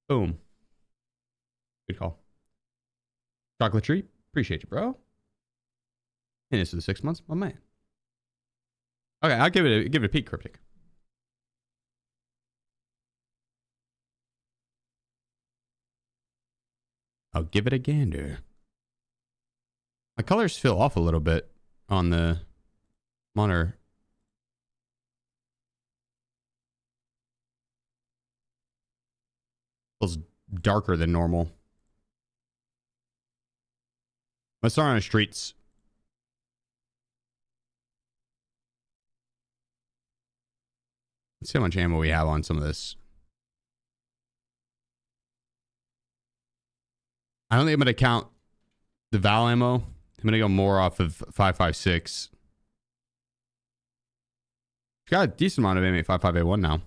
Boom. Good call. Chocolate treat. Appreciate you, bro. And this is the 6 months, my man. Okay, I'll give it a peek, Cryptic. I'll give it a gander. My colors feel off a little bit on the monitor. Feels darker than normal. Let's start on the streets. Let's see how much ammo we have on some of this. I don't think I'm going to count the Val ammo. I'm going to go more off of 5.56. Got a decent amount of M855A1 now.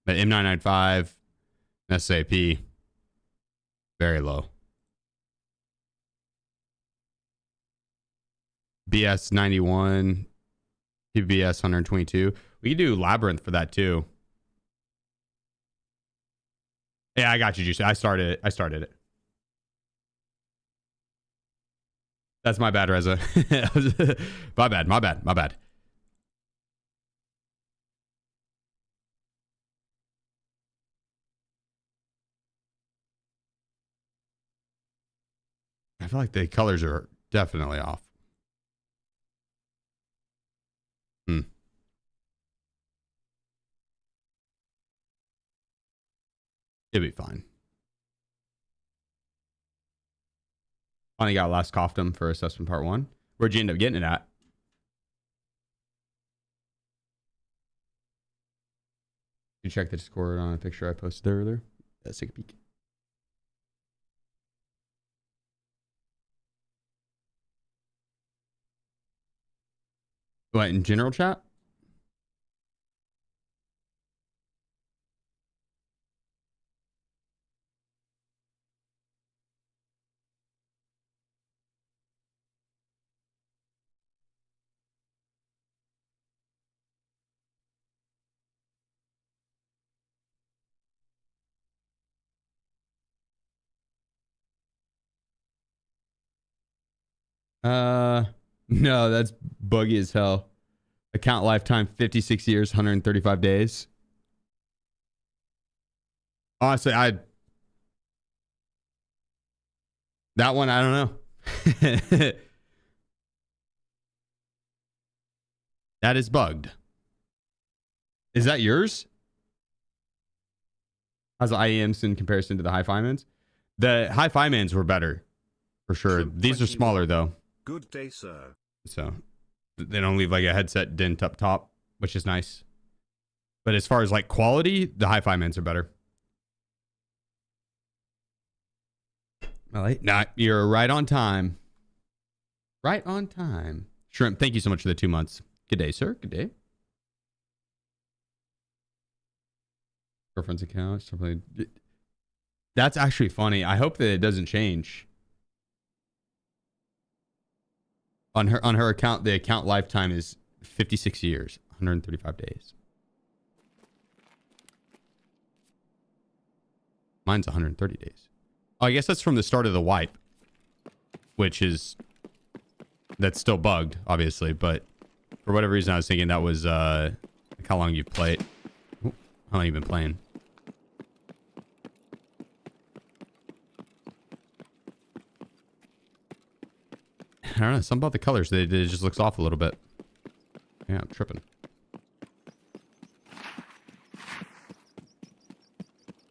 But M995, SAP, very low. BS 91, PBS 122. We can do Labyrinth for that too. Yeah, I got you, Juicy. I started it. That's my bad, Reza. My bad. I feel like the colors are definitely off. It'll be fine. Finally got last Coftum for assessment part 1. Where'd you end up getting it at? You check the Discord on a picture I posted earlier. Let's take a peek. What, in general chat? No, that's buggy as hell. Account lifetime 56 years, 135 days. Honestly, that one, I don't know. That is bugged. Is that yours? How's the IEMs in comparison to the Hi-Fi Mans? The Hi-Fi Mans were better, for sure. These are smaller, though. Good day, sir. So they don't leave like a headset dent up top, which is nice. But as far as like quality, the Hi-Fi Mans are better. Nah, you're right on time. Right on time. Shrimp, thank you so much for the 2 months. Good day, sir. Good day. Girlfriend's account. That's actually funny. I hope that it doesn't change. On her account, the account lifetime is 56 years, 135 days. Mine's 130 days. Oh, I guess that's from the start of the wipe, which is, that's still bugged, obviously, but for whatever reason, I was thinking that was like how long you've played. Ooh, how long you've been playing. I don't know, something about the colors, it just looks off a little bit. Yeah, I'm tripping.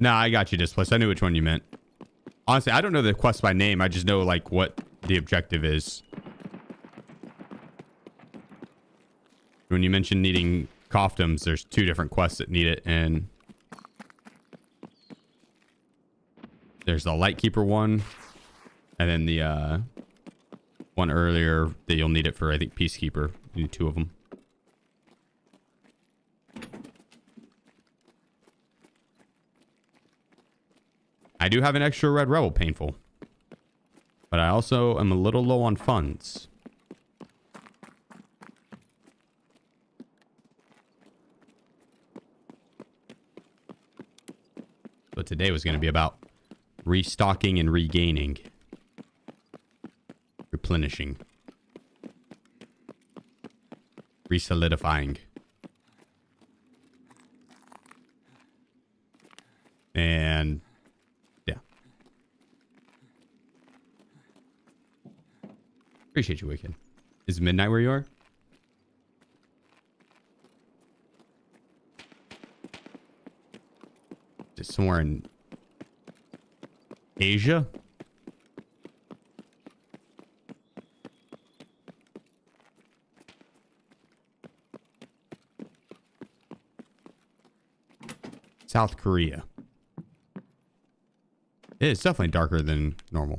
Nah, I got you, Displaced. I knew which one you meant. Honestly, I don't know the quest by name. I just know, like, what the objective is. When you mentioned needing Coftums, there's 2 different quests that need it, and there's the Lightkeeper one, and then the one earlier that you'll need it for, I think, Peacekeeper. You need 2 of them. I do have an extra Red Rebel Painful, but I also am a little low on funds. today was going to be about. Restocking and regaining. Replenishing. Resolidifying. And yeah. Appreciate you, Wicked. Is midnight where you are? Just somewhere in Asia? South Korea. It's definitely darker than normal.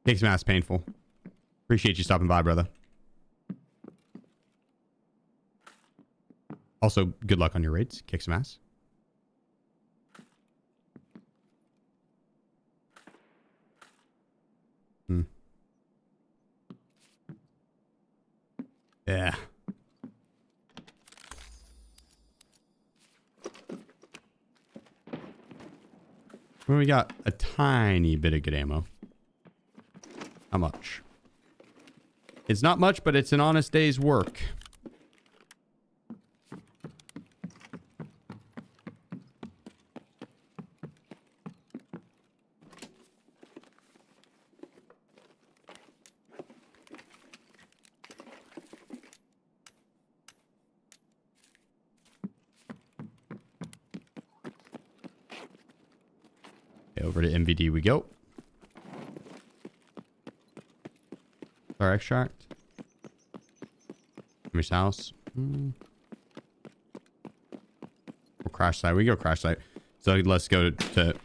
Makes mass painful. Appreciate you stopping by, brother. Also, good luck on your raids. Kick some ass. Yeah. Well, we got a tiny bit of good ammo. How much? It's not much, but it's an honest day's work. Over to MVD we go. Our extract. Miss house. We'll crash site. We go crash site. So let's go to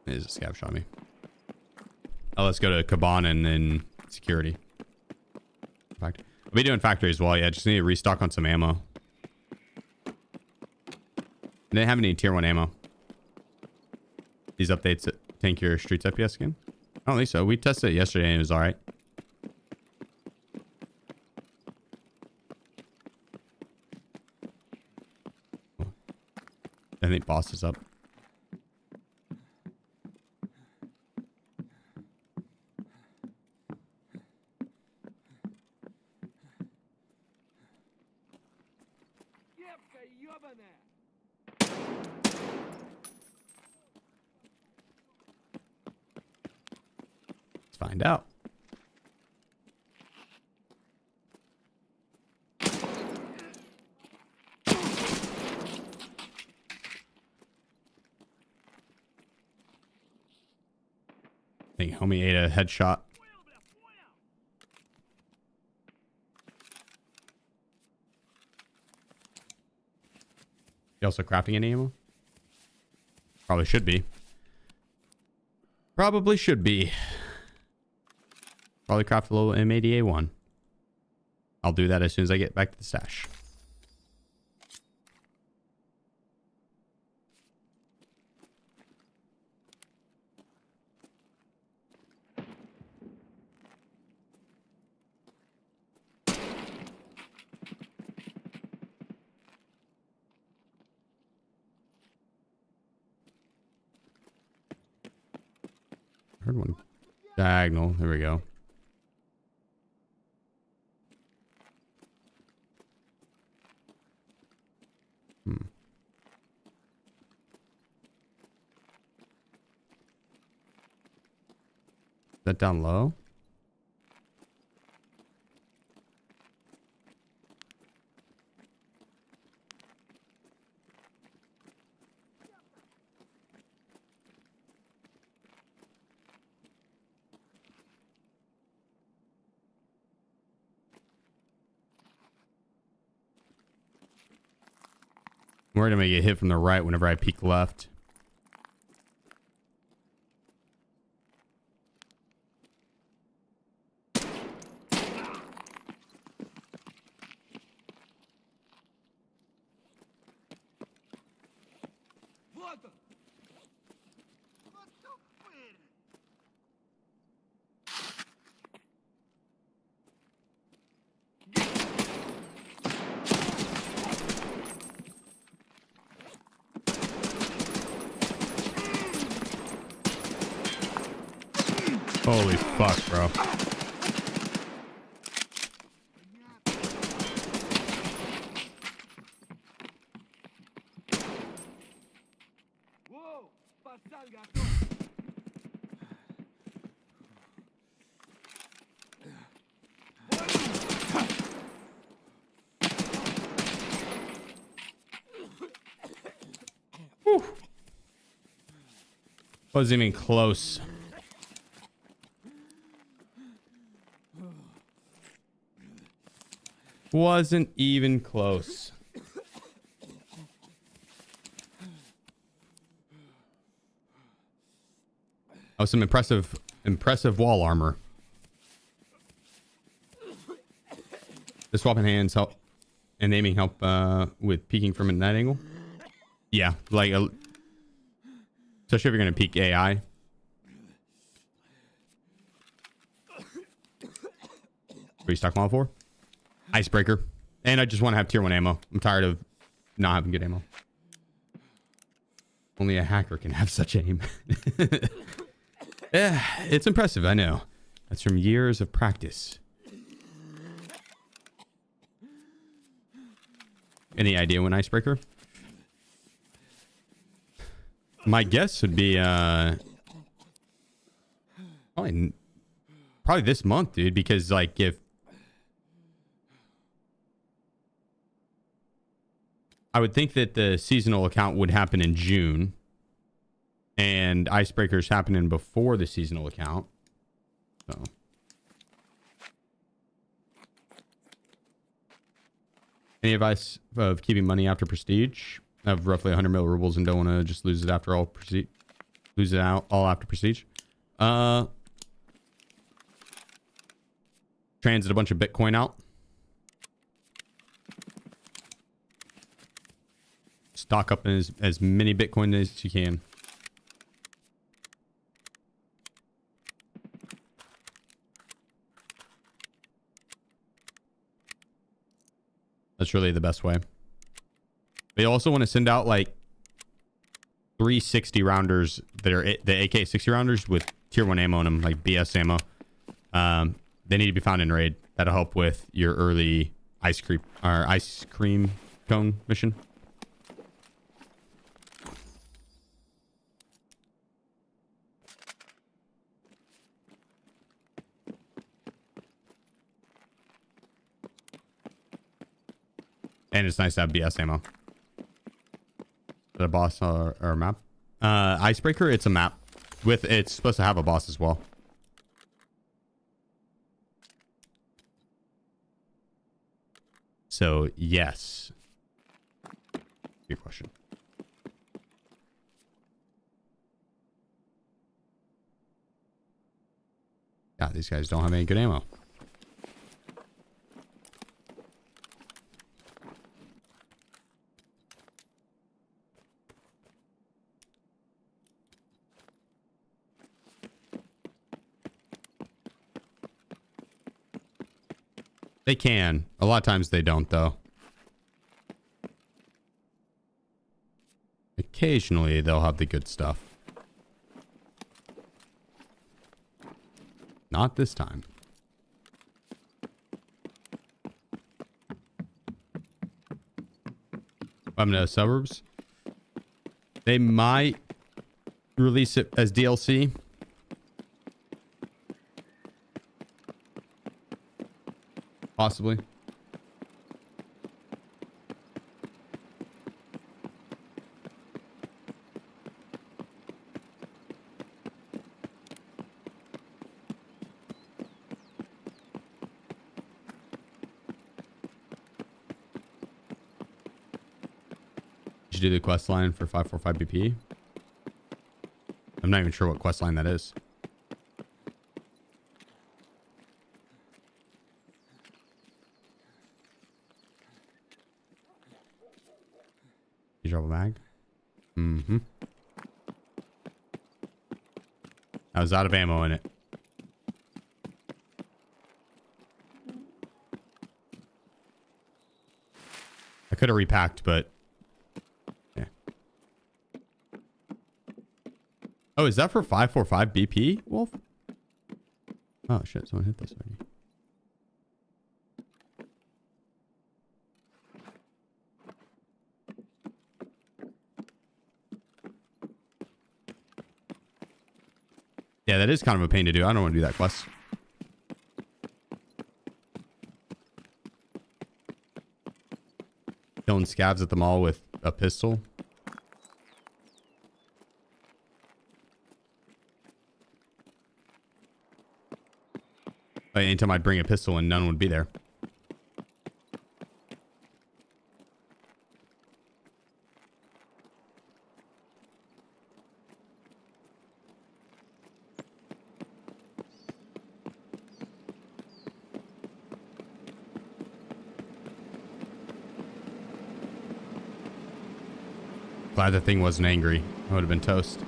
there's a scav shot me. Oh, let's go to Kaban and then security. In fact, I'll be doing factory as well. Yeah, just need to restock on some ammo. Didn't have any tier 1 ammo. These updates tank your streets FPS again? I don't think so. We tested it yesterday and it was alright. I think boss is up. Find out. I think homie ate a headshot. You also crafting any ammo? Probably should be. Probably should be. Probably craft a little M80A1. I'll do that as soon as I get back to the stash. Heard one diagonal. There we go. Is that down low? I'm worried I'm gonna get hit from the right whenever I peek left. Holy fuck, bro. Whew. Wasn't even close. Wasn't even close. Oh, some impressive wall armor. The swapping hands help and aiming help with peeking from that angle. Yeah, like especially if you're gonna peek AI. What are you stockpiling for? Icebreaker. And I just want to have tier 1 ammo. I'm tired of not having good ammo. Only a hacker can have such aim. Yeah, it's impressive, I know. That's from years of practice. Any idea when icebreaker? My guess would be probably this month, dude, because like if I would think that the seasonal account would happen in June and icebreakers happening before the seasonal account. So any advice of keeping money after prestige? I have roughly 100 mil rubles and don't want to just lose it after all prestige. Lose it out all after prestige. Transit a bunch of Bitcoin out. Stock up as many Bitcoin as you can. That's really the best way. They also want to send out like 360 rounders that are the AK 60 rounders with tier 1 ammo in them, like BS ammo. They need to be found in raid. That'll help with your early ice cream cone mission. And it's nice to have BS ammo. Is that a boss or a map? Icebreaker, it's a map. It's supposed to have a boss as well. So, yes. Good question. Yeah, these guys don't have any good ammo. They can. A lot of times they don't, though. Occasionally, they'll have the good stuff. Not this time. I'm in the suburbs. They might release it as DLC. Possibly. Did you do the quest line for 545 BP? I'm not even sure what quest line that is. You drop a mag? Mm-hmm. I was out of ammo in it. I could have repacked, but yeah. Oh, is that for 545 BP, Wolf? Oh shit, someone hit this already. Yeah, that is kind of a pain to do. I don't want to do that quest. Killing scavs at the mall with a pistol. Like, anytime I'd bring a pistol and none would be there. Glad the thing wasn't angry. I would have been toast.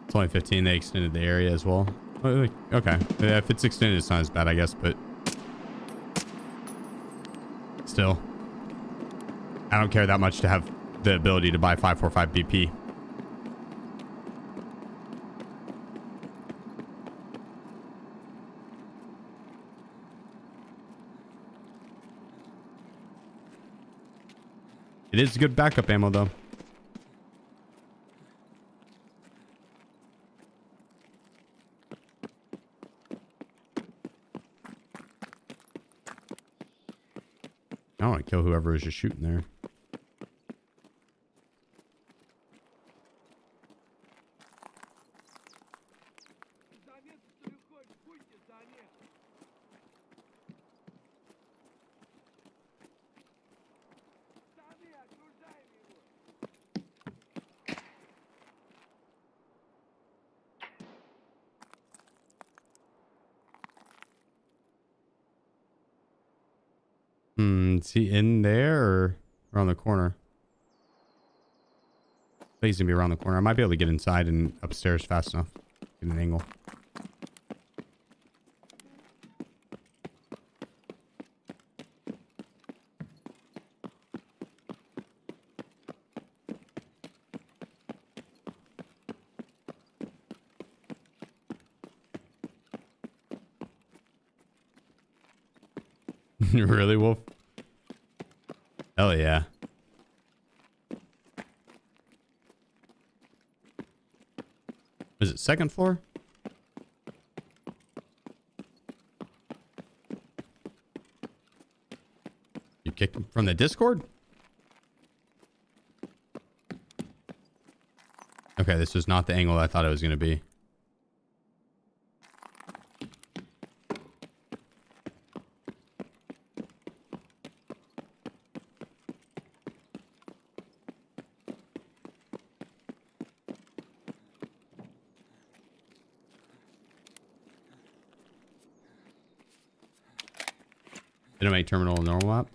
It's only 15. They extended the area as well. Okay. Yeah, if it's extended, it's not as bad, I guess, but still. I don't care that much to have the ability to buy 545 BP. It is good backup ammo, though. I want to kill whoever was just shooting there. Is he in there or around the corner? I think he's gonna be around the corner. I might be able to get inside and upstairs fast enough. Get an angle. Really, Wolf? Hell yeah. Is it second floor? You kicked him from the Discord? Okay, this was not the angle I thought it was going to be. Did it make terminal a normal map?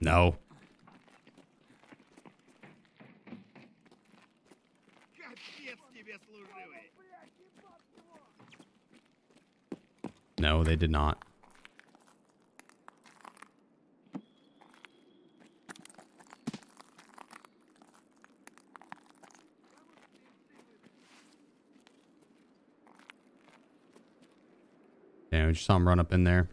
No. No, they did not. Yeah, we just saw him run up in there.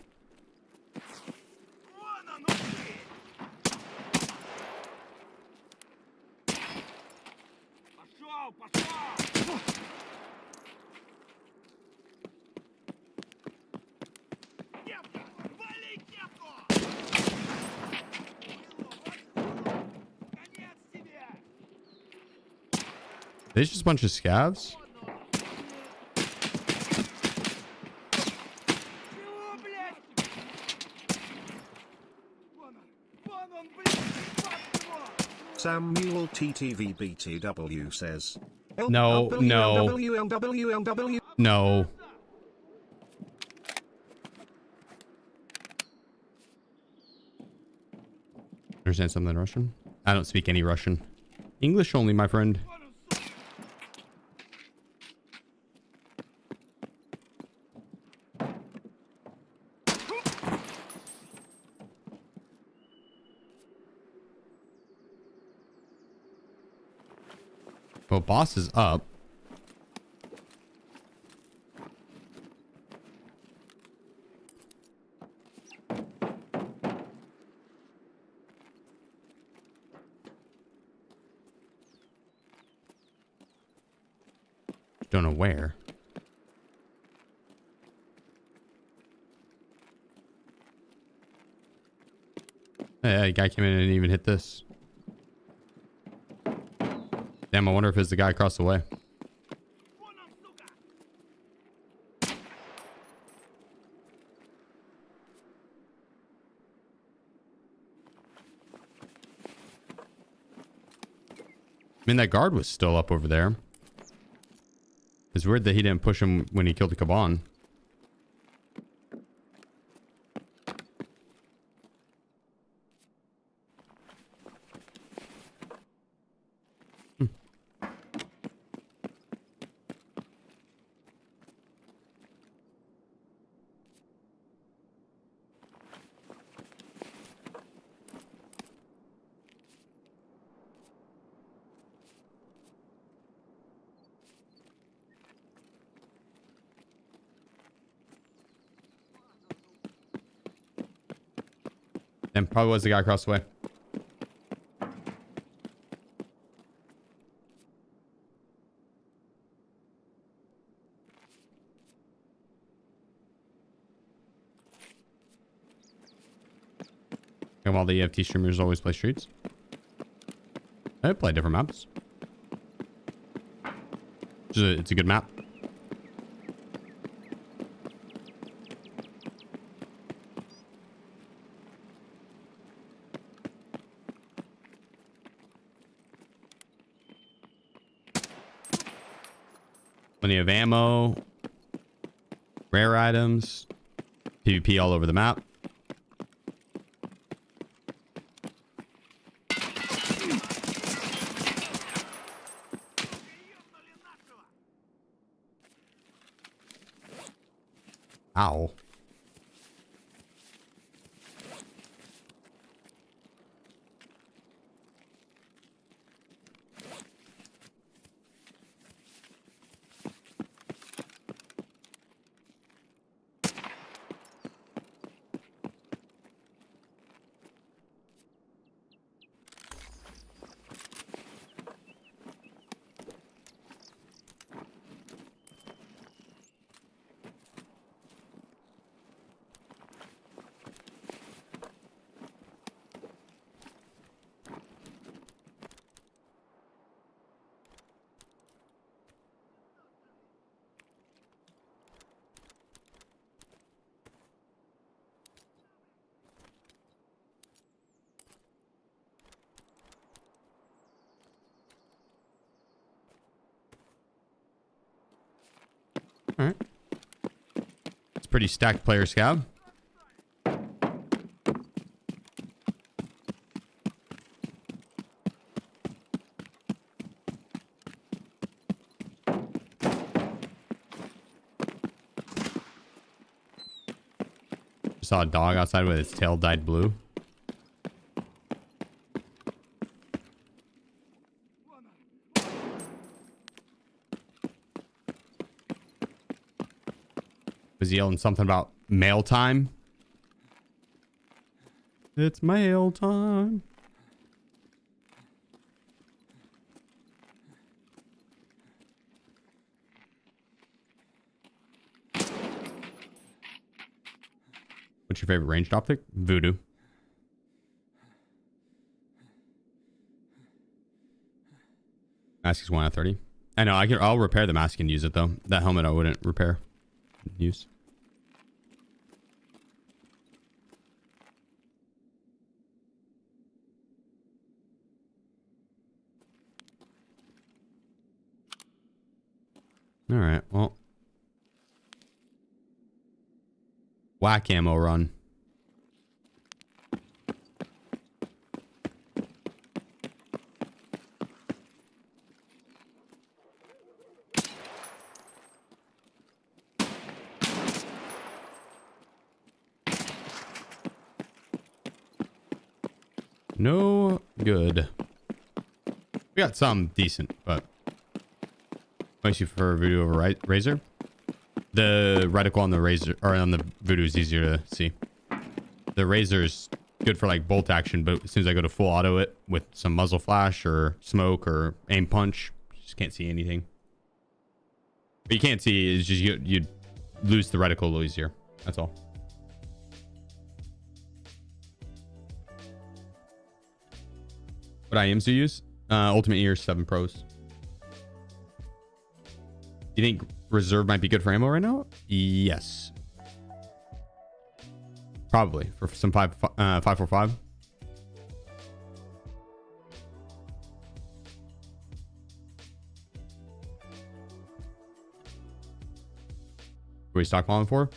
There's just a bunch of scavs. Samuel TTVBTW says. No. Understand something Russian? I don't speak any Russian. English only, my friend. Well, boss is up. Don't know where. Hey, a guy came in and didn't even hit this. Damn, I wonder if it's the guy across the way. I mean, that guard was still up over there. It's weird that he didn't push him when he killed the Kaban. And probably was the guy across the way. And while the EFT streamers always play streets. I play different maps. It's a good map. Plenty of ammo, rare items, PvP all over the map. Ow. All right. It's pretty stacked player scab. Saw a dog outside with its tail dyed blue. Was he yelling something about mail time? It's mail time. What's your favorite ranged optic? Voodoo. Mask is 1 out of 30. I know. I'll repair the mask and use it though. That helmet I wouldn't repair. Use. All right. Well. Whack ammo run. No good. We got some decent, but Makes you prefer Voodoo over Razor. The reticle on the Razor or on the Voodoo is easier to see. The Razor is good for like bolt action, but as soon as I go to full auto it with some muzzle flash or smoke or aim punch, you just can't see anything. What you can't see is just you lose the reticle a little easier. That's all. What IMs do you use? Ultimate Ear 7 Pros. You think reserve might be good for ammo right now? Yes. Probably for some 545. What are we stockpiling for?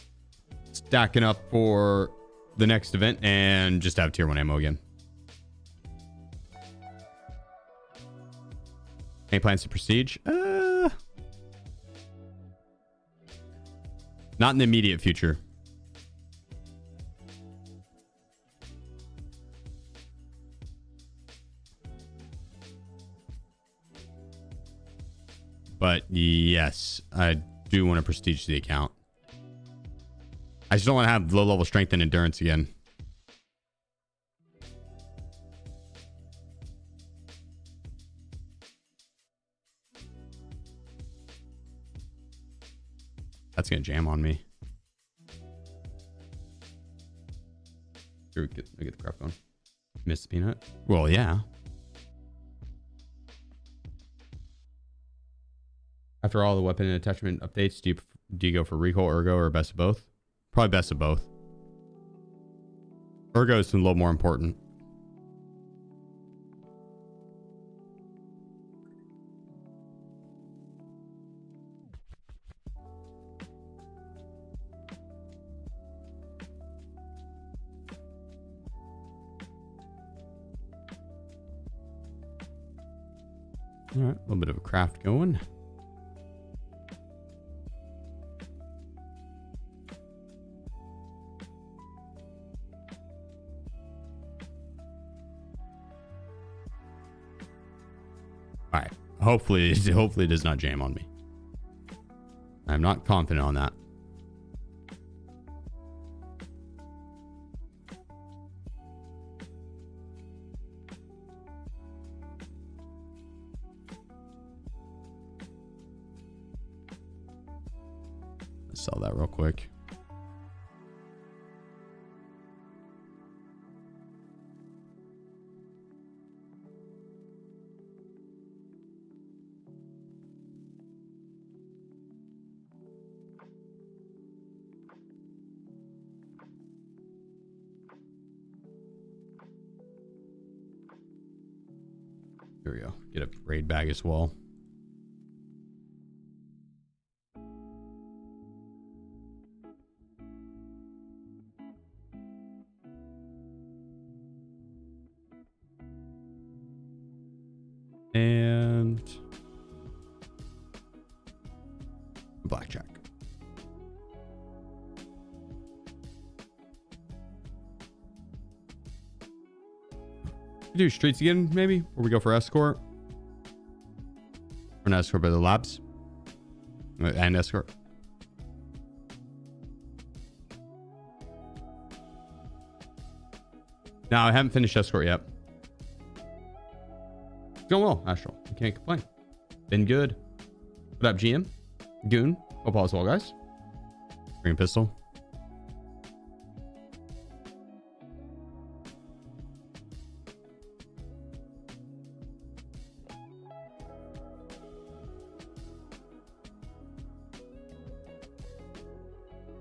Stacking up for the next event and just have tier 1 ammo again. Any plans to prestige? Not in the immediate future. But yes, I do want to prestige the account. I just don't want to have low level strength and endurance again. That's gonna jam on me. Here, get the craft going. Missed the peanut. Well, yeah. After all the weapon and attachment updates, do you go for recoil, ergo, or best of both? Probably best of both. Ergo is a little more important. All right, a little bit of a craft going. All right, hopefully it does not jam on me. I'm not confident on that. Sell that real quick. Here we go. Get a raid bag as well. And blackjack. Do streets again, maybe? Or we go for escort? Or not escort, but the labs? And escort. No, I haven't finished escort yet. It's going well, Astral. I can't complain. Been good. What up, GM? Goon. Hope all is well, guys. Green pistol.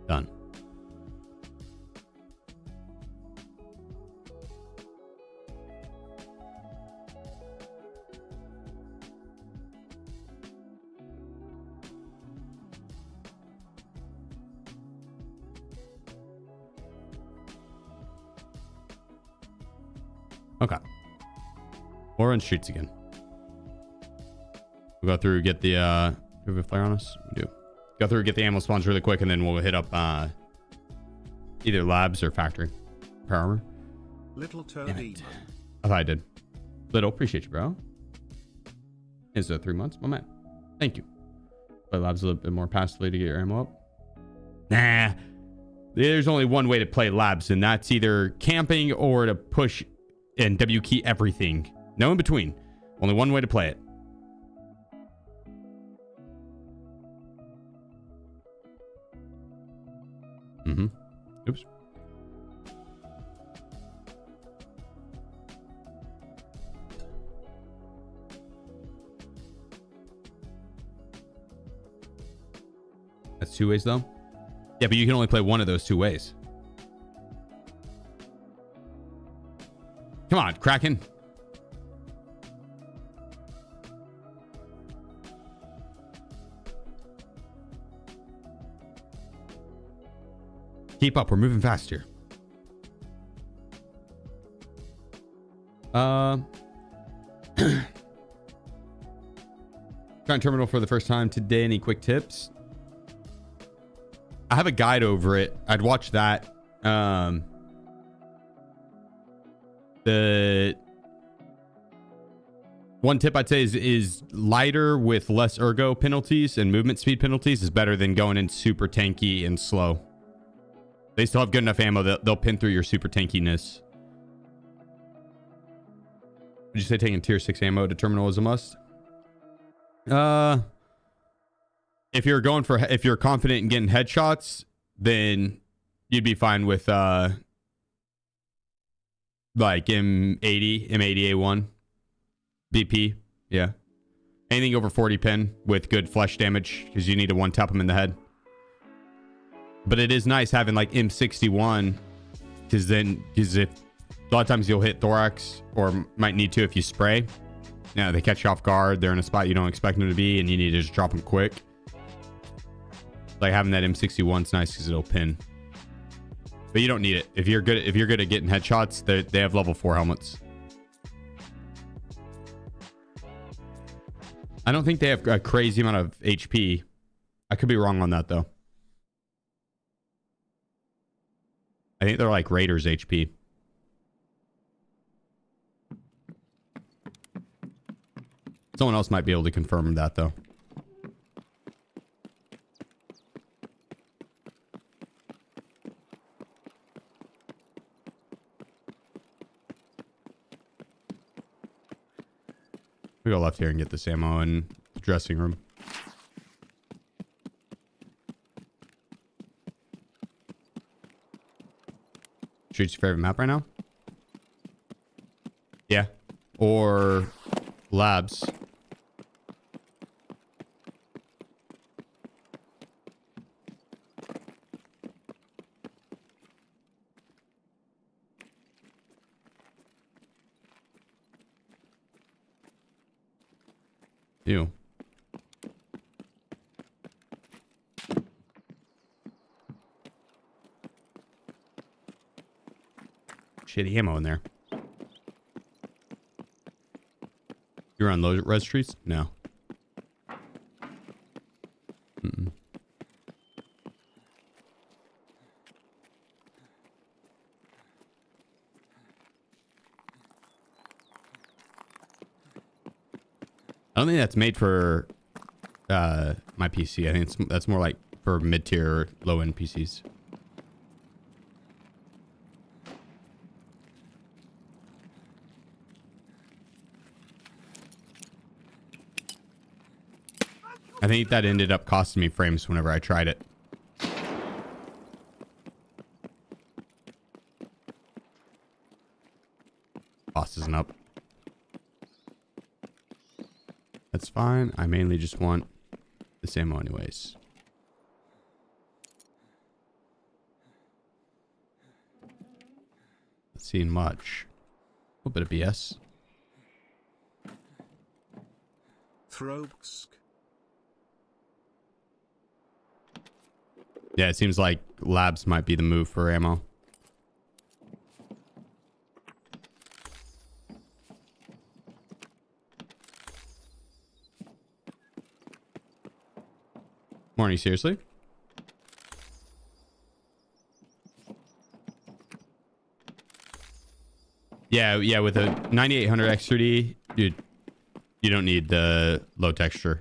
Done. Okay. We're on streets again. We'll go through, get the, do we have a flare on us? We do. Go through, get the ammo spawns really quick, and then we'll hit up, either labs or factory. Power armor. Little Toadie. I thought I did. Little, appreciate you, bro. Is it 3 months? My man. Thank you. Play labs a little bit more passively to get your ammo up. Nah. There's only one way to play labs, and that's either camping or to push and W key everything. No in between. Only one way to play it. Mm-hmm. Oops. That's 2 ways though. Yeah, but you can only play one of those 2 ways. Come on, Kraken. Keep up. We're moving fast here. Trying terminal for the first time today. Any quick tips? I have a guide over it. I'd watch that. The one tip I'd say is lighter with less ergo penalties and movement speed penalties is better than going in super tanky and slow. They still have good enough ammo that they'll pin through your super tankiness. Would you say taking tier 6 ammo to terminal is a must? If you're confident in getting headshots, then you'd be fine with like M80, M80A1, BP. Yeah. Anything over 40 pin with good flesh damage because you need to one tap them in the head. But it is nice having like M61 because if a lot of times you'll hit thorax or might need to if you spray. Yeah, they catch you off guard. They're in a spot you don't expect them to be, and you need to just drop them quick. Like having that M61 is nice because it'll pin. But you don't need it. If you're good at getting headshots, they have level 4 helmets. I don't think they have a crazy amount of HP. I could be wrong on that though. I think they're like Raiders HP. Someone else might be able to confirm that though. We go left here and get this ammo in the dressing room. Street's your favorite map right now? Yeah. Or labs. Ew. Shitty ammo in there. You're on low res streets? No. Mm-mm. I don't think that's made for my PC. I think that's more like for mid-tier, low-end PCs. I think that ended up costing me frames whenever I tried it. Cost isn't up. That's fine. I mainly just want this ammo anyways. Not seeing much. A little bit of BS. Throbsk. Yeah, it seems like labs might be the move for ammo. Morning, seriously? Yeah, with a 9800 X3D, dude, you don't need the low texture.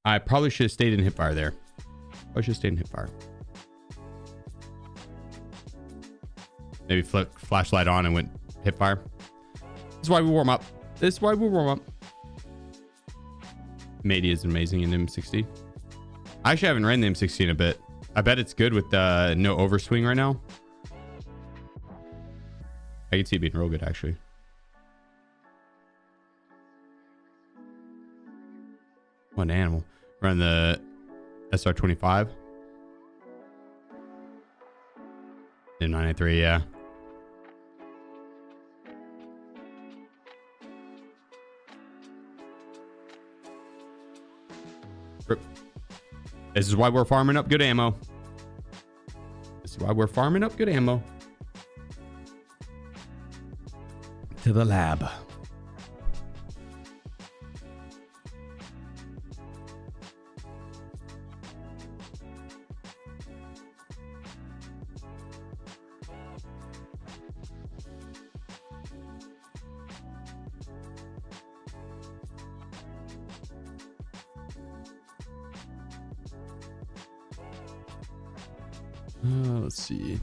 I probably should have stayed in hipfire there. I should have stayed in hipfire. Maybe flip flashlight on and went hipfire. This is why we warm up. This is why we warm up. Matey is amazing in M60. I actually haven't ran the M60 in a bit. I bet it's good with no overswing right now. I can see it being real good, actually. What an animal. Run the SR25. M993, yeah. This is why we're farming up good ammo. This is why we're farming up good ammo. To the lab. Let's see.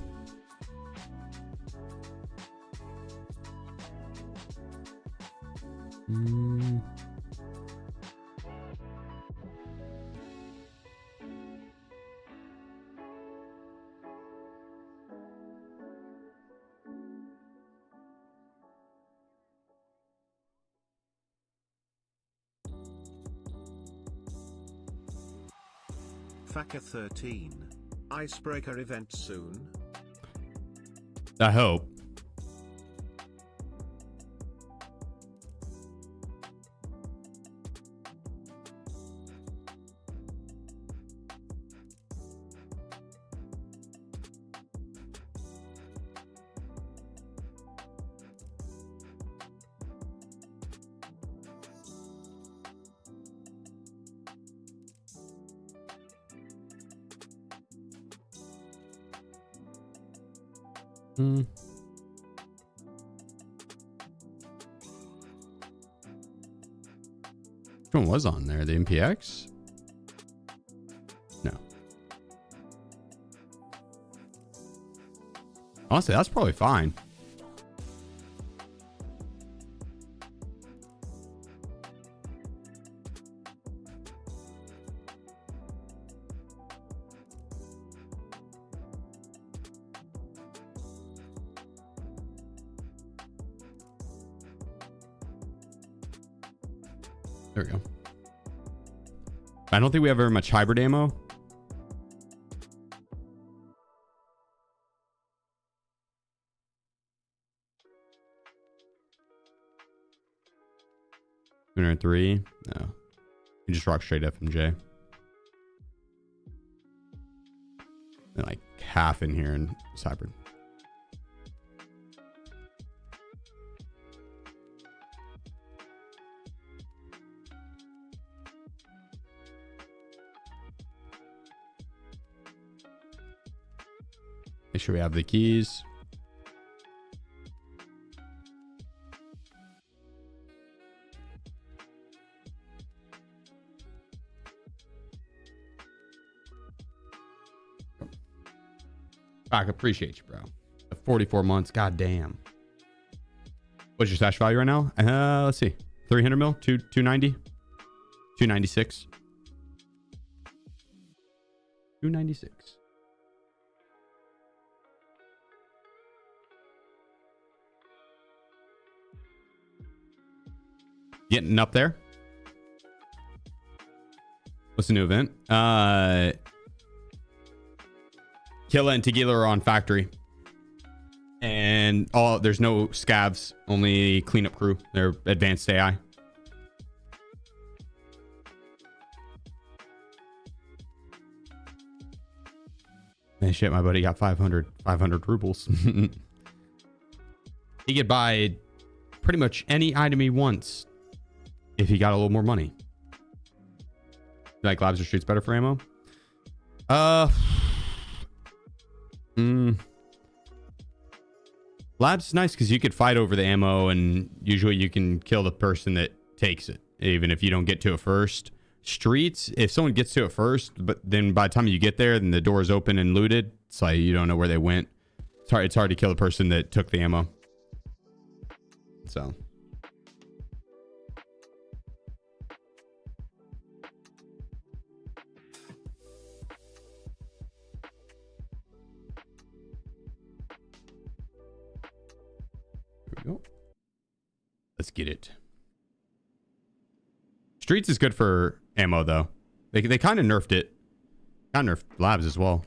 Faka 13. Icebreaker event soon. I hope. Which one was on there? The MPX? No. Honestly, that's probably fine. There we go. I don't think we have very much hybrid ammo. $203. No. You just rock straight FMJ. And like half in here in hybrid. Make sure we have the keys. I appreciate you, bro. 44 months. God damn. What's your stash value right now? Let's see. 300 mil? 290? 296. 296. Getting up there. What's the new event? Killa and Tequila are on factory. And there's no scavs, only cleanup crew. They're advanced AI. Man, shit, my buddy got 500 rubles. He could buy pretty much any item he wants if he got a little more money. You like labs or streets better for ammo? Labs is nice because you could fight over the ammo and usually you can kill the person that takes it, even if you don't get to it first. Streets, if someone gets to it first, but then by the time you get there, then the door is open and looted. It's like you don't know where they went. It's hard to kill the person that took the ammo. So. Here we go. Let's get it. Streets is good for ammo though. They kind of nerfed it. Kind of nerfed labs as well.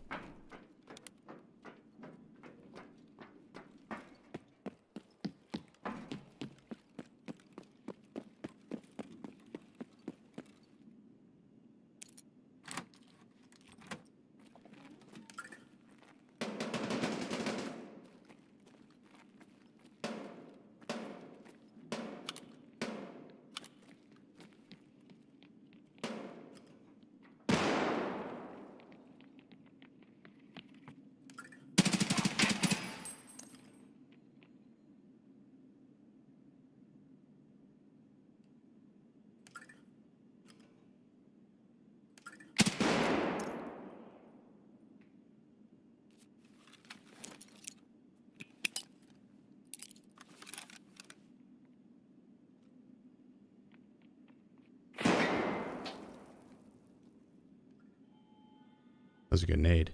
That was a good nade.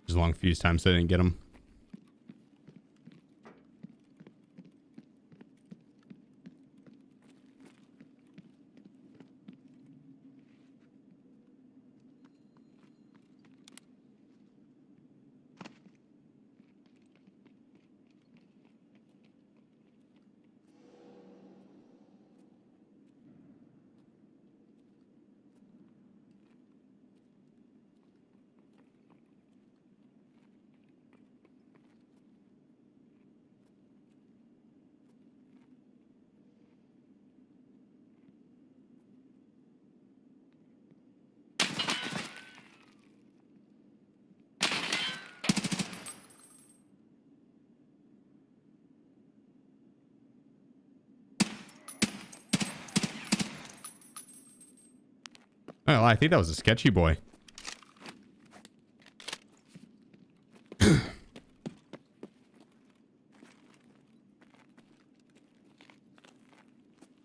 Just a long fuse time, so I didn't get him. Oh, I think that was a sketchy boy.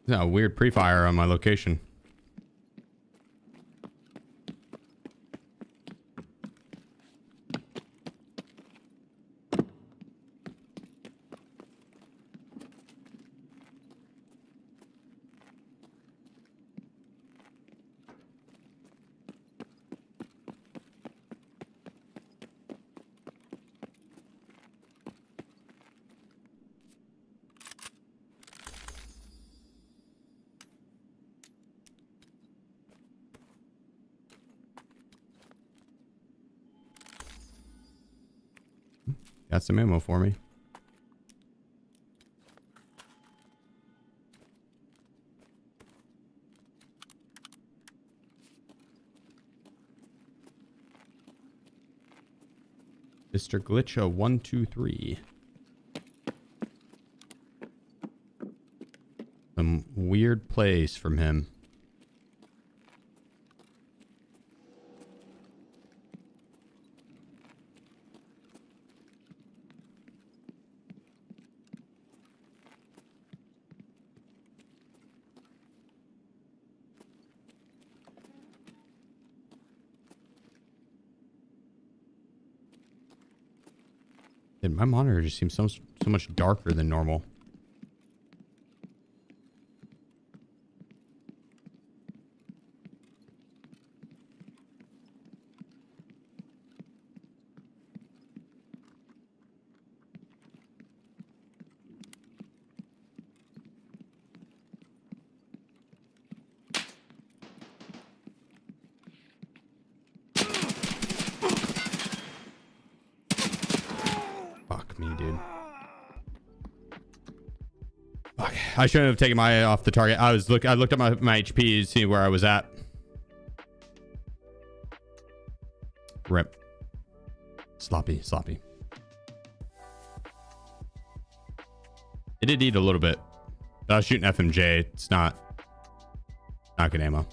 A weird pre-fire on my location. Got some ammo for me. Mr. Glitcha 123. Some weird plays from him. My monitor just seems so much darker than normal. I shouldn't have taken my eye off the target. I looked at my HP to see where I was at. Rip. Sloppy. It did eat a little bit. I was shooting FMJ. It's not Not good ammo.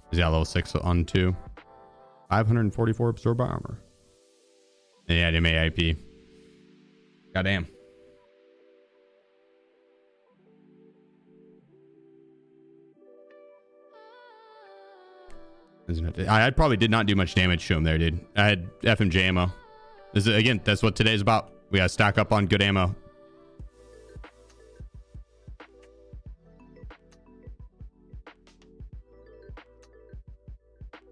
He's got level 6 on 2. 544 absorb by armor. Yeah, the AIP. Goddamn. I probably did not do much damage to him there, dude. I had FMJ ammo. This is, again, that's what today's about. We gotta stack up on good ammo.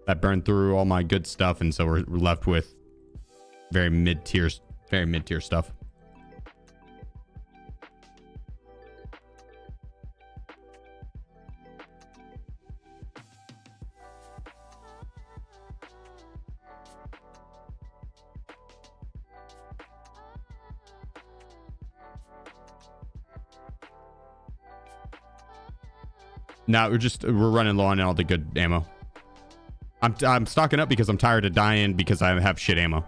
That burned through all my good stuff, and so we're left with very mid-tier stuff. Now we're running low on all the good ammo. I'm stocking up because I'm tired of dying because I have shit ammo.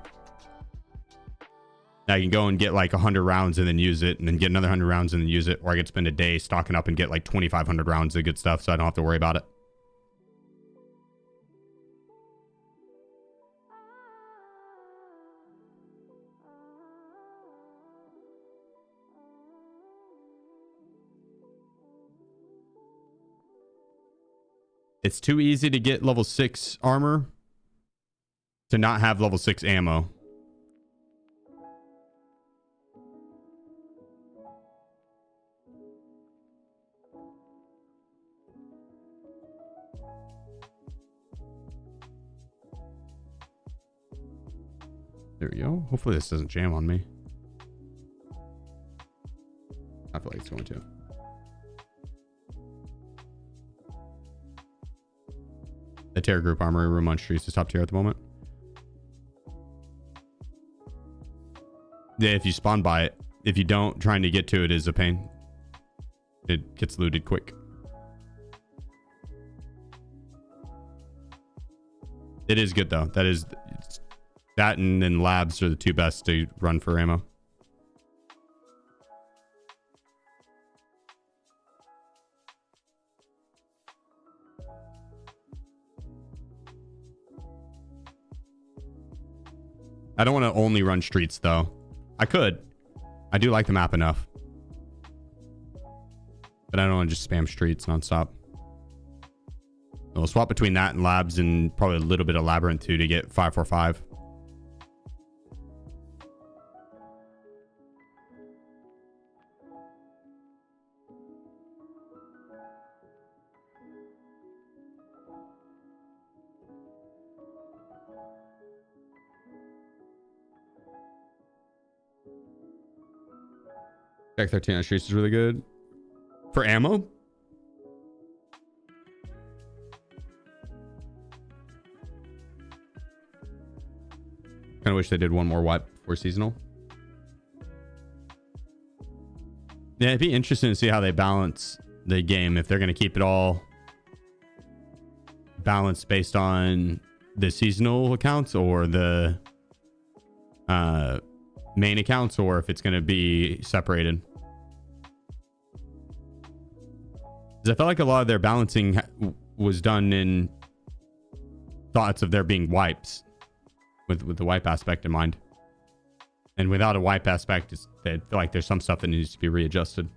Now I can go and get like 100 rounds and then use it, and then get another 100 rounds and then use it, or I could spend a day stocking up and get like 2,500 rounds of good stuff, so I don't have to worry about it. It's too easy to get level 6 armor to not have level 6 ammo. There we go. Hopefully this doesn't jam on me. I feel like it's going to. The Terror Group Armory room on streets is top tier at the moment. Yeah, if you spawn by it. If you don't, trying to get to it is a pain. It gets looted quick. It is good though. That and then labs are the two best to run for ammo. I don't want to only run streets though. I could. I do like the map enough. But I don't want to just spam streets nonstop. We'll swap between that and labs and probably a little bit of labyrinth too to get 545. Tech 13 on streets is really good. For ammo? Kind of wish they did one more wipe for seasonal. Yeah, it'd be interesting to see how they balance the game. If they're going to keep it all balanced based on the seasonal accounts or the main accounts, or if it's going to be separated. Because I felt like a lot of their balancing was done in thoughts of there being wipes with the wipe aspect in mind. And without a wipe aspect, I feel like there's some stuff that needs to be readjusted.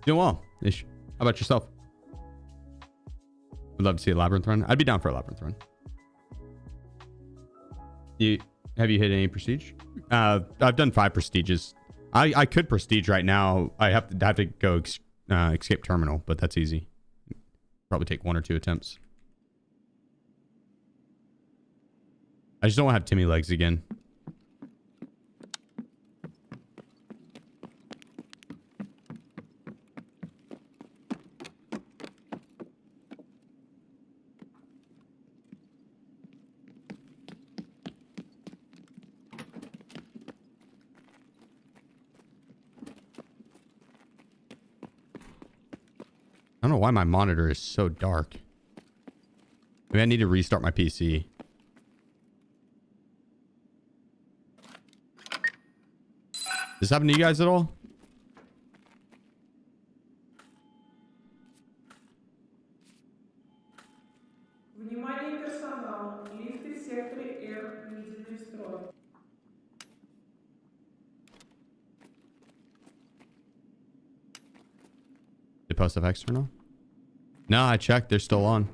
Doing well, Ish. How about yourself? Would love to see a labyrinth run. I'd be down for a labyrinth run. Have you hit any prestige? I've done 5 prestiges. I could prestige right now. I have to go escape terminal, but that's easy. Probably take 1 or 2 attempts. I just don't want to have Timmy legs again. I don't know why my monitor is so dark. Maybe I need to restart my PC. Does this happen to you guys at all? Внимание персонал. Лифты в секторе R введены в строй. Did post effects turn on? No, I checked. They're still on.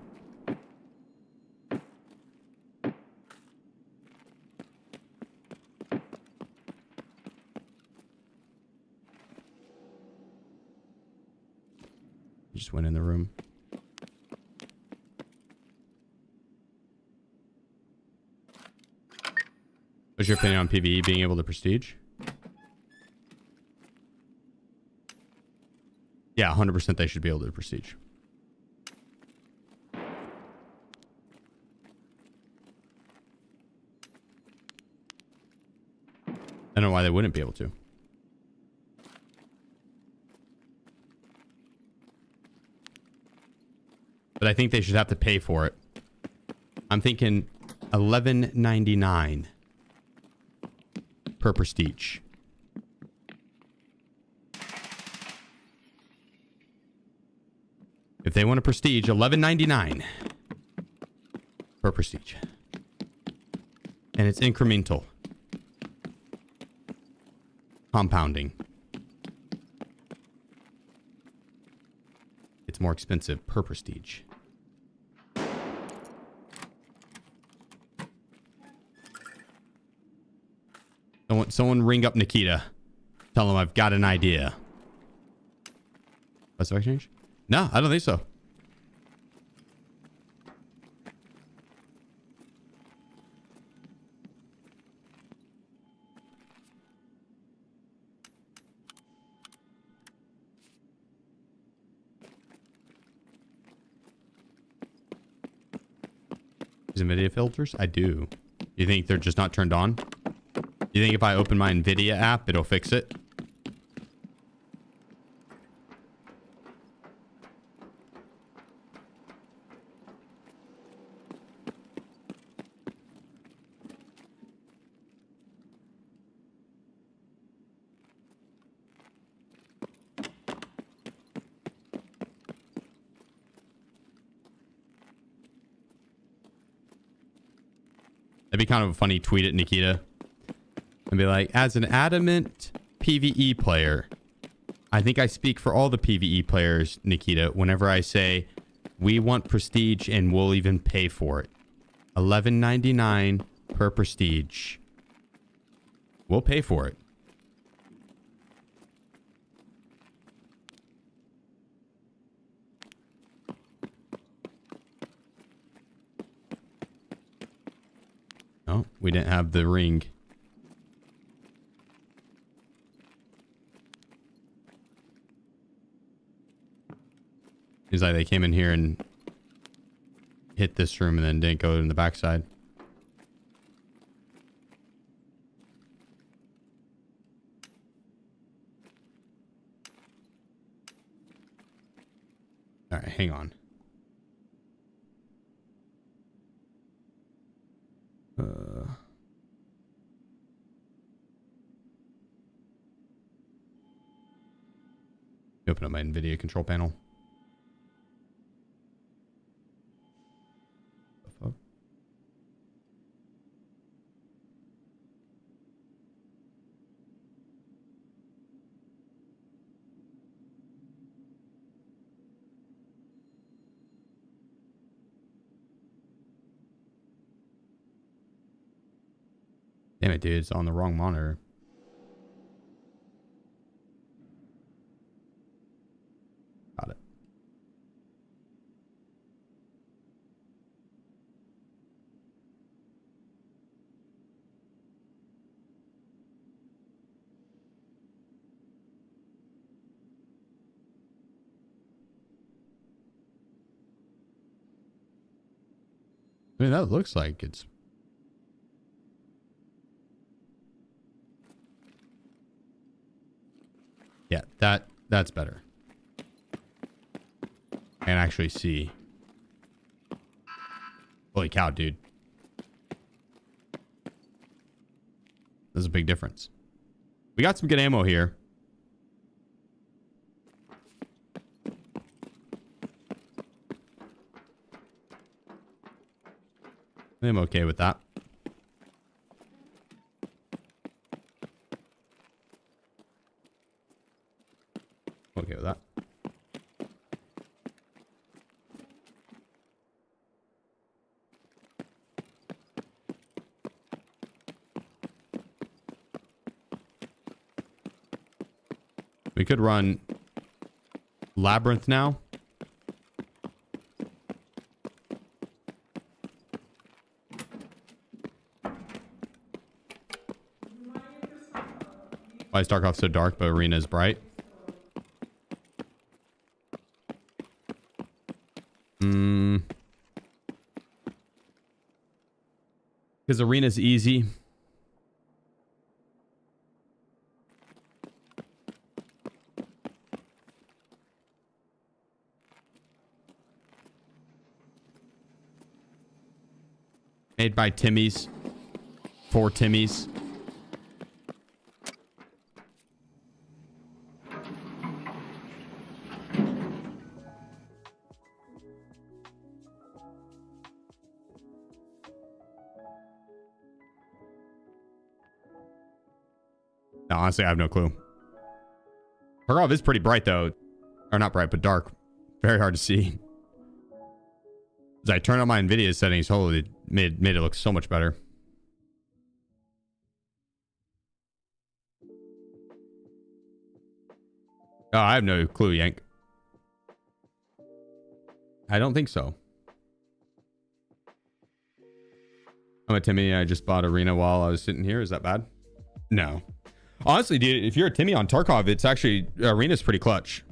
Just went in the room. What's your opinion on PvE being able to prestige? Yeah, 100% they should be able to prestige. I don't know why they wouldn't be able to. But I think they should have to pay for it. I'm thinking $11.99 per prestige. If they want a prestige, $11.99 per prestige. And it's incremental. Compounding. It's more expensive per prestige. Someone ring up Nikita. Tell him I've got an idea. What's the exchange? No, I don't think so. Use NVIDIA filters? I do. You think they're just not turned on? You think if I open my NVIDIA app, it'll fix it? That'd be kind of a funny tweet at Nikita. And be like, as an adamant PvE player, I think I speak for all the PvE players, Nikita, whenever I say, we want prestige and we'll even pay for it. $11.99 per prestige. We'll pay for it. Oh, we didn't have the ring. Seems like they came in here and hit this room and then didn't go in the backside. All right, hang on. Open up my NVIDIA control panel. Damn it, dude. It's on the wrong monitor. Got it. I mean, that looks like it's... Yeah, that's better. I can actually see. Holy cow, dude. There's a big difference. We got some good ammo here. I'm okay with that. Okay with that. We could run Labyrinth now. Why is Tarkov so dark, but Arena is bright? Because Arena's easy. Made by Timmy's. For Timmy's. No, honestly, I have no clue. Tarkov is pretty bright, though. Or not bright, but dark. Very hard to see. As I turned on my NVIDIA settings, holy, made it look so much better. Oh, I have no clue, Yank. I don't think so. I'm a Timmy. I just bought Arena while I was sitting here. Is that bad? No. Honestly, dude, if you're a Timmy on Tarkov, it's actually Arena's pretty clutch.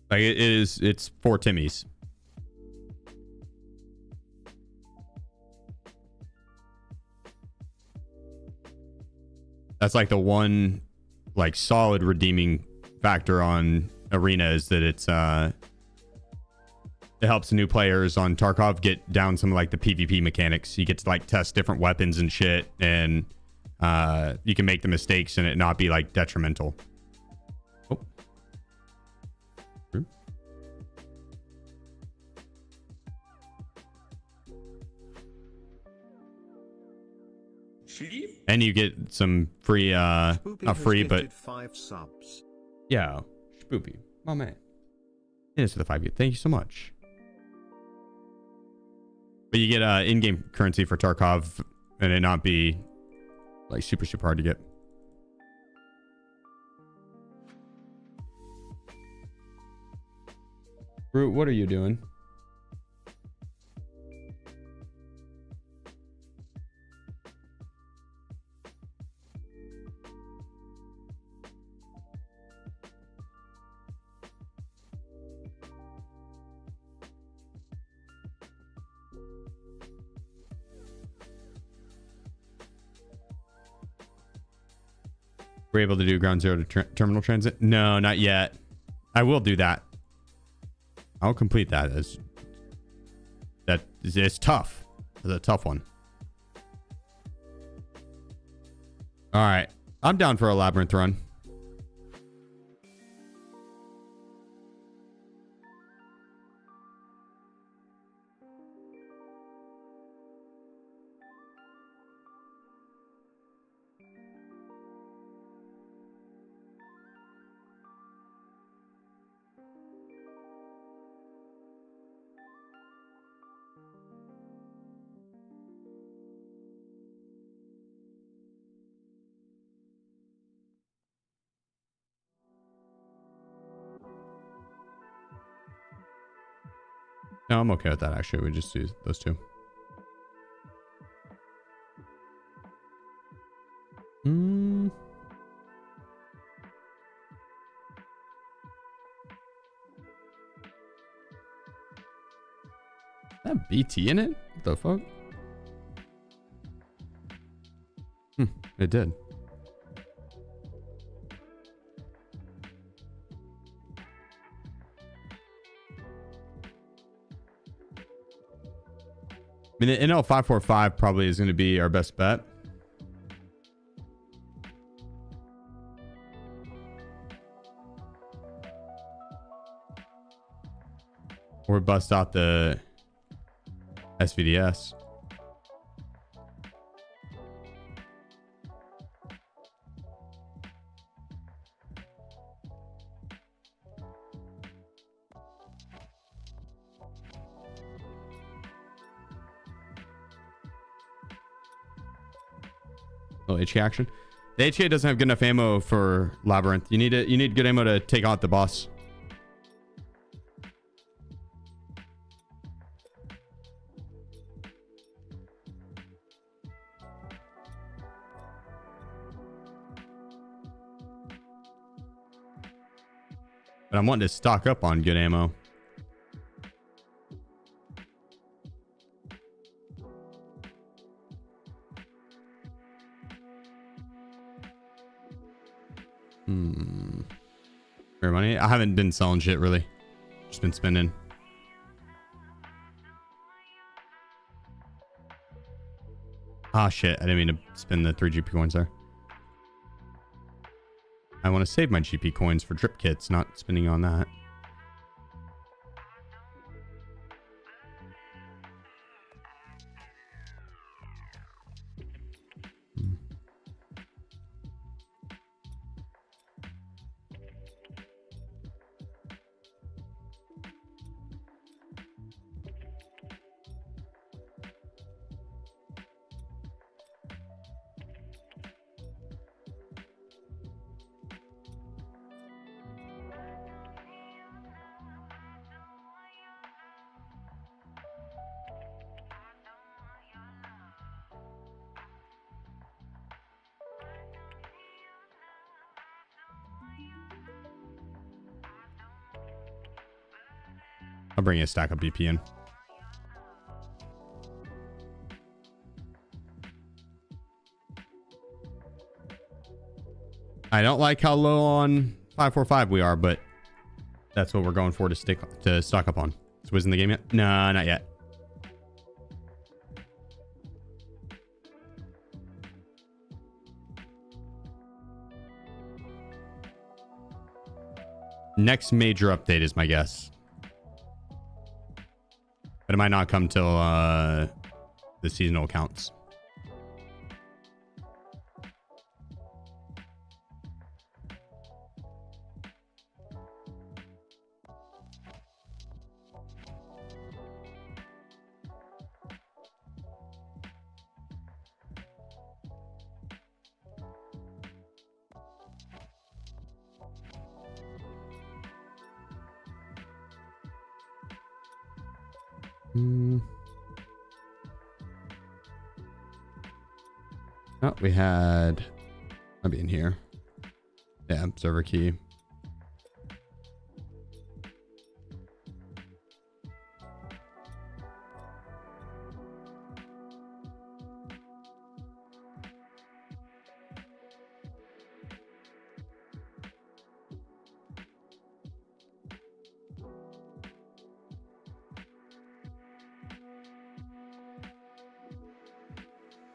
Like it's for Timmys. That's like the one like solid redeeming factor on Arena is that it's it helps new players on Tarkov get down some like the PvP mechanics. You get to like test different weapons and shit, and you can make the mistakes and it not be like detrimental. Oh. And you get some free not free but 5 subs. Yeah, Spoopy, my man. Yes, for the 5 years. Thank you so much. But you get in-game currency for Tarkov and it not be like super hard to get. Brute, what are you doing? We're able to do ground zero to terminal transit? No, not yet. I will do that. I'll complete that. It's tough. It's a tough one. All right. I'm down for a labyrinth run. No, I'm okay with that, actually. We just do those two. That BT in it? What the fuck? It did. I mean, the NL545 probably is going to be our best bet. Or bust out the SVDS. Little HE action. The HE doesn't have good enough ammo for Labyrinth. You need good ammo to take out the boss. But I'm wanting to stock up on good ammo. Fair money. I haven't been selling shit really. Just been spending. Ah shit. I didn't mean to spend the 3 GP coins there. I want to save my GP coins for drip kits, not spending on that. I'll bring a stack of BP in. I don't like how low on 545 we are, but that's what we're going for to stock up on. Is Wiz in the game yet? No, not yet. Next major update is my guess. But it might not come till the seasonal accounts. Oh, we had, might be in here. Yeah, observer key.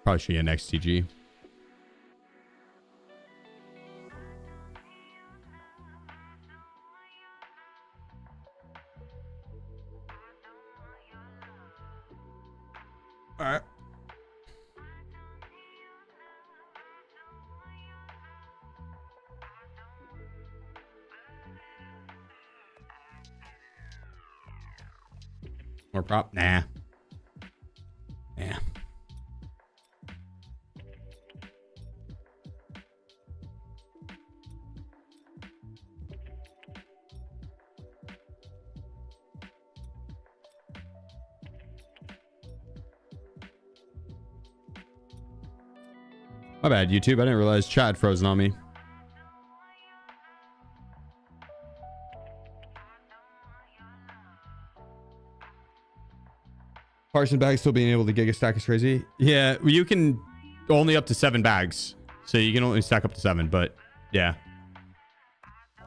Probably should get an XTG. All right. More prop? Nah. Yeah. My bad, YouTube. I didn't realize chat had frozen on me. Parson bags still being able to gig a stack is crazy. Yeah, you can only up to 7 bags. So you can only stack up to 7, but yeah. I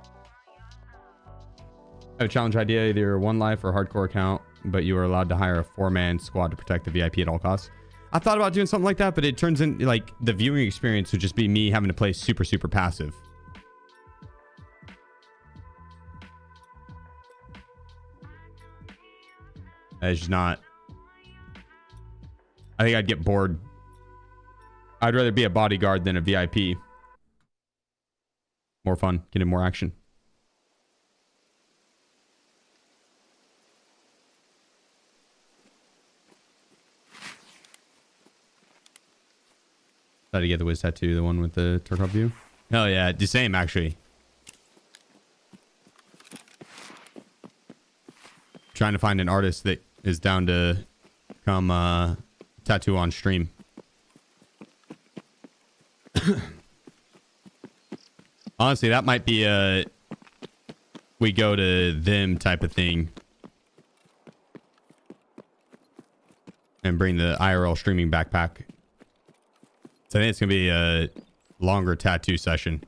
have a challenge idea, either one life or hardcore account. but you are allowed to hire a 4-man squad to protect the VIP at all costs. I thought about doing something like that, but it turns in like the viewing experience would just be me having to play super, super passive. It's just not. I think I'd get bored. I'd rather be a bodyguard than a VIP. More fun, getting more action. Try to get the Wiz tattoo, the one with the Tarkov view. Hell yeah, the same actually. Trying to find an artist that is down to come tattoo on stream. Honestly, that might be a we go to them type of thing. And bring the IRL streaming backpack. So I think it's going to be a longer tattoo session.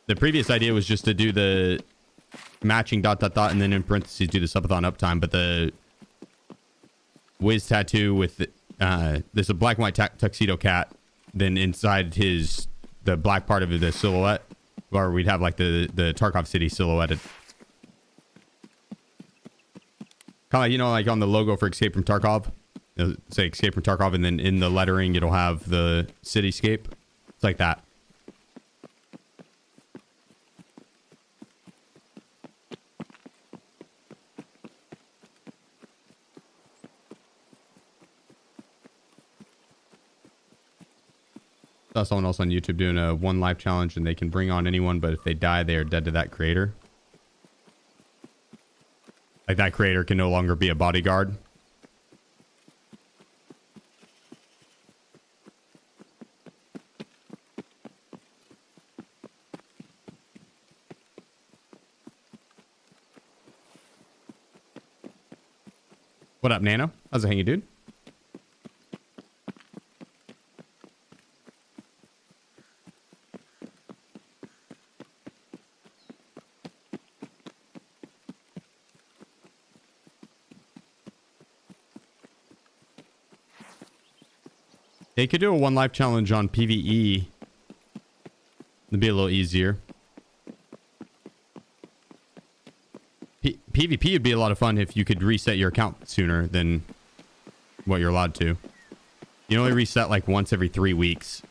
The previous idea was just to do the matching ... and then in parentheses do the subathon uptime. But the Wiz tattoo with the, there's a black and white tuxedo cat. Then inside the black part of the silhouette, where we'd have like the Tarkov City silhouetted. Kind of like, you know, like on the logo for Escape from Tarkov. It'll say Escape from Tarkov, and then in the lettering, it'll have the cityscape. It's like that. Saw someone else on YouTube doing a 1 life challenge, and they can bring on anyone, but if they die, they are dead to that creator. Like that creator can no longer be a bodyguard. What up, Nano? How's it hanging, dude? They could do a 1 life challenge on PvE. It'd be a little easier. PvP would be a lot of fun if you could reset your account sooner than what you're allowed to. You only reset like once every 3 weeks.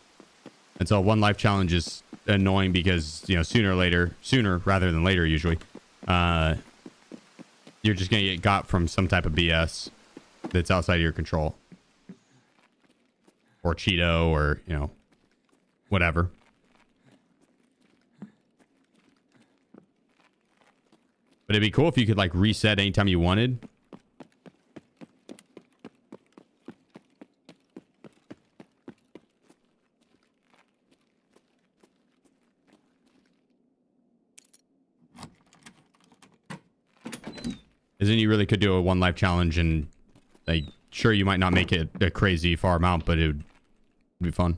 And so 1 life challenge is annoying because, you know, sooner rather than later usually, you're just going to get got from some type of BS that's outside of your control. Or Cheeto, or, you know, whatever. But it'd be cool if you could, like, reset anytime you wanted. As in, you really could do a 1 life challenge, and, like, sure, you might not make it a crazy far amount, but it would be fun.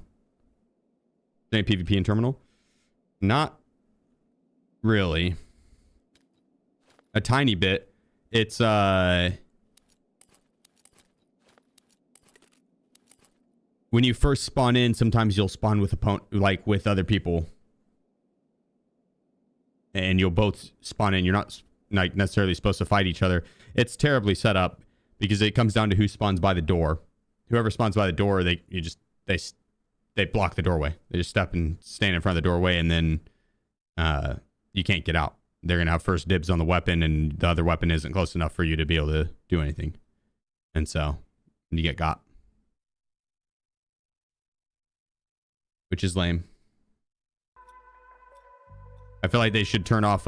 Any PvP in terminal? Not really. A tiny bit. It's when you first spawn in, sometimes you'll spawn with like with other people, and you'll both spawn in. You're not like necessarily supposed to fight each other. It's terribly set up because it comes down to who spawns by the door. Whoever spawns by the door, they block the doorway. They just step and stand in front of the doorway, and then you can't get out. They're going to have first dibs on the weapon, and the other weapon isn't close enough for you to be able to do anything. And so you get got. Which is lame. I feel like they should turn off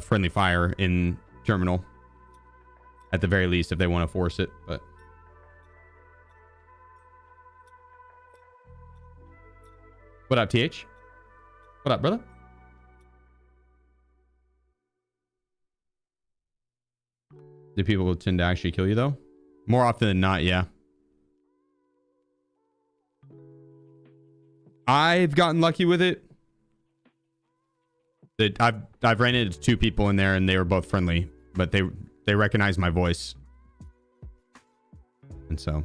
friendly fire in terminal. At the very least, if they want to force it. But what up, TH? What up, brother? Do people tend to actually kill you, though? More often than not, yeah. I've gotten lucky with it. I've ran into 2 people in there, and they were both friendly. but they recognize my voice. And so,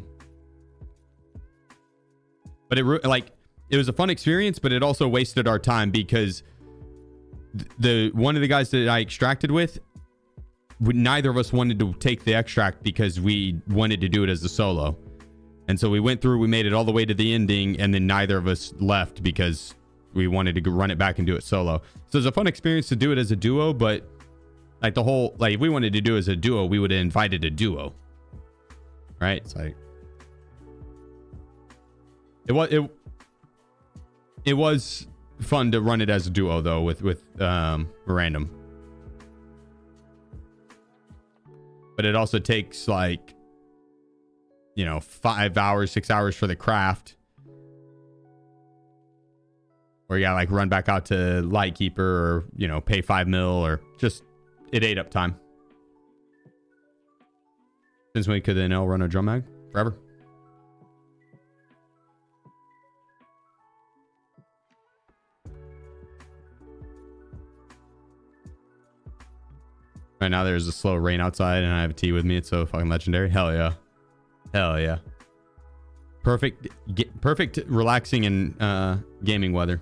but it was a fun experience, but it also wasted our time because one of the guys that I extracted with, neither of us wanted to take the extract because we wanted to do it as a solo. And so we went through, we made it all the way to the ending, and then neither of us left because we wanted to run it back and do it solo. So it's a fun experience to do it as a duo, but like if we wanted to do it as a duo, we would have invited a duo. Right? It's like it was fun to run it as a duo though with random. But it also takes like 5 hours, 6 hours for the craft. Or yeah, like run back out to Lightkeeper or pay 5 mil or just it ate up time. Since when could the NL run a drum mag? Forever. Right now there's a slow rain outside and I have a tea with me. It's so fucking legendary. Hell yeah. Hell yeah. Perfect relaxing and gaming weather.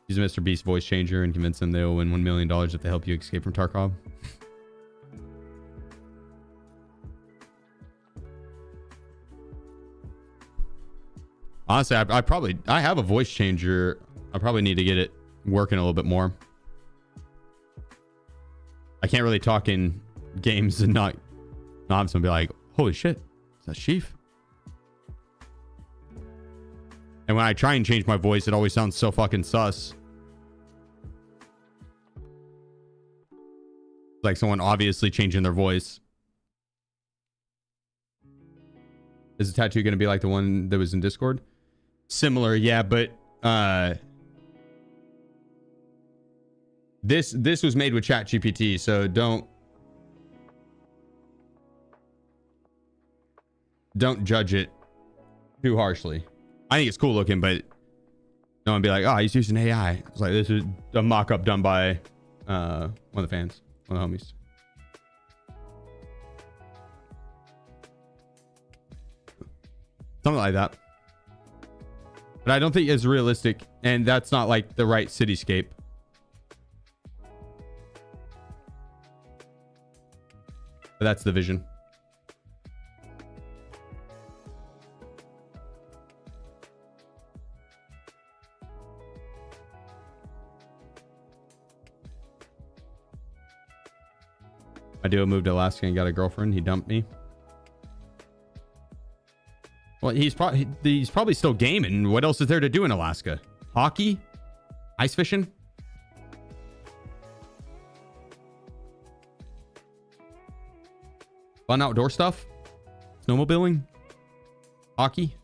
Use Mr. Beast voice changer and convince them they'll win $1 million if they help you escape from Tarkov. Honestly, I have a voice changer. I probably need to get it working a little bit more. I can't really talk in games and not have someone be like, holy shit, is that Sheef? And when I try and change my voice, it always sounds so fucking sus. Like someone obviously changing their voice. Is the tattoo going to be like the one that was in Discord? Similar, yeah, but this was made with ChatGPT, so don't judge it too harshly. I think it's cool looking, but no one be like, oh, he's using AI. It's like, this is a mock-up done by one of the fans, one of the homies. Something like that. But I don't think it's realistic, and that's not like the right cityscape. But that's the vision. My duo moved to Alaska and got a girlfriend. He dumped me. Well, he's probably still gaming. What else is there to do in Alaska? Hockey? Ice fishing? Fun outdoor stuff? Snowmobiling? Hockey?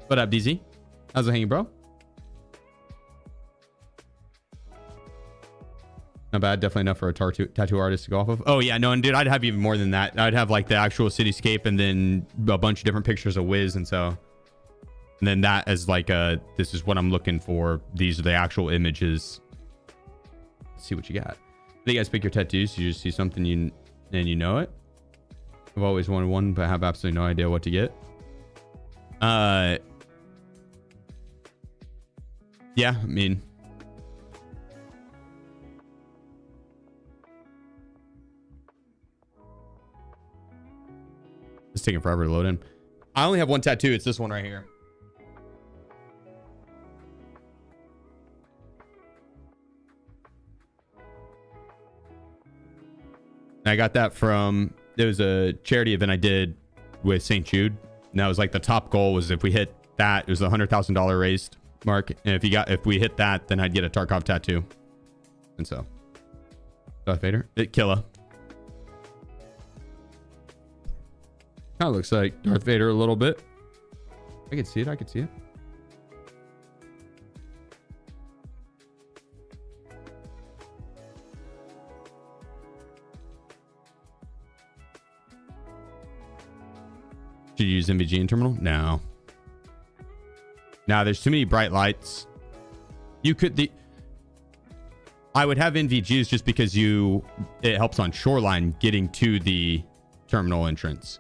What up, DZ? How's it hanging, bro? Not bad. Definitely enough for a tattoo artist to go off of. Oh, yeah. No, and dude, I'd have even more than that. I'd have like the actual cityscape and then a bunch of different pictures of Wiz. And then that as like this is what I'm looking for. These are the actual images. Let's see what you got. You guys pick your tattoos. You just see something and you know it. I've always wanted one, but have absolutely no idea what to get. Yeah, I mean, it's taking forever to load in. I only have one tattoo. It's this one right here. I got that from, there was a charity event I did with St. Jude. And that was like the top goal was if we hit that, it was a $100,000 raised mark. And if we hit that, then I'd get a Tarkov tattoo. And so, Darth Vader, Killa. Kind of looks like Darth Vader a little bit. I can see it. I can see it. Should you use MVG in terminal? No. Nah, there's too many bright lights. You could I would have NVGs just because it helps on shoreline getting to the terminal entrance.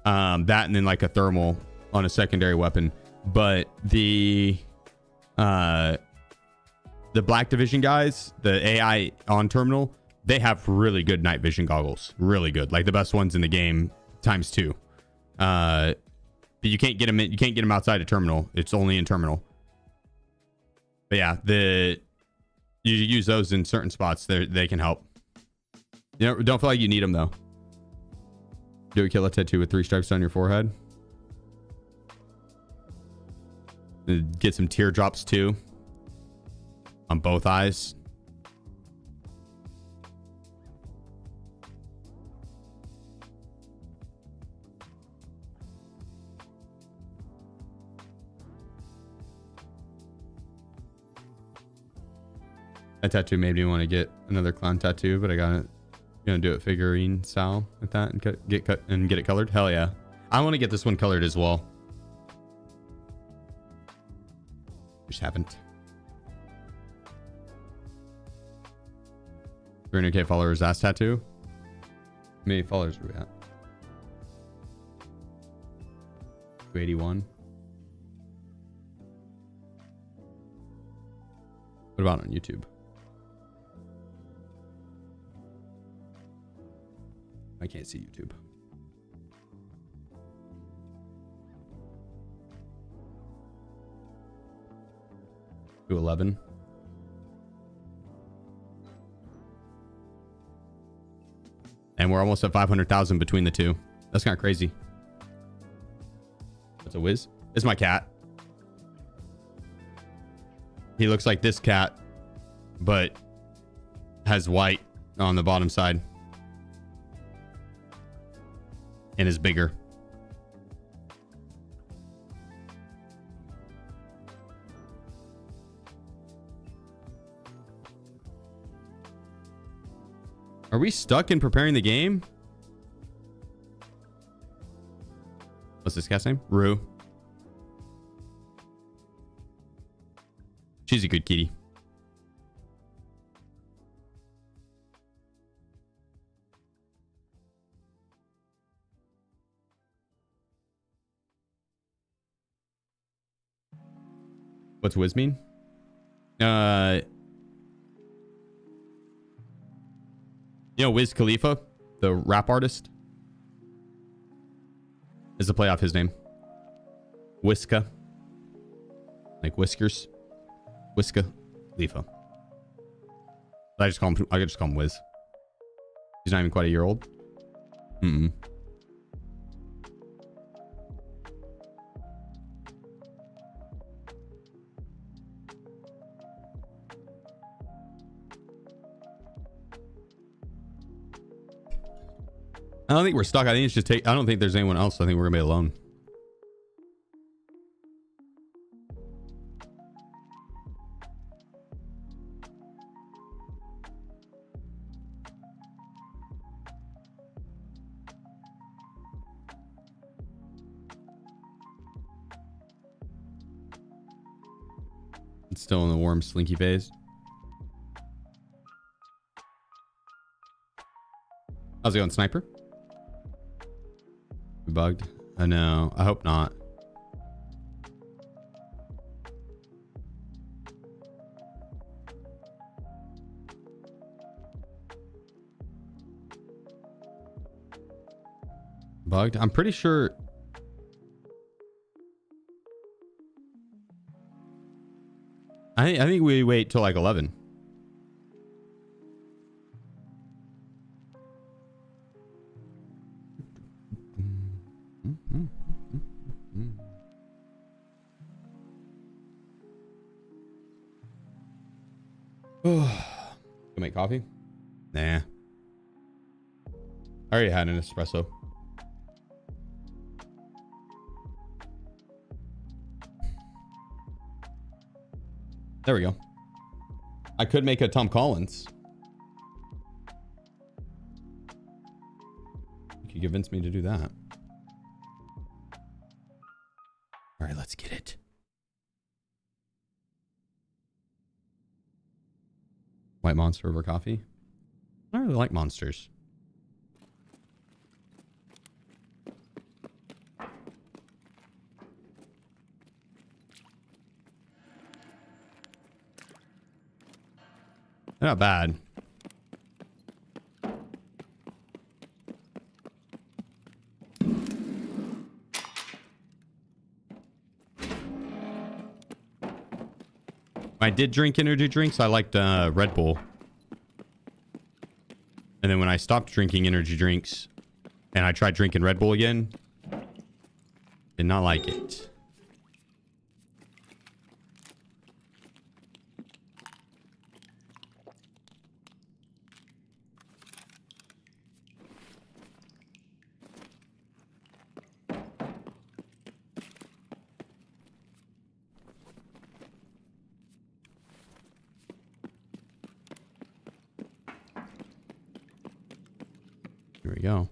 That and then like a thermal on a secondary weapon. But the Black Division guys, the AI on terminal, they have really good night vision goggles. Really good. Like the best ones in the game times 2. But you can't get them outside of terminal. It's only in terminal. But yeah, you use those in certain spots. They can help. You know, don't feel like you need them though. Do a kill a tattoo with 3 stripes on your forehead. Get some teardrops too on both eyes. That tattoo made me want to get another clown tattoo, but I got it. Gonna do it figurine style like that and get it colored. Hell yeah! I want to get this one colored as well. Just haven't. 300k followers ass tattoo. How many followers are we at? 281. What about on YouTube? I can't see YouTube. To 11. And we're almost at 500,000 between the two. That's kind of crazy. That's a whiz. This is my cat. He looks like this cat, but has white on the bottom side. And is bigger. Are we stuck in preparing the game? What's this cat's name? Rue. She's a good kitty. What's whiz mean? You know Wiz Khalifa, the rap artist, is a play off his name. Whiska. Like whiskers. Whiska Khalifa. I could just call him Wiz. He's not even quite a year old. Mm-mm. I don't think we're stuck. I think it's just I don't think there's anyone else. I think we're gonna be alone. It's still in the warm slinky phase. How's it going, Sniper? Bugged? I know. I hope not. Bugged? I'm pretty sure. I think we wait till like 11. Can make coffee? Nah. I already had an espresso. There we go. I could make a Tom Collins. You could convince me to do that. All right, let's get it. White monster over coffee. I don't really like monsters. They're not bad. I did drink energy drinks. I liked Red Bull. And then when I stopped drinking energy drinks and I tried drinking Red Bull again, did not like it. Here we go.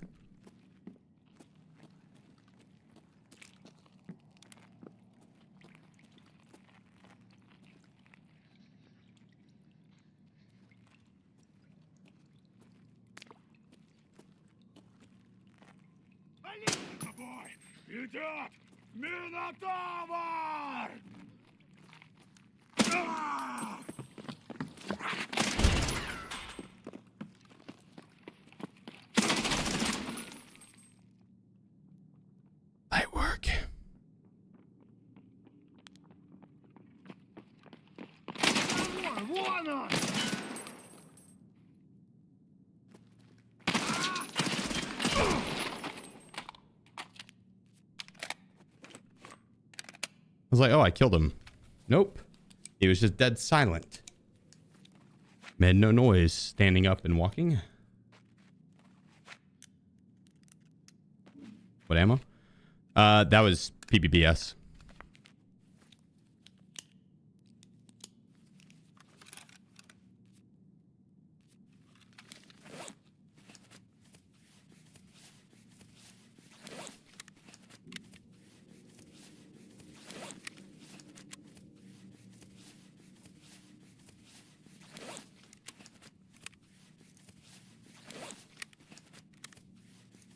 Идет Минотавр! Light work. Вон он! I was like, oh, I killed him. Nope. He was just dead silent. Made no noise, standing up and walking. What ammo? That was PPBS.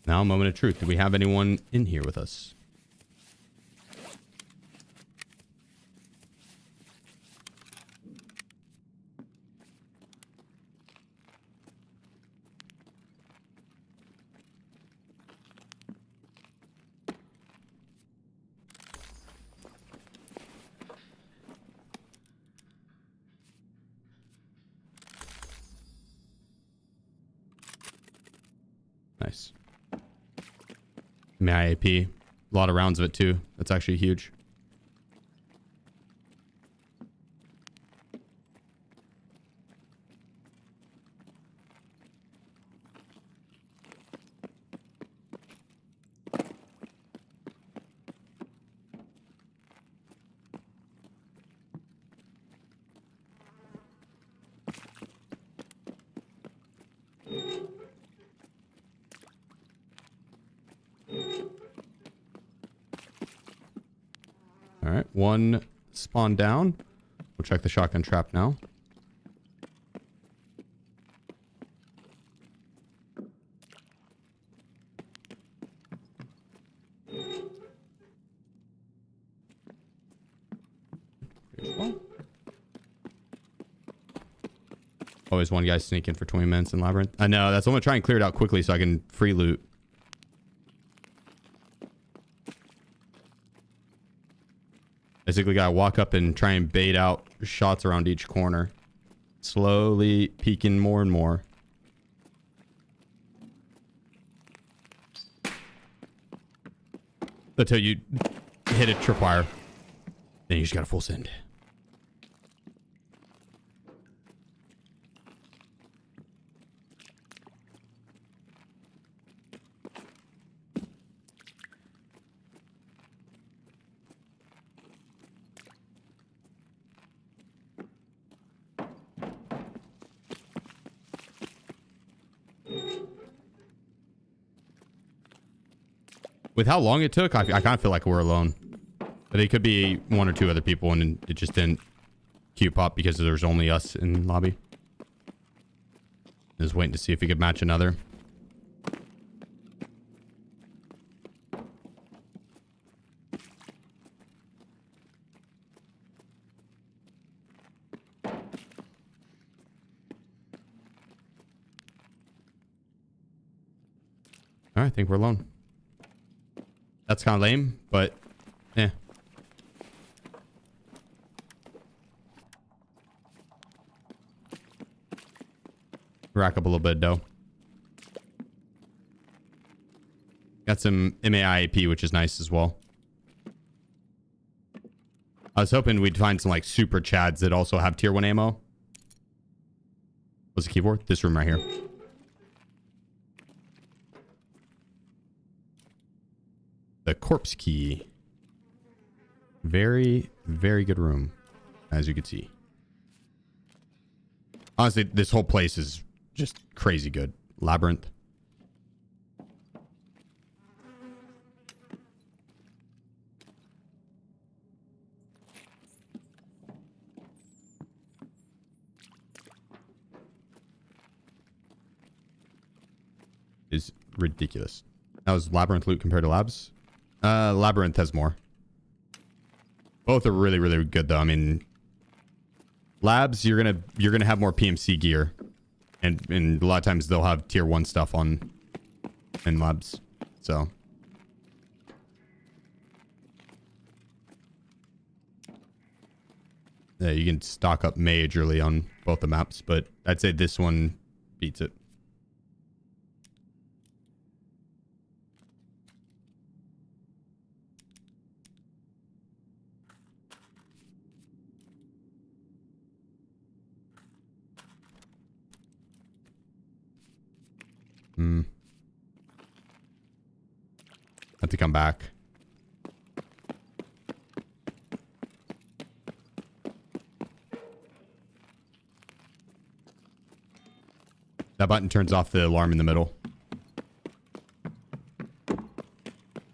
Now, moment of truth. Do we have anyone in here with us? Nice. My IAP. A lot of rounds of it too. That's actually huge. All right, one spawn down. We'll check the shotgun trap now. Here's one. Always one guy sneaking for 20 minutes in Labyrinth. I know, that's I'm gonna try and clear it out quickly so I can free loot. Basically gotta walk up and try and bait out shots around each corner. Slowly peeking more and more. Until you hit a tripwire. Then you just got a full send. With how long it took, I kind of feel like we're alone. But it could be one or two other people, and it just didn't queue pop because there's only us in lobby. Just waiting to see if he could match another. All right, I think we're alone. That's kind of lame, but yeah. Rack up a little bit of dough. Got some MAIAP, which is nice as well. I was hoping we'd find some like super chads that also have tier 1 ammo. What's the keyboard? This room right here. The corpse key. Very, very good room, as you can see. Honestly, this whole place is just crazy good. Labyrinth. Is ridiculous. That was Labyrinth loot compared to Labs. Labyrinth has more. Both are really, really good though. I mean, Labs, you're gonna have more PMC gear, and a lot of times they'll have tier 1 stuff on in Labs. So yeah, you can stock up majorly on both the maps, but I'd say this one beats it. Have to come back. That button turns off the alarm in the middle.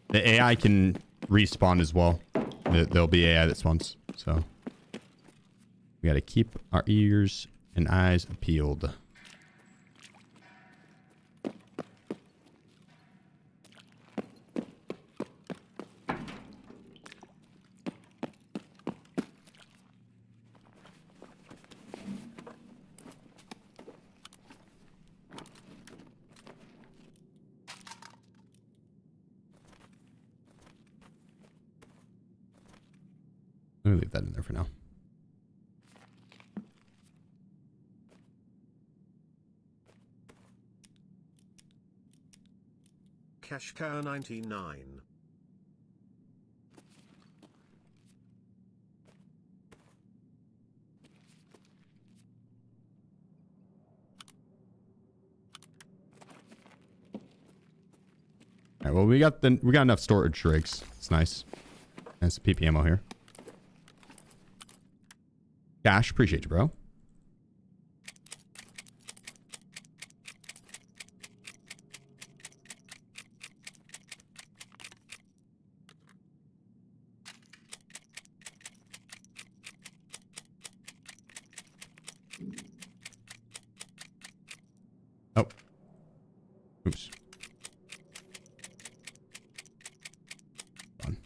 The AI can respawn as well. There'll be AI that spawns. So we got to keep our ears and eyes peeled. Let me leave that in there for now. Kashka 99. All right, well, we got enough storage rigs. It's nice. Nice PP ammo here. Cash, appreciate you, bro. Oh. Oops. Fun.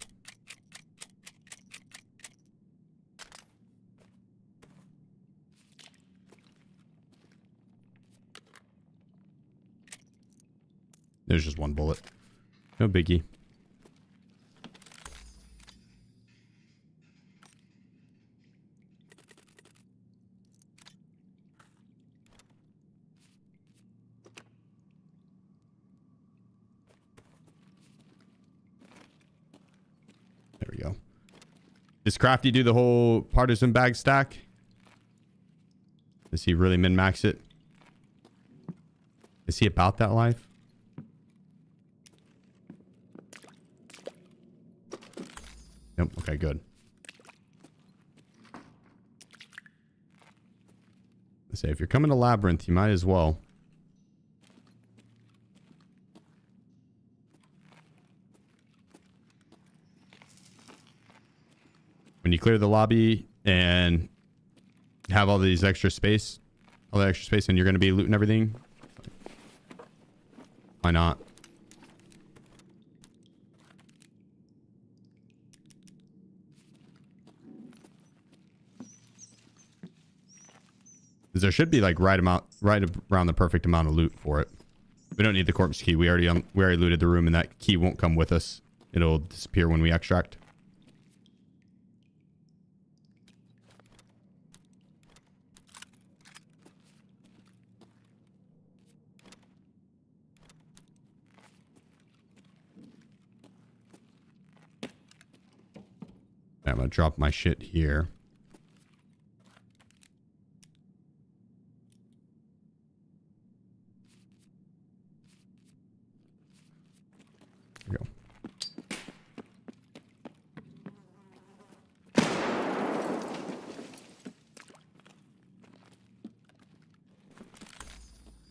There's just one bullet. No biggie. There we go. Does Crafty do the whole partisan bag stack? Does he really min-max it? Is he about that life? Nope. Okay, good. Let's say if you're coming to Labyrinth, you might as well. When you clear the lobby and have all these extra space, all that extra space, and you're going to be looting everything, Why not? Because there should be like right around the perfect amount of loot for it. We don't need the corpse key. We already looted the room, and that key won't come with us. It'll disappear when we extract. I'm gonna drop my shit here. There we go.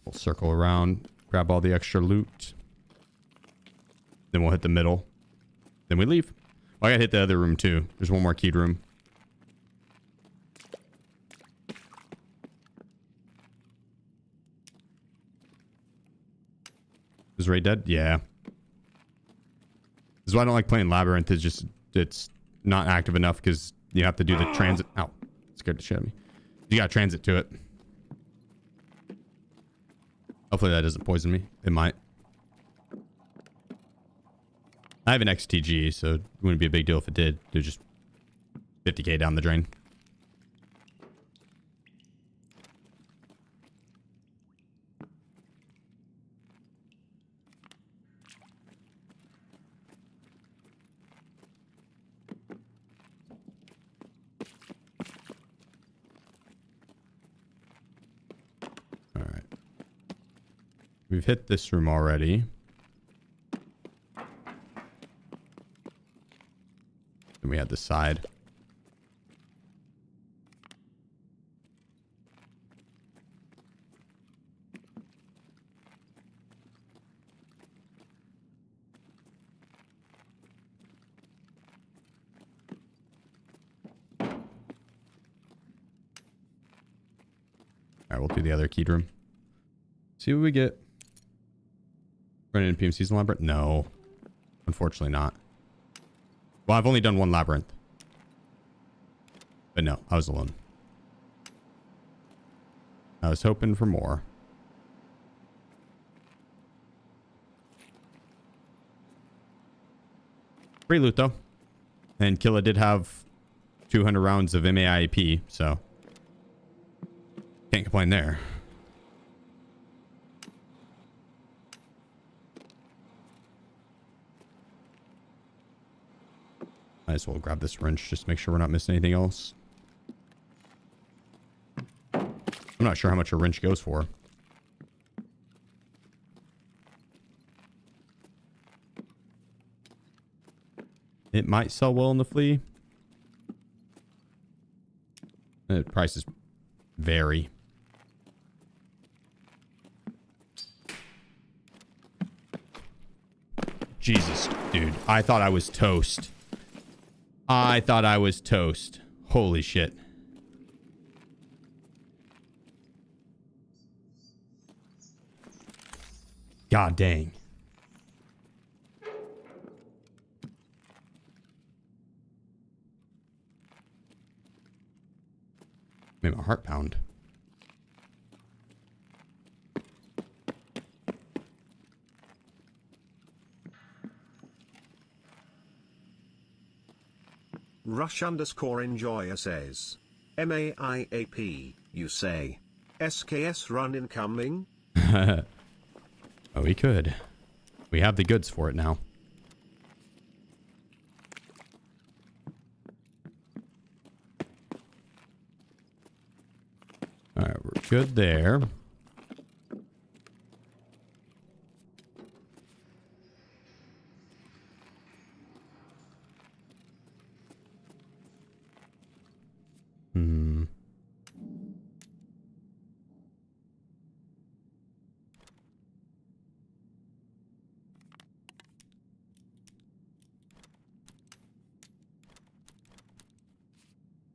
We'll circle around, grab all the extra loot. Then we'll hit the middle. Then we leave. Oh, I gotta hit the other room too. There's one more keyed room. Is Ray dead? Yeah. This is why I don't like playing Labyrinth. It's not active enough because you have to do the transit. Ow. Scared the shit out of me. You gotta transit to it. Hopefully that doesn't poison me. It might. I have an XTG, so it wouldn't be a big deal if it did. It was just 50k down the drain. All right. We've hit this room already. And we had the side. All right, we'll do the other keyed room. See what we get. Running in PMC's labyrinth? No. Unfortunately not. Well, I've only done one labyrinth. But no, I was alone. I was hoping for more. Free loot though. And Killa did have 200 rounds of MAIP, so can't complain there. Might as well grab this wrench just to make sure we're not missing anything else. I'm not sure how much a wrench goes for. It might sell well in the flea. The prices vary. Jesus, dude. I thought I was toast. I thought I was toast. Holy shit. God dang. Made my heart pound. Rush_enjoyer says. MAIAP, you say. SKS run incoming? Oh, we could. We have the goods for it now. Alright, we're good there.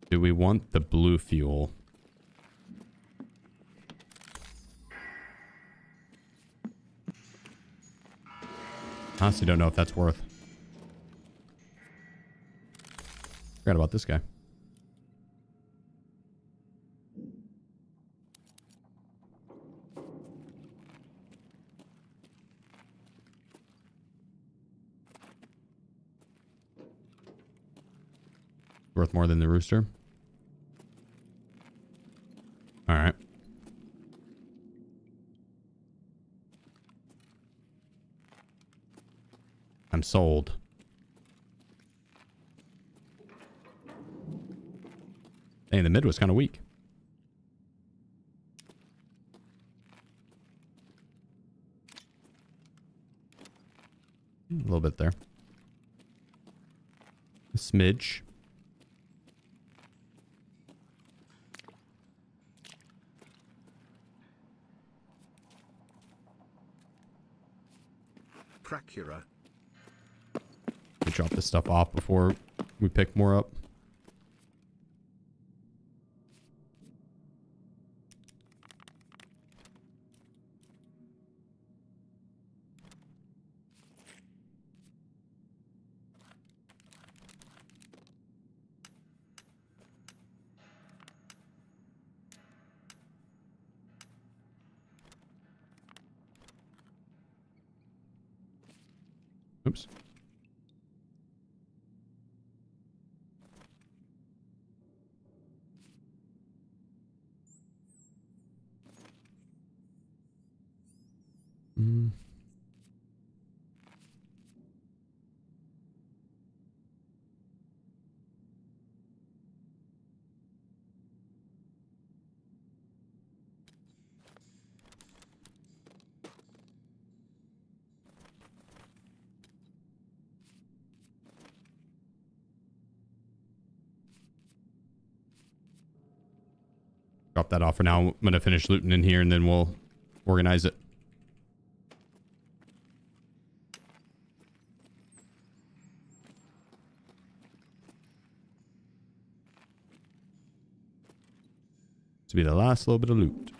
Do we want the blue fuel? Honestly, don't know if that's worth. Forgot about this guy. Worth more than the rooster. All right. I'm sold. Dang, the mid was kind of weak. A little bit there. A smidge. Procura. We drop this stuff off before we pick more up. Oops. Drop that off for now. I'm going to finish looting in here and then we'll organize it. To be the last little bit of loot.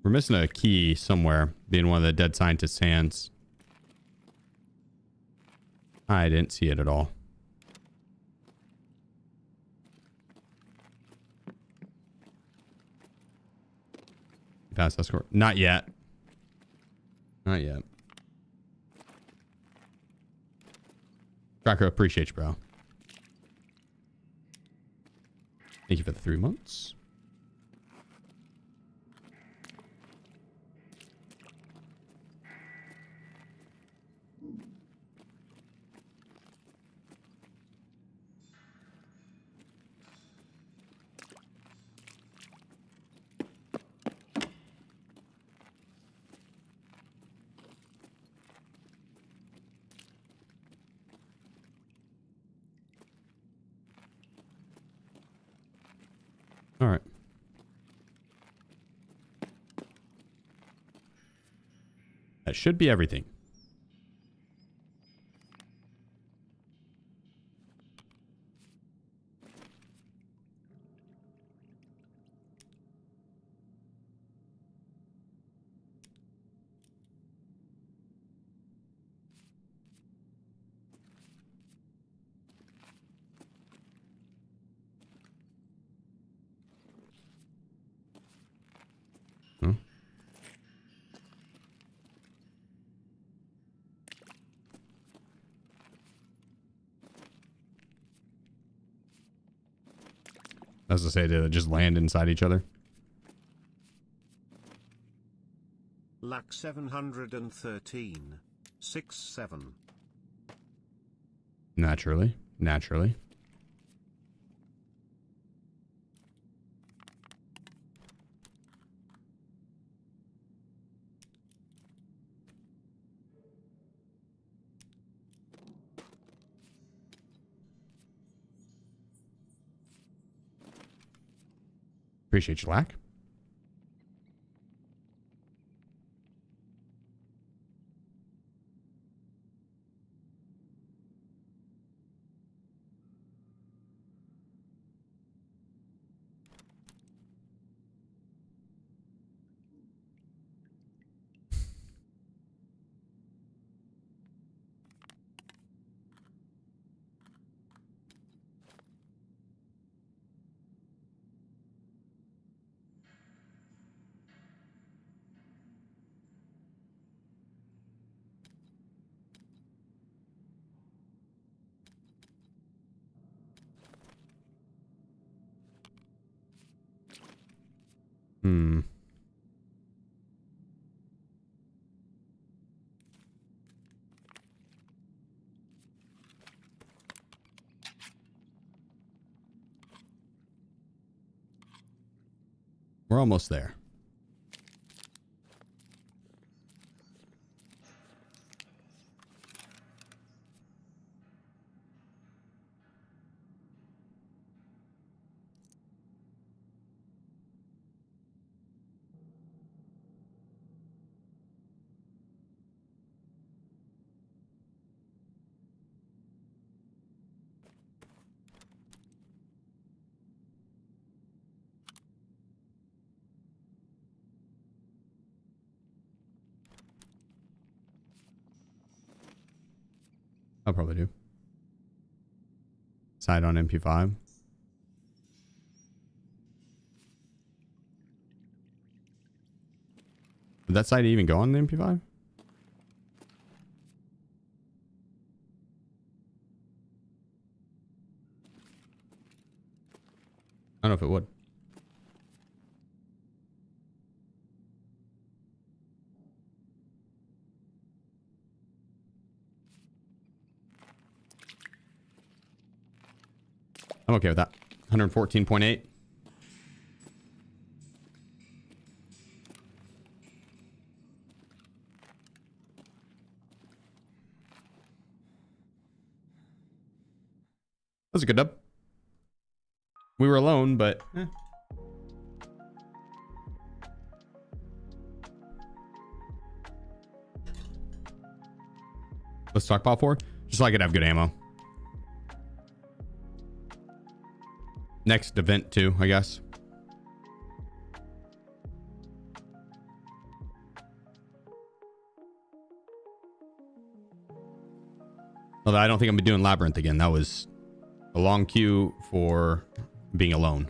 We're missing a key somewhere, being one of the dead scientist's hands. I didn't see it at all. Pass escort. Not yet. Not yet. Tracker, appreciate you, bro. Thank you for the 3 months. All right. That should be everything. Huh? As I say, to just land inside each other. Lack 713. 67. Naturally. Naturally. Appreciate you, Lack. Hmm. We're almost there. I'll probably do. Side on MP5. Did that side even go on the MP5? I don't know if it would. I'm okay with that. 114.8. That was a good dub. We were alone, but let's stockpile for. Just so I could have good ammo. Next event too, I guess. Although I don't think I'm doing Labyrinth again. That was a long queue for being alone.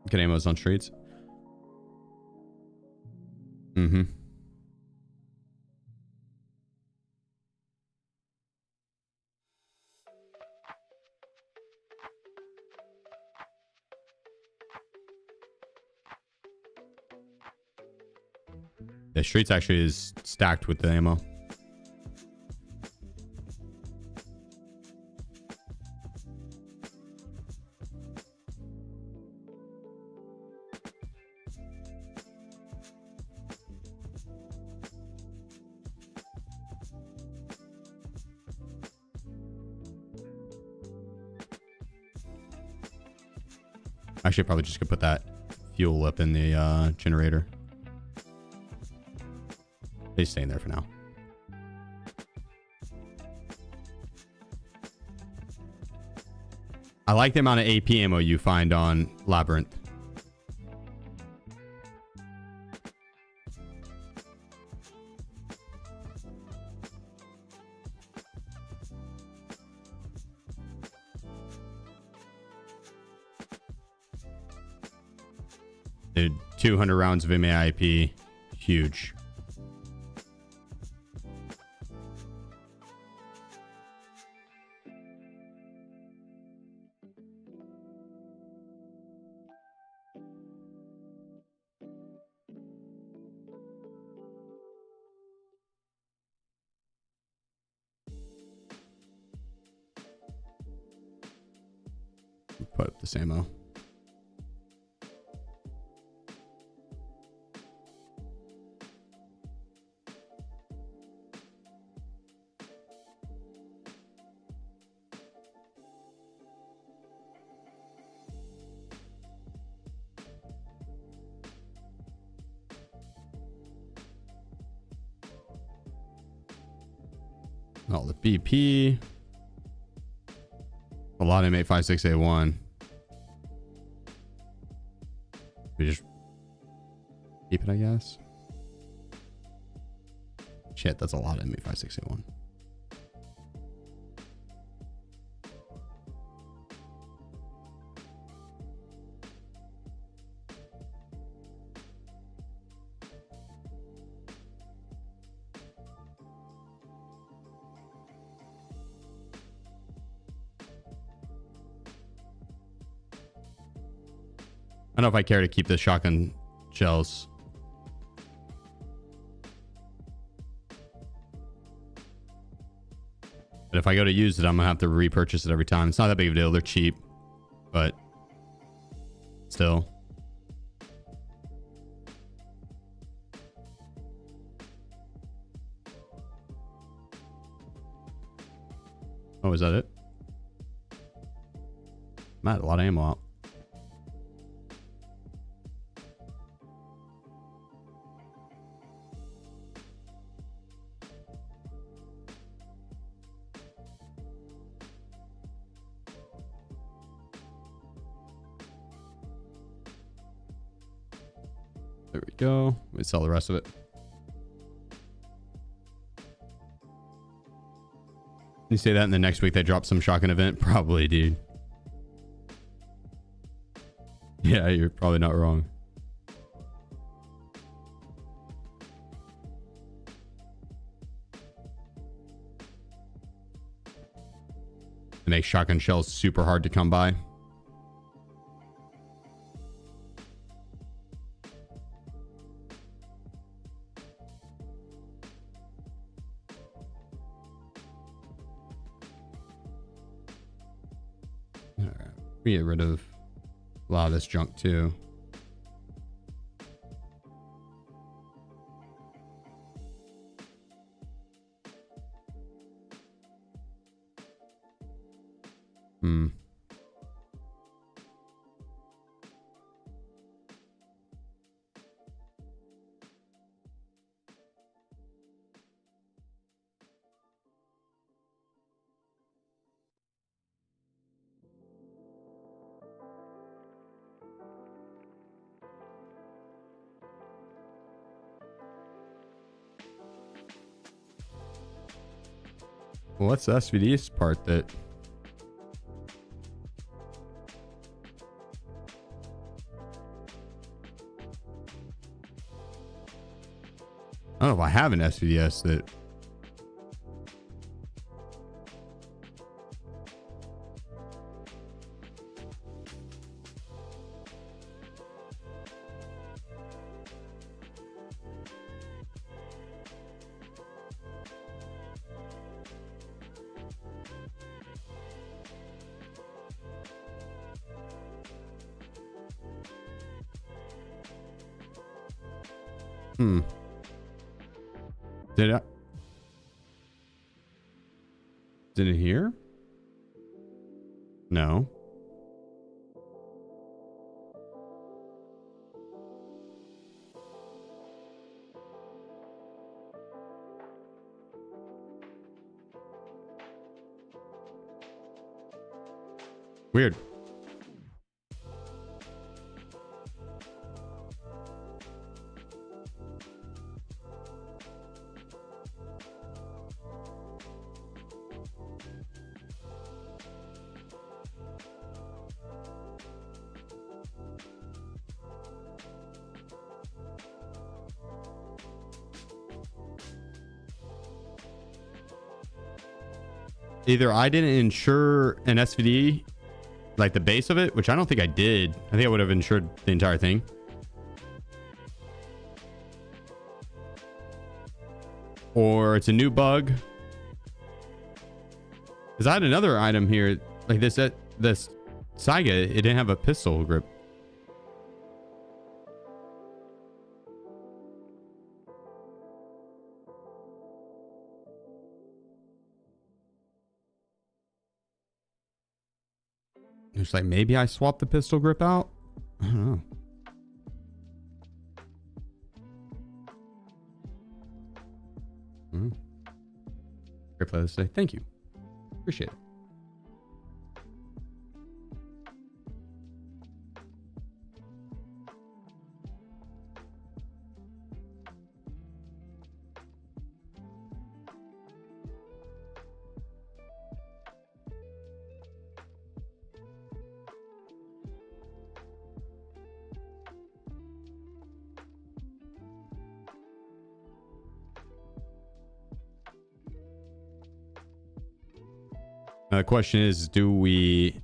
Good ammo's on streets. Mm-hmm. The streets actually is stacked with the ammo. Actually, probably just could put that fuel up in the generator. He's staying there for now. I like the amount of AP ammo you find on Labyrinth. Dude, 200 rounds of MAIP. Huge. Put up this ammo. All the BP. A lot of M856A1. We just keep it, I guess. Shit, that's a lot of M856A1. I don't know if I care to keep the shotgun shells. But if I go to use it, I'm gonna have to repurchase it every time. It's not that big of a deal. They're cheap, but still. Oh, is that it? I'm at a lot of ammo out. There we go. We sell the rest of it. You say that and the next week they drop some shotgun event? Probably, dude. Yeah, you're probably not wrong. It makes shotgun shells super hard to come by. We get rid of a lot of this junk too. Well, what's the SVD's part that... I don't know if I have an SVDS that... Did I? Did it here? No. Weird. Either I didn't insure an SVD, like the base of it, which I don't think I did. I think I would have insured the entire thing. Or it's a new bug. Because I had another item here, like this Saiga, it didn't have a pistol grip. It's like, maybe I swapped the pistol grip out. I don't know. Great play this day. Thank you. Appreciate it. Now the question is, do we...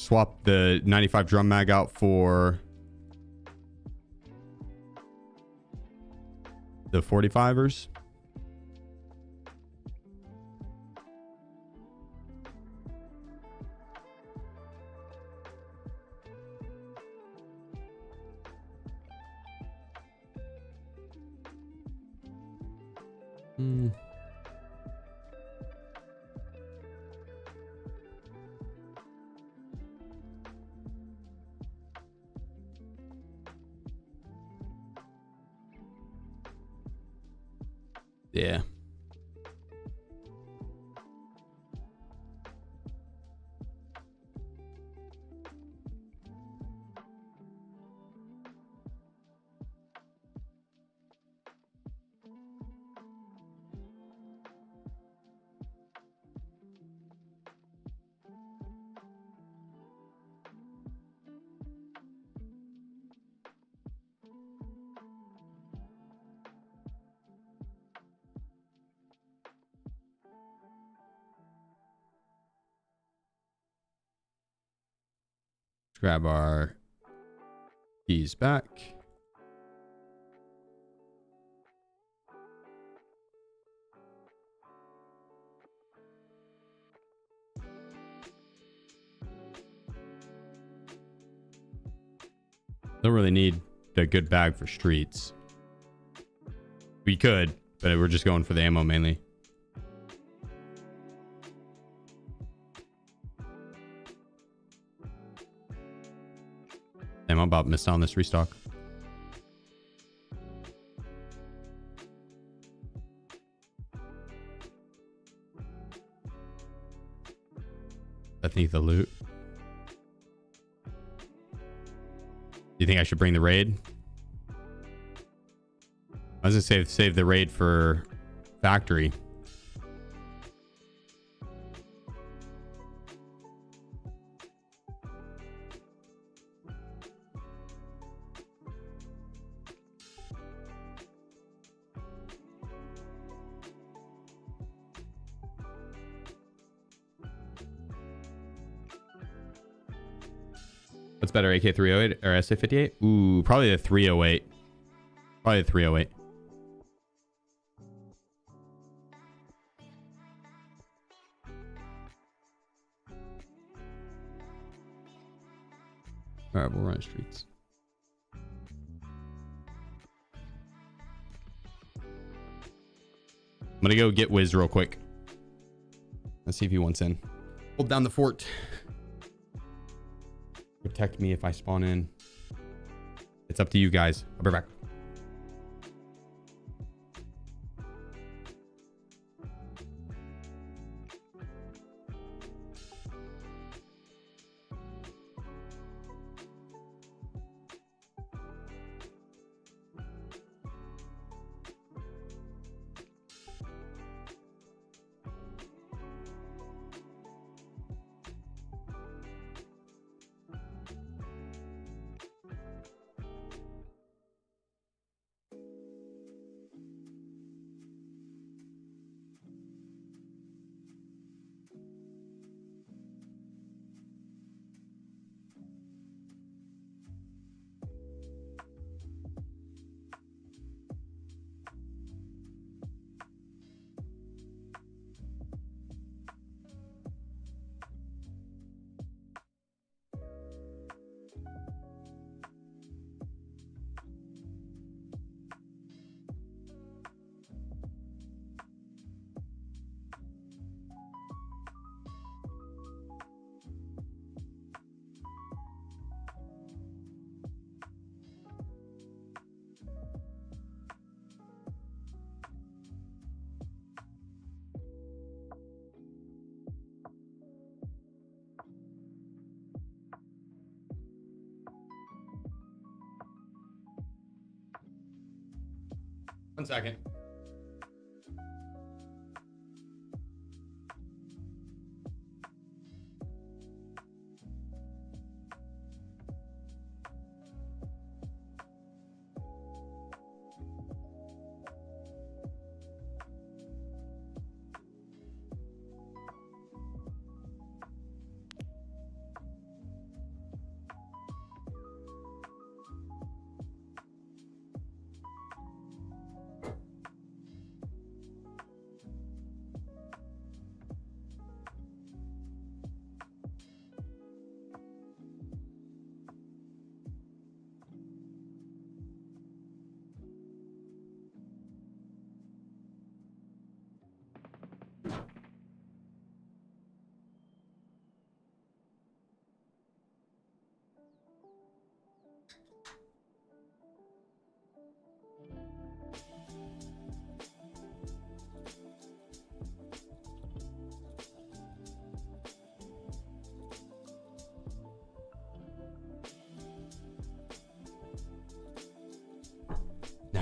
swap the 95 drum mag out for the 45ers. Yeah. Let's grab our keys back. Don't really need a good bag for streets. We could, but we're just going for the ammo mainly. Damn, I'm about missed out on this restock. I think the loot. Do you think I should bring the raid? I was gonna save the raid for factory. What's better, AK-308 or SA-58? Ooh, probably the 308. Probably the 308. All right, we'll run streets. I'm gonna go get Wiz real quick. Let's see if he wants in. Hold down the fort. Protect me if I spawn in. It's up to you guys. I'll be back. One second.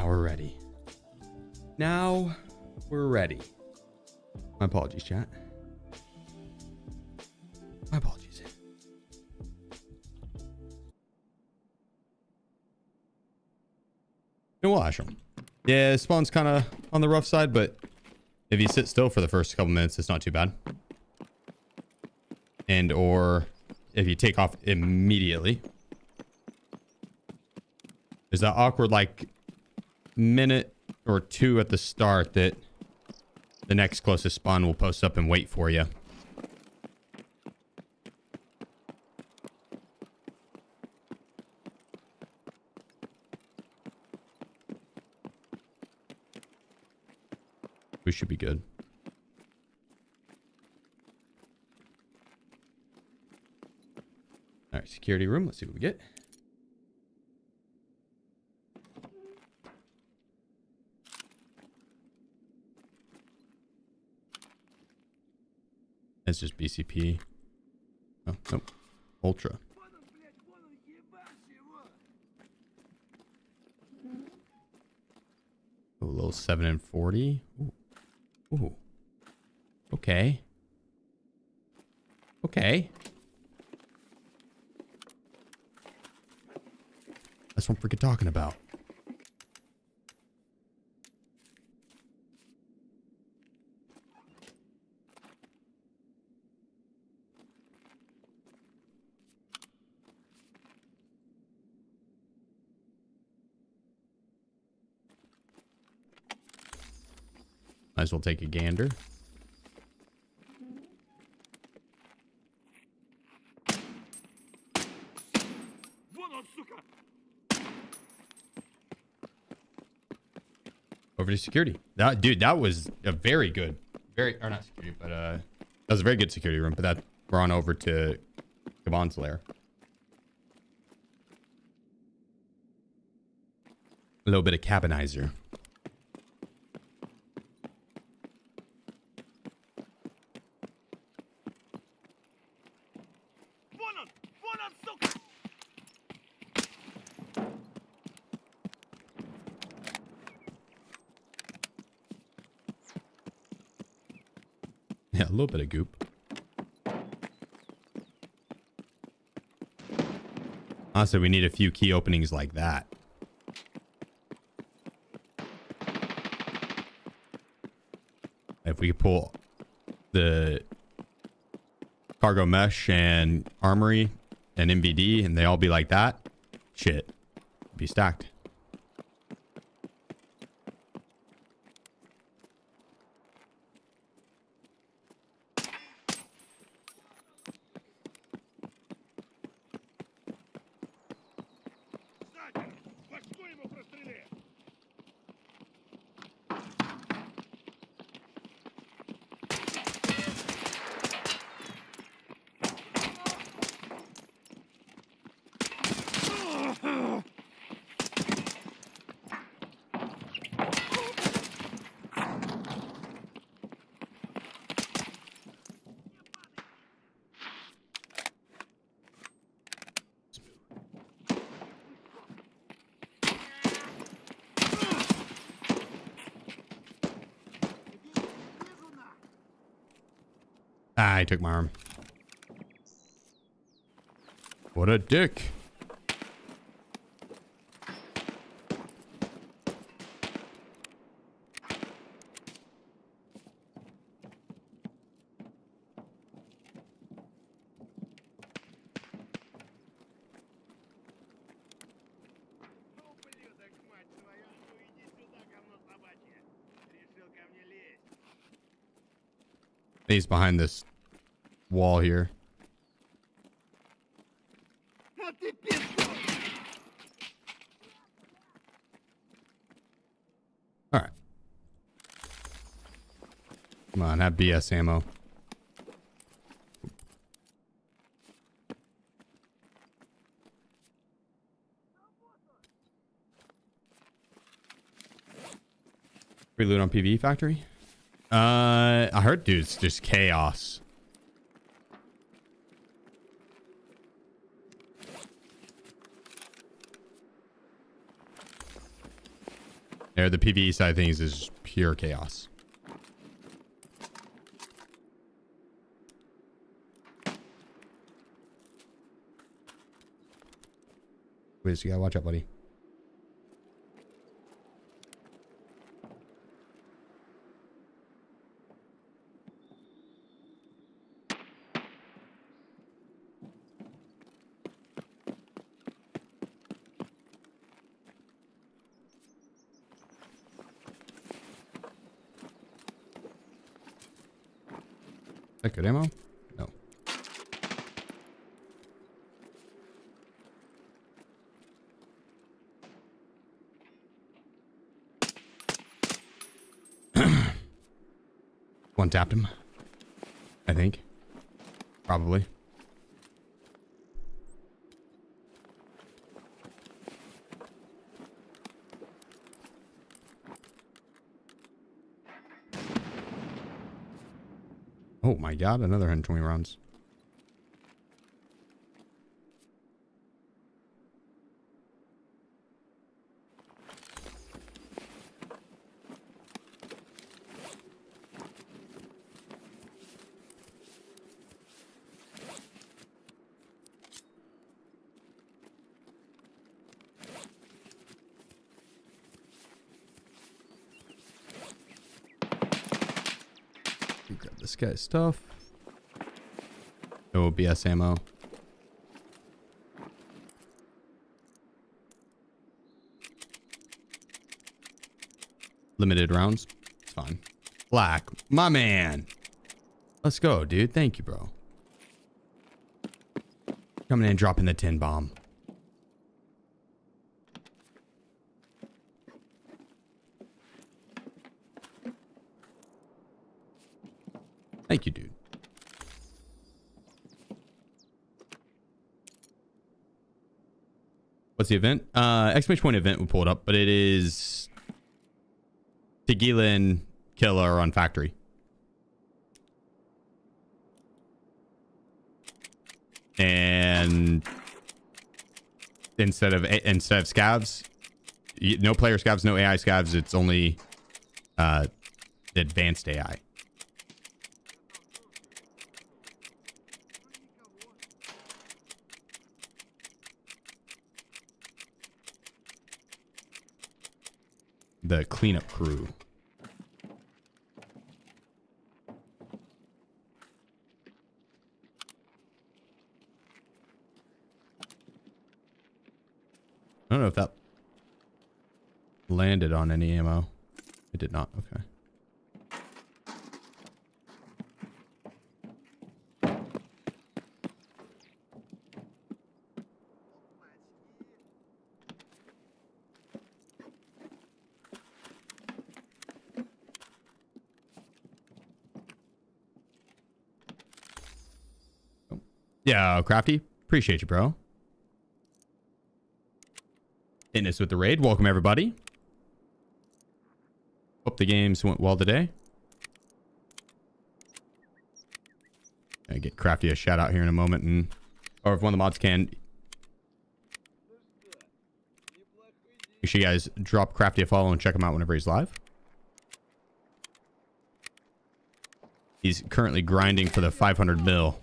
Now we're ready. Now we're ready. My apologies, chat. My apologies. No washroom. Yeah, spawn's kind of on the rough side, but if you sit still for the first couple minutes, it's not too bad. And or if you take off immediately, there's that awkward like minute or two at the start that the next closest spawn will post up and wait for you. We should be good. All right, security room. Let's see what we get. It's just BCP. Oh, nope. Ultra. Oh, a little 7 and 40. Ooh. Ooh. Okay. Okay. That's what I'm freaking talking about. Might as well take a gander. Over to security. That dude, that was a very good, or not security, but that was a very good security room. But that we're on over to Gabon's lair. A little bit of cabinizer. Yeah, a little bit of goop. Honestly, we need a few key openings like that. If we could pull the cargo mesh and armory and MVD and they all be like that, shit, be stacked. Ah, I took my arm. What a dick. He's behind this wall here. All right. Come on, have BS ammo. Free loot on PvE factory? I heard, dude, it's just chaos. There, the PvE side of things is pure chaos. Wait, so you gotta watch out, buddy. That good ammo? No. One tapped him. I think. Probably. Oh my god, another 120 rounds. Grab this guy's stuff. No BS ammo. Limited rounds. It's fine. Black, my man. Let's go, dude. Thank you, bro. Coming in, dropping the 10 bomb. Thank you, dude. What's the event? Exclamation point event we pulled up, but it is Tequila Killer on Factory. And instead of scavs, no player scavs, no AI scavs. It's only advanced AI. The cleanup crew. I don't know if that landed on any ammo. It did not. Okay. Yeah, Crafty. Appreciate you, bro. Hitting us with the raid. Welcome, everybody. Hope the games went well today. I get Crafty a shout out here in a moment, and or if one of the mods can, make sure you guys drop Crafty a follow and check him out whenever he's live. He's currently grinding for the 500 mil.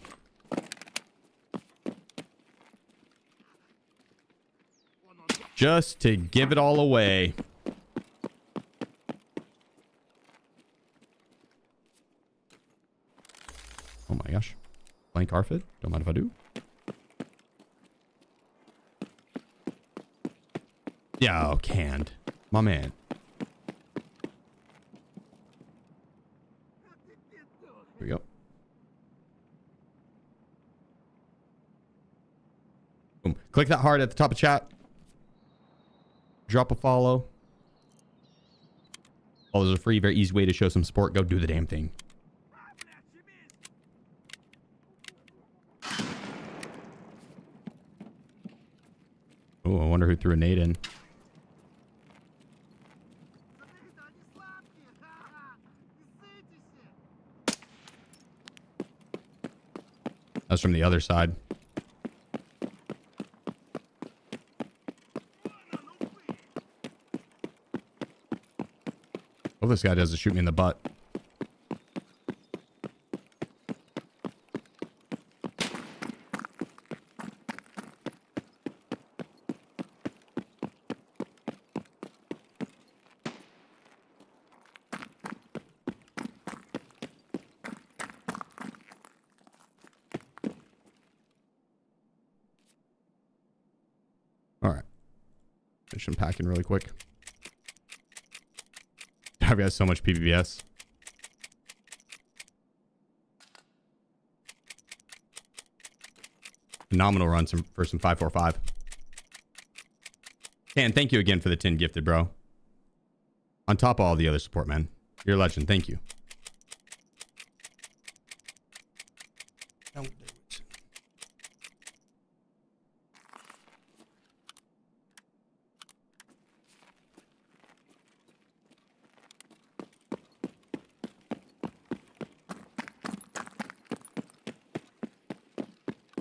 Just to give it all away. Oh my gosh. Blank Arfid. Don't mind if I do. Yeah, oh, canned. My man. Here we go. Boom. Click that heart at the top of chat. Drop a follow. Follows are free. Very easy way to show some support. Go do the damn thing. Oh, I wonder who threw a nade in. That's from the other side. Oh, this guy doesn't shoot me in the butt. All right. Finish unpacking really quick. I've got so much PPBS. Phenomenal run for some 545. And thank you again for the 10 gifted, bro. On top of all the other support, man. You're a legend. Thank you. Don't do it.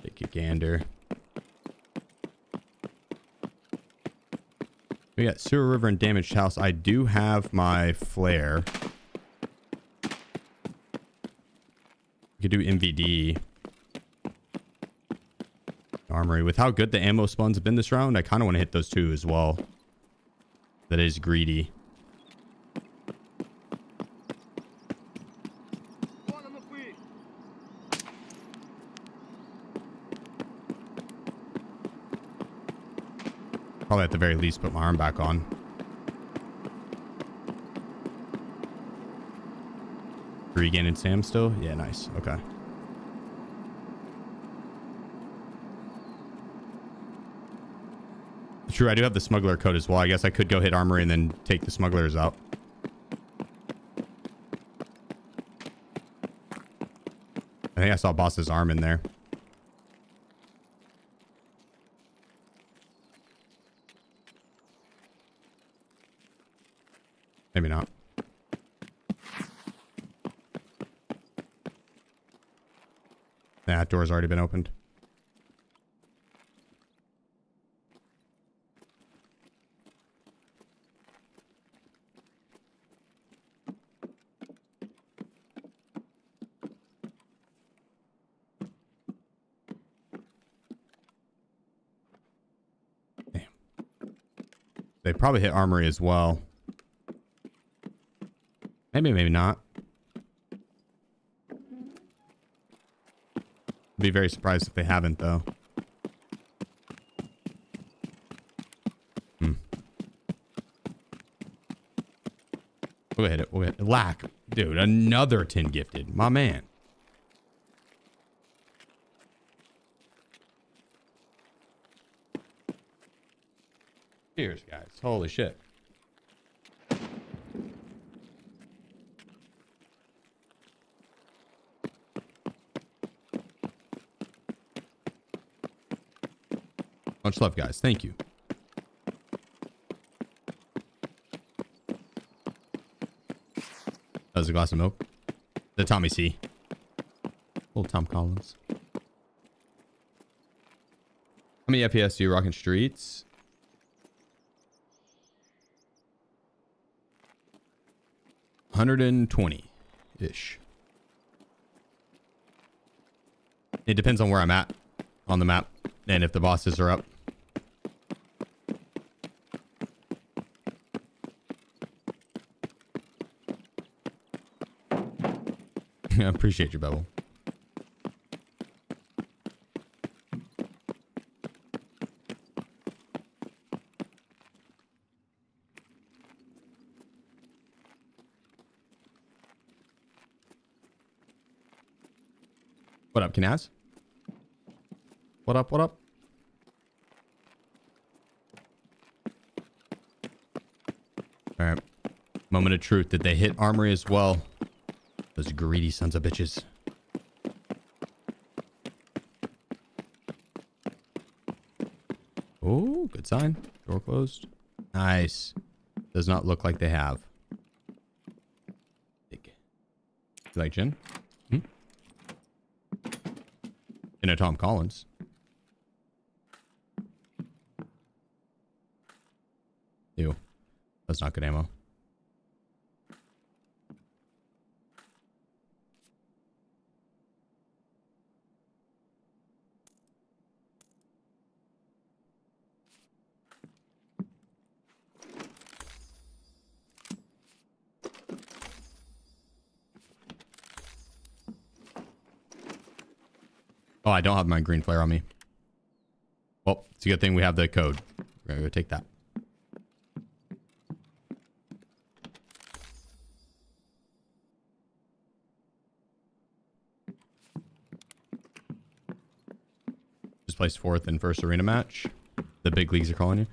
Take a gander. We got Sewer River and Damaged House. I do have my flare. We could do MVD. Armory. With how good the ammo spawns have been this round, I kind of want to hit those two as well. That is greedy. Probably at the very least put my arm back on. Regan and Sam still? Yeah, nice. Okay. True, I do have the smuggler code as well. I guess I could go hit armory and then take the smugglers out. I think I saw boss's arm in there. Maybe not. That door's already been opened. Damn. They probably hit armory as well. Maybe, maybe not. Be very surprised if they haven't, though. We'll hit it. We'll hit it. Lack. Dude, another 10 gifted. My man. Cheers, guys. Holy shit. Much love, guys. Thank you. That was a glass of milk. The Tommy C. Old Tom Collins. How many FPS do you rocking streets? $120-ish. It depends on where I'm at on the map and if the bosses are up. I appreciate you, Bevel. What up, Kinaz? What up, what up? All right. Moment of truth. Did they hit armory as well? Those greedy sons of bitches. Oh, good sign. Door closed. Nice. Does not look like they have. Big. You like gin? In a Tom Collins. Ew. That's not good ammo. Oh, I don't have my green flare on me. Well, it's a good thing we have the code. We're gonna go take that. Just placed fourth in first arena match. The big leagues are calling you.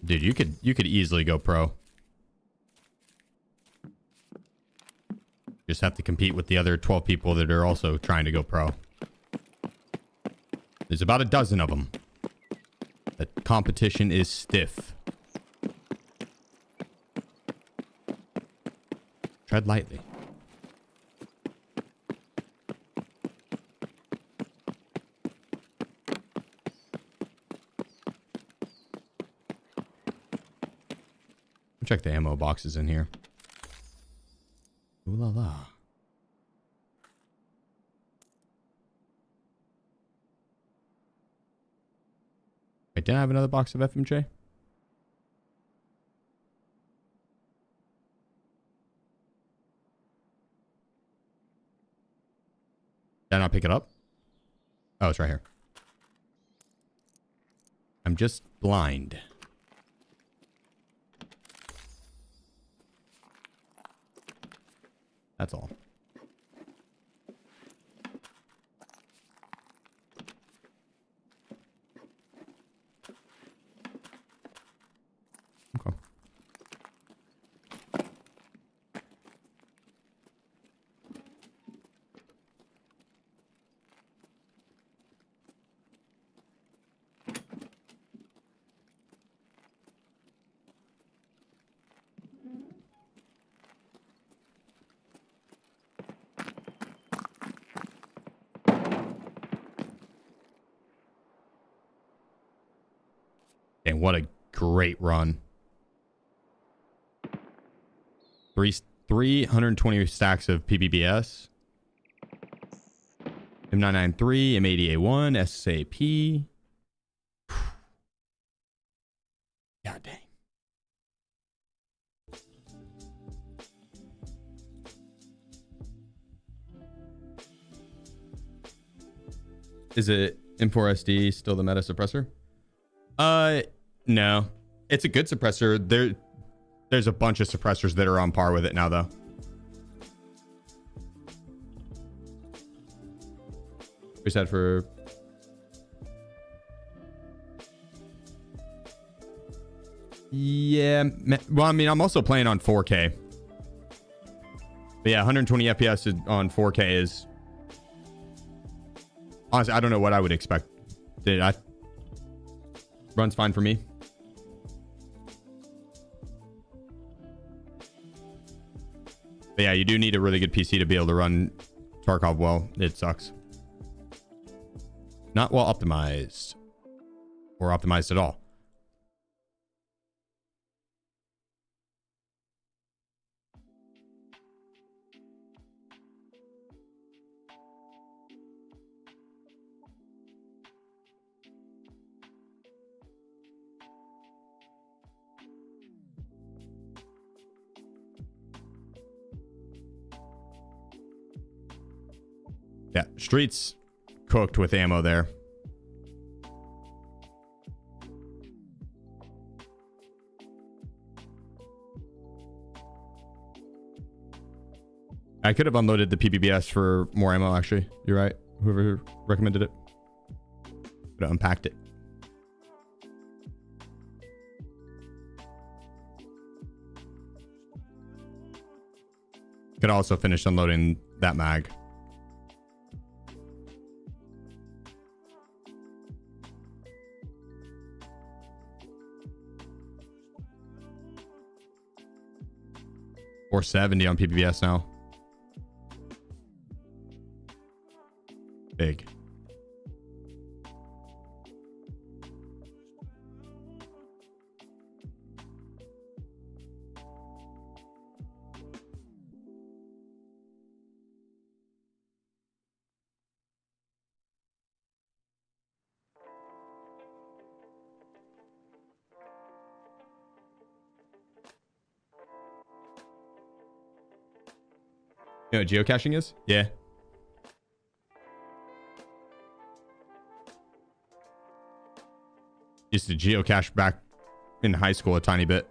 Dude, you could easily go pro. Just have to compete with the other 12 people that are also trying to go pro. There's about a dozen of them. The competition is stiff. Tread lightly. Check the ammo boxes in here. Ooh la la. Wait, didn't I have another box of FMJ? Did I not pick it up? Oh, it's right here. I'm just blind. That's all. Okay. Dang, what a great run. 320 stacks of PBBS. M993, M80A1, SAP. God dang. Is it M4SD still the meta suppressor? No. It's a good suppressor. There's a bunch of suppressors that are on par with it now, though. Reset for... Yeah. Well, I mean, I'm also playing on 4K. But yeah, 120 FPS on 4K is... Honestly, I don't know what I would expect. Runs fine for me. But yeah, you do need a really good PC to be able to run Tarkov well. It sucks. Not well optimized. Or optimized at all. Yeah, streets cooked with ammo there. I could have unloaded the PBBS for more ammo, actually. You're right. Whoever recommended it. Could have unpacked it. Could also finish unloading that mag. Or 70 on PBBS now. Big. You know what geocaching is? Yeah. used to geocache back in high school a tiny bit.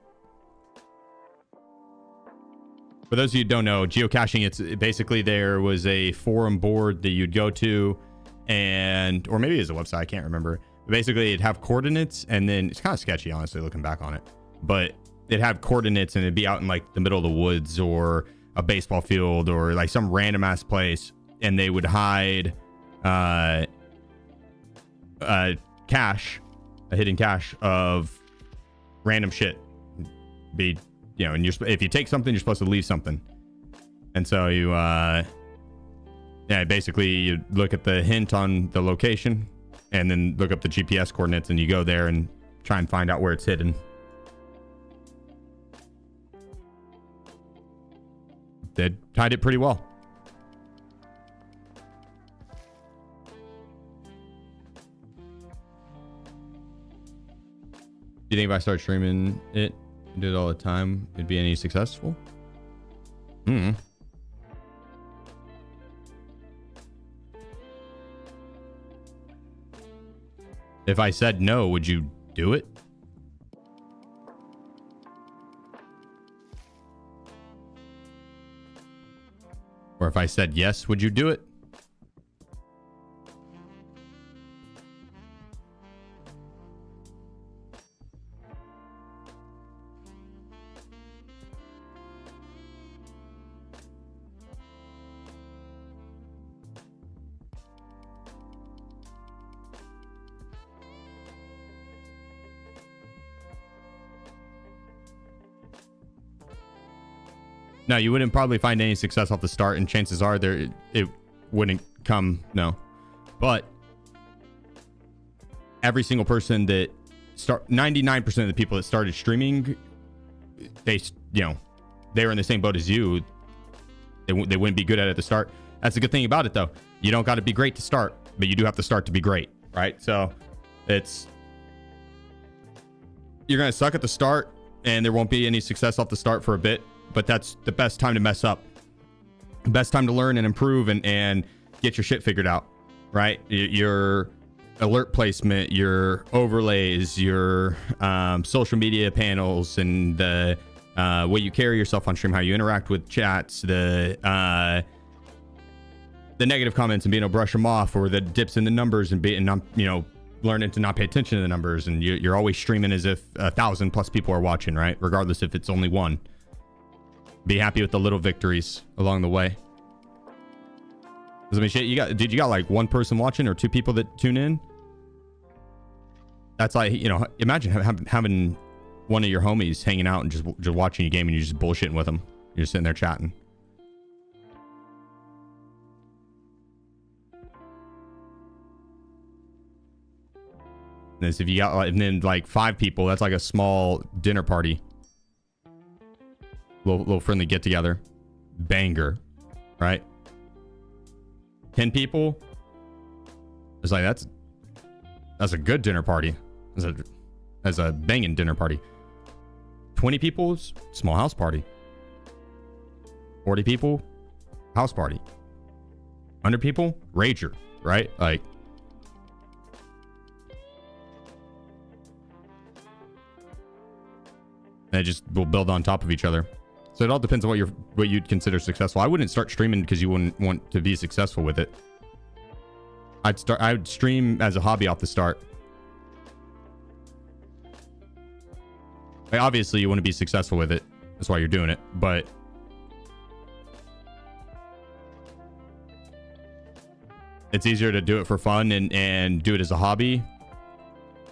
For those of you who don't know, geocaching, it's basically there was a forum board that you'd go to, and or maybe it's a website, I can't remember. But basically, it'd have coordinates, and then it's kind of sketchy, honestly, looking back on it. But it'd have coordinates, and it'd be out in like the middle of the woods or a baseball field or like some random ass place, and they would hide a hidden cache of random shit. Be, you know, and if you take something, you're supposed to leave something. And so you basically you look at the hint on the location and then look up the GPS coordinates, and you go there and try and find out where it's hidden. They hide it pretty well. Do you think if I start streaming it and do it all the time, it'd be any successful? If I said no, would you do it? Or if I said yes, would you do it? No, you wouldn't probably find any success off the start, and chances are it wouldn't come. No, but every single person that 99% of the people that started streaming, they were in the same boat as you. They wouldn't be good at it at the start. That's the good thing about it, though. You don't got to be great to start, but you do have to start to be great, right? So you're gonna suck at the start, and there won't be any success off the start for a bit. But that's the best time to mess up. The best time to learn and improve and get your shit figured out, right? Your alert placement, your overlays, your social media panels, and the way you carry yourself on stream, how you interact with chats, the negative comments and being able to brush them off, or the dips in the numbers and learning to not pay attention to the numbers. And you're always streaming as if 1,000+ people are watching, right? Regardless if it's only one. Be happy with the little victories along the way. I mean, shit, you got like one person watching or two people that tune in. That's like, imagine having one of your homies hanging out and just watching a game, and you're just bullshitting with them. You're just sitting there chatting. And if you got and then like 5 people, that's like a small dinner party. Little friendly get together, banger, right? 10 people, it's like that's a good dinner party. That's a banging dinner party. 20 people, small house party. 40 people, house party. 100 people, rager, right? Like, and it just will build on top of each other. So it all depends on what you'd consider successful. I wouldn't start streaming because you wouldn't want to be successful with it. I would stream as a hobby off the start. Like, obviously you want to be successful with it. That's why you're doing it. But it's easier to do it for fun and do it as a hobby,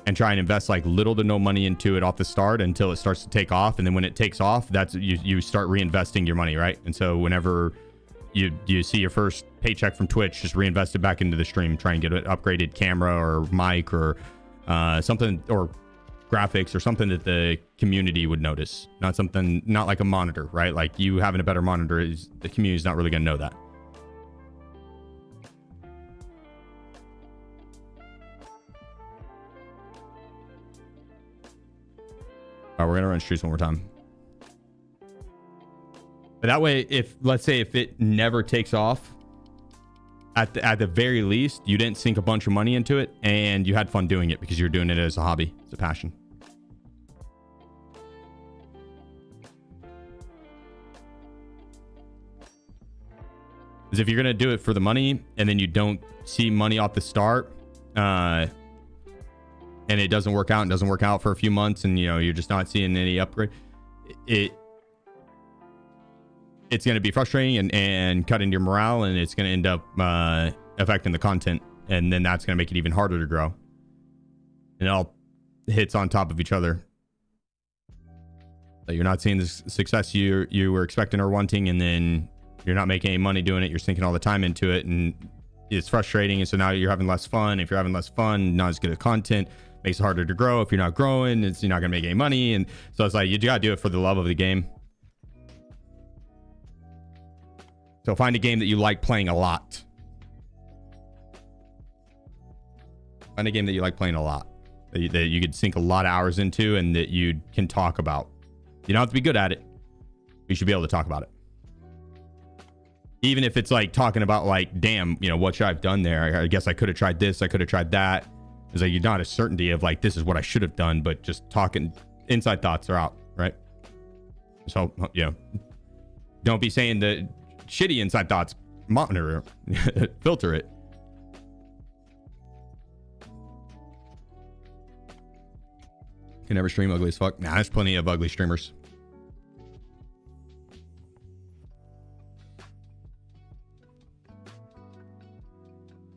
and try and invest like little to no money into it off the start until it starts to take off. And then when it takes off, that's you start reinvesting your money, right? And so whenever you see your first paycheck from Twitch, just reinvest it back into the stream. Try and get an upgraded camera or mic or something, or graphics or something that the community would notice. Not like a monitor, right? Like, you having a better monitor, the community is not really going to know that. All right, we're gonna run streets one more time. But that way, let's say if it never takes off, at the very least, you didn't sink a bunch of money into it and you had fun doing it because you're doing it as a hobby, as a passion. Because if you're going to do it for the money and then you don't see money off the start, and it doesn't work out and doesn't work out for a few months and, you know, you're just not seeing any upgrade, it's going to be frustrating and cut into your morale, and it's going to end up affecting the content, and then that's going to make it even harder to grow. And it all hits on top of each other. So you're not seeing the success you were expecting or wanting, and then you're not making any money doing it. You're sinking all the time into it, and it's frustrating. And so now you're having less fun. If you're having less fun, not as good at content, makes it harder to grow. If you're not growing, you're not going to make any money. And so it's like, you got to do it for the love of the game. So find a game that you like playing a lot. Find a game that you like playing a lot. That you could sink a lot of hours into and that you can talk about. You don't have to be good at it. You should be able to talk about it. Even if it's like talking about like, damn, you know, what should I have done there? I guess I could have tried this. I could have tried that. It's like, you're not a certainty of like, this is what I should have done, but just talking, inside thoughts are out, right? So, you know, don't be saying the shitty inside thoughts. Monitor it. Filter it. Can never stream ugly as fuck. Nah, there's plenty of ugly streamers.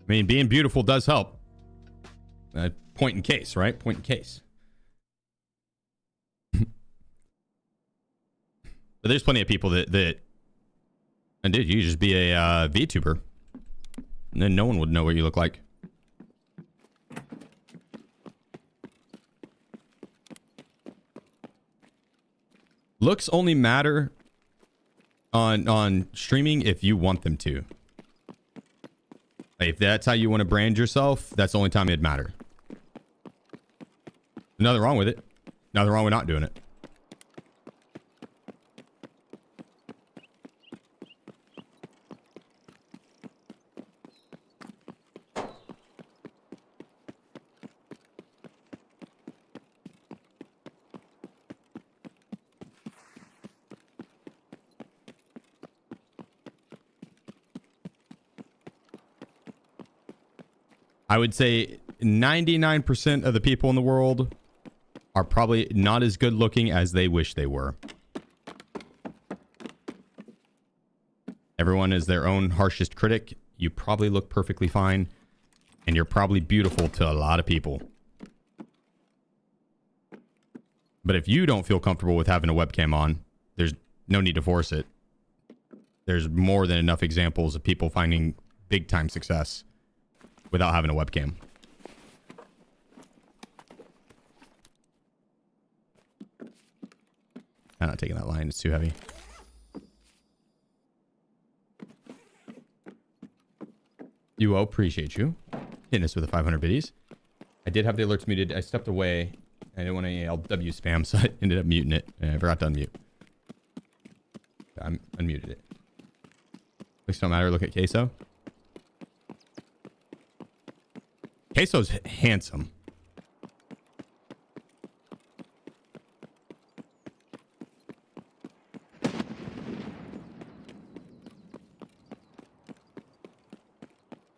I mean, being beautiful does help. Point in case, right? Point in case. But there's plenty of people that and dude, you could just be a VTuber, and then no one would know what you look like. Looks only matter on streaming if you want them to. If that's how you want to brand yourself, that's the only time it'd matter. Nothing wrong with it. Nothing wrong with not doing it. I would say 99% of the people in the world are probably not as good looking as they wish they were. Everyone is their own harshest critic. You probably look perfectly fine, and you're probably beautiful to a lot of people. But if you don't feel comfortable with having a webcam on, there's no need to force it. There's more than enough examples of people finding big time success without having a webcam. I'm not taking that line. It's too heavy. You appreciate you hitting us with the 500 biddies. I did have the alerts muted. I stepped away. I didn't want any LW spam, so I ended up muting it. And I forgot to unmute. I unmuted it. Looks don't matter. Look at Queso. Queso's handsome.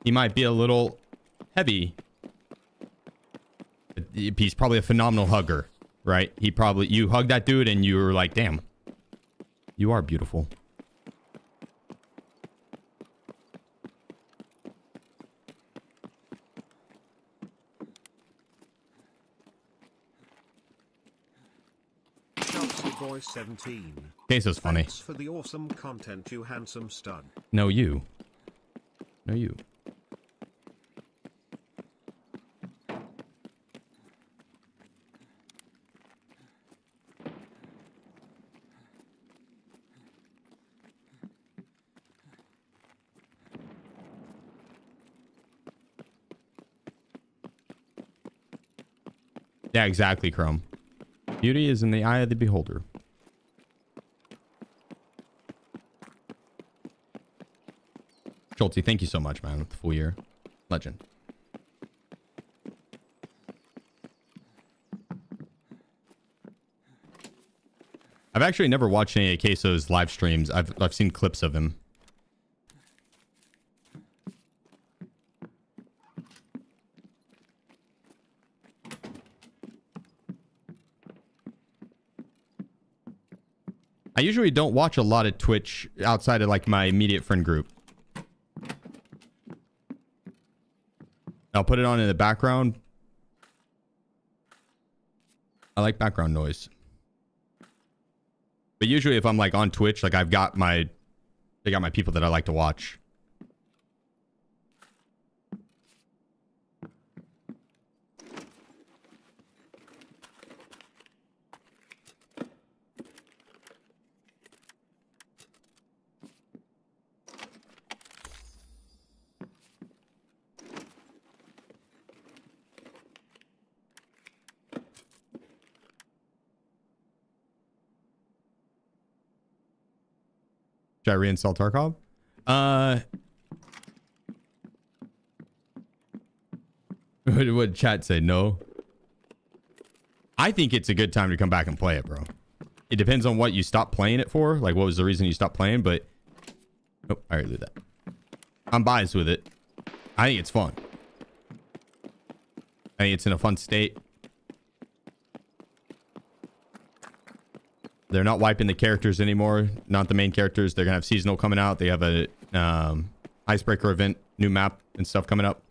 He might be a little heavy. He's probably a phenomenal hugger, right? You hug that dude and you were like, damn, you are beautiful. Boy 17. Queso's funny. Thanks for the awesome content, you handsome stud. No, you. No, you. Yeah, exactly, Chrome. Beauty is in the eye of the beholder. Schulte, thank you so much, man, with the full year. Legend. I've actually never watched any of Queso's live streams. I've seen clips of him. I usually don't watch a lot of Twitch outside of like my immediate friend group. I'll put it on in the background. I like background noise. But usually if I'm like on Twitch, like they got my people that I like to watch. Should I reinstall Tarkov? What did chat say? No. I think it's a good time to come back and play it, bro. It depends on what you stopped playing it for. Like, what was the reason you stopped playing? But oh, I already did that. I'm biased with it. I think it's fun. I think it's in a fun state. They're not wiping the characters anymore. Not the main characters. They're going to have seasonal coming out. They have a icebreaker event, new map and stuff coming up.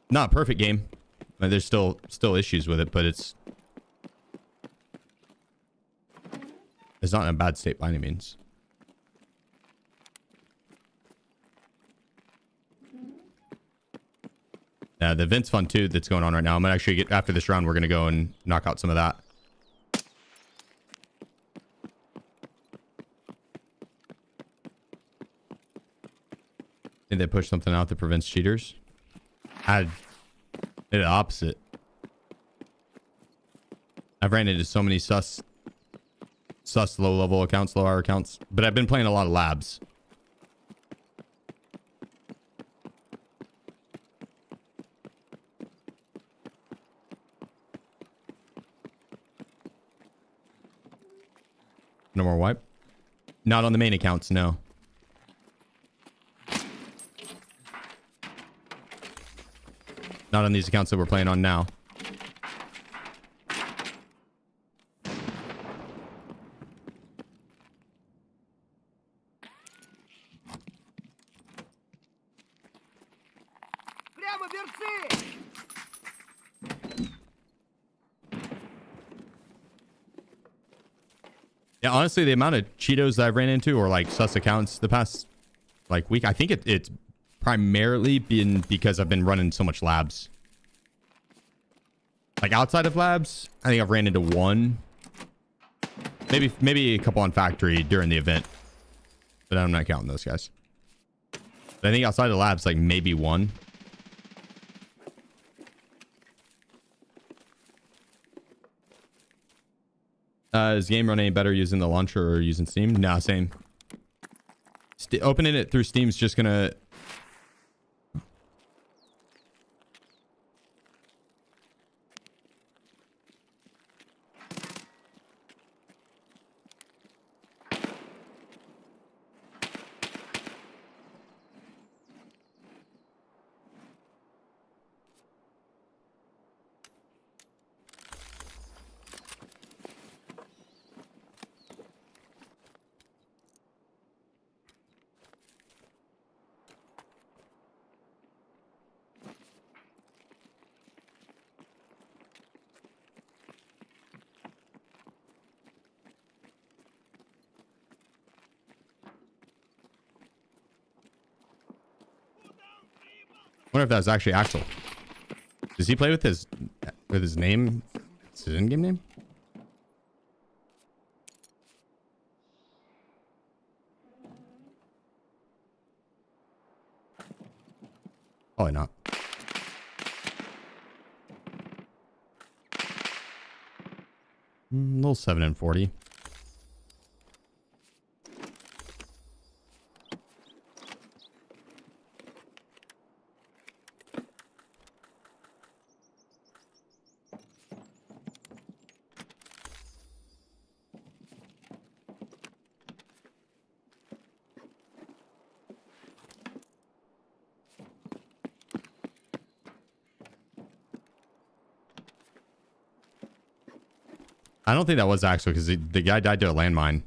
Not a perfect game. There's still issues with it, but it's not in a bad state by any means. The event's fun too that's going on right now. I'm gonna actually after this round, we're gonna go and knock out some of that. Did they push something out that prevents cheaters? I did the opposite. I've ran into so many sus low level accounts, low hour accounts, but I've been playing a lot of labs. No more wipe? Not on the main accounts, no. Not on these accounts that we're playing on now. Yeah, honestly, the amount of Cheetos that I've ran into or like sus accounts the past like week, I think it's primarily been because I've been running so much labs. Like outside of labs, I think I've ran into one. Maybe a couple on factory during the event. But I'm not counting those guys. But I think outside of labs, like maybe one. Is game run any better using the launcher or using Steam? Nah, same. Opening it through Steam's just gonna... I wonder if that was actually Axel. Does he play with his name? It's his in-game name? Probably not. Little 7 and 40. I don't think that was Axel because the guy died to a landmine.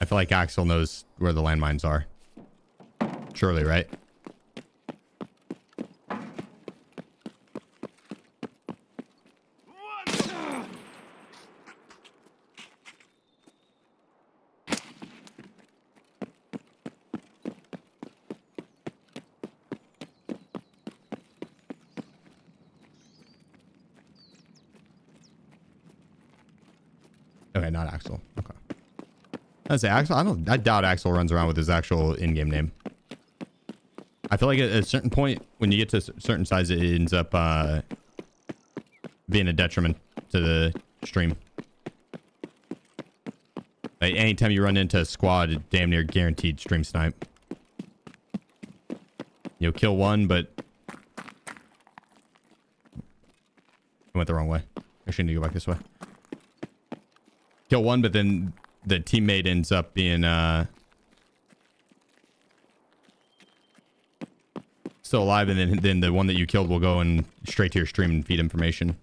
I feel like Axel knows where the landmines are. Surely, right? Okay, not Axel. Okay. I'd say Axel. I doubt Axel runs around with his actual in-game name. I feel like at a certain point, when you get to a certain size, it ends up being a detriment to the stream. Like anytime you run into a squad, it damn near guaranteed stream snipe. You'll kill one, but I went the wrong way. Actually, I need to go back this way. Kill one, but then the teammate ends up being still alive, and then the one that you killed will go and straight to your stream and feed information.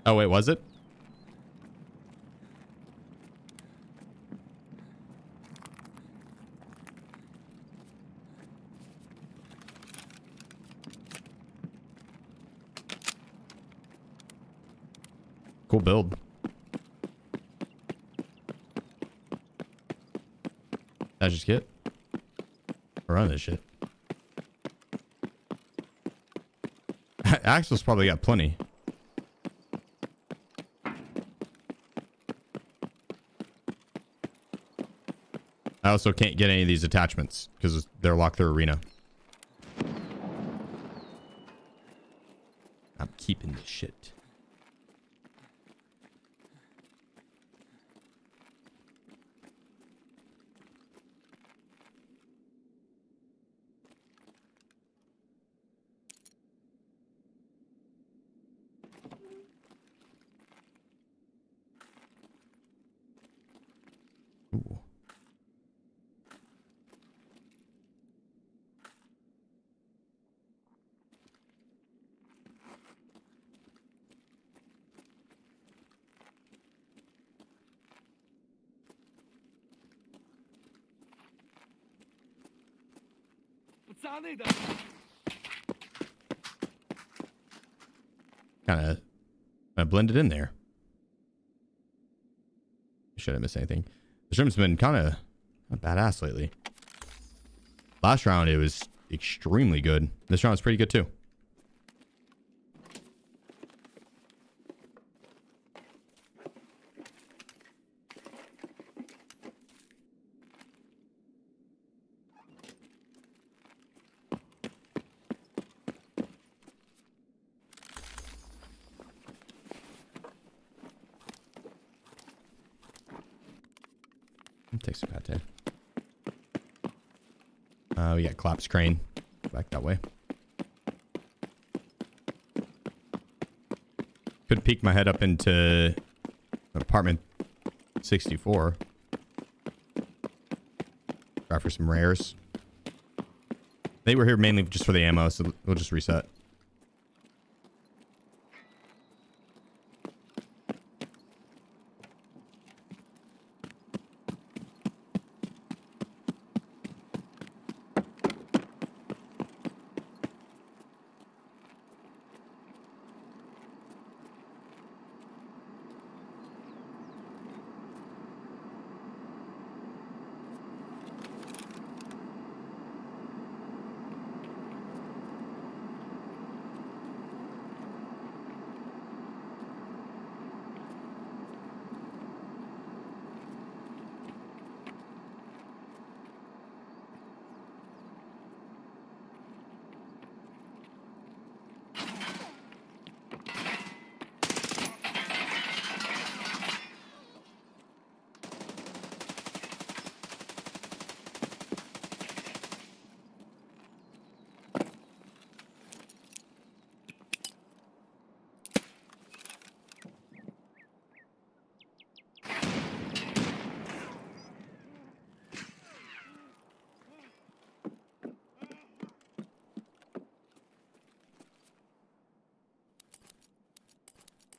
Oh wait, was it? Cool build. That's just it. Run this shit. Axel's probably got plenty. I also can't get any of these attachments because they're locked through arena. I'm keeping this shit. Ooh. Kind of blended in there. Shouldn't miss anything. The stream's been kind of badass lately. Last round it was extremely good. This round is pretty good too. Take some pate. We got collapse crane. Back that way. Could peek my head up into apartment 64. Try for some rares. They were here mainly just for the ammo, so we'll just reset.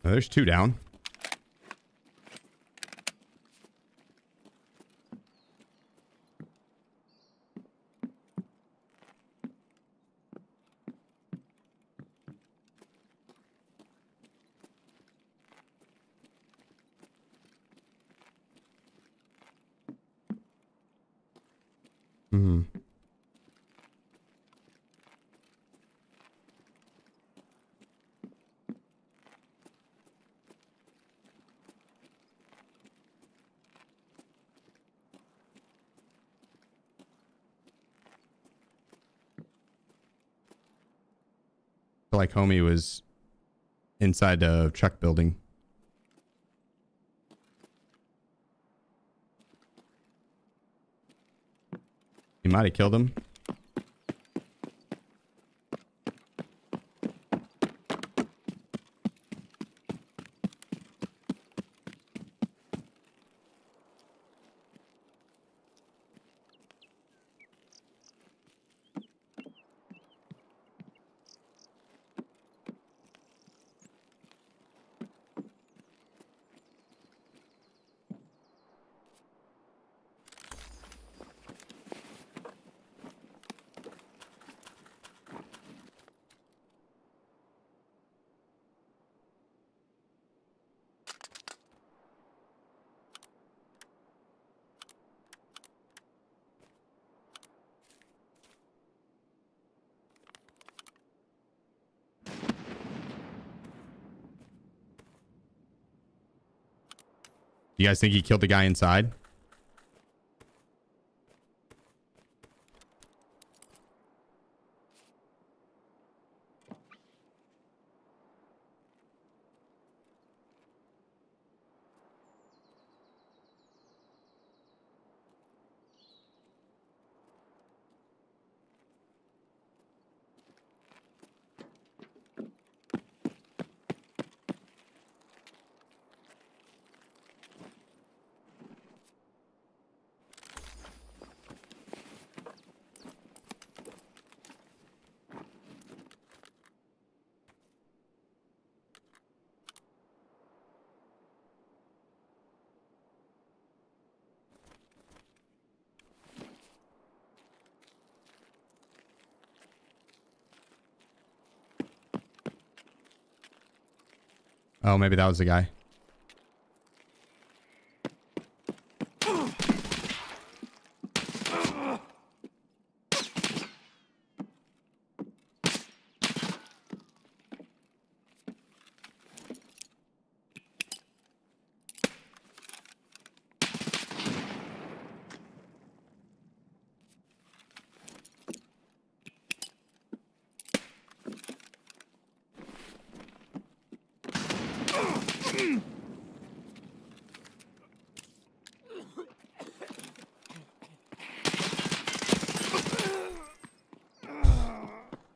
Oh, there's 2 down. Hmm. Feel like homie was inside the truck building. He might have killed him. You guys think he killed the guy inside? Oh, maybe that was the guy.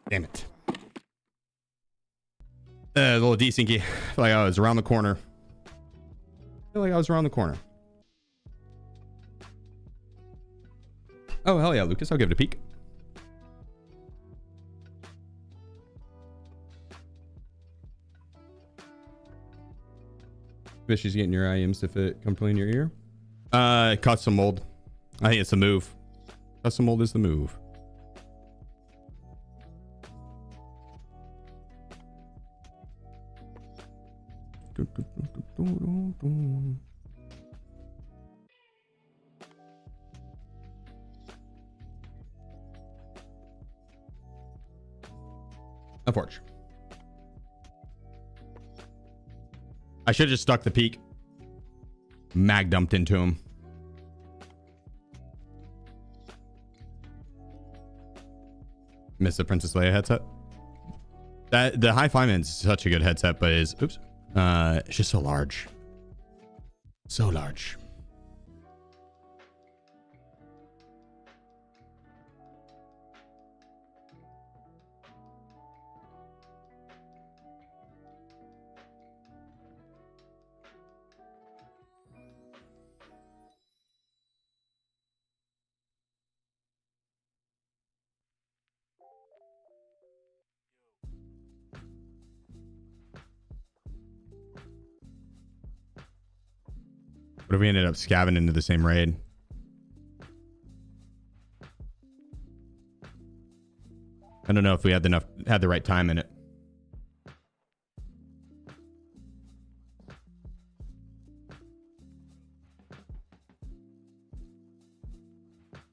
Damn it. A little decinky. I feel like I was around the corner. Oh, hell yeah, Lucas. I'll give it a peek. Fish is getting your IMs to fit comfortably in your ear. Custom mold. I think it's the move. Custom mold is the move. A forge. I should have just stuck the peak. Mag dumped into him. Missed the Princess Leia headset. That the High Fireman's such a good headset, but it's it's just so large. So large. What if we ended up scabbing into the same raid? I don't know if we had the right time in it.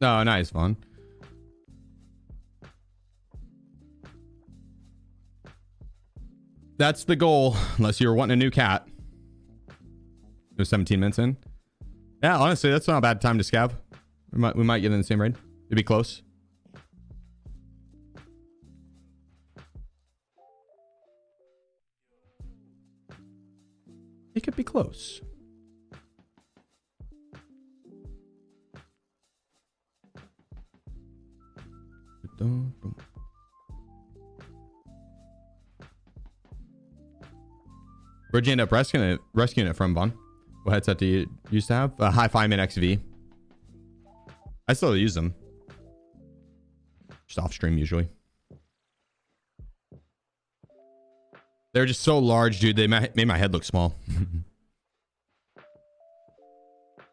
Oh, nice, Vaughn. That's the goal, unless you're wanting a new cat. It was 17 minutes in. Yeah, honestly, that's not a bad time to scab. We might get in the same raid. It'd be close. It could be close. Where'd you end up rescuing it from, Vaughn? What headset do you used to have? A Hi-Fi Min XV. I still use them. Just off stream usually. They're just so large, dude. They made my head look small.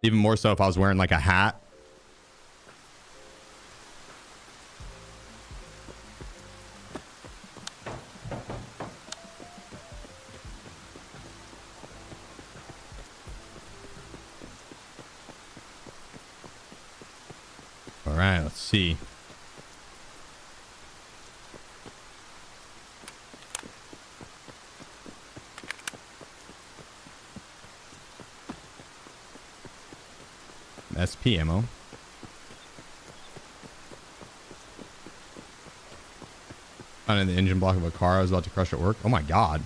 Even more so if I was wearing like a hat. All right, let's see. SP ammo. Found in the engine block of a car I was about to crush at work. Oh my god.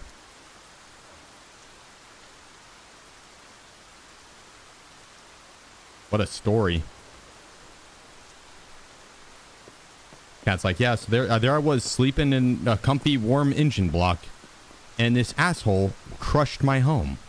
What a story. Cat's like, yeah, so there I was sleeping in a comfy, warm engine block, and this asshole crushed my home.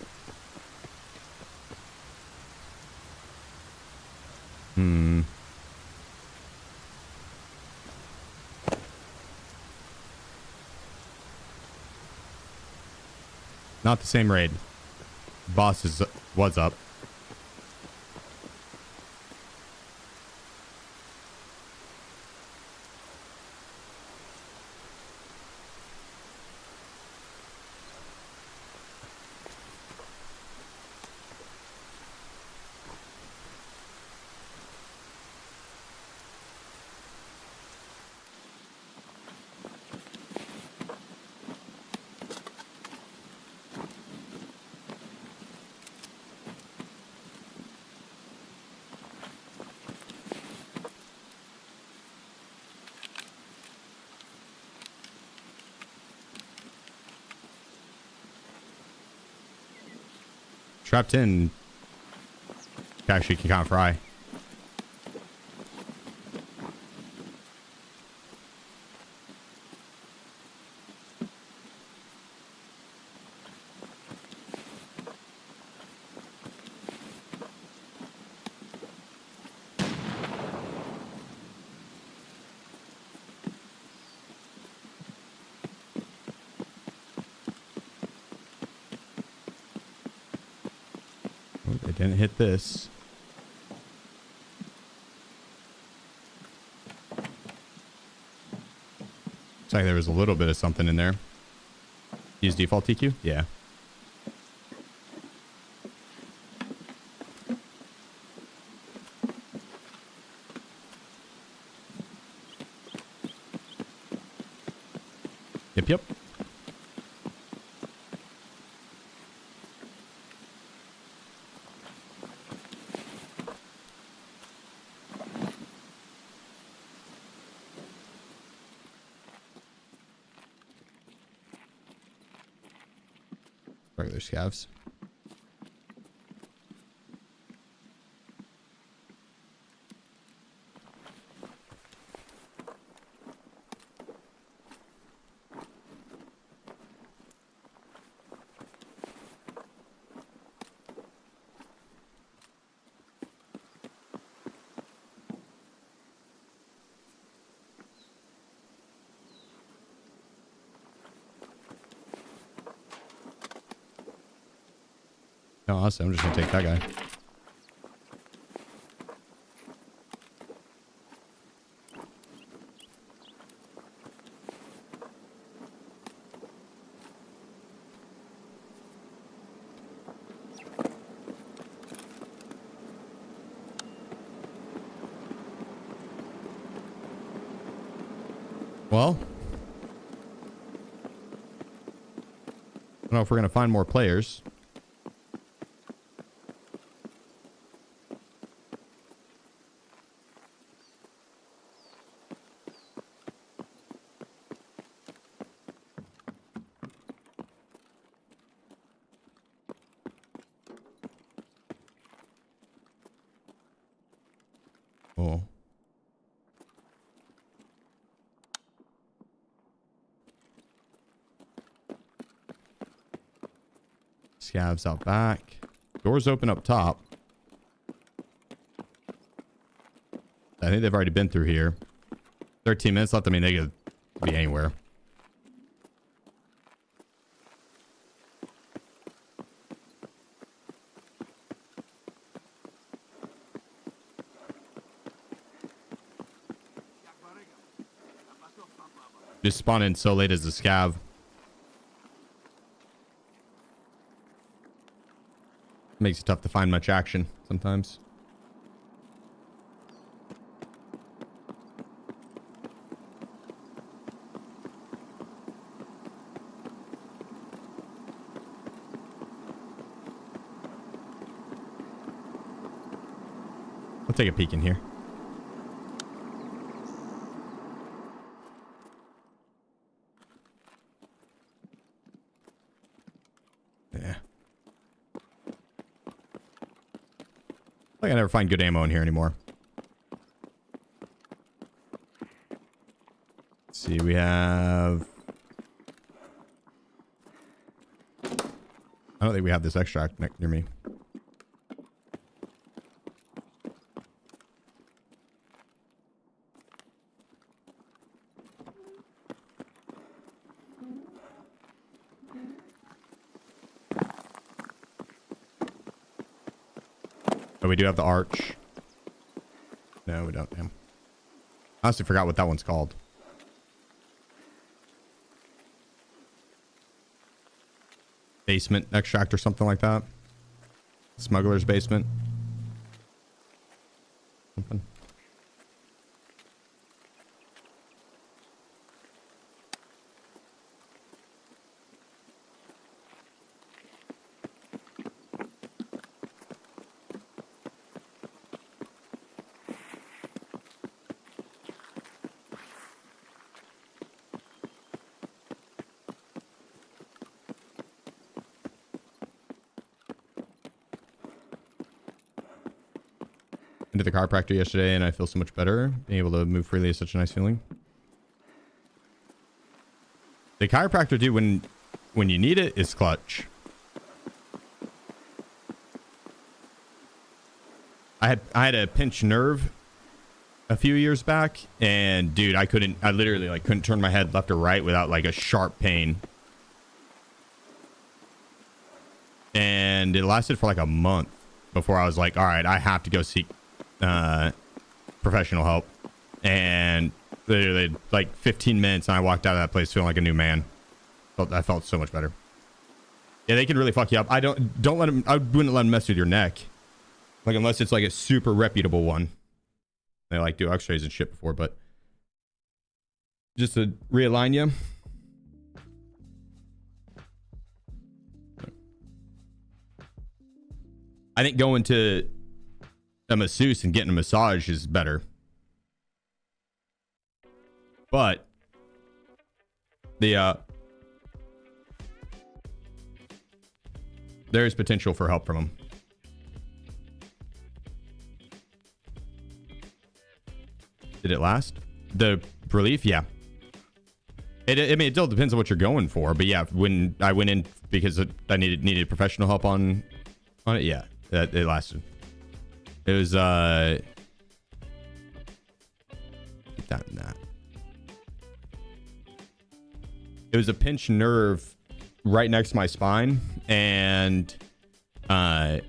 Not the same raid. Boss was up. Trapped in. Actually, can kind of fry. Didn't hit this. Looks like there was a little bit of something in there. Use default TQ? Yeah. Yep. Regular scavs. No, honestly, I'm just gonna take that guy. Well, I don't know if we're going to find more players. Oh. Scavs out back. Doors open up top. I think they've already been through here. 13 minutes left. I mean, they could be anywhere. Just spawn in so late as the scav. Makes it tough to find much action sometimes. I'll take a peek in here. Yeah. Like I never find good ammo in here anymore. Let's see, we have... I don't think we have this extract near me. Oh, we do have the arch. No, we don't. Damn. I honestly forgot what that one's called. Basement extract or something like that. Smuggler's basement. Something. Into the chiropractor yesterday and I feel so much better. Being able to move freely is such a nice feeling. The chiropractor, dude, when you need it, is clutch. I had a pinched nerve a few years back, and dude, I literally like couldn't turn my head left or right without like a sharp pain. And it lasted for like a month before I was like, all right, I have to go seek professional help. And literally like 15 minutes and I walked out of that place feeling like a new man. I felt so much better. Yeah, they can really fuck you up. Don't let them, I wouldn't let them mess with your neck. Like unless it's like a super reputable one. They like do x-rays and shit before, but just to realign you. I think going to a masseuse and getting a massage is better. But there's potential for help from them. Did it last? The relief? Yeah. I mean, it still depends on what you're going for, but yeah, when I went in because I needed professional help on it, yeah, it lasted. It was keep that in that. It was a pinched nerve right next to my spine, and I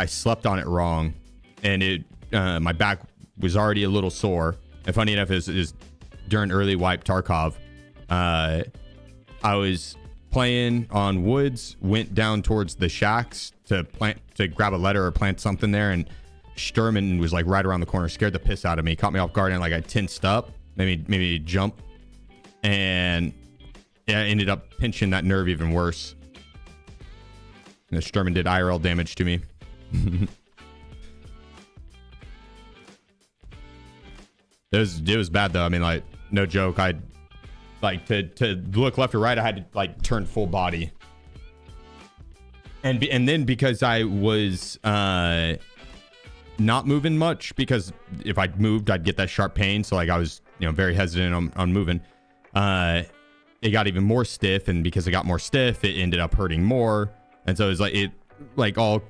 slept on it wrong, and it my back was already a little sore. And funny enough, is during early wipe Tarkov, I was playing on woods, went down towards the shacks to grab a letter or plant something there, and Sturman was like right around the corner, scared the piss out of me, caught me off guard, and like I tensed up, maybe jump, and yeah, I ended up pinching that nerve even worse. And the Sturman did IRL damage to me. It was bad though. I mean, like, no joke. I like to look left or right, I had to like turn full body. And then because I was not moving much, because if I moved, I'd get that sharp pain. So like I was, very hesitant on moving. It got even more stiff, and because it got more stiff, it ended up hurting more. And so it was all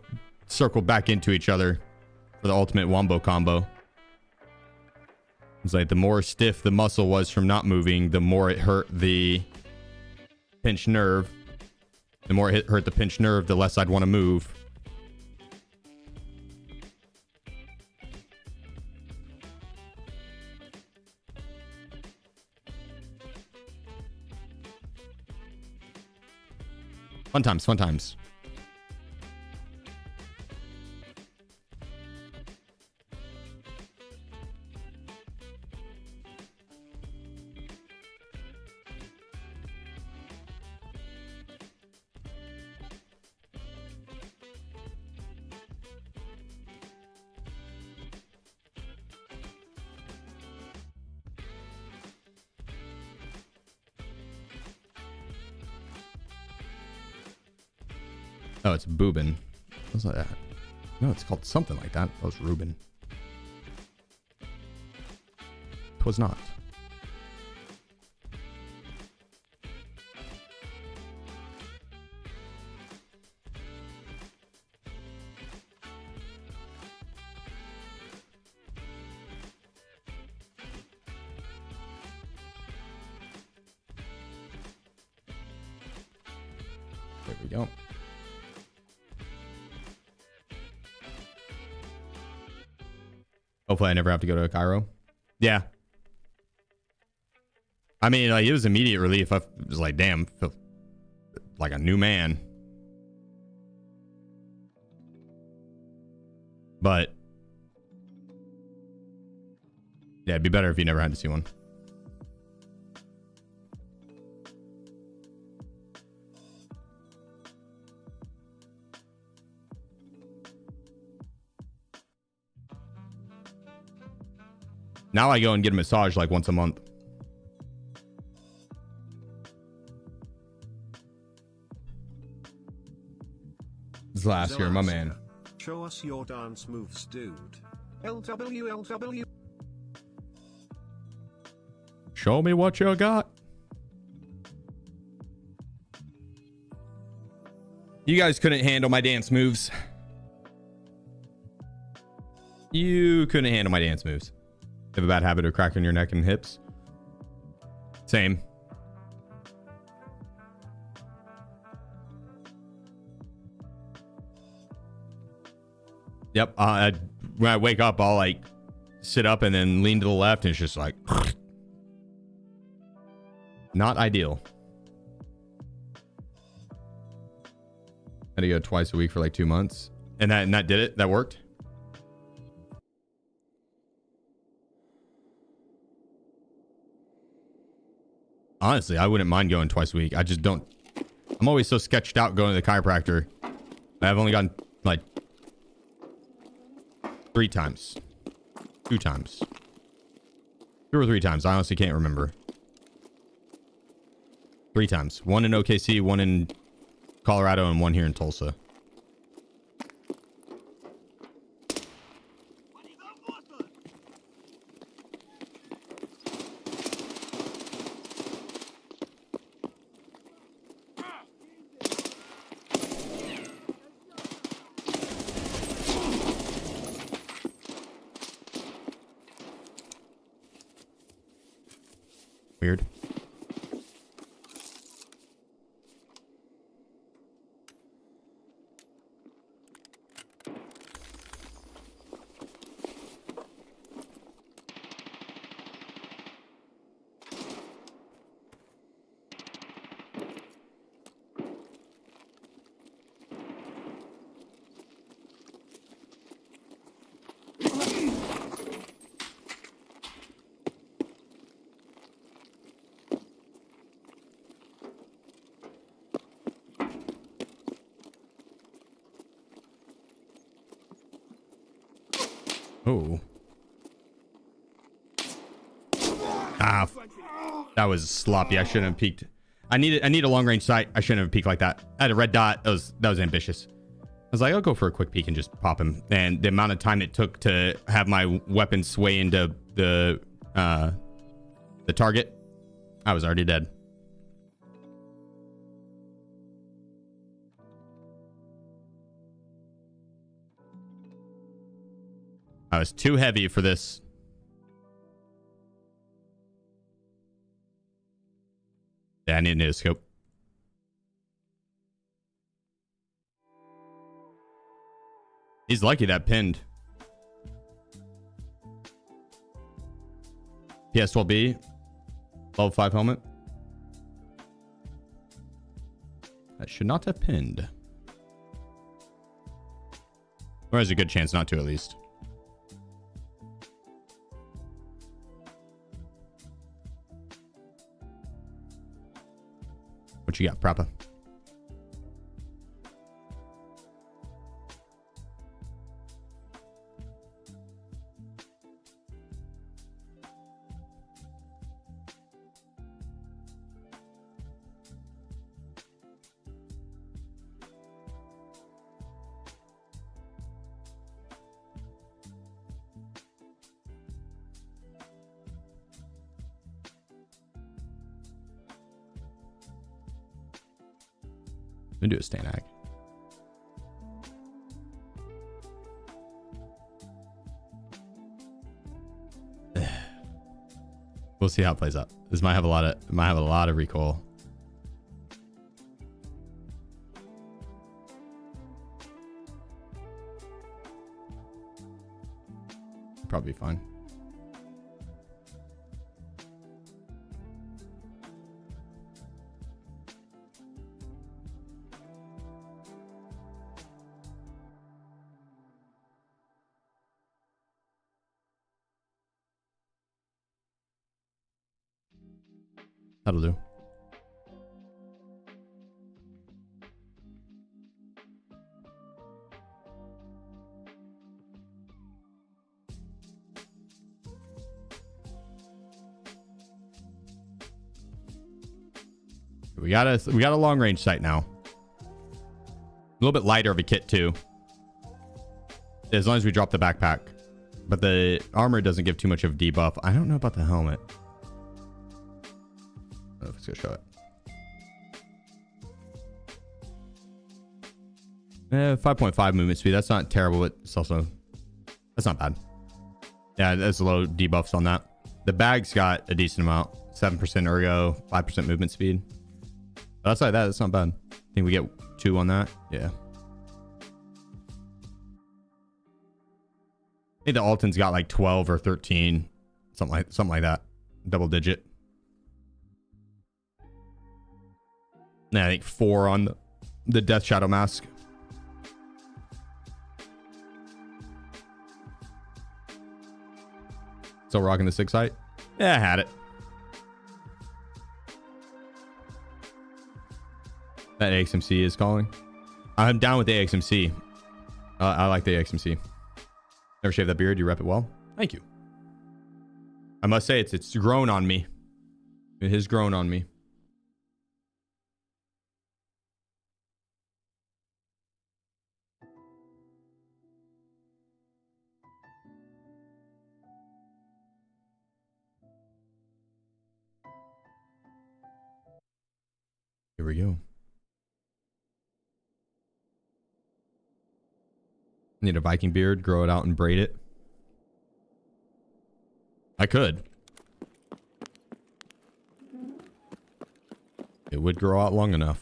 circled back into each other for the ultimate wombo combo. It's like the more stiff the muscle was from not moving, the more it hurt the pinched nerve. The more it hurt the pinched nerve, the less I'd want to move. Fun times, fun times. Oh, it's Boobin. What's that? No, it's called something like that. That was Ruben. Twas not. There we go. Hopefully I never have to go to Cairo. Yeah. I mean, like, it was immediate relief. I was like, damn, feel like a new man. But yeah, it'd be better if you never had to see one. Now I go and get a massage like once a month. This last year, my man. Show us your dance moves, dude. LW. Show me what you got. You guys couldn't handle my dance moves. You couldn't handle my dance moves. Have a bad habit of cracking your neck and hips. Same. Yep. When I wake up, I'll like sit up and then lean to the left, and it's just like not ideal. Had to go twice a week for like 2 months, and that did it. That worked. Honestly, I wouldn't mind going twice a week. I just don't. I'm always so sketched out going to the chiropractor. I've only gone like 3 times. 2 times. 2 or 3 times. I honestly can't remember. 3 times. 1 in OKC, 1 in Colorado, and 1 here in Tulsa. Weird. Oh. Ah, that was sloppy. I shouldn't have peeked. I need a long range sight. I shouldn't have peeked like that. I had a red dot. That was ambitious. I was like, I'll go for a quick peek and just pop him. And the amount of time it took to have my weapon sway into the target, I was already dead. I was too heavy for this. Yeah, I need a scope. He's lucky that pinned. PS12B. Level 5 helmet. That should not have pinned. Or there's a good chance not to, at least. What you got, Prappa? Let me do a Stanag. We'll see how it plays out. This might have a lot of recoil. Probably fine. That'll do. We got a long range sight now. A little bit lighter of a kit too. As long as we drop the backpack. But the armor doesn't give too much of a debuff. I don't know about the helmet. I don't know if it's gonna show it. 5.5 movement speed. That's not terrible, but it's also, that's not bad. Yeah, there's low debuffs on that. The bag's got a decent amount. 7% ergo, 5% movement speed. But outside that, that's not bad. I think we get 2 on that. Yeah. I think the Alton's got like 12 or 13. Something like that. Double digit. Yeah, I think 4 on the Death Shadow Mask. Still rocking the 6 sight? Yeah, I had it. That AXMC is calling. I'm down with the AXMC. I like the AXMC. Never shaved that beard. You rep it well. Thank you. I must say it's grown on me. It has grown on me. Here we go. Need a Viking beard, grow it out and braid it. I could. It would grow out long enough.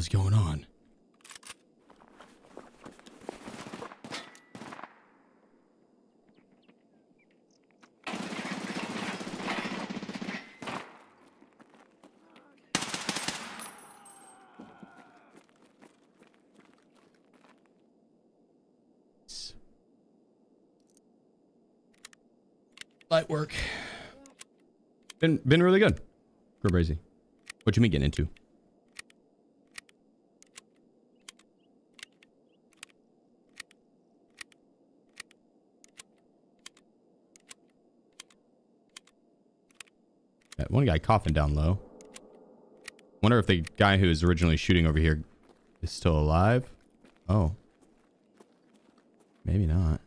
is going on? Light work. Been really good for Brazy. What you mean getting into? That one guy coughing down low. Wonder if the guy who was originally shooting over here is still alive. Oh. Maybe not.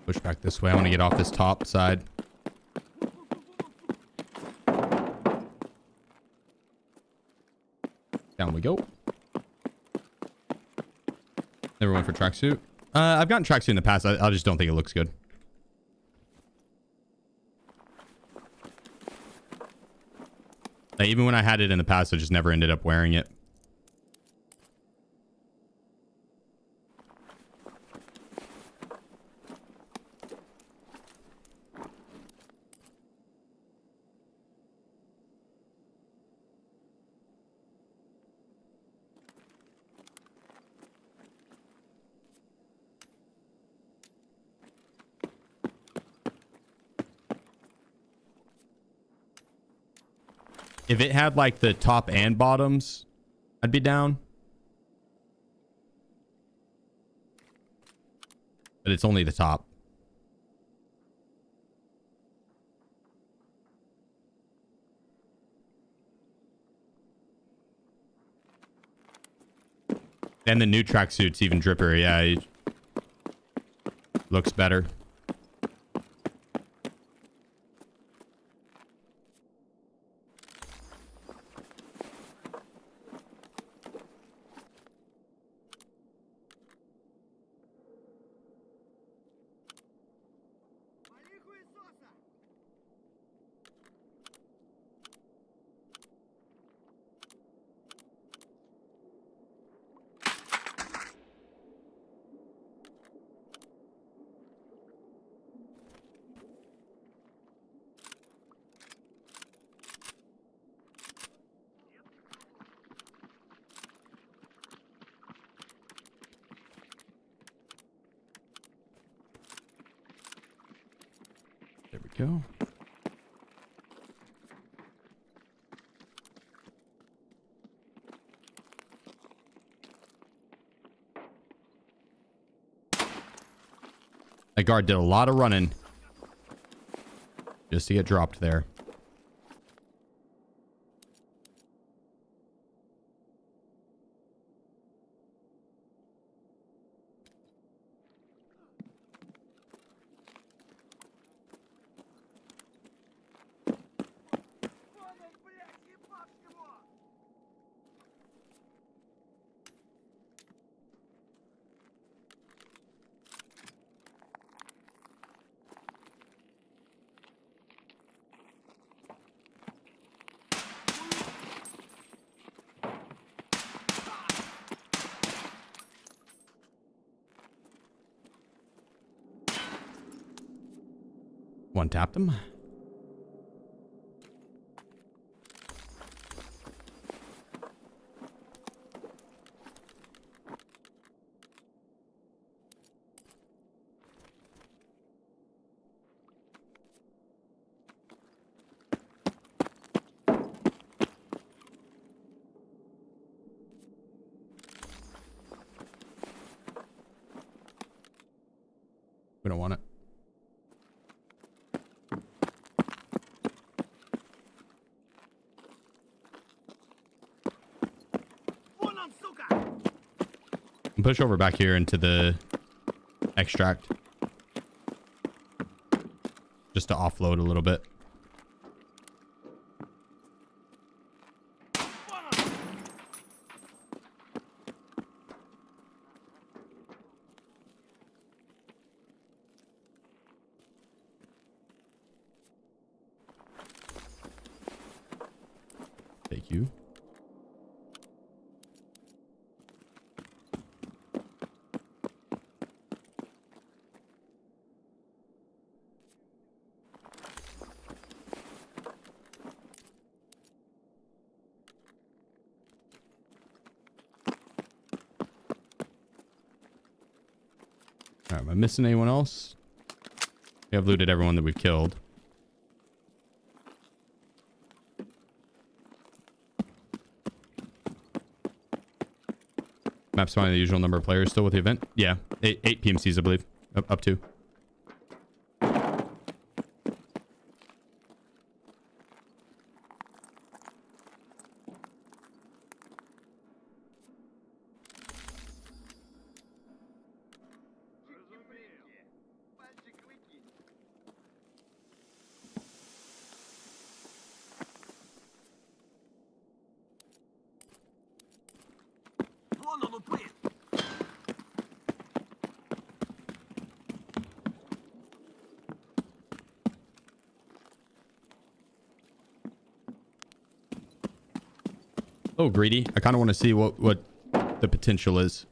Push back this way. I want to get off this top side. Down we go. Never went for tracksuit. I've gotten tracksuit in the past. I just don't think it looks good. Like, even when I had it in the past, I just never ended up wearing it. If it had like the top and bottoms, I'd be down. But it's only the top. And the new tracksuit's even drippier. Yeah, it looks better. There we go. That guard did a lot of running just to get dropped there. One tapped him. don't want it. Push over back here into the extract. Just to offload a little bit. Thank you. All right, am I missing anyone else? We have looted everyone that we've killed. Map's finding the usual number of players still with the event. Yeah, eight PMCs, I believe. Up to. Oh, greedy. I kind of want to see what the potential is.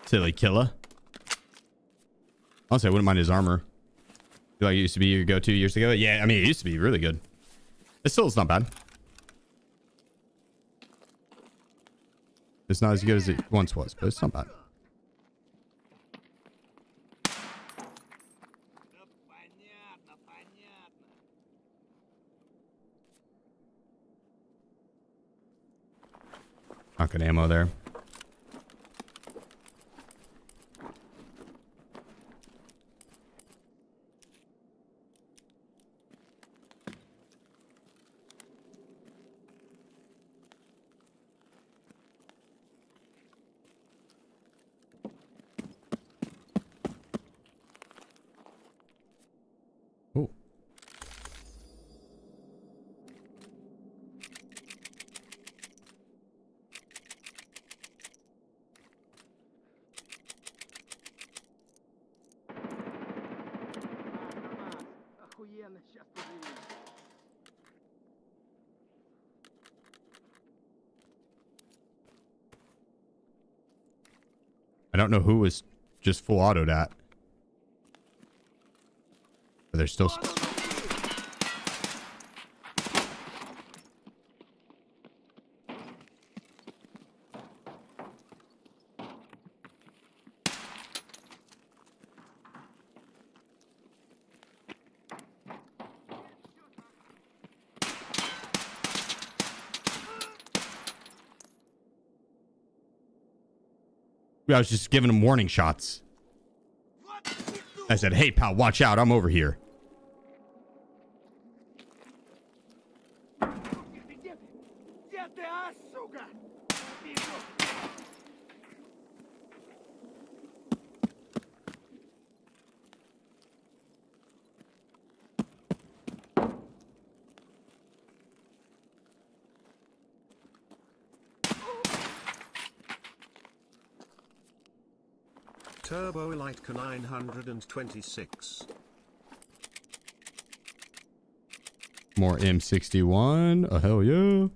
Silly killer. Honestly, I wouldn't mind his armor. Feel like it used to be your go-to years ago. Yeah, I mean, it used to be really good. It still is not bad. It's not as good as it once was, but it's not bad. Not good ammo there. Oh. I don't know who was just full autoed at. But there's still... I was just giving him warning shots. I said, hey, pal, watch out. I'm over here. Turbo Elite 926. More M61. Oh, hell yeah.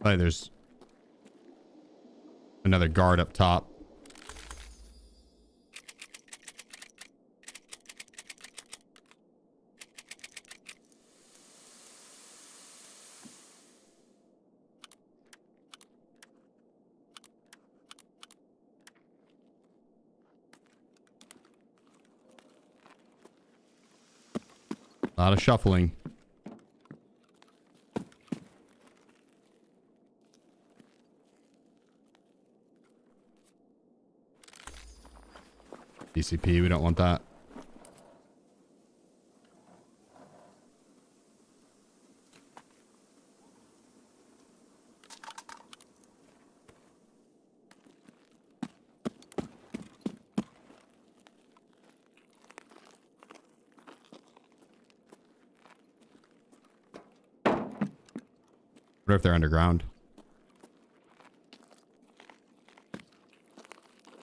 Like there's another guard up top. A lot of shuffling. DCP, we don't want that. What if they're underground?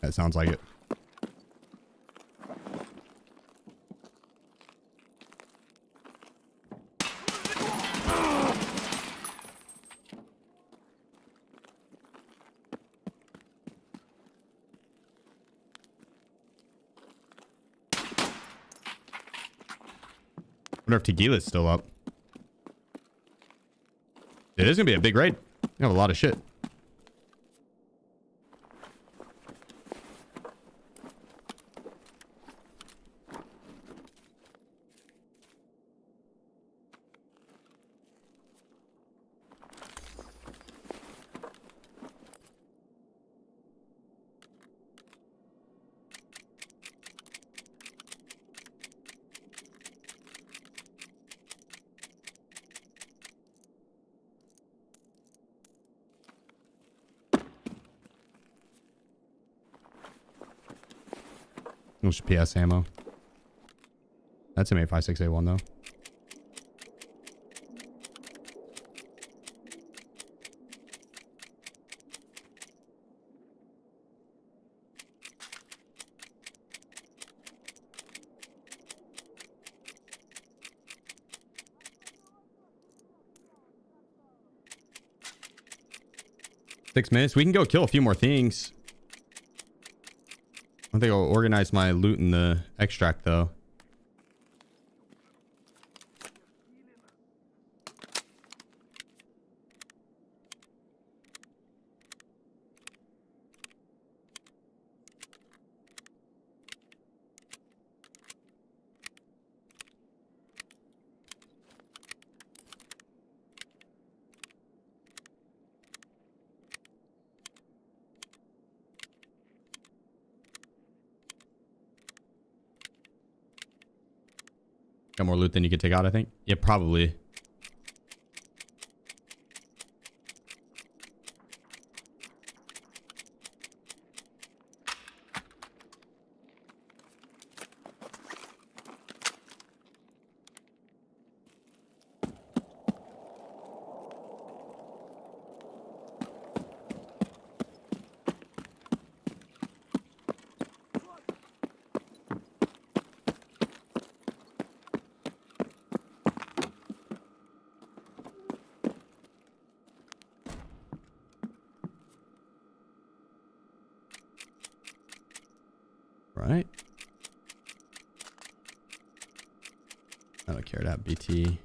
That sounds like it. Wonder if Tequila's still up. It is gonna be a big raid. You have a lot of shit. There's PS ammo. That's an 856A1 though. Six minutes. We can go kill a few more things. I think I'll organize my loot in the extract though. Got more loot than you could take out, I think. Yeah, probably. Right. I don't care to have BT.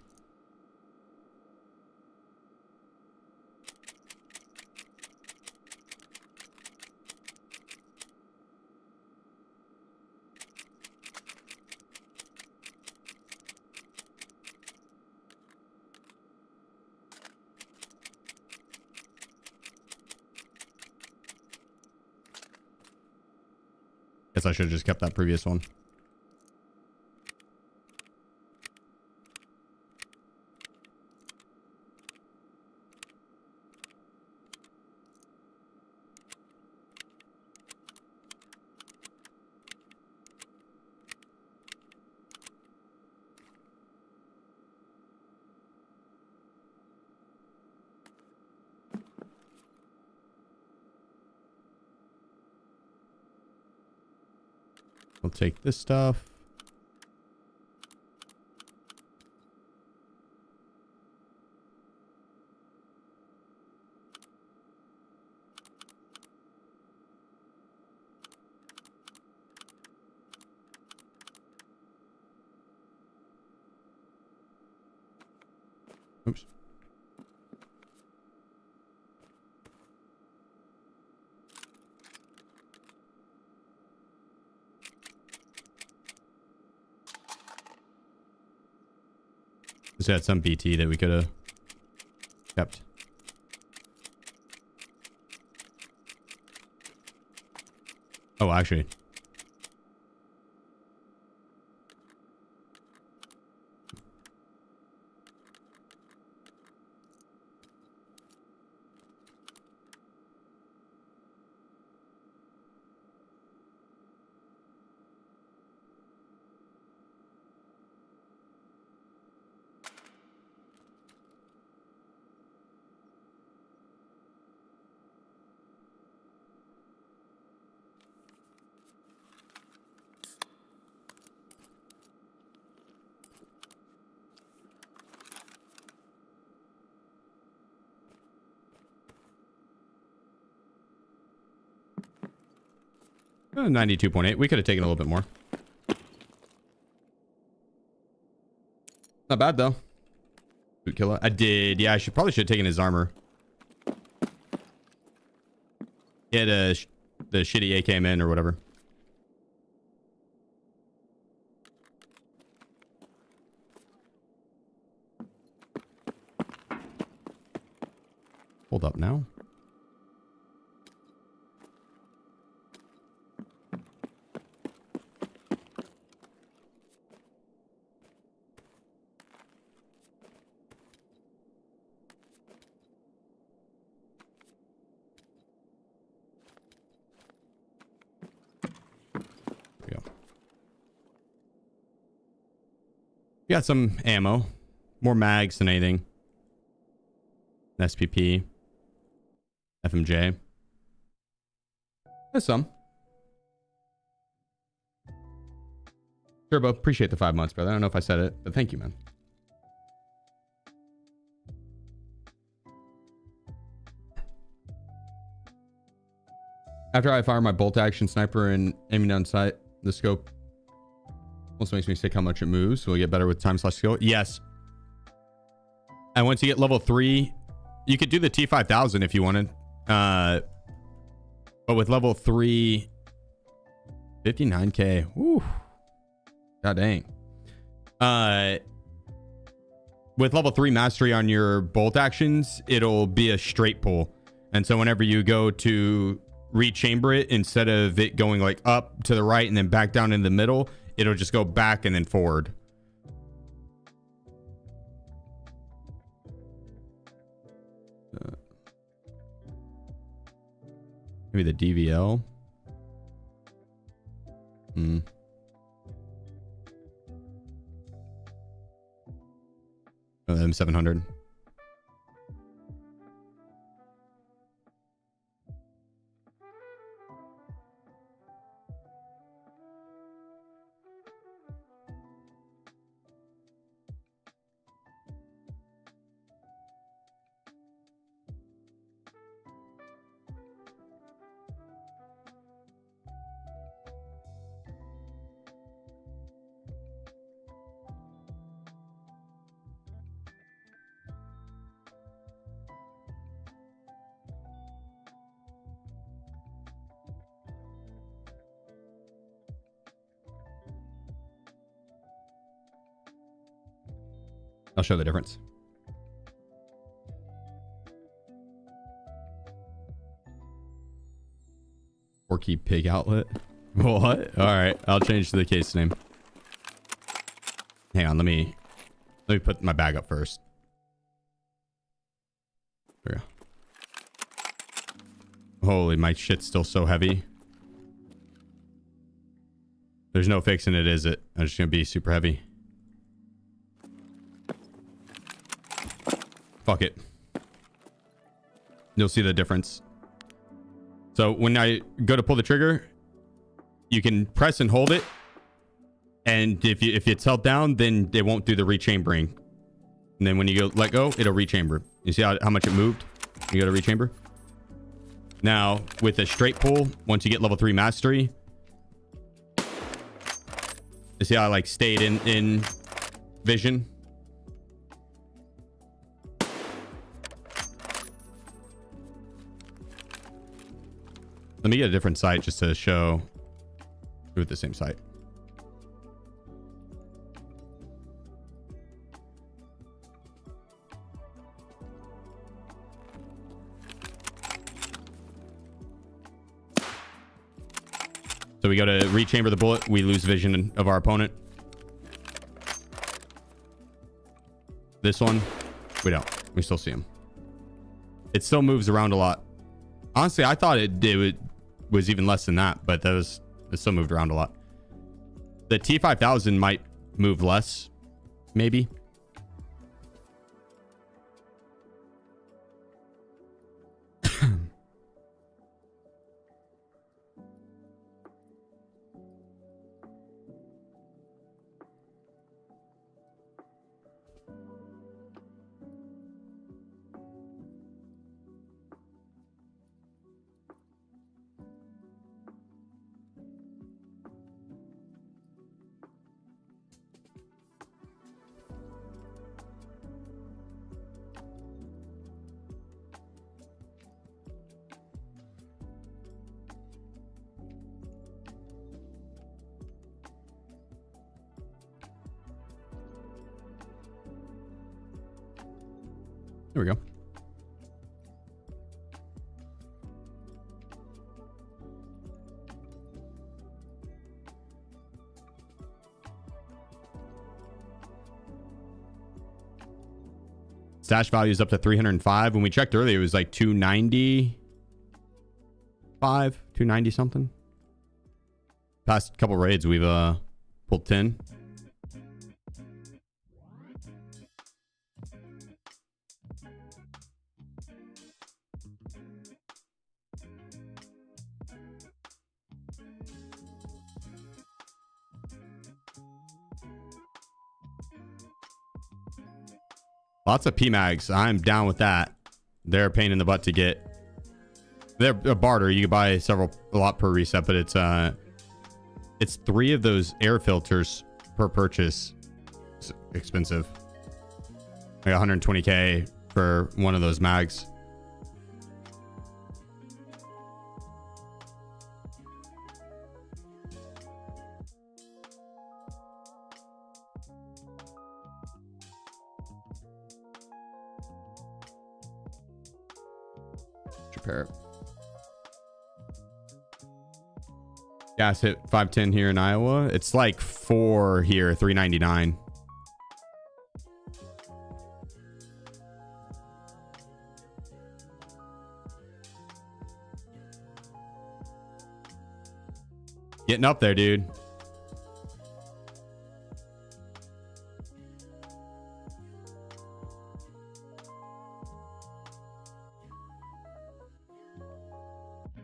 Guess I should have just kept that previous one. We'll take this stuff. Oops. Just had some BT that we could have kept. Oh, actually. Oh, 92.8. We could have taken a little bit more. Not bad though. Boot killer. I did. Yeah, I probably should have taken his armor. He had the shitty AKM or whatever. Hold up now. Got some ammo. More mags than anything. SPP. FMJ. There's some. Turbo, appreciate the 5 months, brother. I don't know if I said it, but thank you, man. After I fire my bolt action sniper and aiming down sight, the scope also makes me sick how much it moves. So we get better with time/skill. Yes. And once you get level 3, you could do the T5000 if you wanted. But with level 3, 59k. Woo. God dang. With level 3 mastery on your bolt actions, it'll be a straight pull. And so whenever you go to rechamber it, instead of it going like up to the right and then back down in the middle, it'll just go back and then forward. Maybe the DVL. Oh, M700. I'll show the difference. Porky Pig Outlet. What? All right, I'll change the case name. Hang on, let me put my bag up first. There we go. Holy, my shit's still so heavy. There's no fixing it, is it? I'm just gonna be super heavy. Fuck it. You'll see the difference. So when I go to pull the trigger, you can press and hold it. And if it's held down, then it won't do the rechambering. And then when you go let go, it'll rechamber. You see how much it moved? You go to rechamber. Now with a straight pull, once you get level 3 mastery, you see how I like stayed in vision? Let me get a different site just to show you at the same site. So we go to rechamber the bullet. We lose vision of our opponent. This one, we don't. We still see him. It still moves around a lot. Honestly, I thought it was even less than that, but it still moved around a lot. The T5000 might move less, maybe. There we go. Stash value is up to 305. When we checked earlier, it was like 295, 290 something. Past couple raids, we've pulled 10. Lots of PMags. I'm down with that. They're a pain in the butt to get. They're a barter. You can buy a lot per reset, but it's 3 of those air filters per purchase. It's expensive. Like 120k for one of those mags. Repair. Gas hit 510 here in Iowa. It's like 4 here, 399. Getting up there, dude.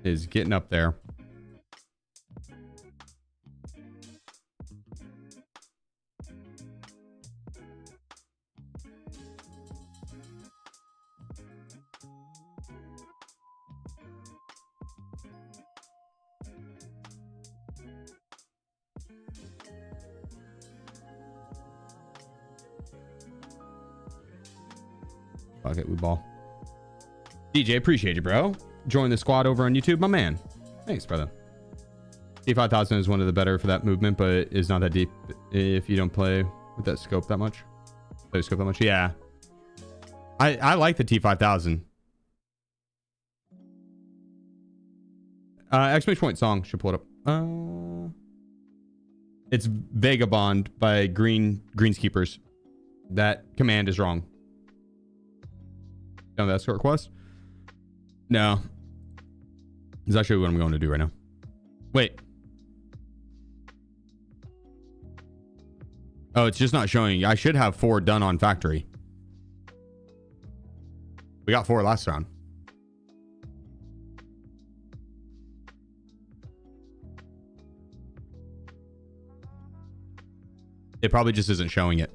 Is getting up there. Fuck it, we ball. DJ, appreciate you, bro. Join the squad over on YouTube, my man. Thanks, brother. T5000 is one of the better for that movement, but it is not that deep if you don't play with that scope that much. Play scope that much, yeah. I like the T5000. Exclamation point song should pull it up. It's Vagabond by Greenskeepers. That command is wrong. Done that escort request? No. It's actually what I'm going to do right now. Wait. Oh, it's just not showing. I should have 4 done on factory. We got 4 last round. It probably just isn't showing it.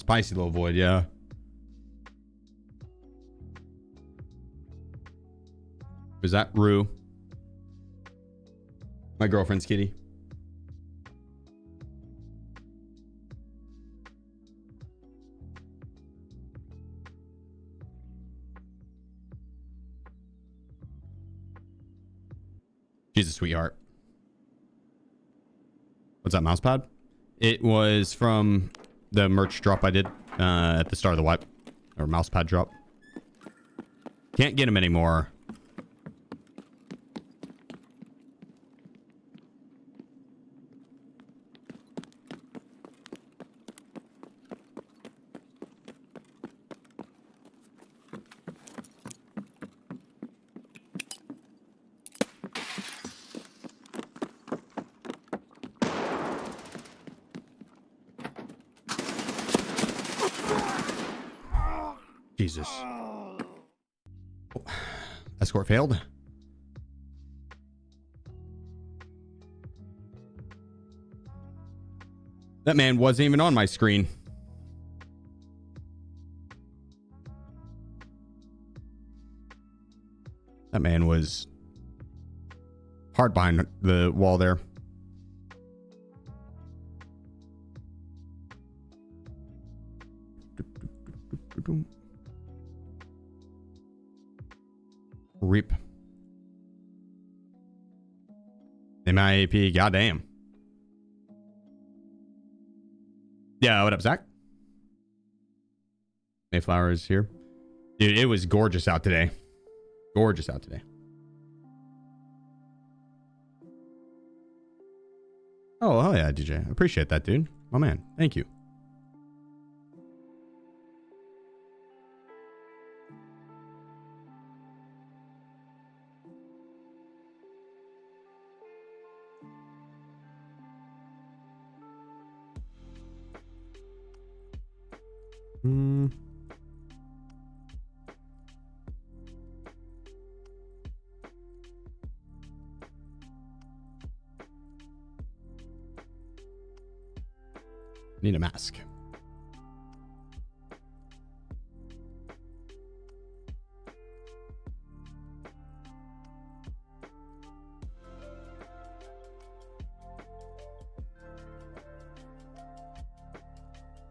spicy little void, yeah. Was that Rue? My girlfriend's kitty. She's a sweetheart. What's that, mouse pad? It was from the merch drop I did at the start of the wipe. Or mouse pad drop. Can't get them anymore. Jesus. Oh. Escort failed. That man wasn't even on my screen. That man was hard behind the wall there. Rip. MIAP, goddamn. Yeah, what up, Zach? Mayflower is here. Dude, it was gorgeous out today. Gorgeous out today. Oh, hell yeah, DJ. I appreciate that, dude. My man. Thank you. Need a mask.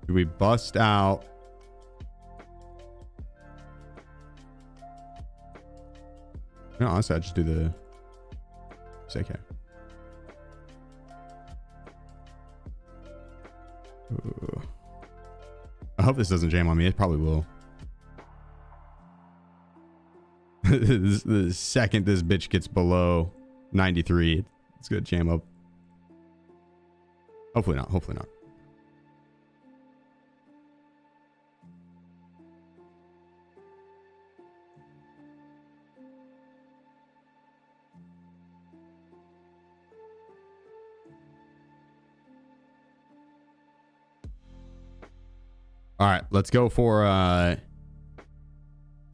Do we bust out? No, honestly, I just do the. It's okay. I hope this doesn't jam on me. It probably will. The second this bitch gets below 93, it's gonna jam up. Hopefully not. Hopefully not. All right, let's go for let's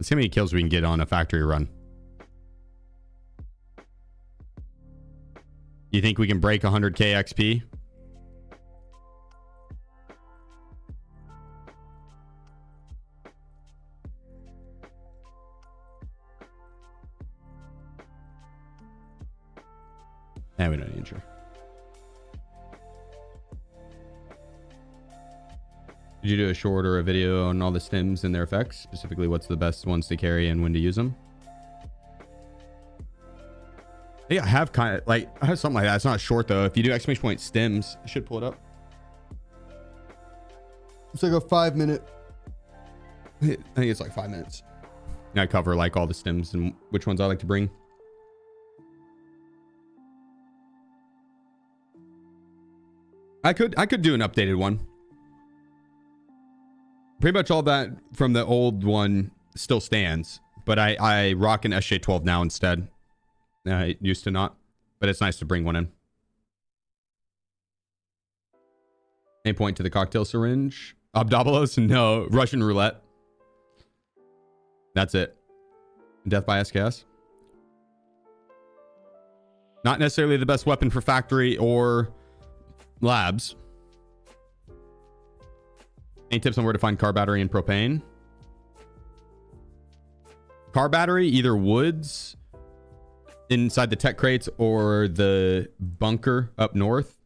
see how many kills we can get on a factory run. You think we can break 100k XP? And we don't need injury. Did you do a short or a video on all the stims and their effects? Specifically, what's the best ones to carry and when to use them? Yeah, I have kind of like, I have something like that. It's not short though. If you do exclamation point stims, I should pull it up. It's like a 5 minute. I think it's like 5 minutes. And I cover like all the stims and which ones I like to bring. I could do an updated one. Pretty much all that from the old one still stands, but I rock an SJ12 now instead. I used to not, but it's nice to bring one in. Any point to the cocktail syringe? Obdobolos? No. Russian roulette. That's it. Death by SKS. Not necessarily the best weapon for factory or labs. Any tips on where to find car battery and propane? Car battery, either woods inside the tech crates or the bunker up north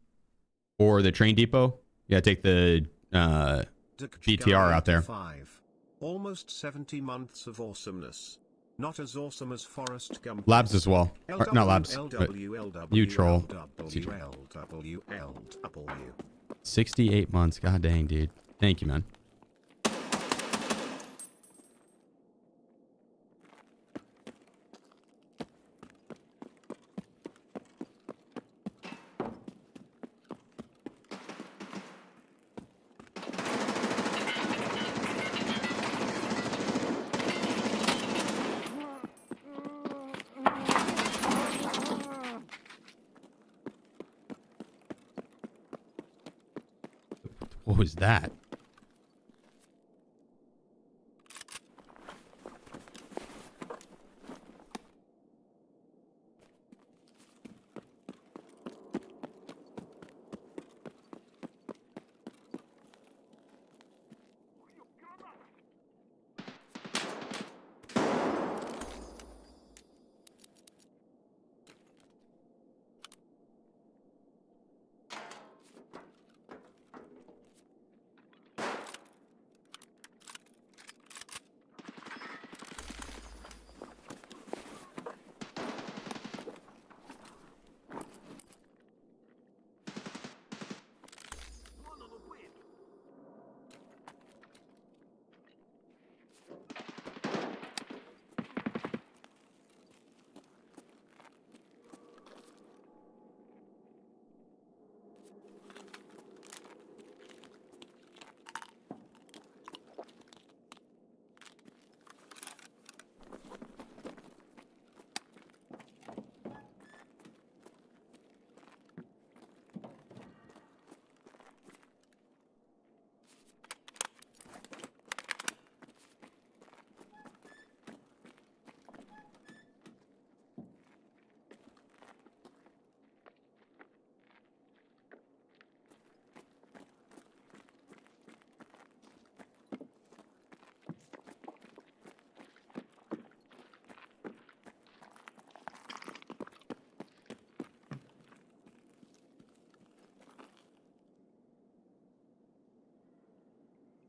or the train depot. Yeah, take the GTR out there. Almost 70 months of awesomeness. Not as awesome as Forrest Gump. Labs as well. Or, not labs. You troll. 68 months. God dang, dude. Thank you, man. What was that?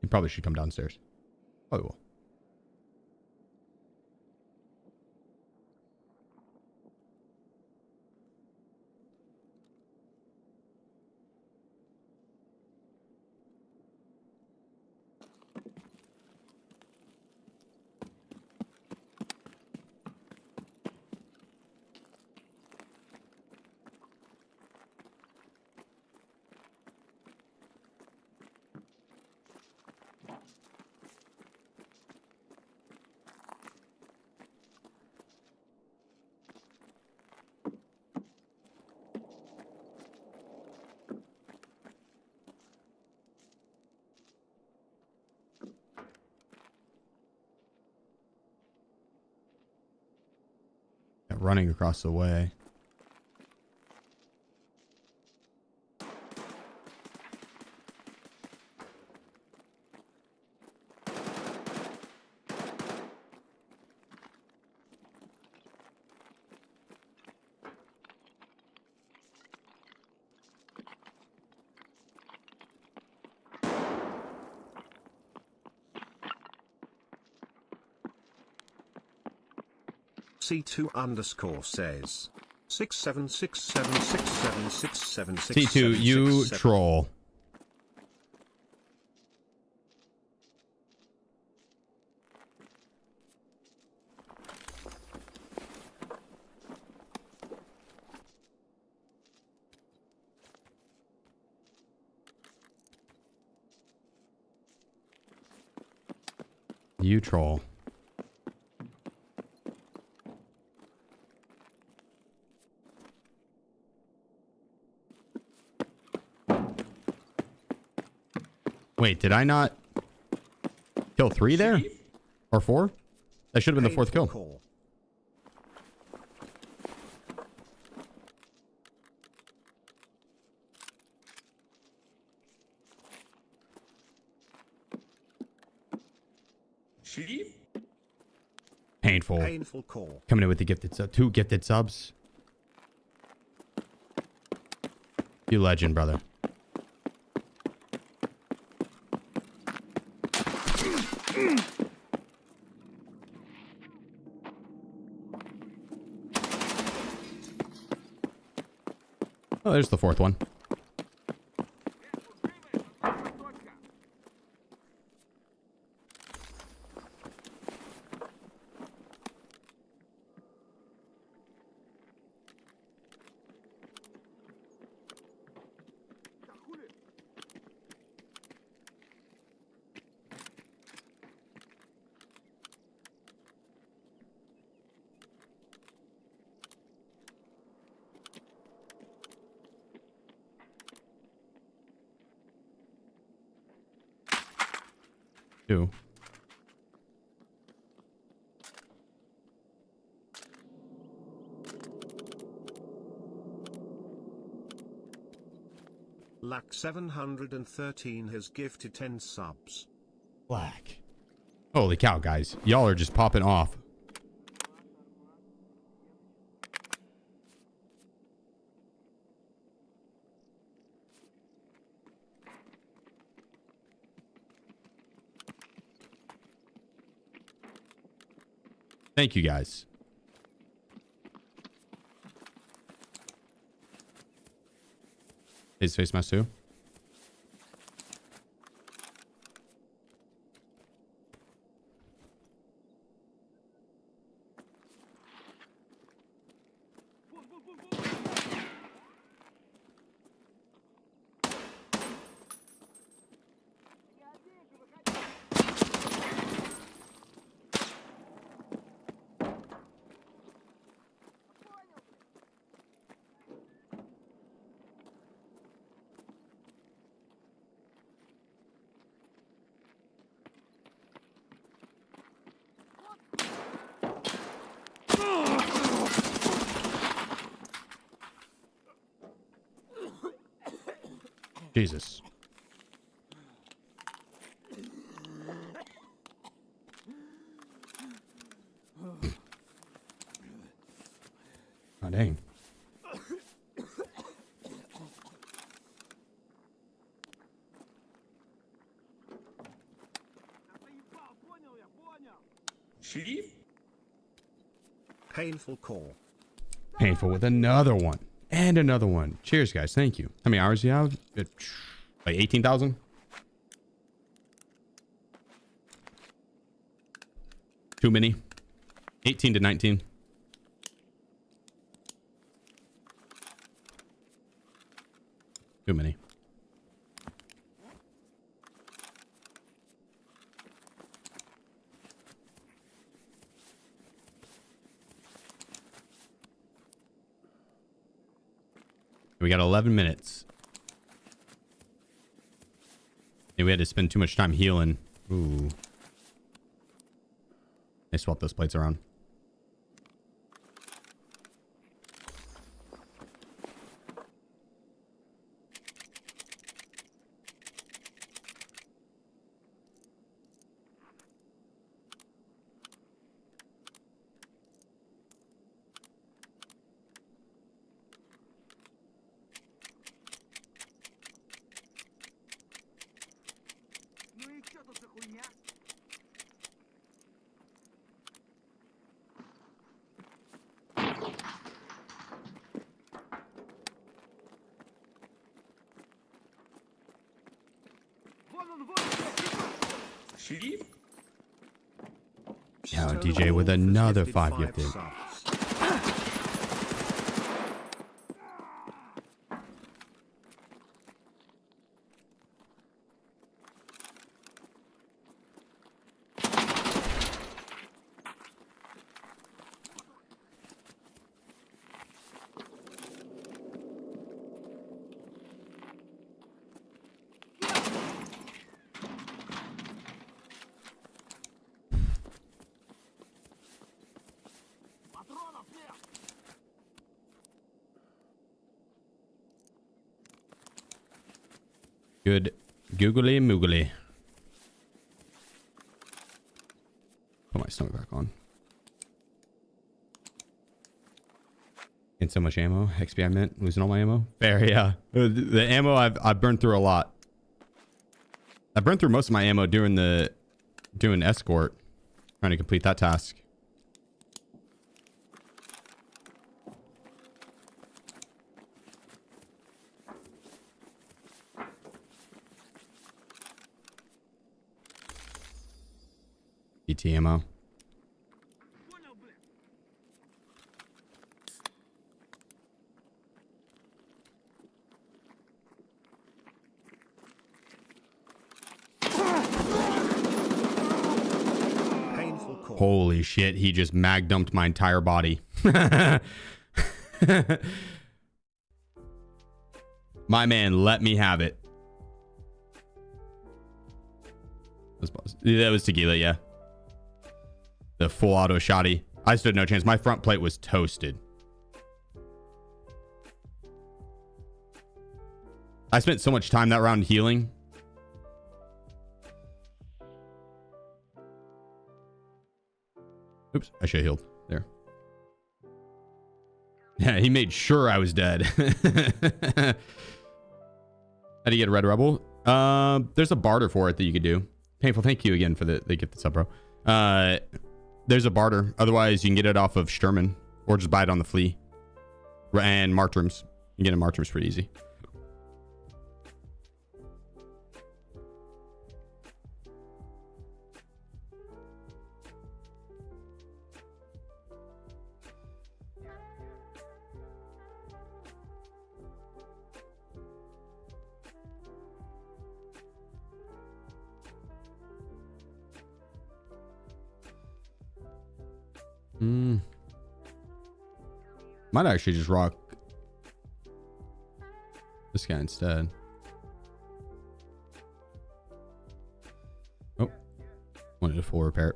You probably should come downstairs. Probably will. Running across the way. C2_ says 6767676766. C2, you troll. You troll. Wait, did I not kill 3 there? Or 4? That should have been the 4th kill. Painful. Painful call. Coming in with the gifted sub. 2 gifted subs. You legend, brother. Oh, there's the 4th one. Two. Lack 713 has gifted 10 subs. Black. Holy cow, guys. Y'all are just popping off. Thank you, guys. His face mask too. Jesus. Oh, dang. Painful call. Painful with another one. And another one. Cheers, guys. Thank you. How many hours do you have? Like 18,000? Too many. 18 to 19. Too many. We got 11 minutes. And we had to spend too much time healing. Ooh. I swapped those plates around. Now DJ with another 5 gifted. Good googly moogly. Put my stomach back on. And so much ammo. XP I meant. Losing all my ammo. Fair, yeah. The ammo I've burned through a lot. I burned through most of my ammo doing escort. Trying to complete that task. ET ammo. Painful call. Holy shit, he just mag dumped my entire body. My man, let me have it. That was tequila, yeah. The full auto shotty. I stood no chance. My front plate was toasted. I spent so much time that round healing. Oops, I should have healed there. Yeah, he made sure I was dead. How do you get a red rebel? There's a barter for it that you could do. Painful, thank you again for the gift sub, bro. There's a barter. Otherwise, you can get it off of Sturman or just buy it on the flea. And marked rooms. You can get in marked rooms pretty easy. Might actually just rock this guy instead. Oh, wanted a full repair.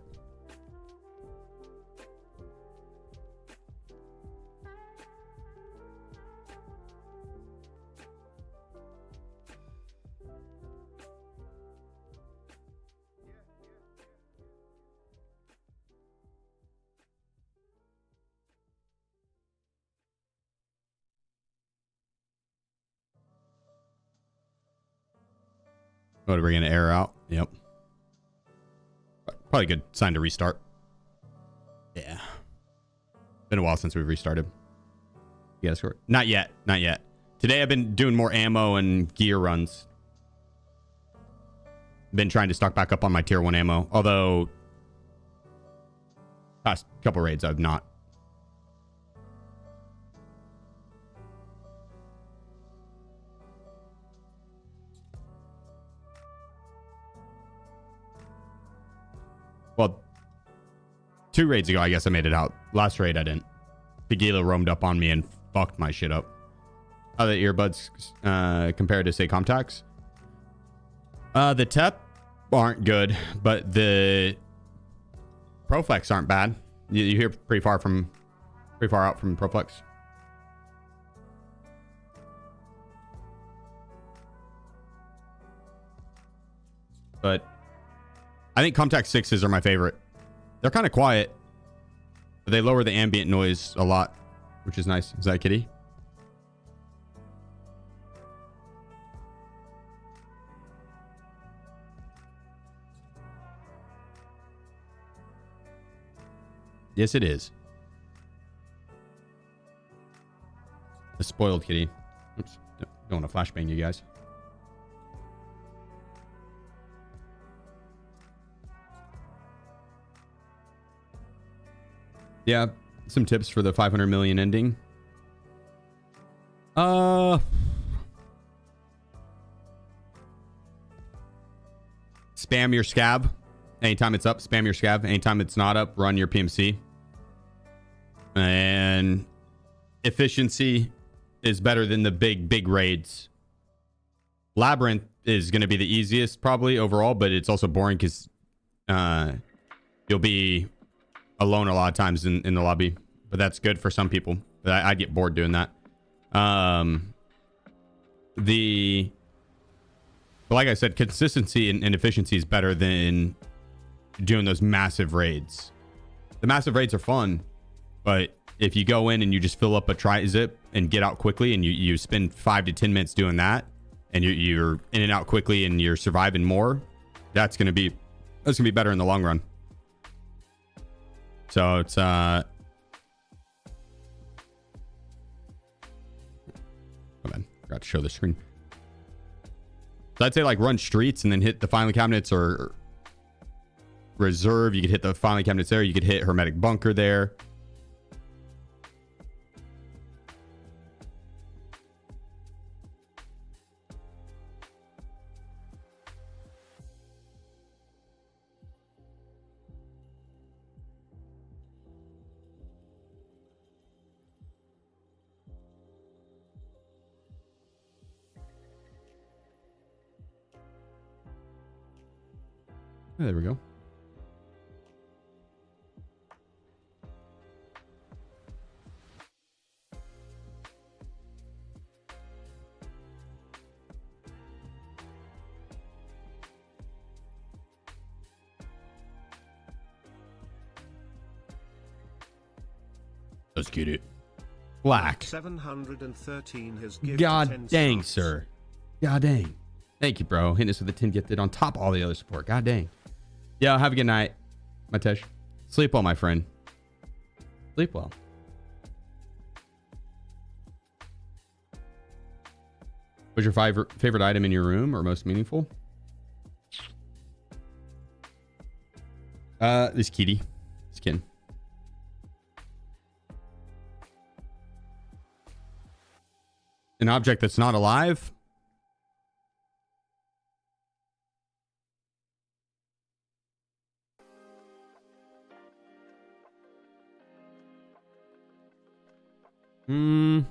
Oh, to bring an error out. Yep. Probably a good sign to restart. Yeah. Been a while since we've restarted. You got a score? Not yet. Not yet. Today I've been doing more ammo and gear runs. Been trying to stock back up on my tier 1 ammo. Although, past couple raids I've not. Well, 2 raids ago, I guess I made it out. Last raid, I didn't. Tequila roamed up on me and fucked my shit up. How the earbuds compared to, say, Comtacs? The TEP aren't good, but the Proflex aren't bad. You hear pretty far out from Proflex. But I think Comtac 6s are my favorite. They're kind of quiet, but they lower the ambient noise a lot, which is nice. Is that a kitty? Yes, it is. A spoiled kitty. Oops. Don't want to flashbang you guys. Yeah, some tips for the 500 million ending. Spam your scab. Anytime it's up, spam your scab. Anytime it's not up, run your PMC. And efficiency is better than the big raids. Labyrinth is going to be the easiest probably overall, but it's also boring because you'll be alone a lot of times in the lobby. But that's good for some people. I get bored doing that. But like I said, consistency and efficiency is better than doing those massive raids. The massive raids are fun, but if you go in and you just fill up a tri-zip and get out quickly, and you spend 5 to 10 minutes doing that, and you're in and out quickly and you're surviving more, that's gonna be better in the long run. So it's oh man, forgot to show the screen. So I'd say like run streets and then hit the filing cabinets, or reserve. You could hit the filing cabinets there. You could hit hermetic bunker there. There we go. Let's get it. Black. 713 has gifted God 10 dang, stars. sir. God dang. Thank you, bro. Hitting us with the 10 gifted on top of all the other support. God dang. Yeah, have a good night, Matesh. Sleep well, my friend. Sleep well. What's your favorite item in your room, or most meaningful? This kitty. Skin. An object that's not alive? I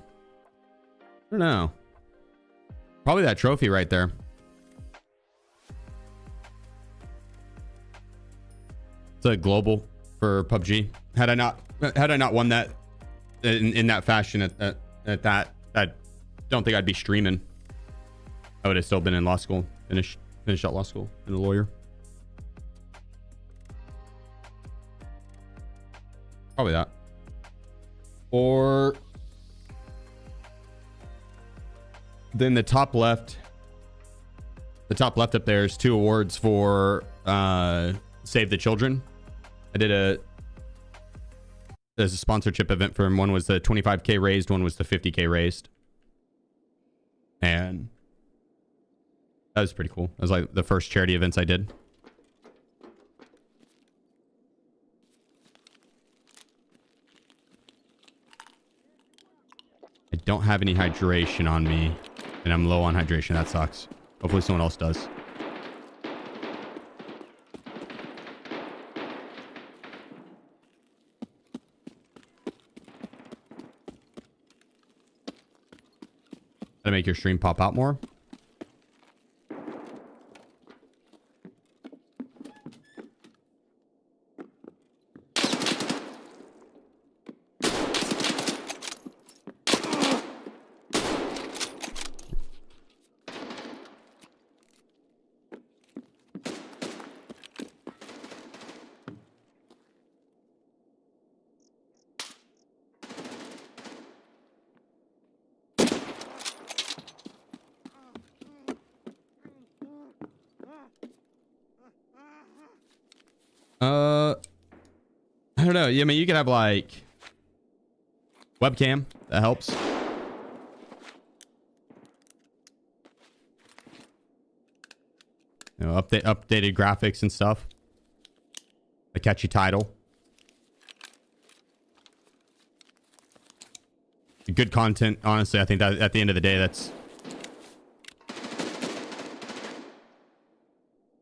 don't know. Probably that trophy right there. It's a global for PUBG. Had I not won that in that fashion at that, I don't think I'd be streaming. I would have still been in law school. Finished out law school, and a lawyer. Probably that. Or then the top left up there is 2 awards for Save the Children. I did there's a sponsorship event for him. One was the 25K raised, one was the 50K raised. And that was pretty cool. That was like the first charity events I did. I don't have any hydration on me, and I'm low on hydration. That sucks. Hopefully someone else does. Gotta make your stream pop out more. I don't know. Yeah, I mean, you could have like webcam. That helps. You know, updated graphics and stuff. A catchy title. Good content. Honestly, I think that at the end of the day, that's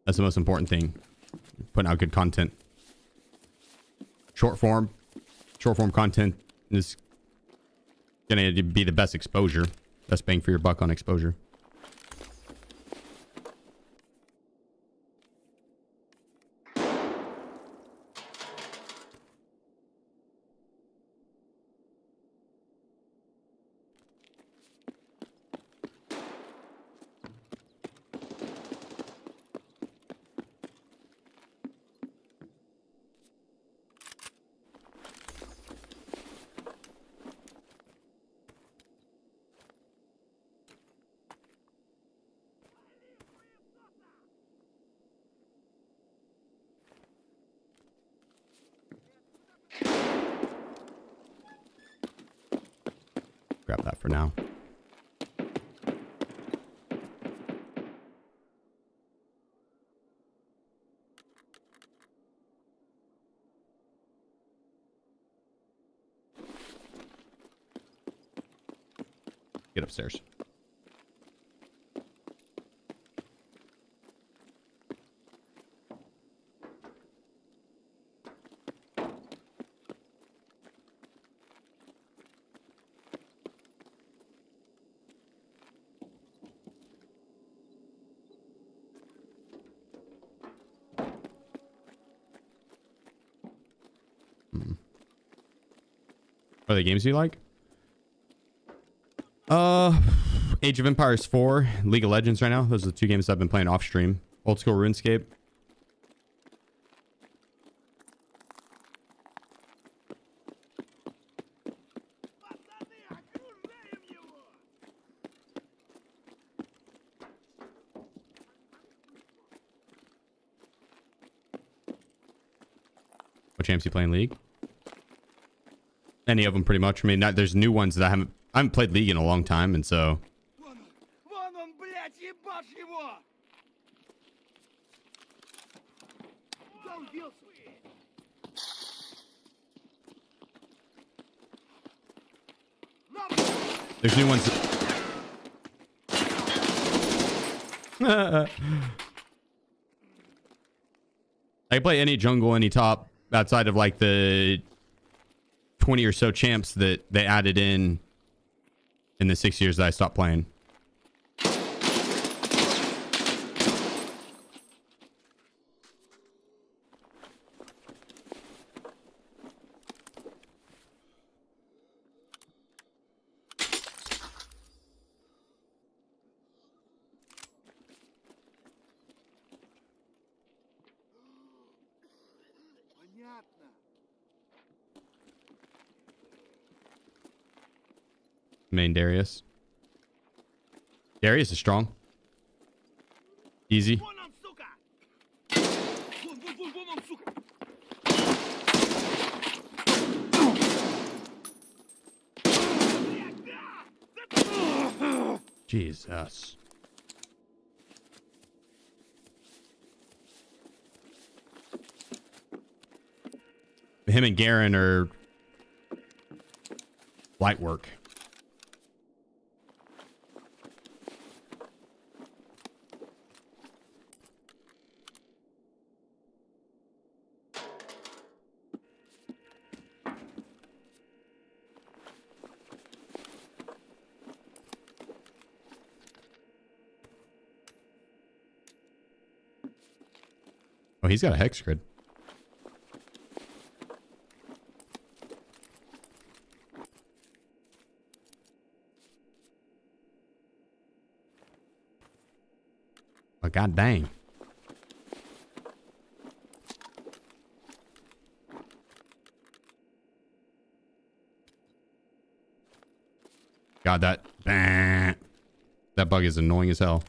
the most important thing. Putting out good content. Short form content is gonna be the best exposure. Best bang for your buck on exposure. grab that for now. Get upstairs. Are the games you like? Age of Empires 4, League of Legends right now. Those are the two games I've been playing off stream. Old school RuneScape. What champs you playing League? Any of them pretty much. I mean, there's new ones that I haven't played League in a long time, and so there's new ones. I play any jungle, any top outside of like the 20 or so champs that they added in the 6 years that I stopped playing. Main Darius. Darius is strong. Easy. Jesus. Him and Garen are light work. Oh, he's got a hex grid. Oh, god dang. God, that bug is annoying as hell.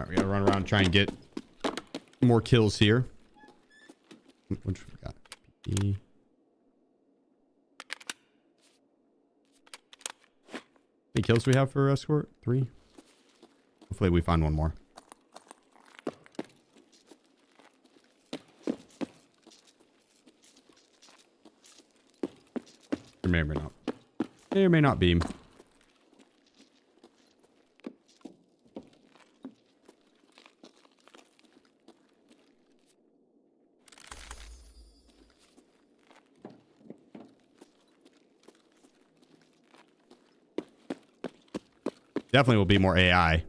We gotta run around and try and get more kills here. What we got? How many kills do we have for escort? 3. Hopefully we find one more. There may or may not. May or may not be. Definitely will be more AI.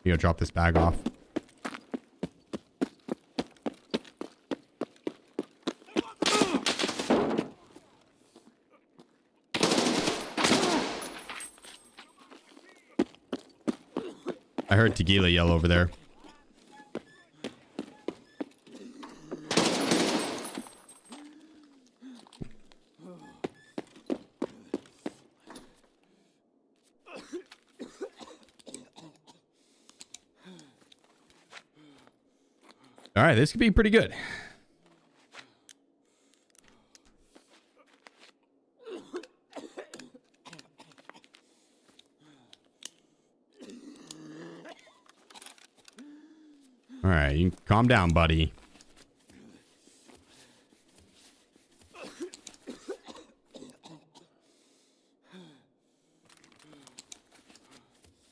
You go drop this bag off. I heard Tequila yell over there. All right, this could be pretty good. All right, you can calm down, buddy.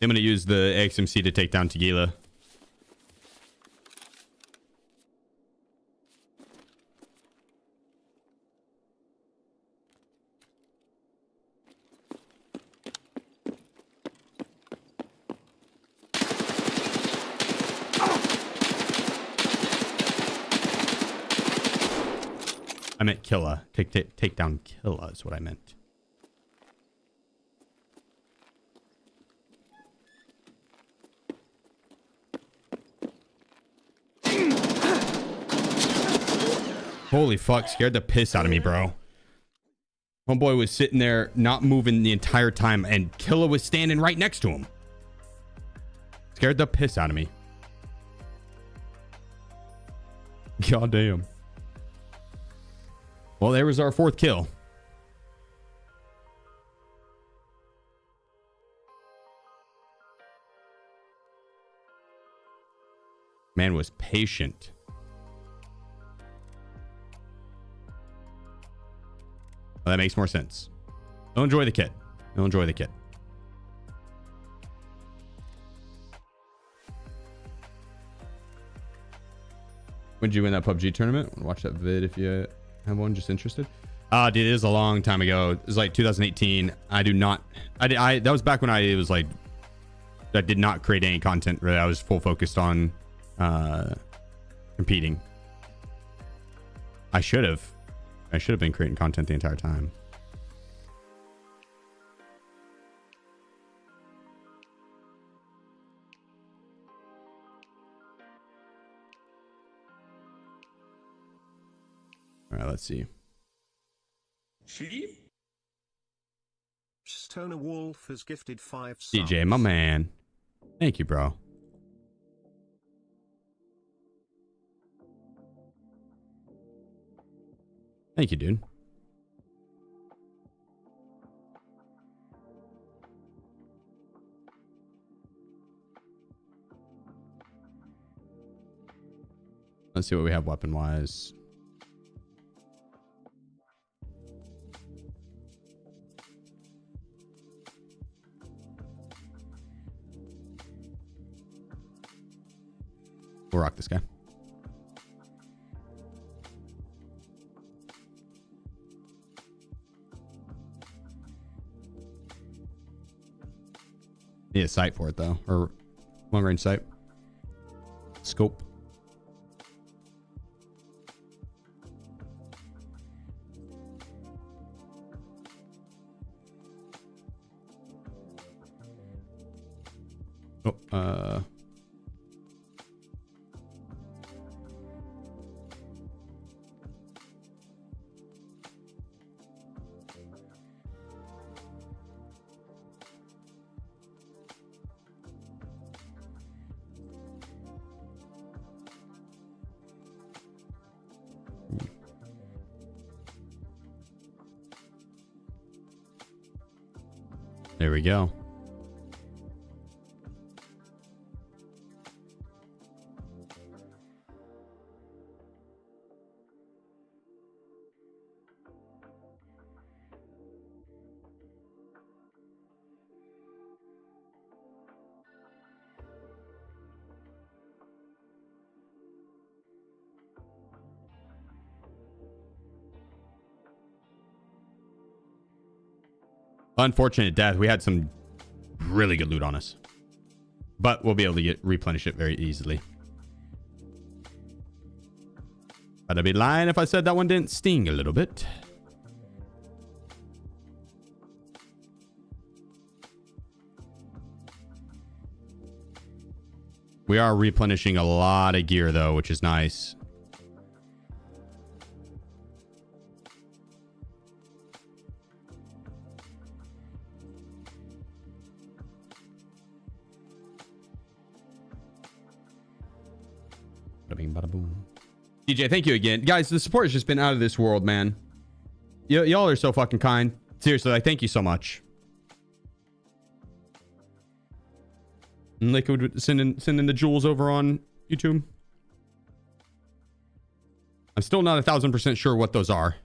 I'm going to use the XMC to take down Tequila. I meant Killa. Take down Killa is what I meant. Holy fuck, scared the piss out of me, bro. Homeboy was sitting there not moving the entire time and Killa was standing right next to him. Scared the piss out of me. God damn. Well, there was our 4th kill. Man was patient. Well, that makes more sense. They'll enjoy the kit. They'll enjoy the kit. When did you win that PUBG tournament? Watch that vid if you have one. Just interested. Dude, it is a long time ago. It was like 2018. That was back when I did not create any content really. I was full focused on competing. I should have been creating content the entire time. All right, let's see. Sheep? Stoner Wolf has gifted 5 subs. DJ, my man. Thank you, bro. Thank you, dude. Let's see what we have weapon-wise. We'll rock this guy. Need a sight for it though, or long range sight. Scope. Oh, there we go. Unfortunate death. We had some really good loot on us. But we'll be able to replenish it very easily. But I'd be lying if I said that one didn't sting a little bit. We are replenishing a lot of gear though, which is nice. Bada bing, bada boom. DJ, thank you again. Guys, the support has just been out of this world, man. Y'all are so fucking kind. Seriously, like, thank you so much. And Liquid sending the jewels over on YouTube. I'm still not 1,000% sure what those are.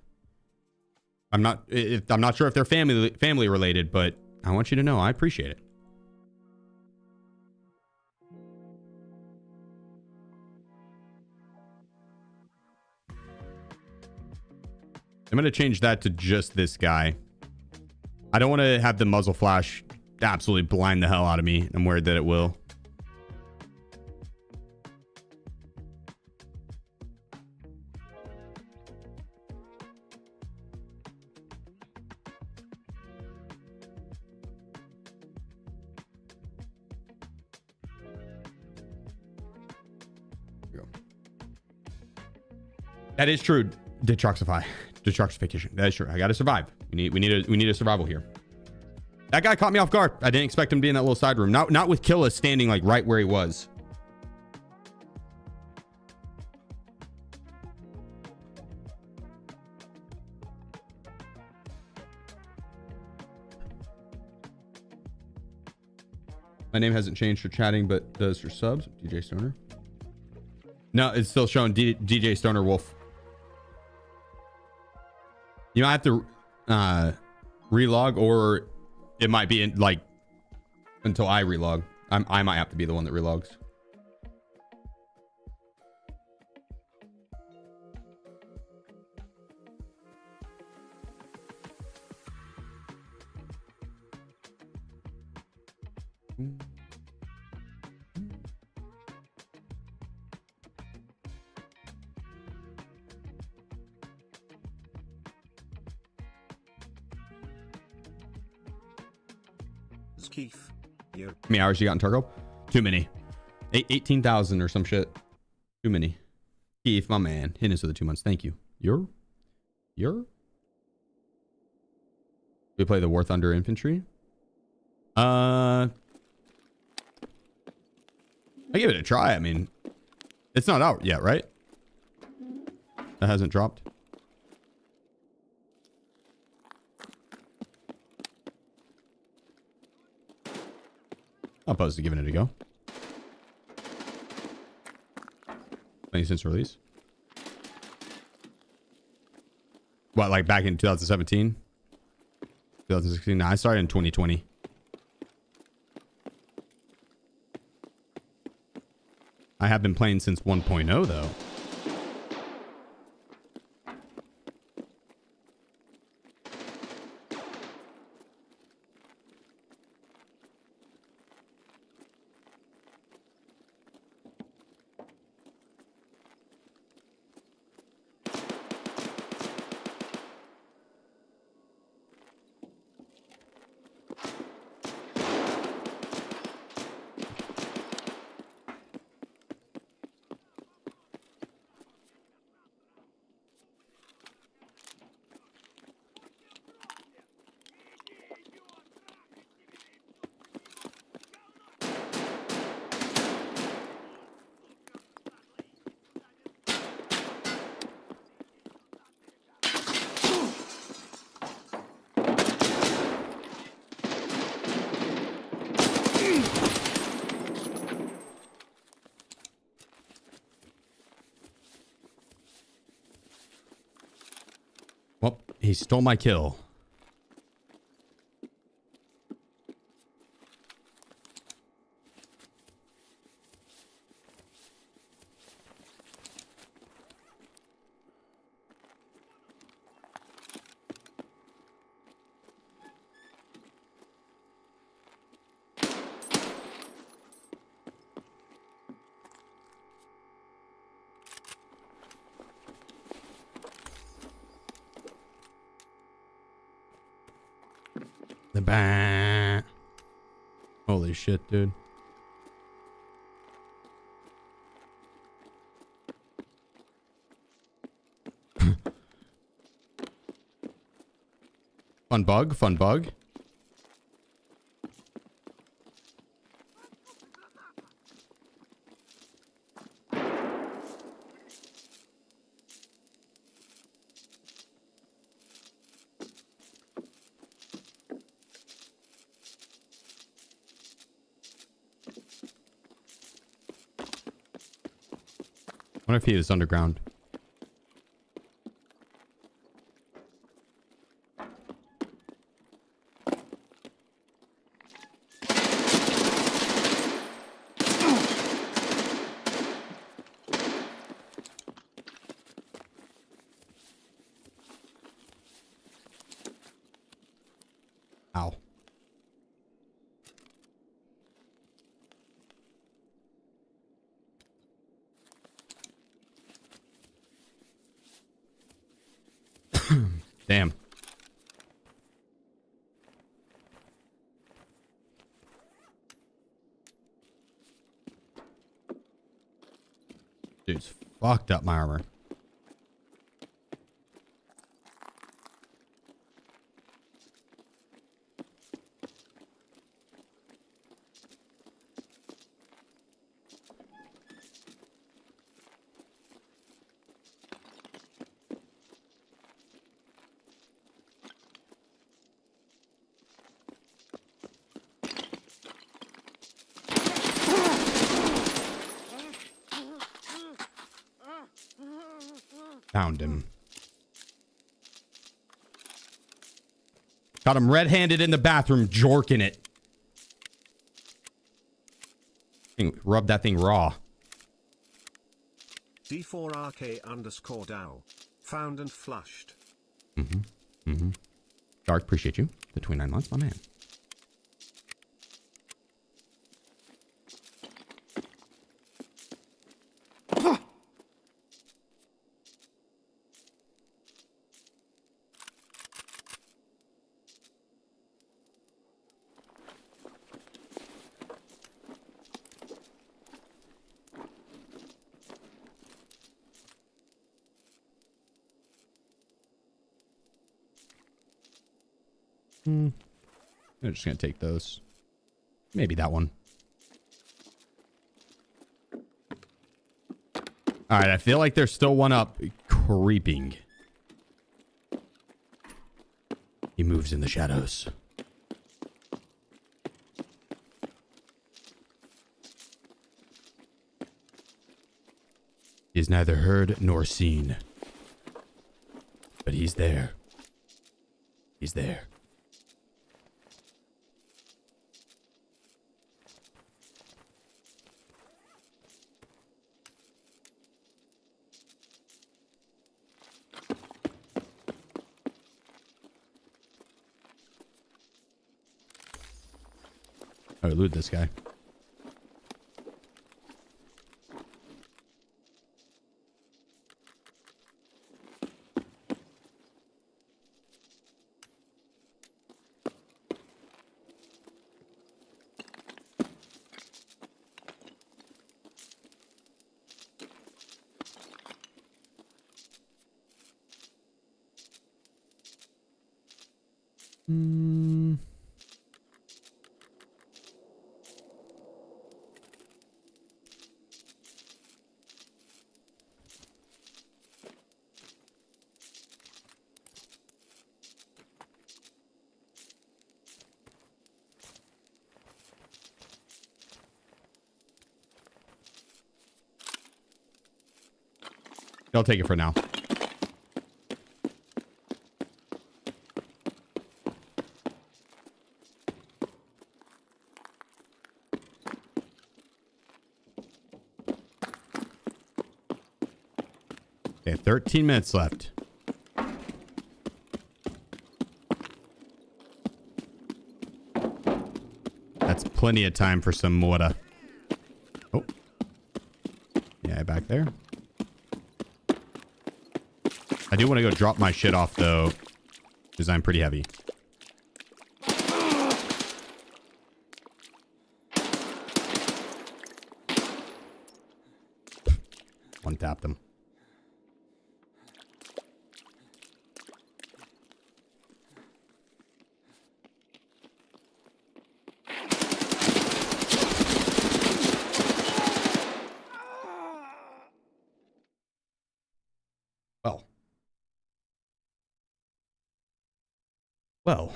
I'm not sure if they're family related, but I want you to know I appreciate it. I'm going to change that to just this guy. I don't want to have the muzzle flash absolutely blind the hell out of me. I'm worried that it will. Here we go. That is true. Detoxification. That is true. I gotta survive. We need a survival here. That guy caught me off guard. I didn't expect him to be in that little side room. Not with Killa standing like right where he was. My name hasn't changed for chatting, but does for subs. DJ Stoner. No, it's still showing DJ Stoner Wolf. You might have to relog, or it might be in, like, until I relog. I might have to be the one that relogs. Keith, how many hours you got in Tarkov? Too many. 18,000 or some shit. Too many. Keith, my man, hitting us with the 2 months. Thank you. We play the War Thunder Infantry. I give it a try. I mean, it's not out yet, right? That hasn't dropped. I'm opposed to giving it a go. Any since release? What, like back in 2017? 2016? Nah, I started in 2020. I have been playing since 1.0 though. Well, he stole my kill. The bah. Holy shit, dude. Fun bug, fun bug. I wonder if he was underground. Ow. Damn. Dude's fucked up my armor. Found him. Got him red-handed in the bathroom, jorking it. Rub that thing raw. D4RK_DAO. Found and flushed. Dark, appreciate you. The 29 months, my man. I'm just gonna take those. Maybe that one. All right, I feel like there's still one up creeping. He moves in the shadows. He is neither heard nor seen. But he's there. He's there. Oh, loot this guy. I'll take it for now. Okay, 13 minutes left. That's plenty of time for some water. Oh. Yeah, back there. I do want to go drop my shit off, though, because I'm pretty heavy. untapped them. Well. Well.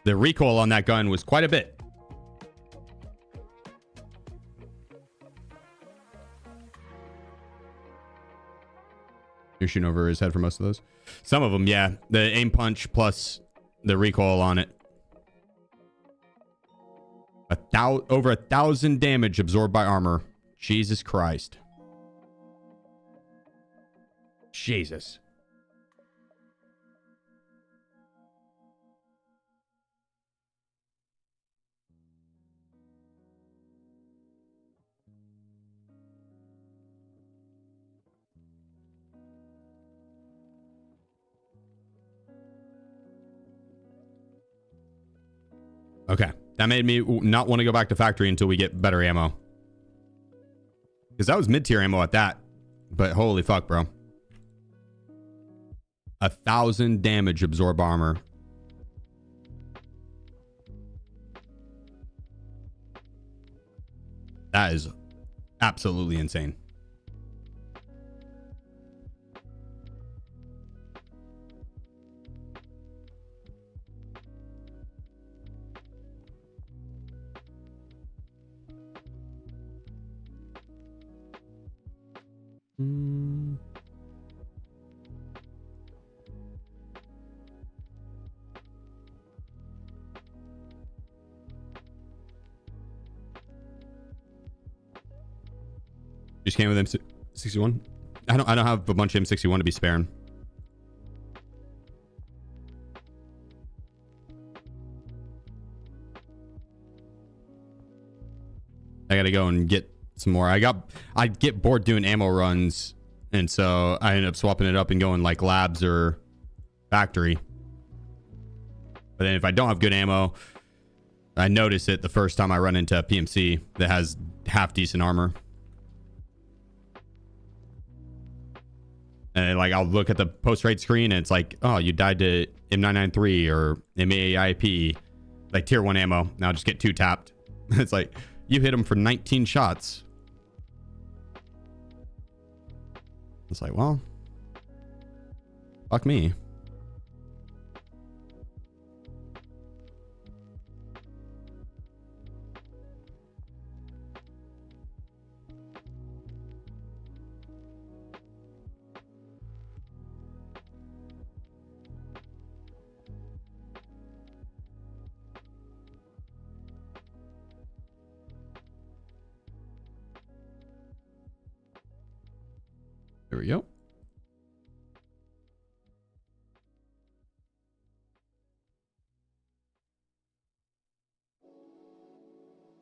The recoil on that gun was quite a bit. You're shooting over his head for most of those. Some of them, yeah. The aim punch plus the recoil on it. Over 1,000 damage absorbed by armor. Jesus Christ. Jesus. Okay. That made me not want to go back to factory until we get better ammo. Because that was mid-tier ammo at that. But holy fuck, bro. 1,000 damage absorb armor. That is absolutely insane. Just came with M61. I don't have a bunch of M61 to be sparing. I gotta go and get some more. I get bored doing ammo runs, and so I ended up swapping it up and going like labs or factory. But then if I don't have good ammo, I notice it the first time I run into a PMC that has half decent armor. And like I'll look at the post-raid screen and it's like, oh, you died to M993 or MAIP, like tier 1 ammo. Now just get 2 tapped. It's like you hit him for 19 shots. It's like, well, fuck me. There we go.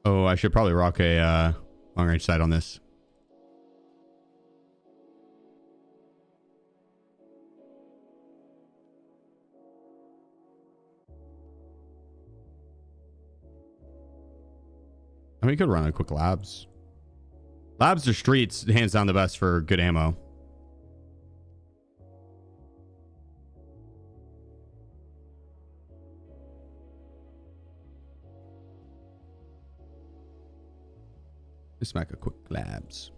Oh, I should probably rock a long range sight on this. I mean, you could run a quick labs. Labs or streets, hands down the best for good ammo. Smack a quick labs.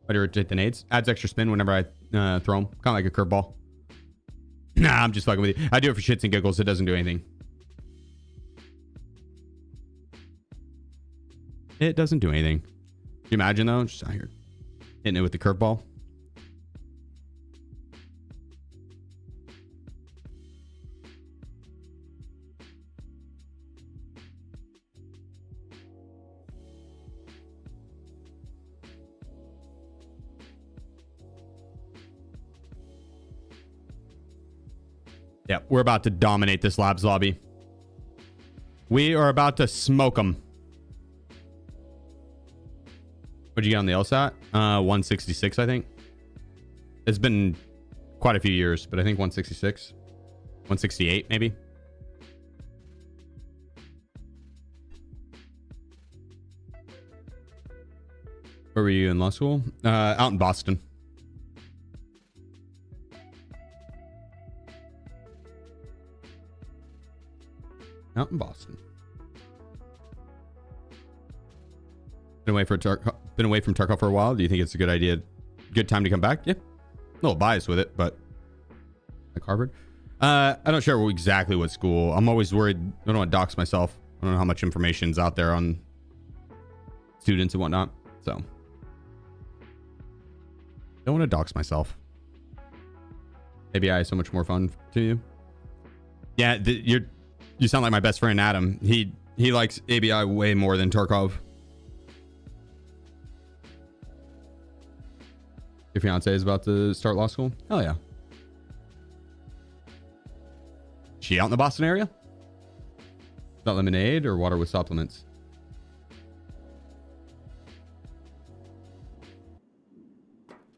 Why do you rotate the nades? Adds extra spin whenever I throw them. Kind of like a curveball. Nah, I'm just fucking with you. I do it for shits and giggles. It doesn't do anything. It doesn't do anything. Can you imagine though? Just out here hitting it with the curveball. Yeah, we're about to dominate this labs lobby. We are about to smoke them. What'd you get on the LSAT? 166, I think. It's been quite a few years, but I think 166. 168 maybe. Where were you in law school? Out in Boston. Out in Boston. Been away from Tarkov for a while. Do you think it's a good idea? Good time to come back? Yeah. A little biased with it, but like Harvard. I don't share exactly what school. I'm always worried. I don't want to dox myself. I don't know how much information's out there on students and whatnot. So don't want to dox myself. ABI is so much more fun to you. Yeah, you sound like my best friend Adam. He likes ABI way more than Tarkov. Your fiance is about to start law school? Hell yeah. She out in the Boston area? Not lemonade or water with supplements?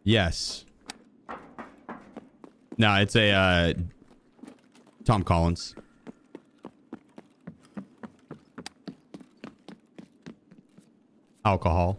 Yes. No, it's a Tom Collins. Alcohol.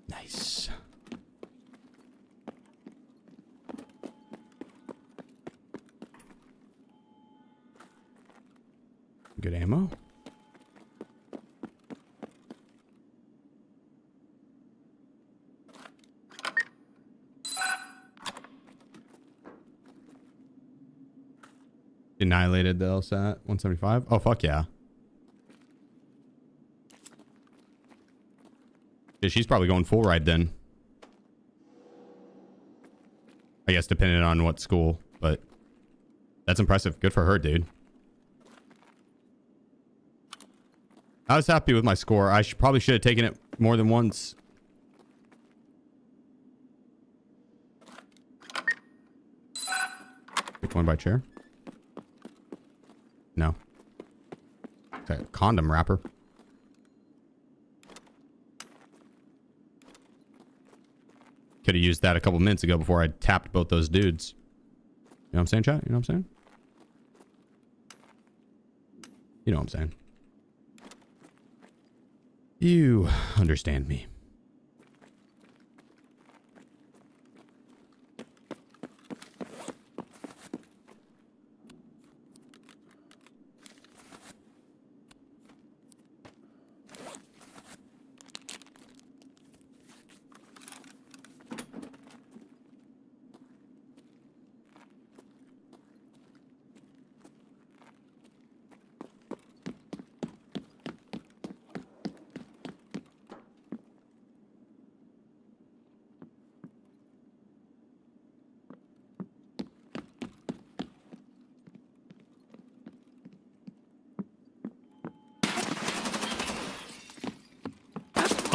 Nice. Good ammo. Annihilated the LSAT 175. Oh, fuck yeah. Yeah, she's probably going full ride then. I guess depending on what school, but that's impressive. Good for her, dude. I was happy with my score. I probably should have taken it more than once. Pick one by chair. No. It's a condom wrapper. Could have used that a couple minutes ago before I tapped both those dudes. You know what I'm saying, chat? You know what I'm saying? You know what I'm saying. You understand me.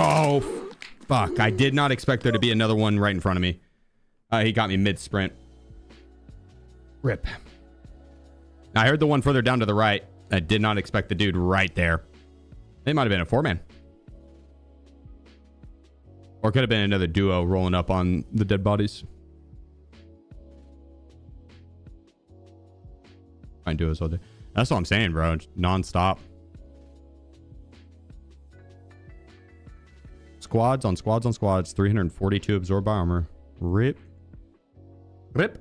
Oh, fuck. I did not expect there to be another one right in front of me. He got me mid-sprint. Rip. I heard the one further down to the right. I did not expect the dude right there. It might have been a 4-man. Or it could have been another duo rolling up on the dead bodies. Fine duos all day. That's what I'm saying, bro. Non-stop. Squads on squads on squads. 342 absorbed by armor. Rip. Rip.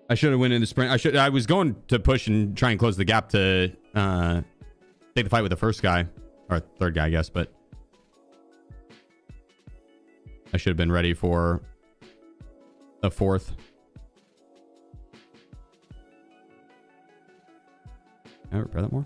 I should have went in the sprint. I was going to push and try and close the gap to take the fight with the first guy. Or third guy, I guess, but I should have been ready for the fourth. Can I repair that more?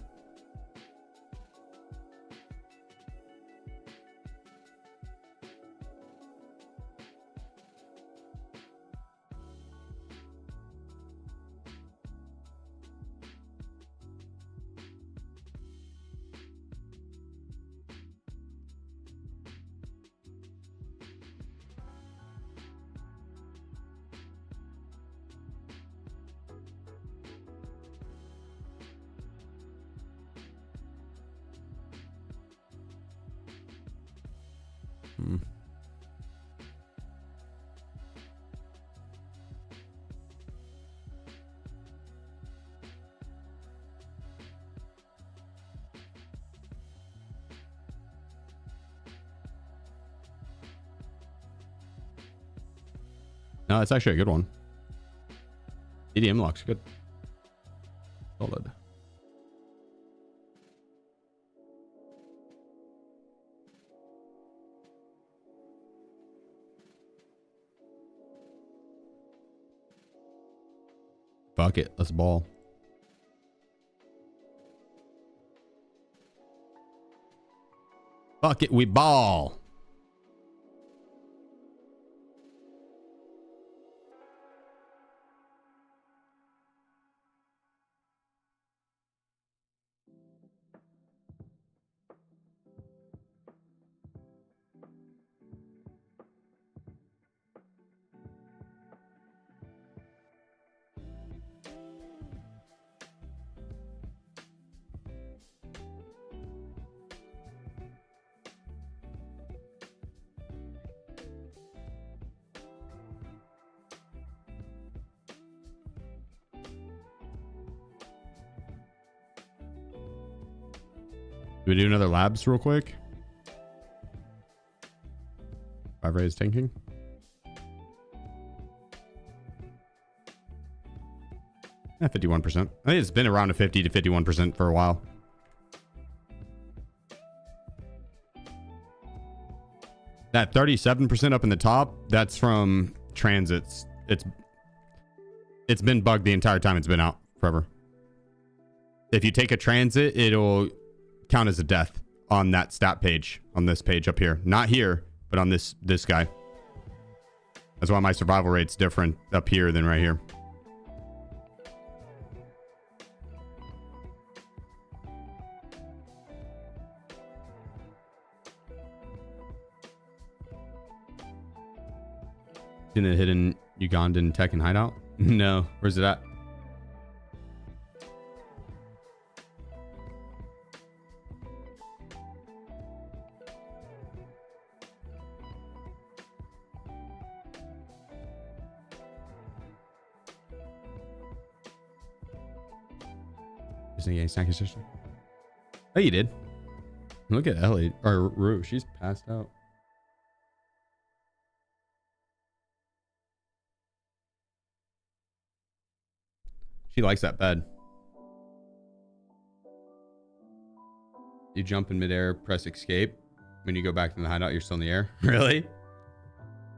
No, it's actually a good one. EDM looks good. Solid. Fuck it. Let's ball. Fuck it. We ball. Do we do another labs real quick? 5 rays tanking. Yeah, 51%. I think it's been around a 50 to 51% for a while. That 37% up in the top, that's from transits. It's been bugged the entire time it's been out forever. If you take a transit, it'll count as a death on that stat page, on this page up here. Not here, but on this guy. That's why my survival rate's different up here than right here. In the hidden Ugandan tech and hideout? No. Where's it at? Oh, you did. Look at Ellie or Rue. She's passed out. She likes that bed. You jump in midair, press escape. When you go back to the hideout, you're still in the air. Really?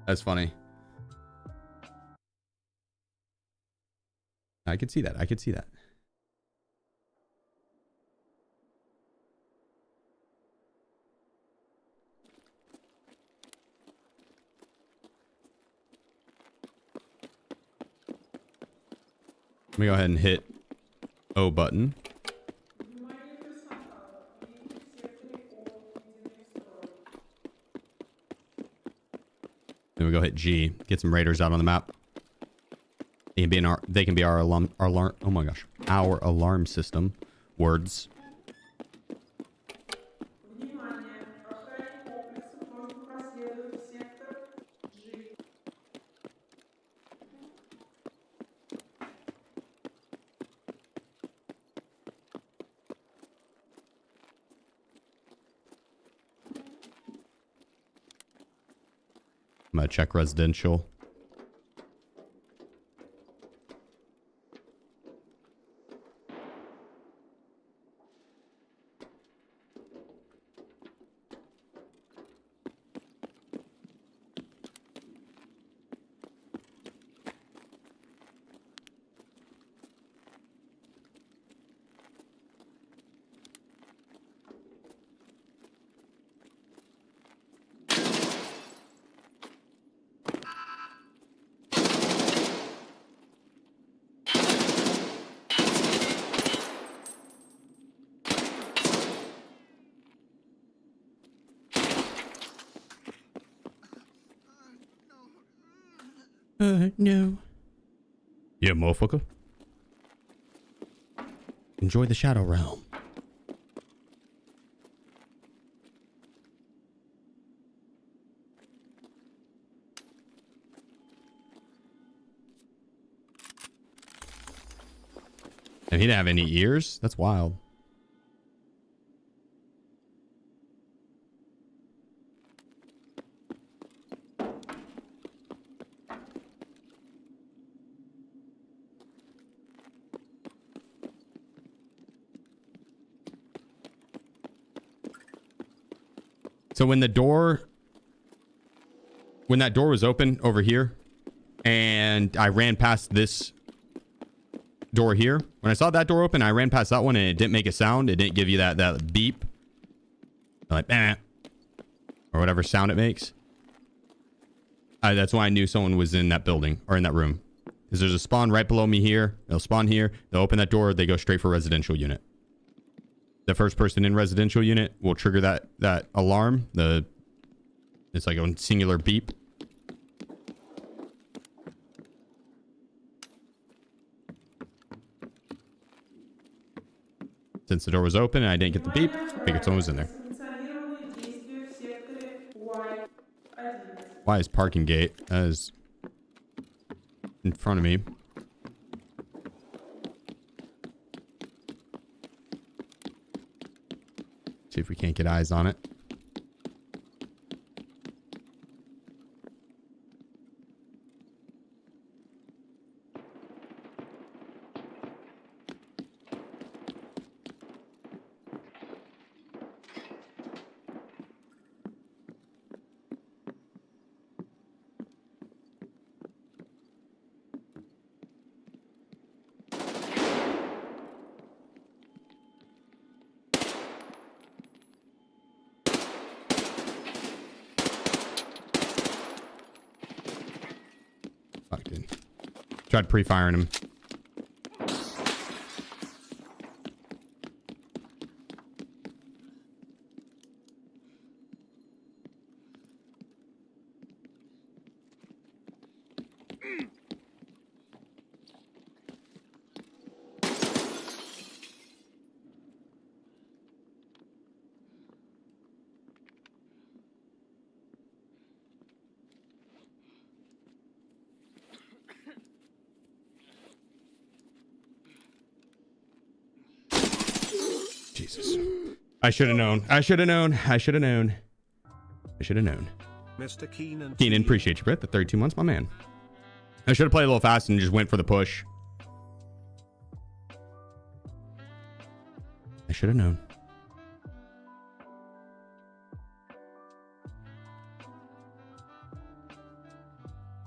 That's funny. I could see that. I could see that. Let me go ahead and hit O button. Then we go hit G. Get some raiders out on the map. They can be our alarm. Oh my gosh, our alarm system. Words. I'm gonna check residential. No. Yeah, motherfucker. Enjoy the Shadow Realm. And he didn't have any ears? That's wild. So when that door was open over here and I ran past this door here, when I saw that door open, I ran past that one and it didn't make a sound. It didn't give you that beep. Like, or whatever sound it makes. That's why I knew someone was in that building or in that room. Because there's a spawn right below me here. They'll spawn here. They'll open that door. They go straight for residential unit. The first person in residential unit will trigger that alarm. It's like a singular beep. Since the door was open and I didn't get the beep, I figured someone was in there. Санкционированные действия в секторе Y11. Why is parking gate? That is in front of me. See if we can't get eyes on it. Fucking tried pre-firing him. Jesus. I should have known. I should have known. I should have known. I should have known. Mr. Keenan, appreciate you, Brett. The 32 months, my man. I should have played a little fast and just went for the push. I should have known.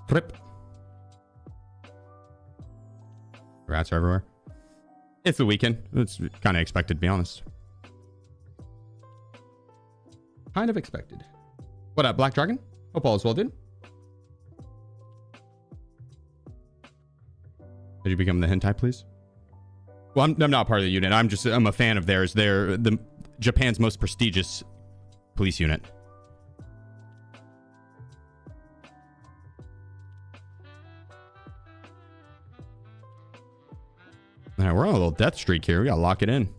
Flip. Rats are everywhere. It's the weekend. It's kind of expected, to be honest. Kind of expected. What up, Black Dragon? Hope all is well, dude. Did you become the hentai, please? Well, I'm not part of the unit. I'm a fan of theirs. They're Japan's most prestigious police unit. All right, we're on a little death streak here. We gotta lock it in.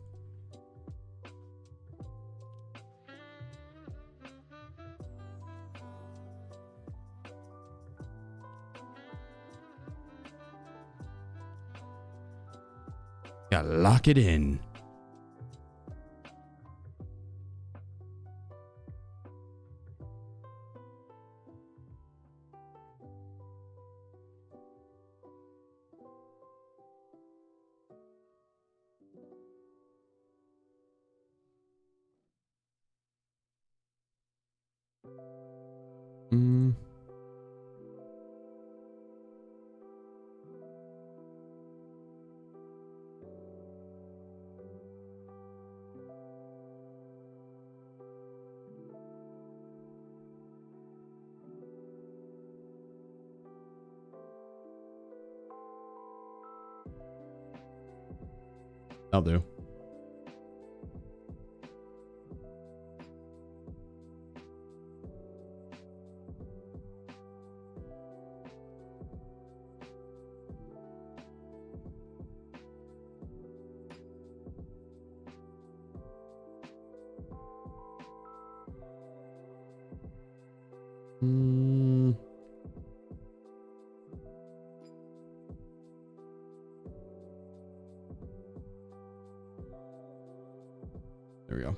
Gotta lock it in. I'll do. There we go.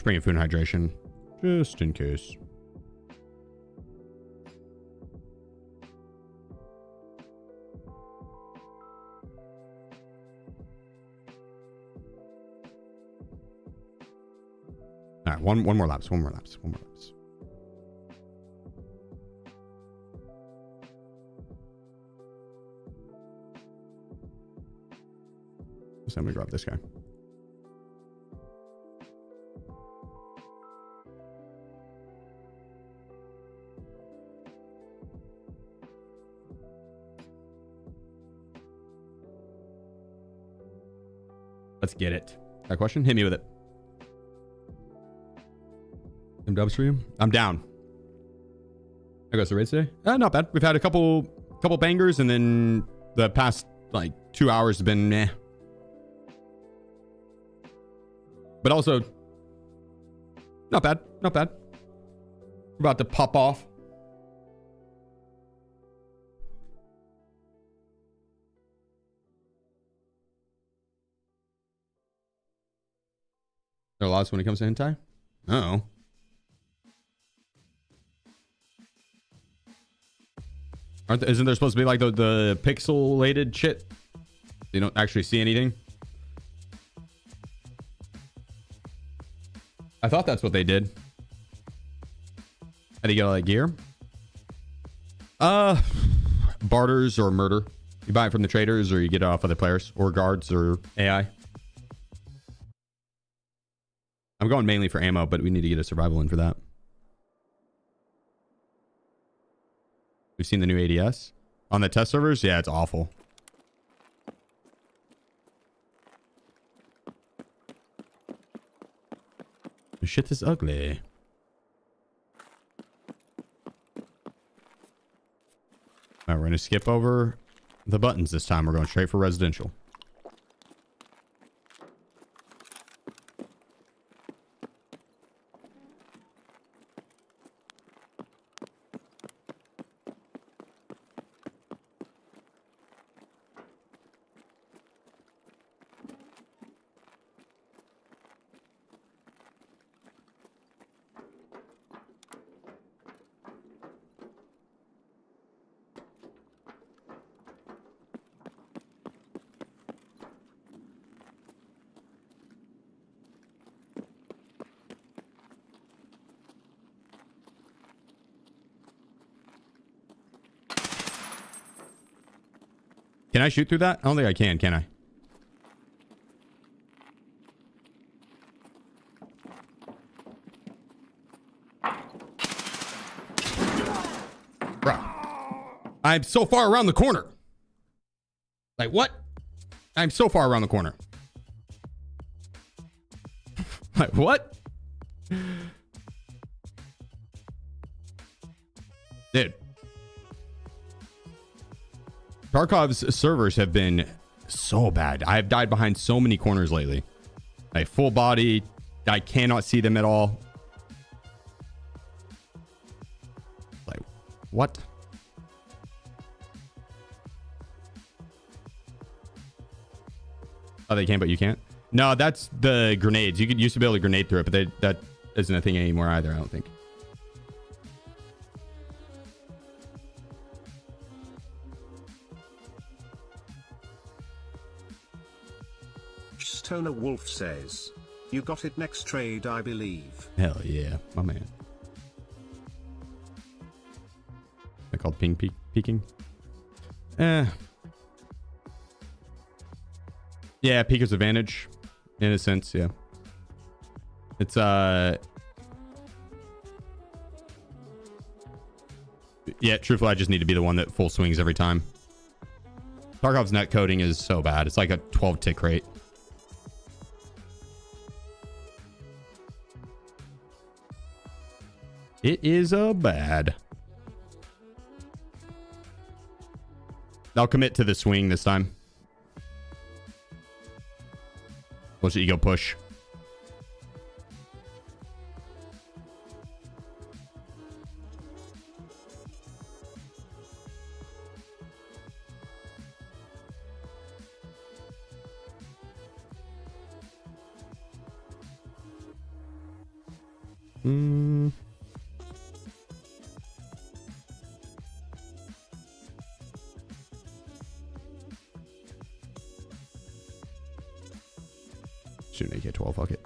Just bring in food and hydration. Just in case. All right, one more lapse. One more lapse. So I'm gonna grab this guy. Let's get it. That question? Hit me with it. Some dubs for you? I'm down. How goes the raid today? Not bad. We've had a couple bangers, and then the past like 2 hours have been meh. But also, not bad. Not bad. We're about to pop off. There are lots when it comes to hentai? Uh-oh. Isn't there supposed to be like the pixelated shit? You don't actually see anything? I thought that's what they did. How do you get all that gear? Barters or murder. You buy it from the traders, or you get it off other players or guards or AI. I'm going mainly for ammo, but we need to get a survival in for that. We've seen the new ADS on the test servers. Yeah, it's awful. The shit is ugly. All right, we're going to skip over the buttons this time. We're going straight for residential. Can I shoot through that? I don't think I can I? Bruh. I'm so far around the corner. Like, what? I'm so far around the corner. Like, what? Dude. Tarkov's servers have been so bad. I've died behind so many corners lately. Like, full body. I cannot see them at all. Like, what? Oh, they can, but you can't? No, that's the grenades. You used to be able to grenade through it, but that isn't a thing anymore either, I don't think. Stoner Wolf says, "You got it next trade, I believe." Hell yeah, my man. They're called ping peeking. Yeah, peeker's advantage. In a sense, yeah. It's yeah, truthfully, I just need to be the one that full swings every time. Tarkov's net coding is so bad. It's like a 12 tick rate. It is bad. I'll commit to the swing this time. What's the ego push? Mm. Shoot an AK-12, fuck it.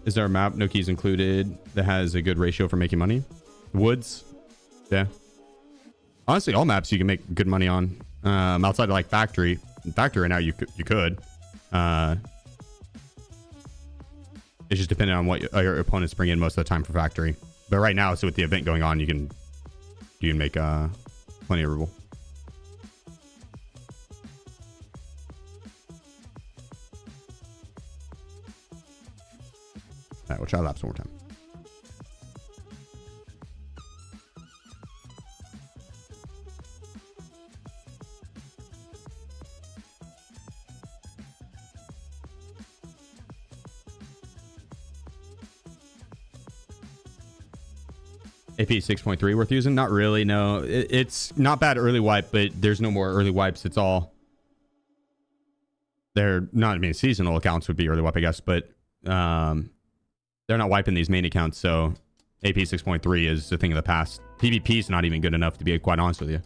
Is there a map, no keys included, that has a good ratio for making money? Woods? Yeah. Honestly, all maps you can make good money on. Outside of like factory. Factory right now you could. It's just depending on what your opponents bring in most of the time for factory. But right now, so with the event going on, you can make plenty of ruble. All right, we'll try laps one more time. AP 6.3 worth using? Not really, no. It's not bad early wipe, but there's no more early wipes. It's all... They're not... I mean, seasonal accounts would be early wipe, I guess, but... they're not wiping these main accounts, so AP 6.3 is a thing of the past. PvP is not even good enough, to be quite honest with you.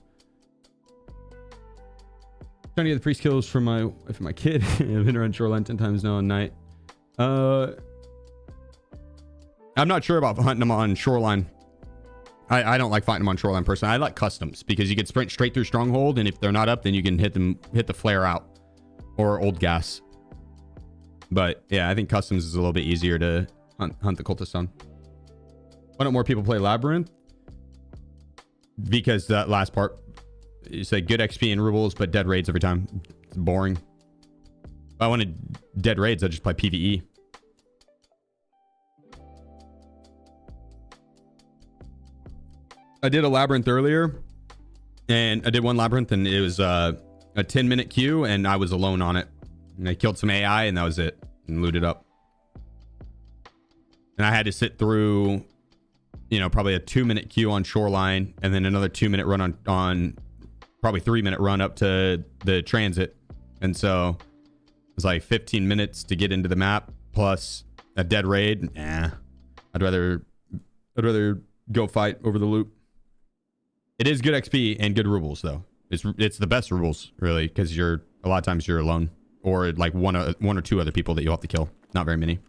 Trying to get the priest kills for my wife and my kid. I've been around shoreline 10 times now at night. I'm not sure about hunting them on shoreline. I don't like fighting them on shoreline personally. I like customs because you can sprint straight through stronghold, and if they're not up, then you can hit the flare out or old gas. But yeah, I think customs is a little bit easier to hunt the cultist on. Why don't more people play Labyrinth? Because that last part, you say good XP and rubles, but dead raids every time. It's boring. If I wanted dead raids, I'd just play PvE. I did a Labyrinth earlier, and I did one Labyrinth, and it was a 10-minute queue, and I was alone on it. And I killed some AI, and that was it, and looted up. And I had to sit through, you know, probably a 2-minute queue on shoreline, and then another 2-minute run on probably 3-minute run up to the transit. And so it was like 15 minutes to get into the map plus a dead raid. Nah, I'd rather go fight over the loop. It is good XP and good rubles though. It's the best rubles really, because a lot of times you're alone, or like one or two other people that you'll have to kill. Not very many.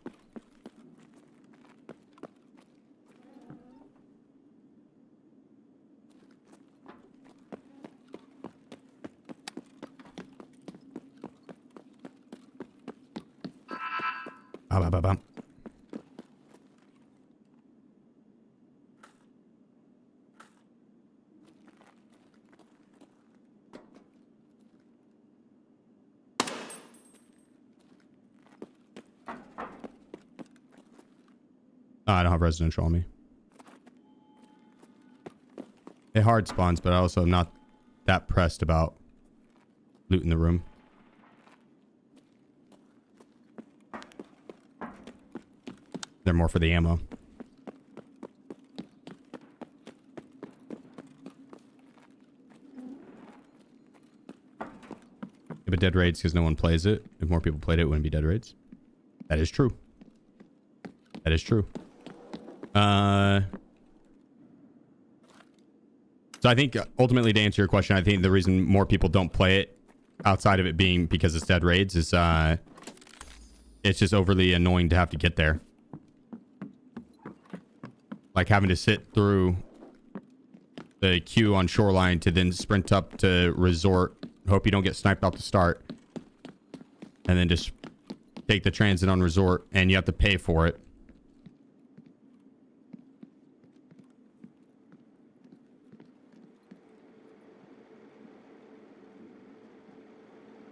I don't have residential on me. It hard spawns, but I also am not that pressed about looting the room. They're more for the ammo. If it dead raids because no one plays it. If more people played it, it wouldn't be dead raids. That is true. That is true. So I think ultimately, to answer your question, I think the reason more people don't play it, outside of it being because it's dead raids, is it's just overly annoying to have to get there. Like having to sit through the queue on shoreline to then sprint up to resort, hope you don't get sniped off the start, and then just take the transit on resort, and you have to pay for it.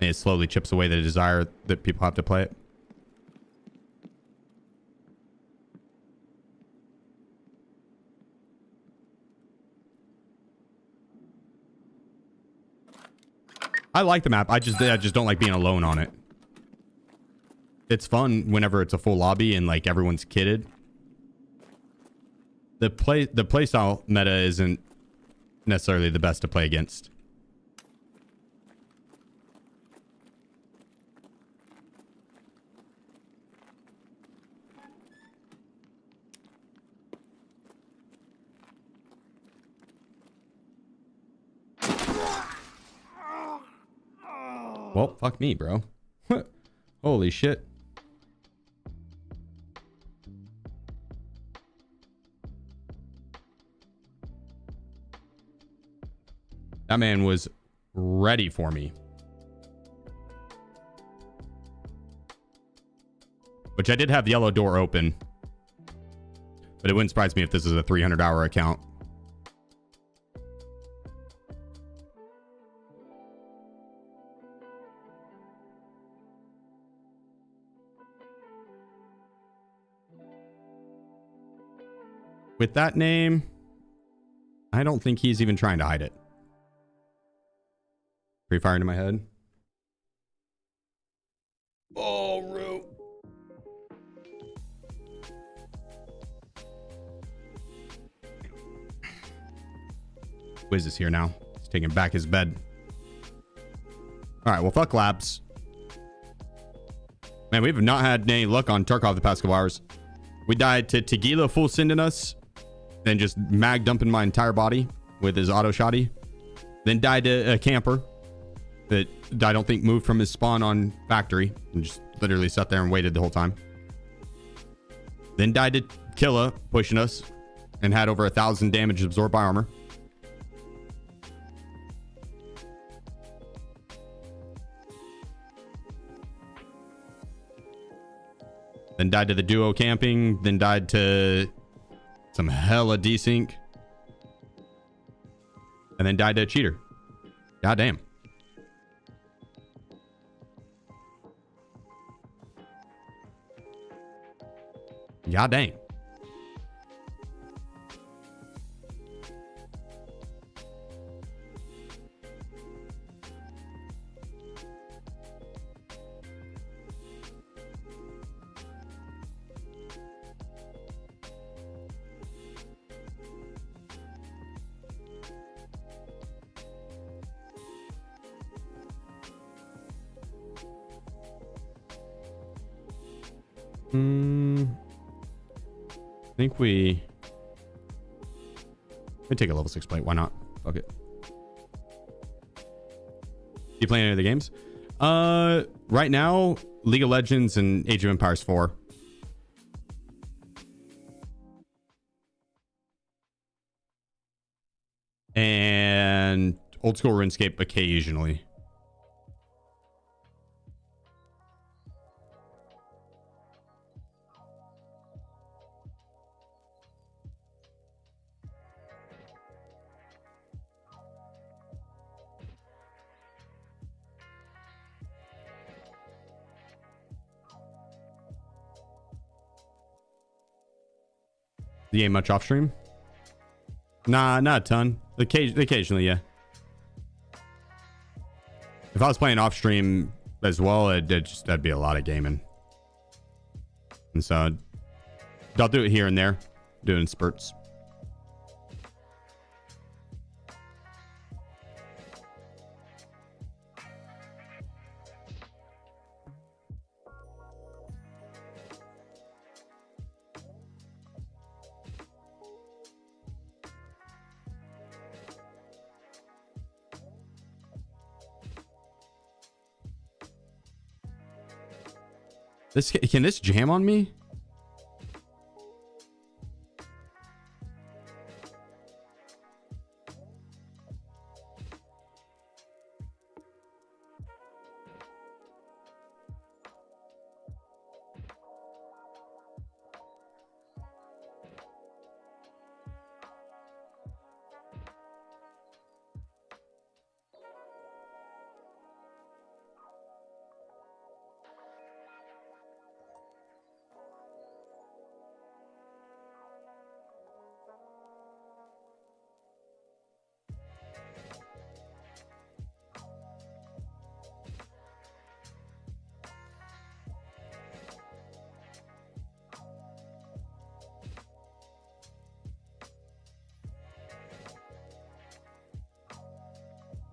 And it slowly chips away the desire that people have to play it. I like the map. I just don't like being alone on it. It's fun whenever it's a full lobby and like everyone's kitted. The playstyle meta isn't necessarily the best to play against. Well, fuck me, bro. Holy shit. That man was ready for me. Which I did have the yellow door open. But it wouldn't surprise me if this is a 300-hour account. With that name, I don't think he's even trying to hide it. Pre-fire into my head. Oh, Root. Wiz is here now. He's taking back his bed. All right, well, fuck labs. Man, we've not had any luck on Tarkov the past couple hours. We died to Tequila full sending us. Then just mag dumping my entire body with his auto shotty. Then died to a camper that I don't think moved from his spawn on factory and just literally sat there and waited the whole time. Then died to Killa pushing us and had over 1,000 damage absorbed by armor. Then died to the duo camping. Then died to some hella desync. And then died to a cheater. God damn. God dang. I think we... Let me take a level 6 plate. Why not? Fuck it. You playing any of the games? Right now, League of Legends and Age of Empires 4. And old school RuneScape occasionally. You ain't much off stream? Nah, not a ton. Occasionally, yeah. If I was playing off stream as well, that'd be a lot of gaming. And so I'll do it here and there, do it in spurts. Can this jam on me?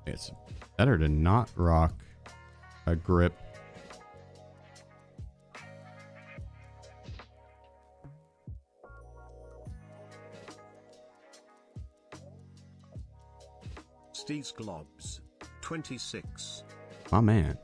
It's better to not rock a grip. Steez Globs, 26. My man.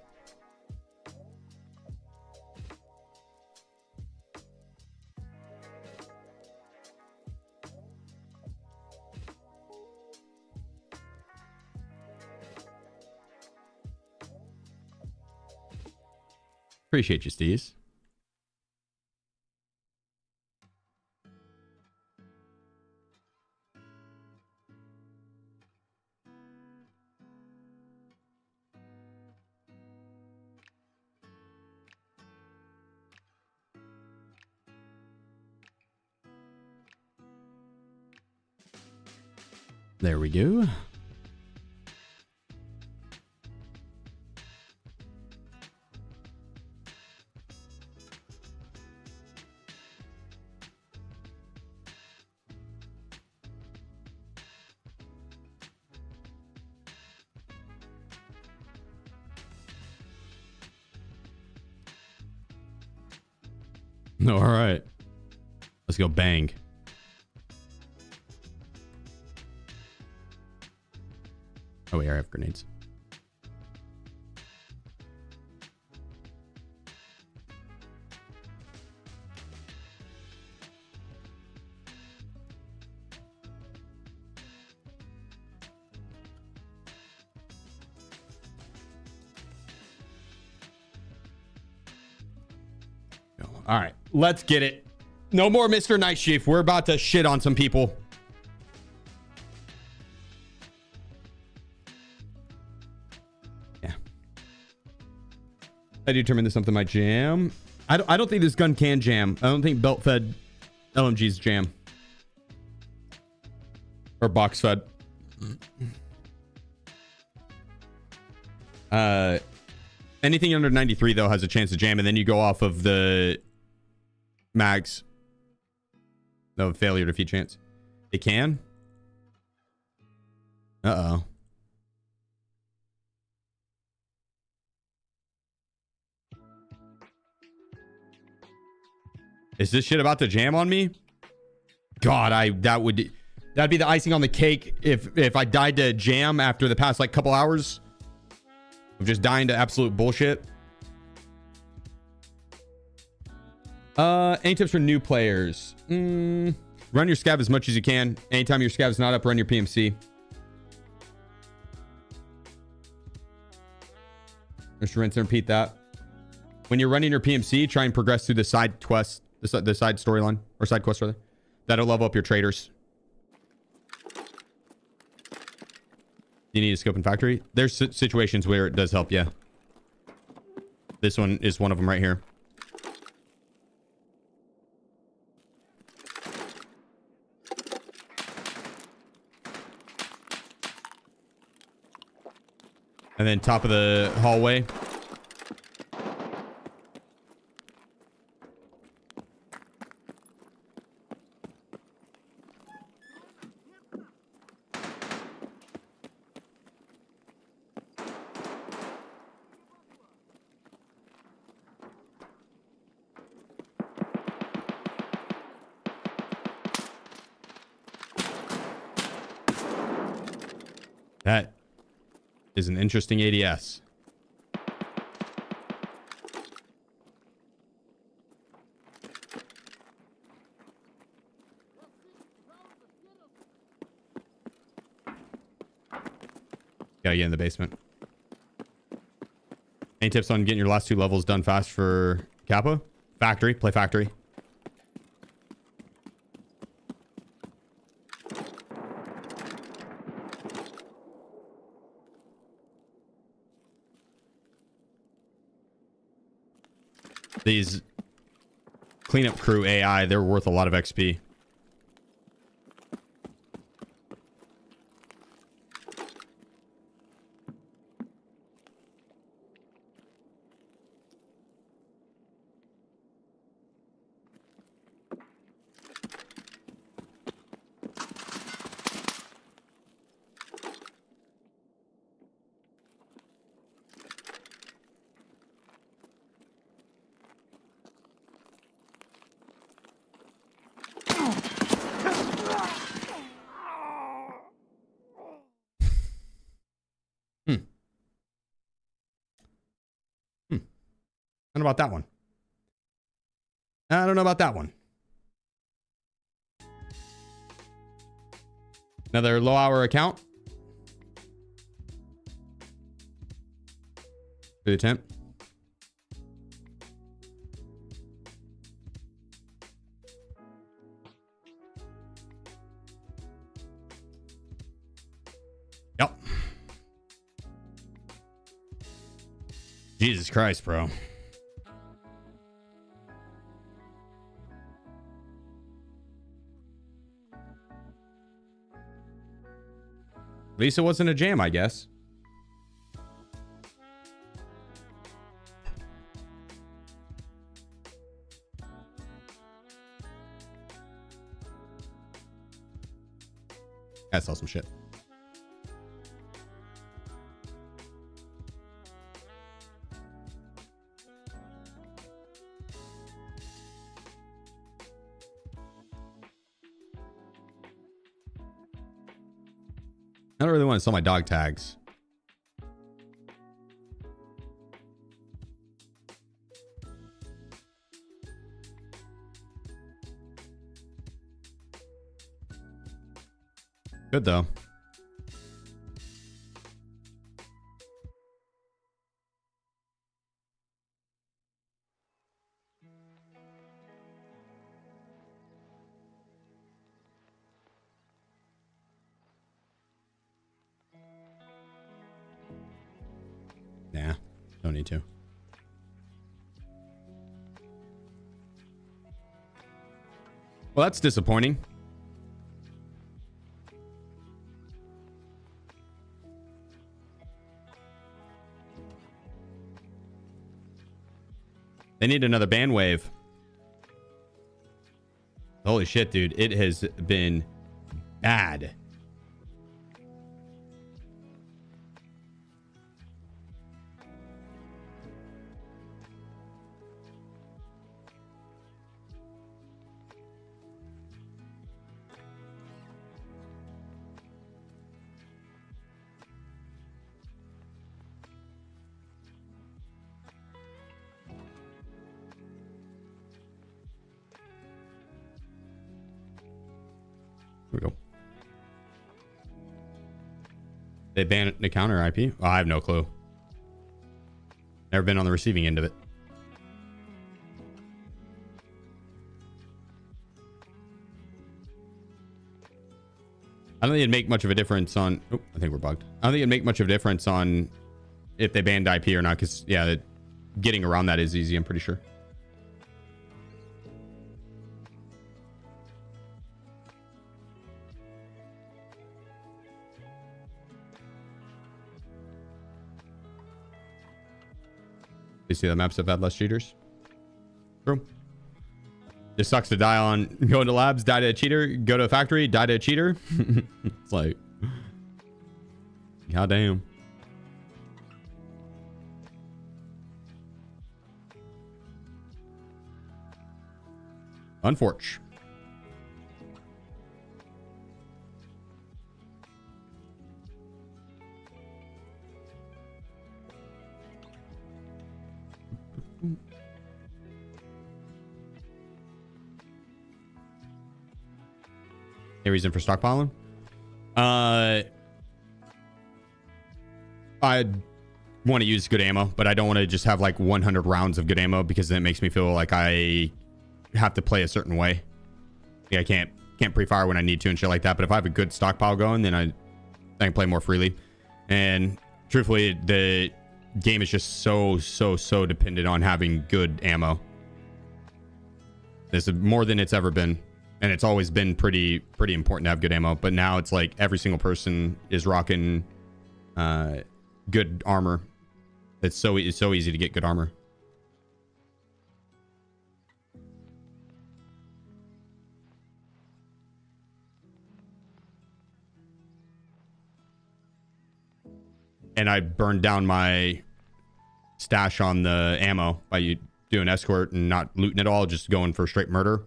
Appreciate you, Steez. There we go. All right. Let's go bang. Oh, wait, I have grenades. All right, let's get it. No more Mr. Night Chief. We're about to shit on some people. Yeah. I determined that something might jam. I don't think this gun can jam. I don't think belt-fed LMGs jam. Or box-fed. Anything under 93, though, has a chance to jam, and then you go off of the mags. No failure defeat chance. It can? Uh-oh. Is this shit about to jam on me? God, that'd be the icing on the cake if I died to jam after the past like couple hours of just dying to absolute bullshit. Any tips for new players? Run your scav as much as you can. Anytime your scav's not up, run your PMC. Just rinse and repeat that. When you're running your PMC, try and progress through the side quest, the side storyline, or side quest rather. That'll level up your traders. You need a scope and factory. There's situations where it does help, yeah. This one is one of them right here. And then top of the hallway. That is an interesting ADS. Gotta get in the basement. Any tips on getting your last 2 levels done fast for Kappa? Factory. Play factory. These cleanup crew AI, they're worth a lot of XP. I don't know about that one. I don't know about that one. Another low hour account. Good attempt. Yep. Jesus Christ, bro. At least it wasn't a jam, I guess. I saw some shit. I don't really want to sell my dog tags. Good though. Nah, don't need to. Well, that's disappointing. They need another band wave. Holy shit, dude. It has been bad. Here we go. They banned the counter IP? Oh, I have no clue. Never been on the receiving end of it. I don't think it'd make much of a difference on... Oh, I think we're bugged. I don't think it'd make much of a difference on if they banned IP or not, because, yeah, getting around that is easy, I'm pretty sure. You see the maps have had less cheaters? True. It sucks to die on go into labs, die to a cheater, go to a factory, die to a cheater. It's like, goddamn. Unfortunate. Any reason for stockpiling? I want to use good ammo, but I don't want to just have like 100 rounds of good ammo, because then it makes me feel like I have to play a certain way. Yeah, I can't pre-fire when I need to and shit like that. But if I have a good stockpile going, then I can play more freely. And truthfully, the game is just so dependent on having good ammo. This is more than it's ever been. And it's always been pretty important to have good ammo. But now it's like every single person is rocking good armor. It's so easy to get good armor. And I burned down my stash on the ammo by doing escort and not looting at all, just going for straight murder.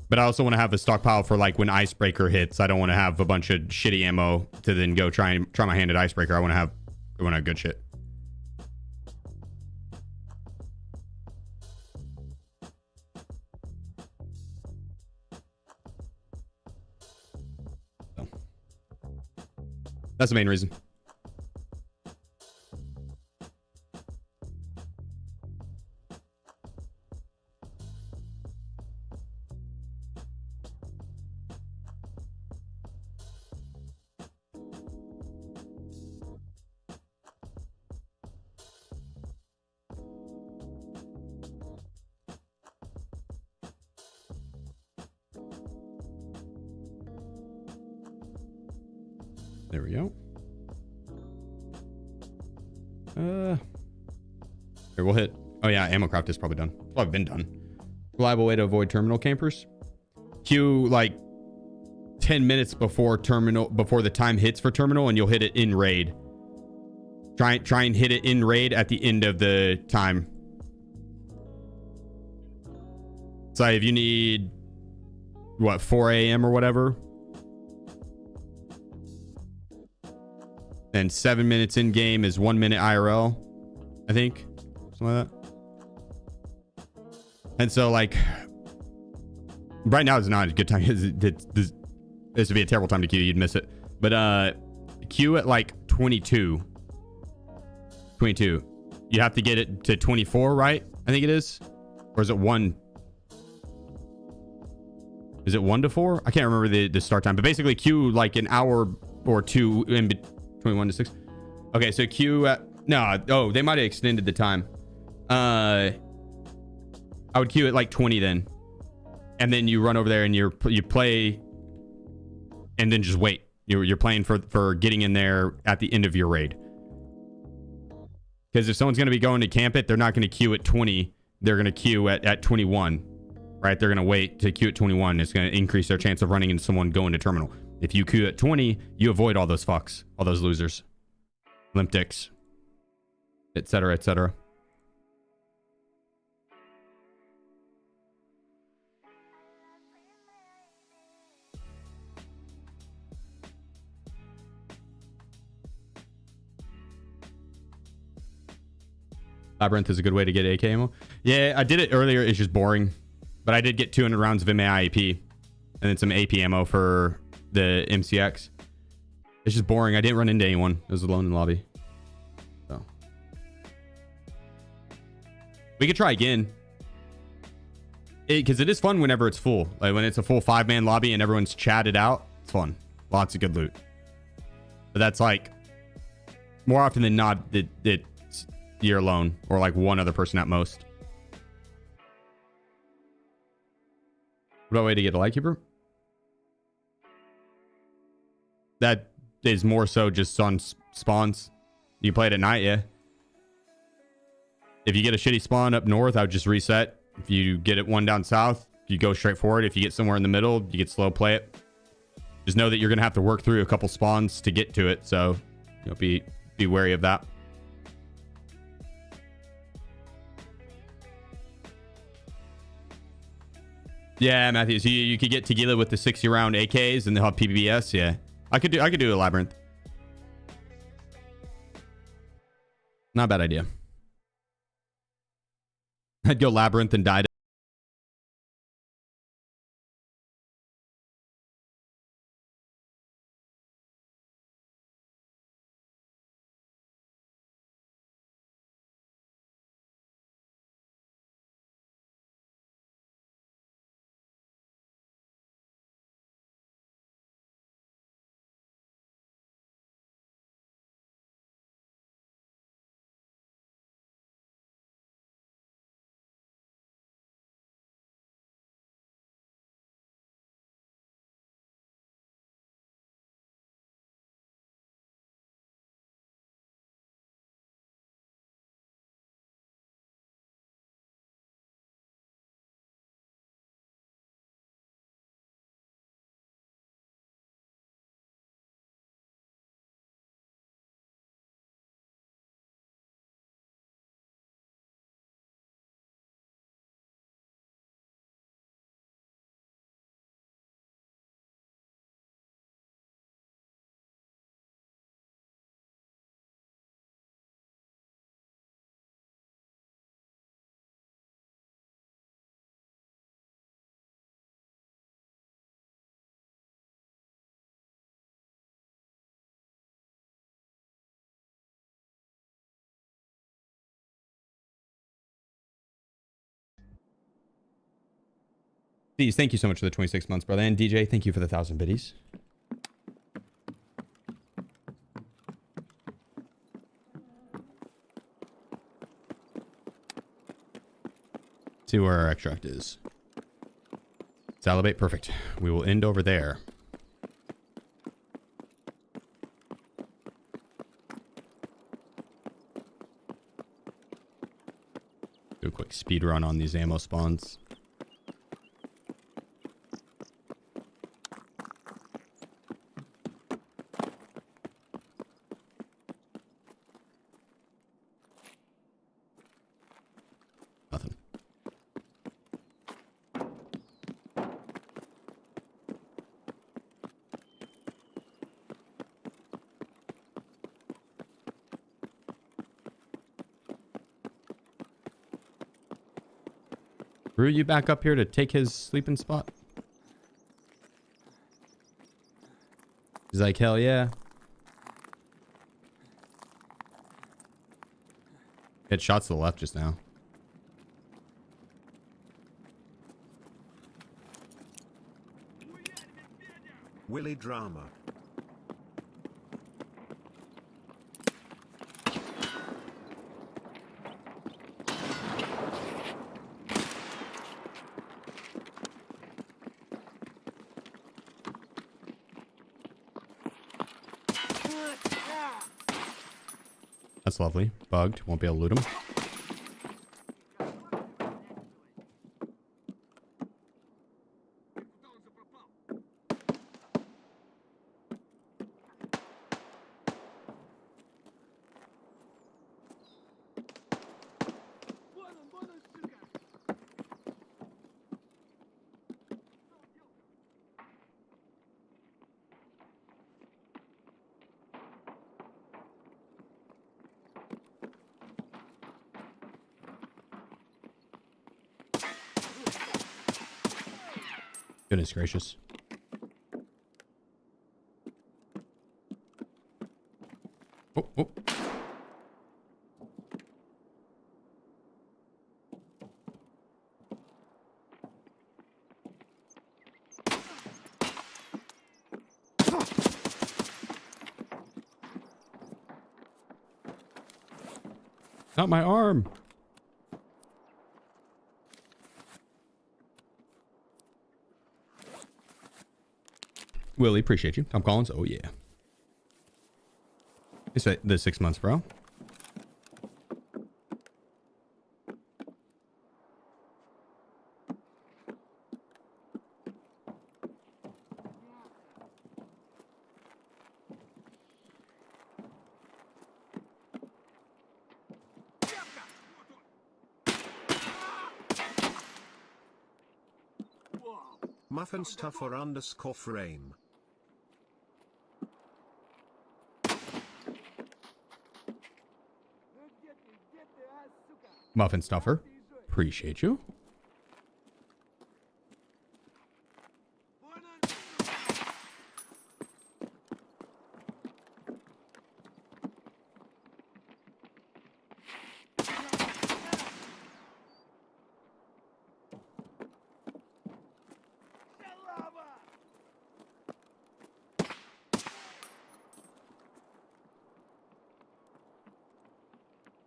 But I also want to have a stockpile for like when icebreaker hits. I don't want to have a bunch of shitty ammo to then go try my hand at icebreaker. I want to have good shit. So, that's the main reason. There we go. Here, we'll hit. Oh yeah, ammo craft is probably done. It's probably been done. Reliable way to avoid terminal campers. Queue like 10 minutes before the time hits for terminal, and you'll hit it in raid. Try and hit it in raid at the end of the time. So if you need what, 4 a.m. or whatever, then 7 minutes in game is 1 minute IRL, I think, something like that. And so like right now is not a good time. This would be a terrible time to queue. You'd miss it. But queue at like 22. You have to get it to 24, right? I think it is. Or is it 1? Is it 1 to 4? I can't remember the start time. But basically queue like an hour or two in 21 to 6. Okay, so queue at... No, oh, they might have extended the time. I would queue at like 20 then. And then you run over there and you play and then just wait. You're playing for getting in there at the end of your raid. Because if someone's going to be going to camp it, they're not going to queue at 20. They're going to queue at 21. Right? They're going to wait to queue at 21. It's going to increase their chance of running into someone going to terminal. If you queue at 20, you avoid all those fucks. All those losers. Limp dicks. Etc. Etc. Labyrinth is a good way to get AK ammo. Yeah, I did it earlier. It's just boring. But I did get 200 rounds of MAI AP. And then some AP ammo for the MCX. It's just boring. I didn't run into anyone. I was alone in the lobby. So. We could try again. Because it is fun whenever it's full. Like when it's a full 5-man lobby and everyone's chatted out. It's fun. Lots of good loot. But that's like... More often than not, you're alone, or like one other person at most. What about a way to get a lightkeeper? That is more so just on spawns. You play it at night, yeah. If you get a shitty spawn up north, I would just reset. If you get it one down south, you go straight forward. If you get somewhere in the middle, you get slow play it. Just know that you're gonna have to work through a couple spawns to get to it, so you know, be wary of that. Yeah, Matthews, you could get Tequila with the 60 round AKs and they'll have PBS. Yeah, I could do a Labyrinth. Not a bad idea. I'd go Labyrinth and die. Please, thank you so much for the 26 months, brother. And DJ, thank you for the 1,000 biddies. See where our extract is. Salivate, perfect. We will end over there. Do a quick speed run on these ammo spawns. Nothing. Brew you back up here to take his sleeping spot? He's like, hell yeah. Hit shots to the left just now. Willy drama. That's lovely. Bugged. Won't be able to loot him. Goodness gracious. Oh, oh. Not my arm. Willie, appreciate you. Tom Collins, oh yeah. It's the 6 months, bro. Muffin stuffer underscore frame. Muffin stuffer, appreciate you.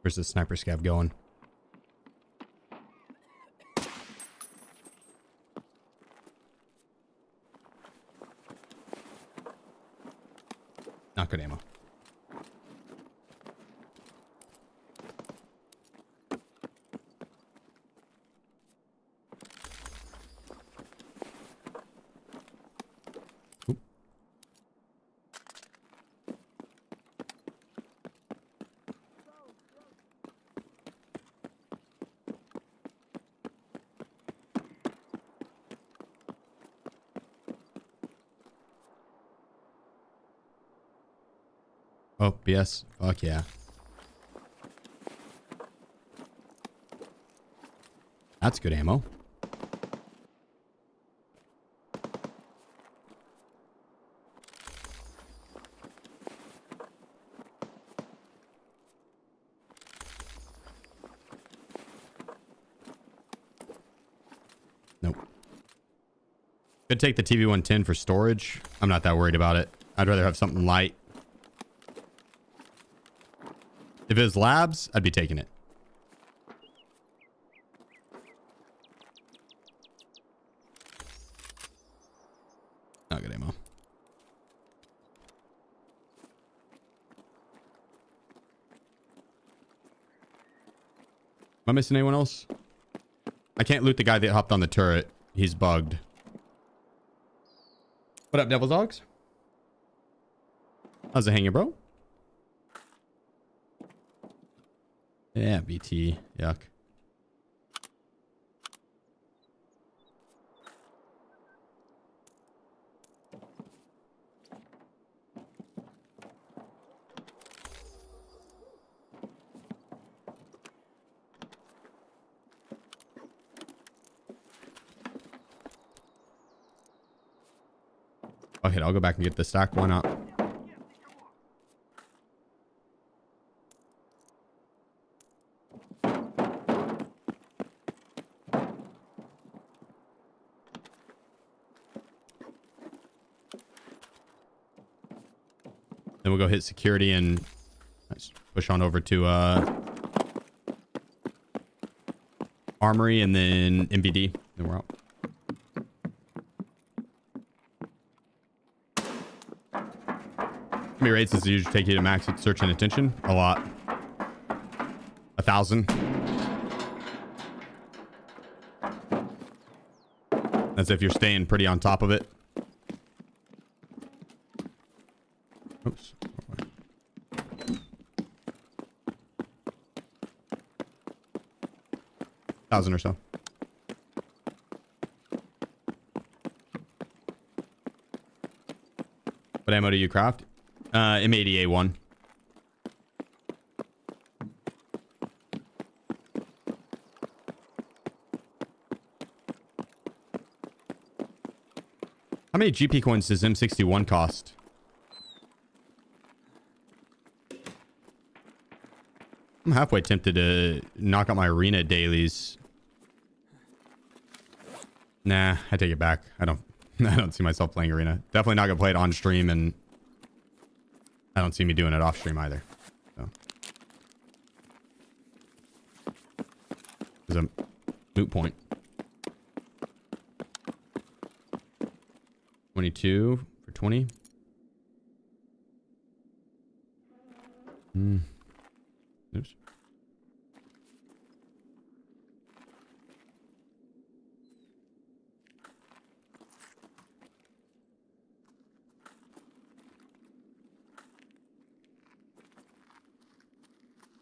Where's the sniper scav going? Not good ammo. Oop. Oh, BS. Fuck yeah. That's good ammo. Nope. Could take the TV-110 for storage. I'm not that worried about it. I'd rather have something light. If it was labs, I'd be taking it. Not good ammo. Am I missing anyone else? I can't loot the guy that hopped on the turret. He's bugged. What up, Devil Dogs? How's it hanging, bro? Yeah, BT. Yuck. Okay, I'll go back and get the stack. Why not? Then we'll go hit security and let's push on over to armory and then MVD. Then we're out. How many raids does it usually take you to max at search and attention? A lot. 1,000. That's if you're staying pretty on top of it. Oops. 1,000 or so. What ammo do you craft? M80A1. How many GP coins does M61 cost? I'm halfway tempted to knock out my arena dailies. Nah, I take it back. I don't see myself playing arena. Definitely not gonna play it on stream, and I don't see me doing it off stream either. So it's a moot point. 22 for 20. Oops.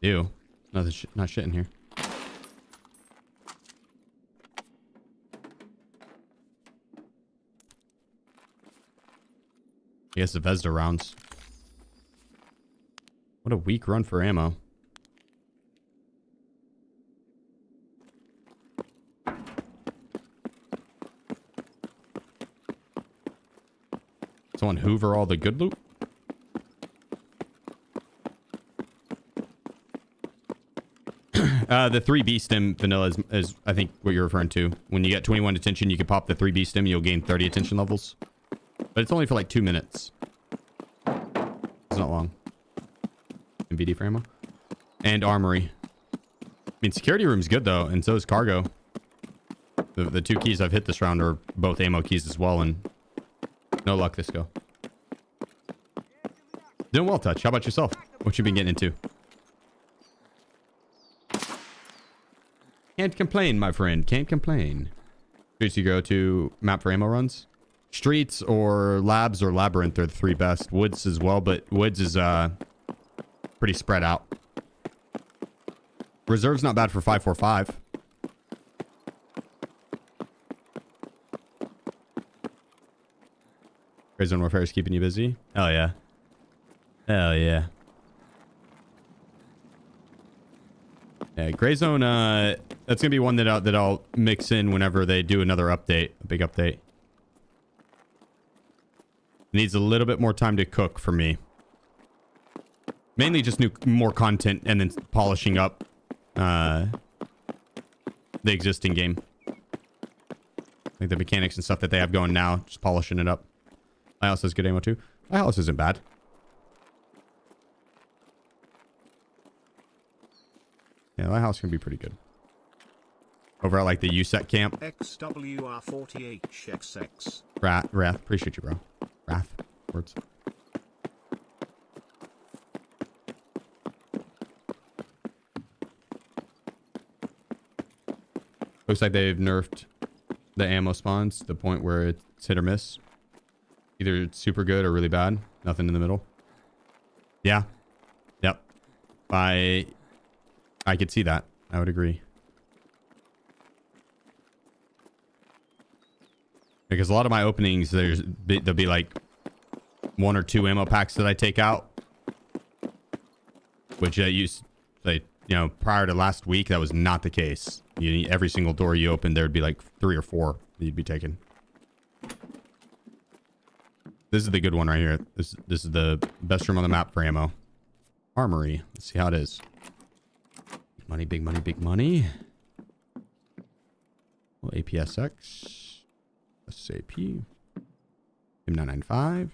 Ew. Not shit in here. I guess the Vesda rounds. What a weak run for ammo. Someone hoover all the good loot? The 3B stem vanilla is I think what you're referring to. When you get 21 attention, you can pop the 3B stem, you'll gain 30 attention levels. But it's only for like 2 minutes. It's not long. MVD for ammo. And armory. I mean, security room's good though, and so is cargo. The two keys I've hit this round are both ammo keys as well, and no luck this go. Doing well, Touch. How about yourself? What you been getting into? Can't complain, my friend. Can't complain. Streets you go to map for ammo runs? Streets or labs or labyrinth are the three best. Woods as well, but woods is pretty spread out. Reserve's not bad for 545. Gray Zone Warfare is keeping you busy? Hell yeah. Hell yeah. Yeah, Gray Zone, that's gonna be one that I'll mix in whenever they do another update, a big update. It needs a little bit more time to cook for me. Mainly just more content and then polishing up the existing game. Like the mechanics and stuff that they have going now, just polishing it up. Lighthouse has good ammo too. Lighthouse isn't bad. Yeah, Lighthouse can be pretty good. Over at like the USEC camp. XWR48XX. Wrath, appreciate you, bro. Wrath, words. Looks like they've nerfed the ammo spawns to the point where it's hit or miss. Either it's super good or really bad. Nothing in the middle. Yeah. Yep. I could see that. I would agree. Because a lot of my openings, there'll be like 1 or 2 ammo packs that I take out. Which used, like, you know, prior to last week, that was not the case. Every single door you opened, there'd be like 3 or 4 that you'd be taking. This is the good one right here. This is the best room on the map for ammo. Armory. Let's see how it is. Big money, big money, big money. Well, APSX. SAP. M995.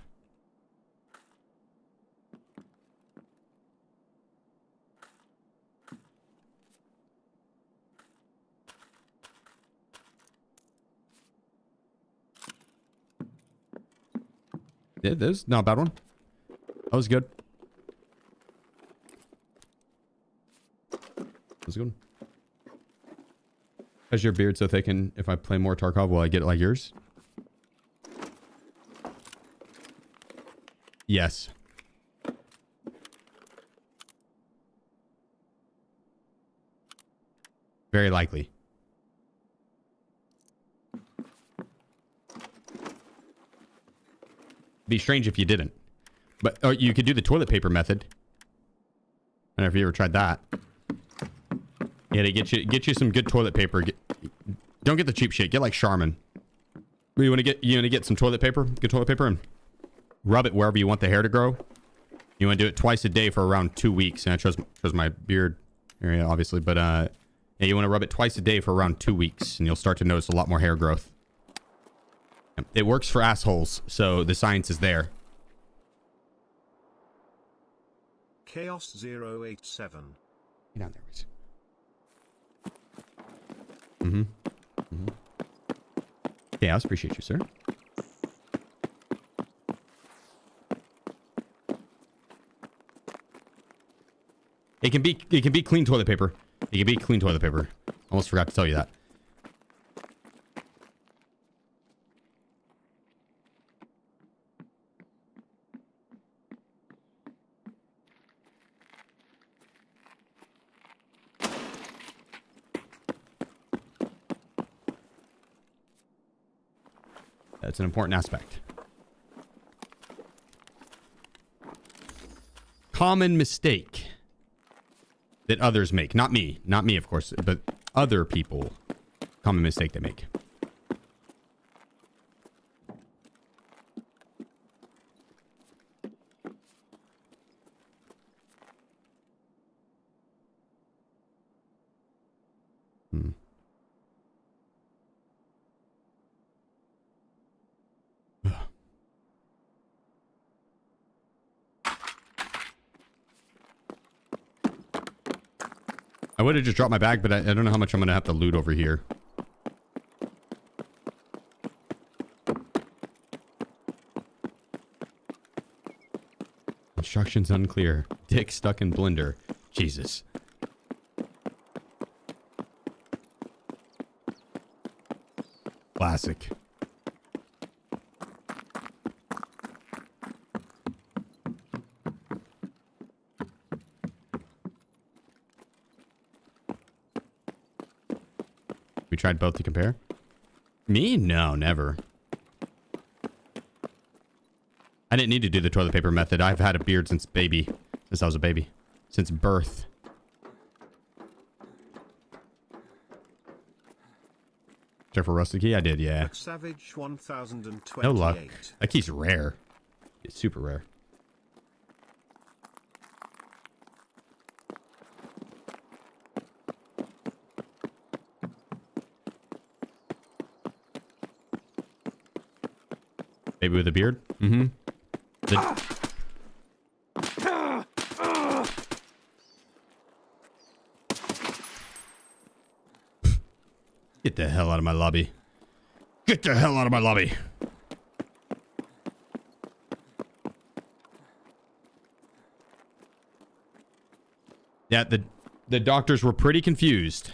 Yeah, this is not a bad one. That was good. That was a good one. Has your beard so thick, and if I play more Tarkov, will I get it like yours? Yes. Very likely. Be strange if you didn't. But or you could do the toilet paper method. I don't know if you ever tried that. Yeah, to get you some good toilet paper. Don't get the cheap shit. Get like Charmin. You want to get some toilet paper? Good toilet paper and rub it wherever you want the hair to grow. You want to do it twice a day for around 2 weeks. And I chose my beard area, obviously. But yeah, you want to rub it twice a day for around 2 weeks. And you'll start to notice a lot more hair growth. It works for assholes. So the science is there. Chaos 087. Get down there, please. Chaos, appreciate you, sir. It can be clean toilet paper. It can be clean toilet paper. Almost forgot to tell you that. That's an important aspect. Common mistake that others make. Not me. Not me, of course. But other people. Common mistake they make. I would have just dropped my bag, but I don't know how much I'm going to have to loot over here. Instructions unclear. Dick stuck in blender. Jesus. Classic. We tried both to compare? Me? No, never. I didn't need to do the toilet paper method. I've had a beard since I was a baby. Since birth. Check for rusted key? I did, yeah. Savage 1028. No luck. That key's rare. It's super rare. Baby with a beard? Mm-hmm. Get the hell out of my lobby. Get the hell out of my lobby. Yeah, the doctors were pretty confused.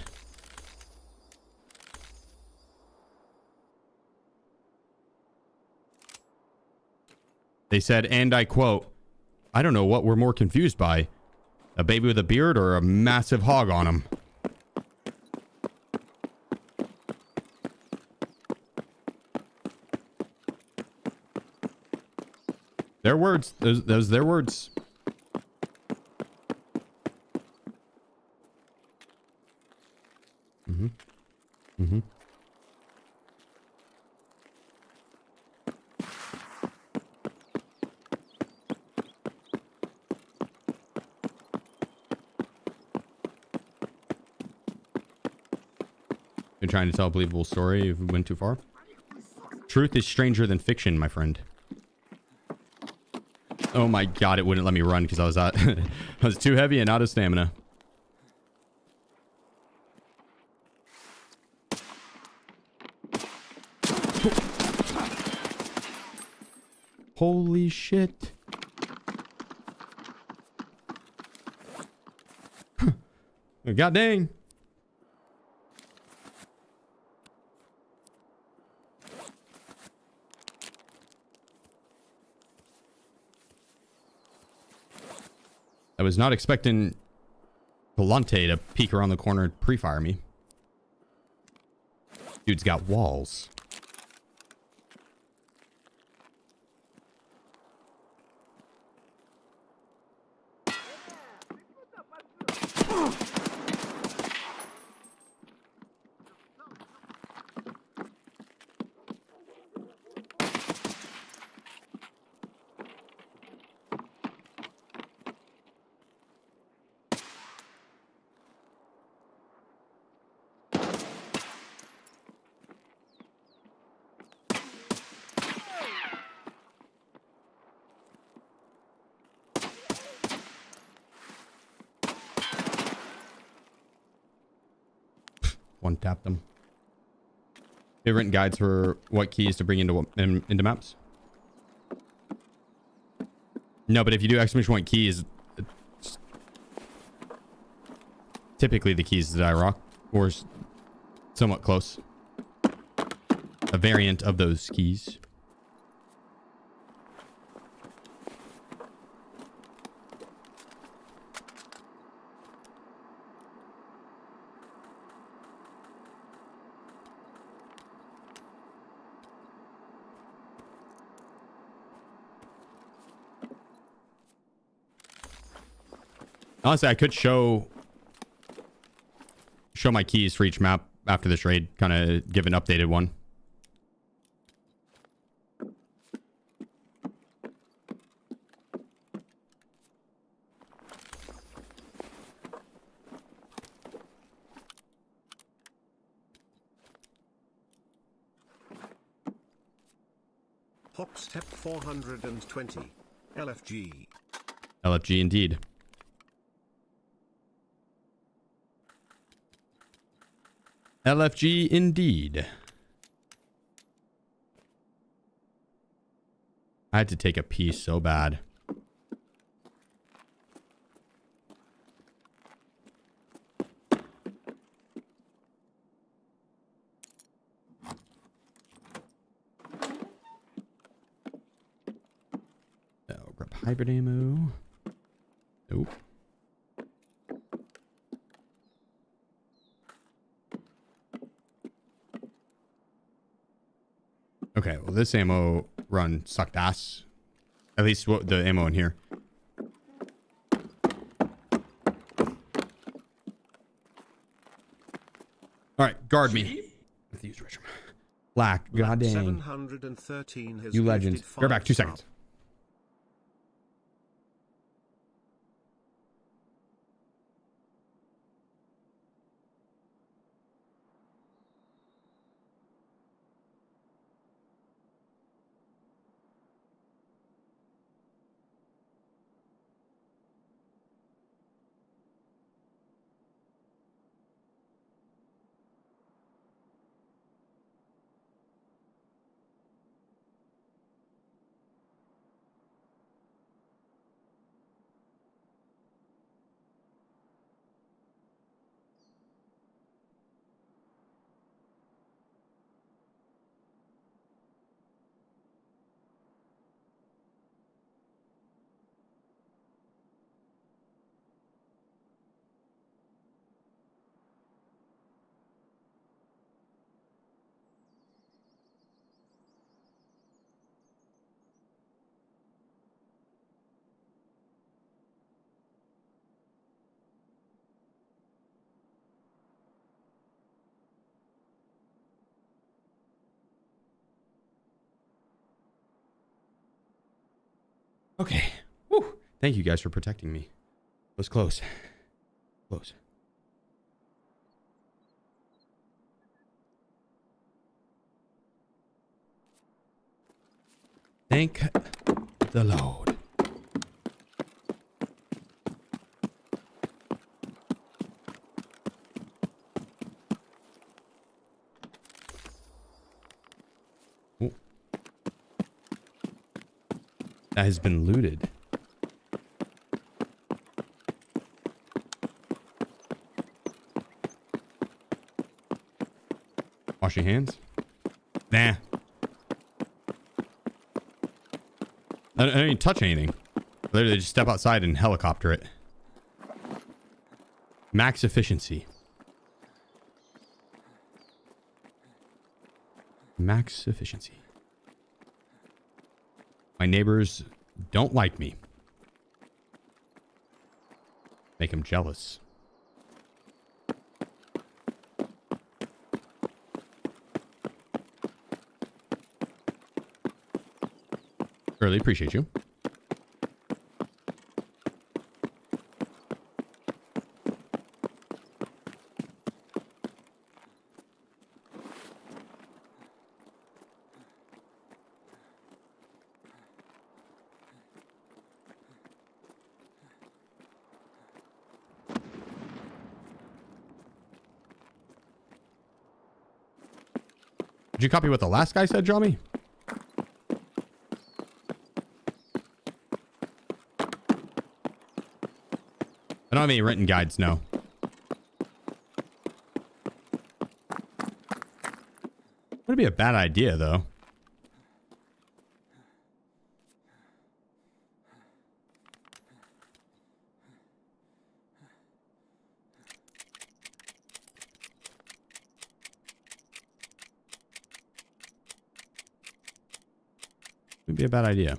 They said, and I quote, "I don't know what we're more confused by. A baby with a beard or a massive hog on him." Their words. Those their words. Mm-hmm. Mm-hmm. Been trying to tell a believable story if we went too far. Truth is stranger than fiction, my friend. Oh my god, it wouldn't let me run because I was I was too heavy and out of stamina. Holy shit. God dang. I was not expecting Volante to peek around the corner and pre-fire me. Dude's got walls. One tapped them. They've written guides for what keys to bring into maps. No, but if you do exclamation point keys, it's typically the keys that I rock, or somewhat close. A variant of those keys. Honestly, I could show my keys for each map after this raid, kind of give an updated one. Hop step 420. LFG. LFG indeed. LFG indeed. I had to take a pee so bad. Oh, grab hybrid ammo. Nope. Okay, well, this ammo run sucked ass. At least what the ammo in here. All right, guard me. With the user restroom. Black, god dang. 713 has You legends. Go back 2 seconds. Okay. Whew. Thank you guys for protecting me. It was close. Close. Thank the Lord. Ooh. That has been looted. Wash your hands? Nah. I don't even touch anything. Literally just step outside and helicopter it. Max efficiency. Max efficiency. My neighbors don't like me. Make them jealous. Really appreciate you. Did you copy what the last guy said, Johnny? I don't have any written guides, no. Would be a bad idea, though. Would be a bad idea.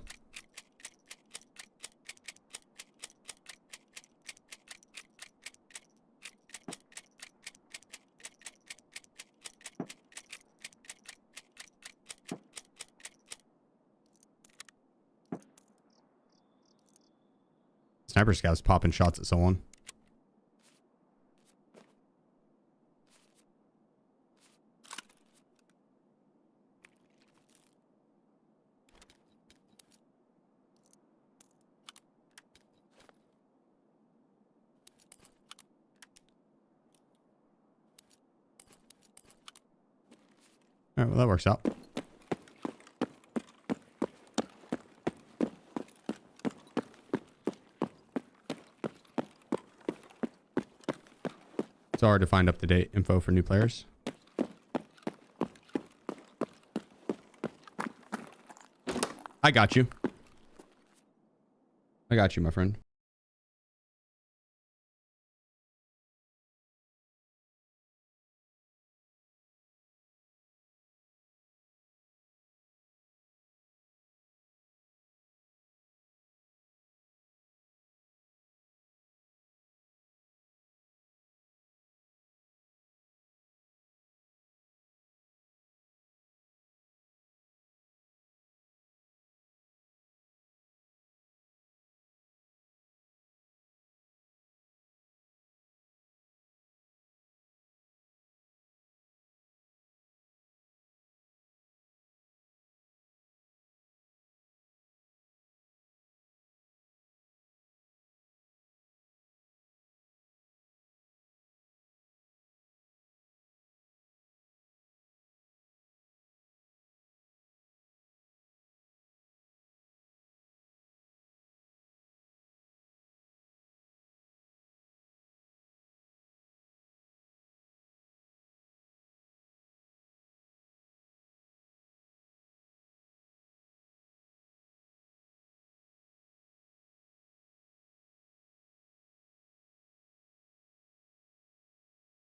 Sniper Scout's popping shots at someone. All right, well, that works out. It's hard to find up-to-date info for new players. I got you. I got you, my friend.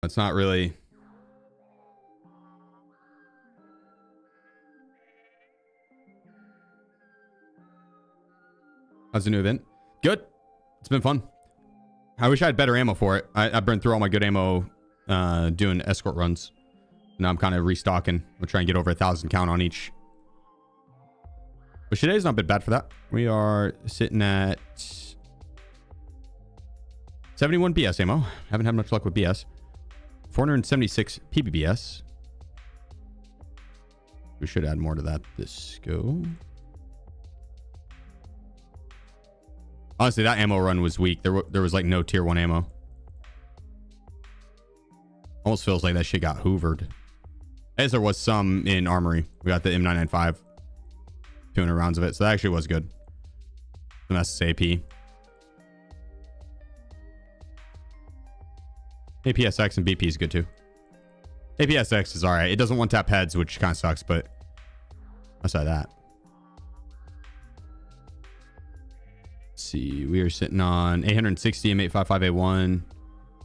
It's not really... How's the new event? Good. It's been fun. I wish I had better ammo for it. I burned through all my good ammo doing escort runs. Now I'm kind of restocking. We'll try and get over 1,000 count on each. But today's not been bad for that. We are sitting at 71 BS ammo. Haven't had much luck with BS. 476 PBBS. We should add more to that. This go. Honestly, that ammo run was weak. There was like no tier 1 ammo. Almost feels like that shit got hoovered. As there was some in armory. We got the M995. 200 rounds of it. So that actually was good. And that's AP. APSX and BP is good too. APSX is alright. It doesn't one tap heads, which kind of sucks, but outside that. Let's see. We are sitting on 860 M855A1,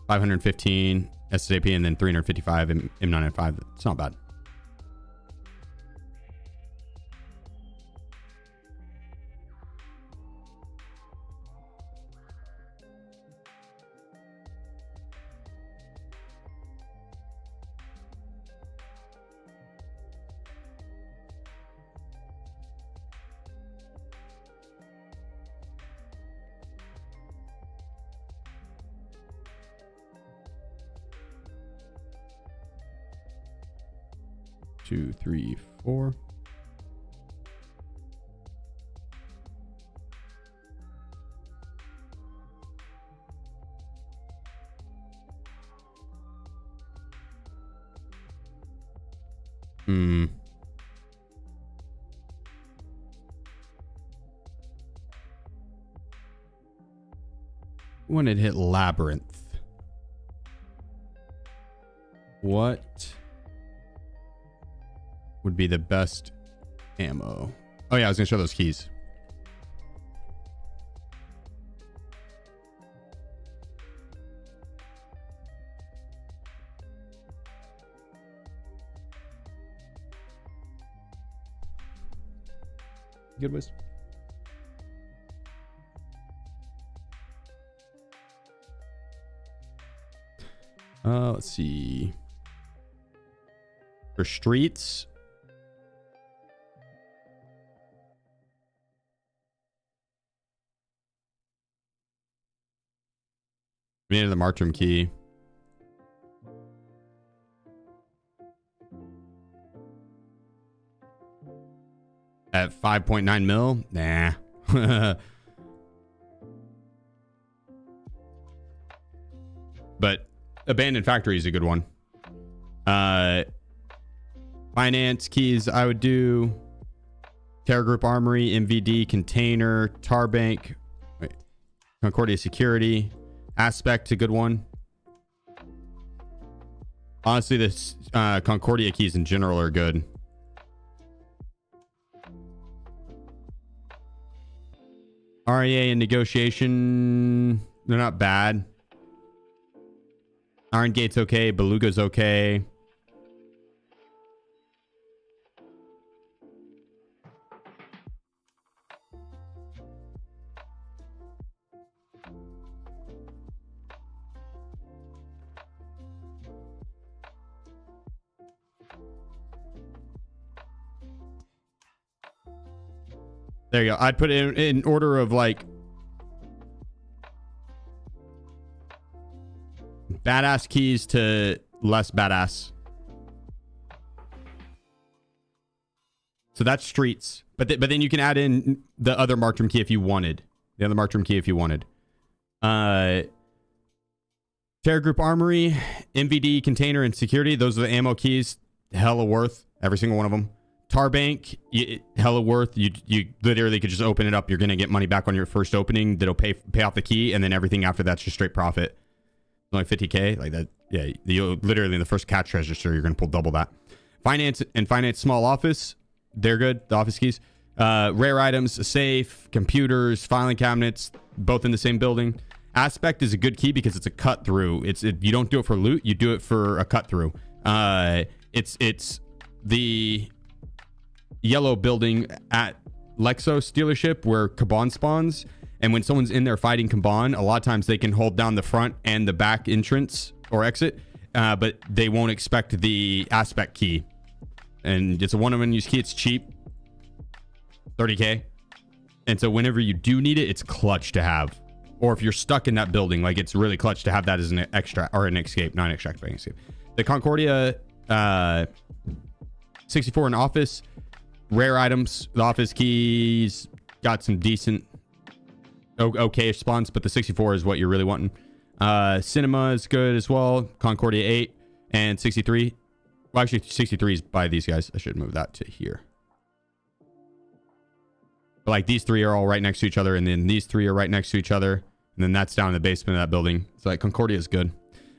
515 SAP, and then 355 M995. It's not bad. Two, three, four. When it hit Labyrinth. What would be the best ammo? Oh yeah, I was gonna show those keys. Good whiz. Let's see. For streets. We needed the Martrim key. At 5.9 mil? Nah. But Abandoned Factory is a good one. Finance keys, I would do Terra Group Armory, MVD, Container, Tarbank, Concordia Security, Aspect, a good one. Honestly, this Concordia keys in general are good. REA and Negotiation, they're not bad. Iron Gate's okay. Beluga's okay. There you go. I'd put it in order of like badass keys to less badass. So that's streets. But then you can add in the other Martrim key if you wanted. The other Martrim key if you wanted. Terra Group Armory, MVD, Container, and Security. Those are the ammo keys. Hella worth. Every single one of them. Tarbank, hella worth. You literally could just open it up. You're going to get money back on your first opening. That'll pay off the key. And then everything after that's just straight profit. Only 50K. Like that. Yeah. You literally in the first cash register, you're going to pull double that. Finance small office. They're good. The office keys. Rare items, safe, computers, filing cabinets, both in the same building. Aspect is a good key because it's a cut through. You don't do it for loot. You do it for a cut through. It's the yellow building at Lexos dealership where Kaban spawns, and when someone's in there fighting Kaban, a lot of times they can hold down the front and the back entrance or exit, but they won't expect the aspect key, and it's a one-of-one use key. It's cheap, 30K. And so whenever you do need it, it's clutch to have. Or if you're stuck in that building, like it's really clutch to have that as an extra or an escape, not an extract, but an escape. The Concordia 64 in office, rare items. The office keys got some decent, okay spawns, but the 64 is what you're really wanting. Cinema is good as well. Concordia 8 and 63. Well, actually, 63 is by these guys. I should move that to here. But like these three are all right next to each other, and then these three are right next to each other, and then that's down in the basement of that building. So like Concordia is good.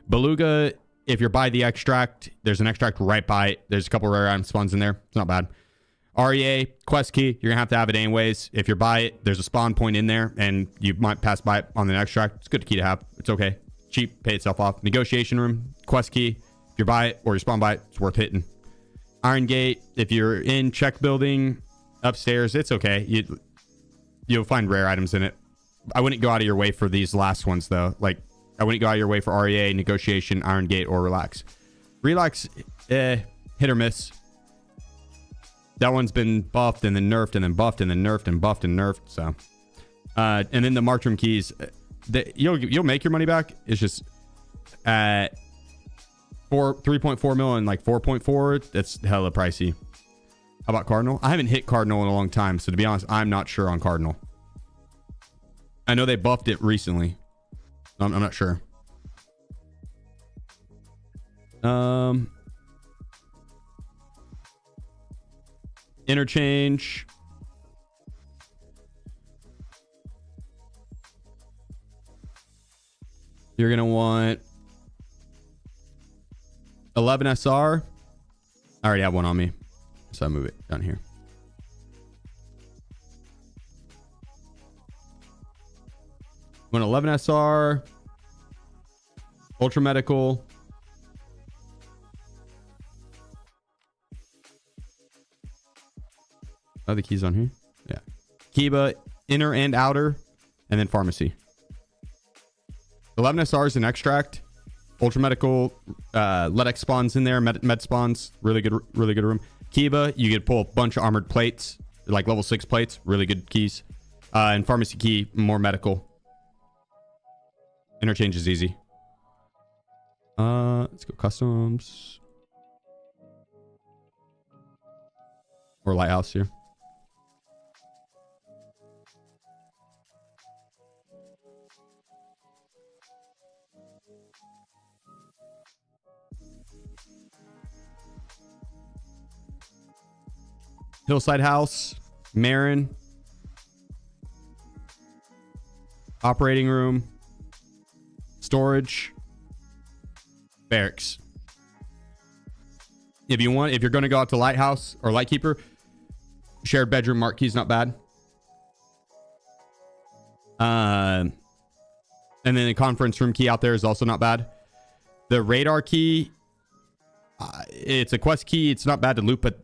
Beluga, if you're by the extract, there's an extract right by it. There's a couple rare item spawns in there. It's not bad. REA, quest key, you're gonna have it anyways. If you're by it, there's a spawn point in there, and you might pass by it on the extract. It's a good key to have. It's okay. Cheap, pay itself off. Negotiation room, quest key. If you're by it or you spawn by it, it's worth hitting. Iron Gate, if you're in check building upstairs, it's okay. You'll find rare items in it. I wouldn't go out of your way for these last ones though. Like I wouldn't go out of your way for REA, Negotiation, Iron Gate, or Relax. Relax, hit or miss. That one's been buffed and then nerfed and then buffed and then nerfed and buffed and nerfed. So, and then the March room keys, you'll make your money back. It's just at 3.4 mil and like 4.4. That's hella pricey. How about Cardinal? I haven't hit Cardinal in a long time, so to be honest, I'm not sure on Cardinal. I know they buffed it recently. I'm not sure. Interchange. You're gonna want 11 SR. I already have one on me, so I move it down here. Want 11 SR, Ultra Medical. Are the keys on here? Yeah. Kiba, inner and outer, and then pharmacy. 11 SR is an extract. Ultra Medical, Ledex spawns in there, med spawns, really good room. Kiba, you get pull a bunch of armored plates, like level 6 plates, really good keys. And pharmacy key, more medical. Interchange is easy. Let's go customs. Or lighthouse here. Hillside House, Marin, operating room, storage, barracks. If you're going to go out to Lighthouse or Lightkeeper, shared bedroom mark key's not bad. And then the conference room key out there is also not bad. The radar key, it's a quest key. It's not bad to loot, but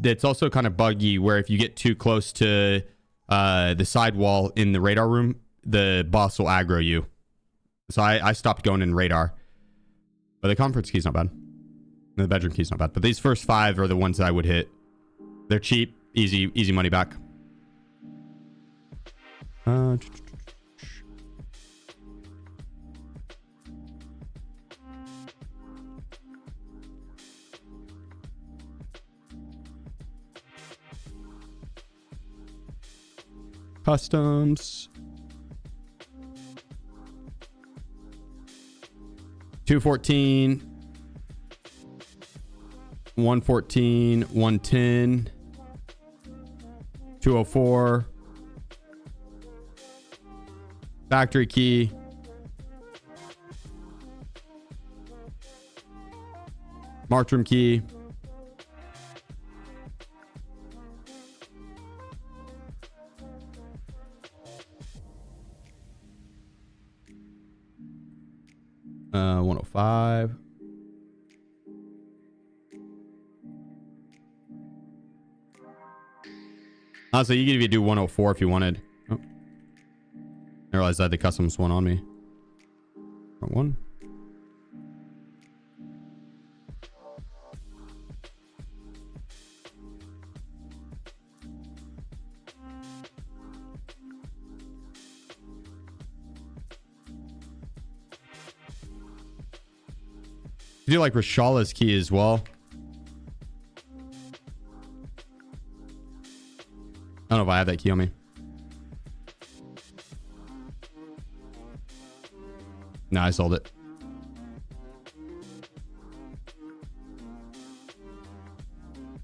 it's also kind of buggy where if you get too close to the sidewall in the radar room, the boss will aggro you. So I stopped going in radar. But the conference key's not bad. And the bedroom key's not bad. But these first 5 are the ones that I would hit. They're cheap, easy money back. Customs. 214, 114, 110, 204, factory key, march room key, uh, 105. Honestly, you could even do 104 if you wanted. Oh. I realized I had the customs one on me. Front one. I do like Rashala's key as well. I don't know if I have that key on me. No, I sold it.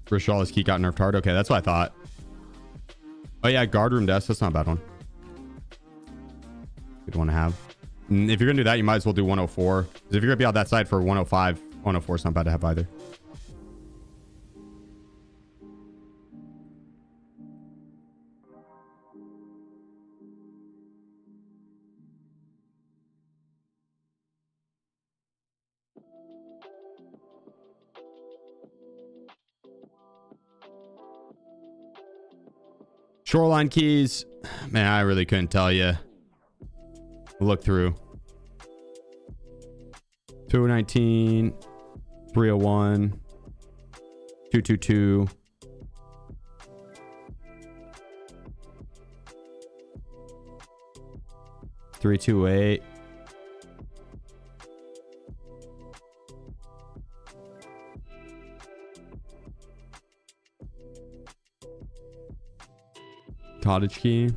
Rashala's key got nerfed hard. Okay, that's what I thought. Oh yeah, guard room desk. That's not a bad one. Good one to have. And if you're gonna do that, you might as well do 104. Because if you're gonna be out that side for 105, 104 is not bad to have either. Shoreline keys, man, I really couldn't tell you. Look through 219, 301, 222, 328. Cottage key.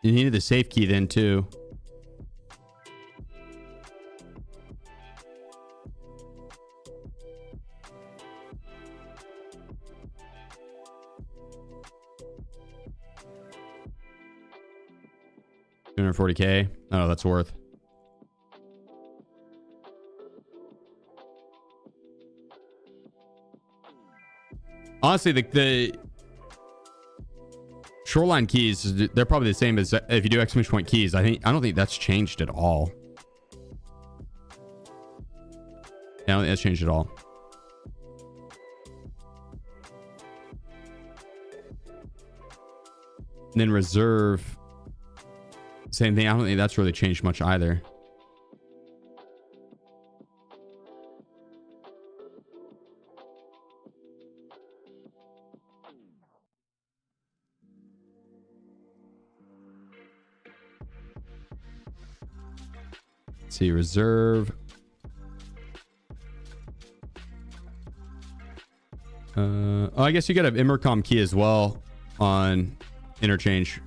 You needed the safe key then too. $240K. Oh, that's worth. Honestly, the shoreline keys, they're probably the same as if you do exclamation point keys. I don't think that's changed at all. Yeah, I don't think that's changed at all. And then reserve, same thing. I don't think that's really changed much either. Let's see, reserve. Oh, I guess you got an Immercom key as well on interchange.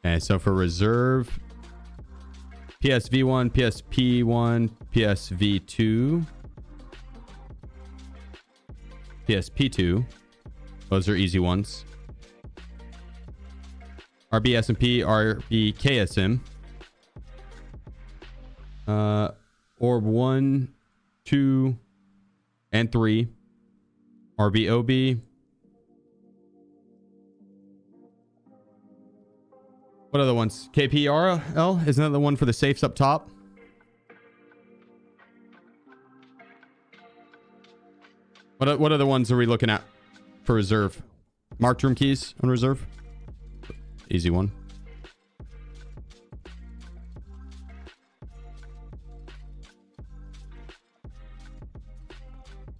Okay, so for reserve, PSV1, PSP1, PSV2, PSP2. Those are easy ones. RBSMP, RBKSM. Orb 1, 2, and 3. RBOB. What other ones? KPRL? Isn't that the one for the safes up top? What other ones are we looking at for reserve? Marked room keys on reserve? Easy one.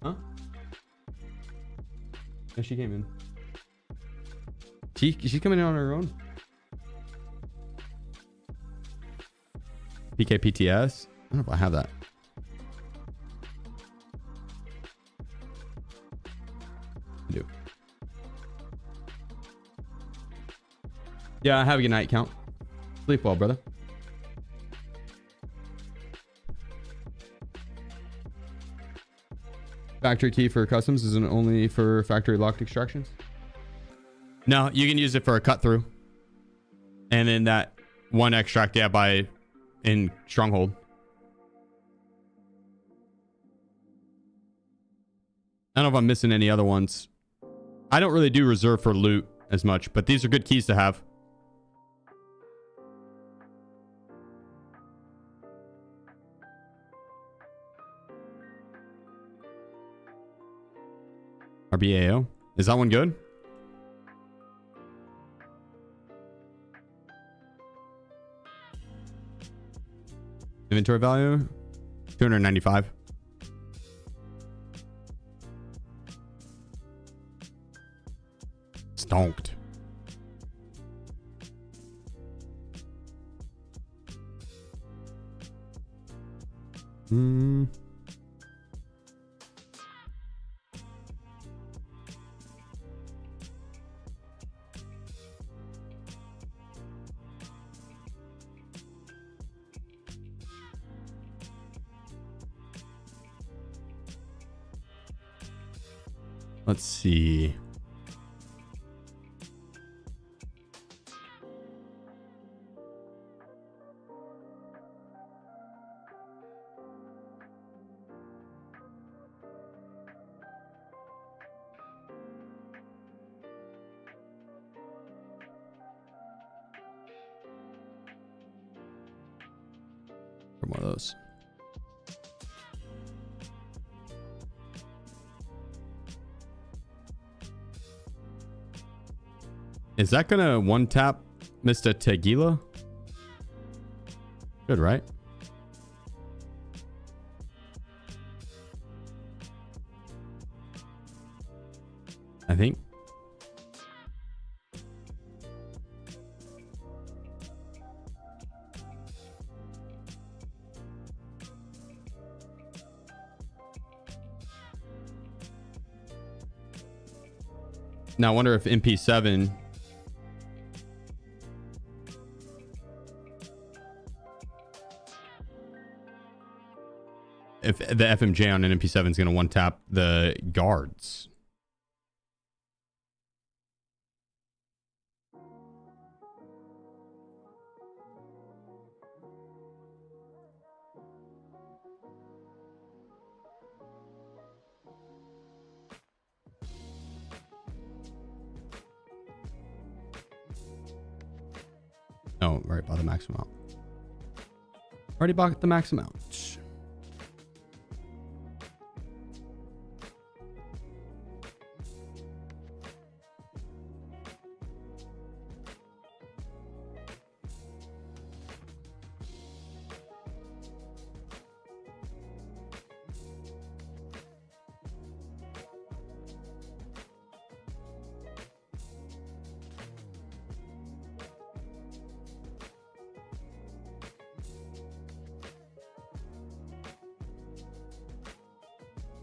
Huh? Yeah, she came in. She's coming in on her own. PKPTS? I don't know if I have that. I do. Yeah, have a good night, Count. Sleep well, brother. Factory key for customs isn't only for factory locked extractions? No, you can use it for a cut through. And then that one extract, yeah, by in Stronghold. I don't know if I'm missing any other ones. I don't really do reserve for loot as much, but these are good keys to have. RBAO. Is that one good? Inventory value 295. Stonked. Hmm. Let's see. From one of those. Is that gonna one tap Mr. Tequila? Good, right? I think. Now I wonder if MP7 if the FMJ on an MP7 is going to one tap the guards. Oh, right, bought the max amount. Already bought the max amount.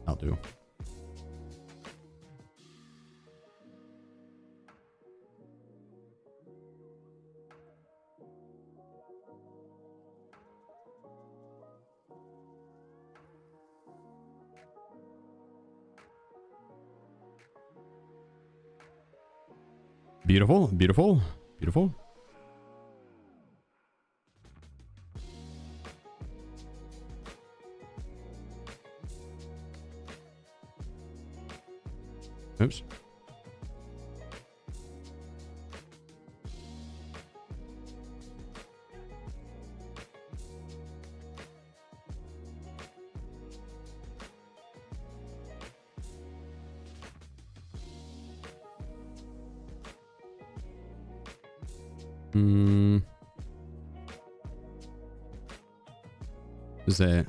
I'll do. Beautiful, beautiful, beautiful. Oops. Is that?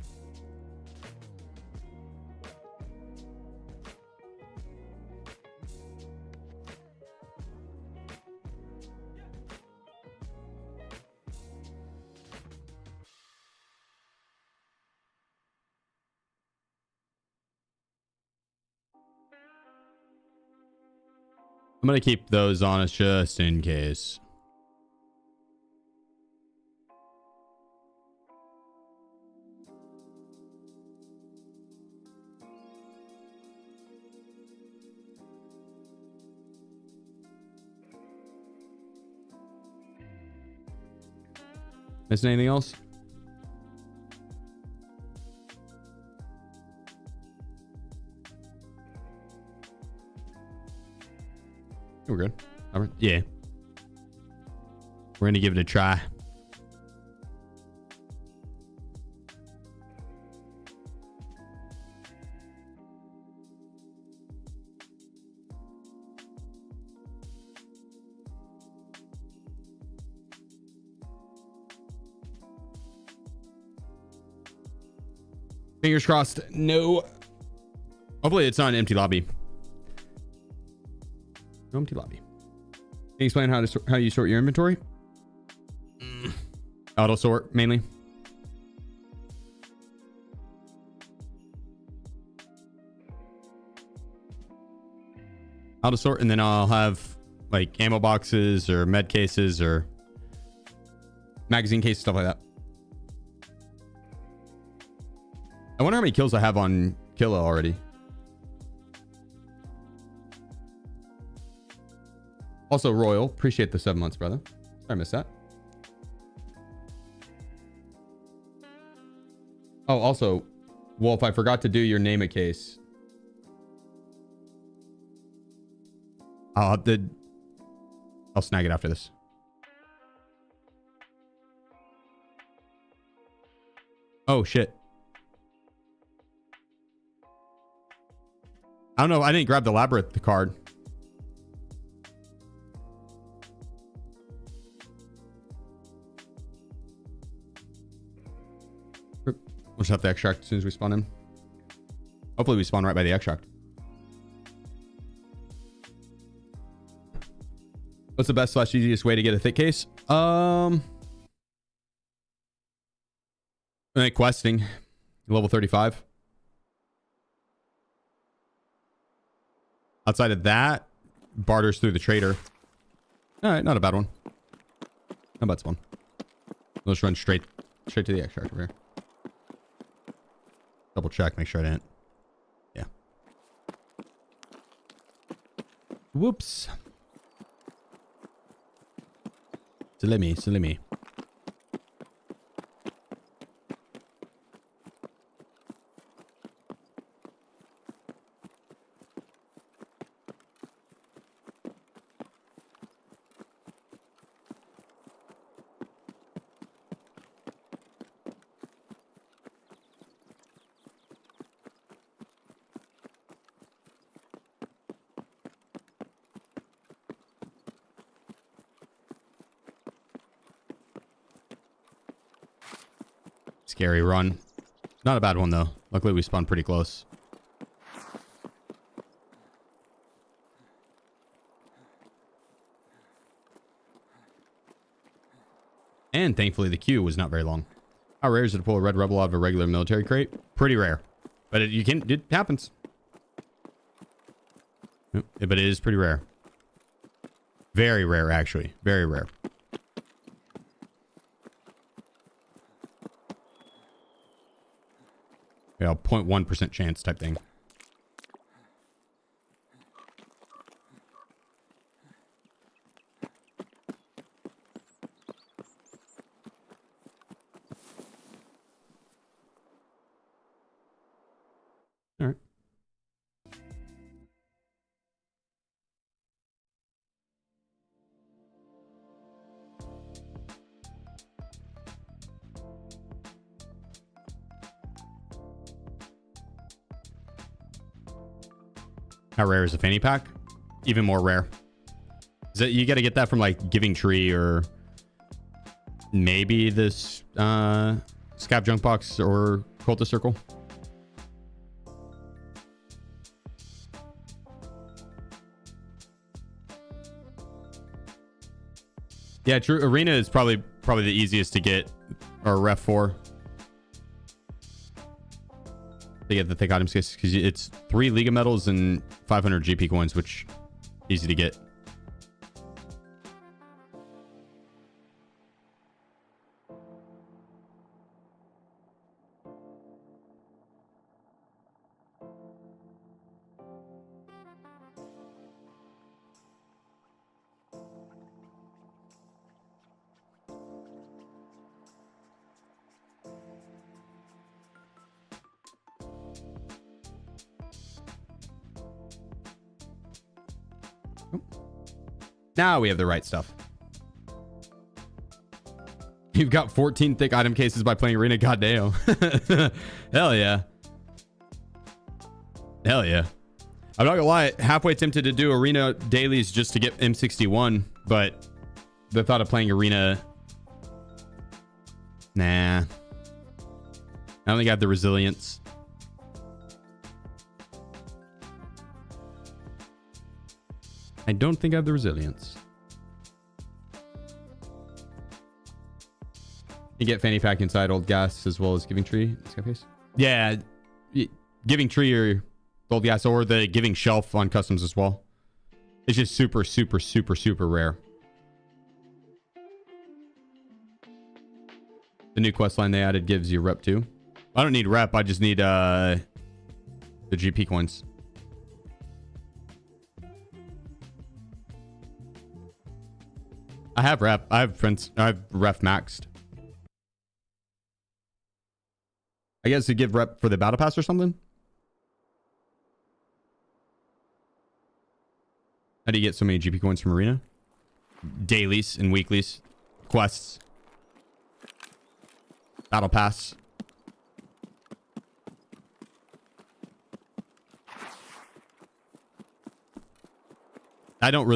I'm gonna keep those on us just in case. Missing anything else? We're good. Yeah. We're gonna give it a try. Fingers crossed. No. Hopefully it's not an empty lobby. No empty lobby. you explain how you sort your inventory? Auto sort mainly. Auto sort, and then I'll have like ammo boxes or med cases or magazine cases, stuff like that. I wonder how many kills I have on Killa already. Also, Royal, appreciate the 7 months, brother. Sorry, I missed that. Oh, also, Wolf, I forgot to do your name a case. I'll snag it after this. Oh, shit. I don't know. I didn't grab the Labyrinth card. We'll just have to extract as soon as we spawn in. Hopefully we spawn right by the extract. What's the best / easiest way to get a thick case? I think questing. Level 35. Outside of that, barters through the trader. All right, not a bad one. Not a bad one. Let's run straight to the extract over here. Double check, make sure I didn't. Yeah. Whoops. Silly me. Scary run. Not a bad one, though. Luckily, we spawned pretty close. And thankfully, the queue was not very long. How rare is it to pull a red rebel out of a regular military crate? Pretty rare. But it happens. But it is pretty rare. Very rare, actually. Very rare. Yeah, 0.1% chance type thing. All right. How rare is a fanny pack? Even more rare. Is that you got to get that from like Giving Tree or maybe this Scab Junk Box or Cultist Circle. Yeah, true. Arena is probably the easiest to get or ref for. To get the thick items case because it's 3 Liga medals and 500 GP coins, which easy to get. Now we have the right stuff. You've got 14 thick item cases by playing Arena. Goddamn. Hell yeah. Hell yeah. I'm not gonna lie, halfway tempted to do Arena dailies just to get M61, but the thought of playing Arena, nah. I don't think I have the resilience. I don't think I have the resilience. You get fanny pack inside old gas as well as giving tree. Skyface. Yeah, giving tree or old gas or the giving shelf on customs as well. It's just super, super, super, super rare. The new quest line they added gives you rep too. I don't need rep. I just need the GP coins. I have rep. I have ref maxed. I guess to give rep for the battle pass or something. How do you get so many GP coins from arena? Dailies and weeklies, quests, battle pass. I don't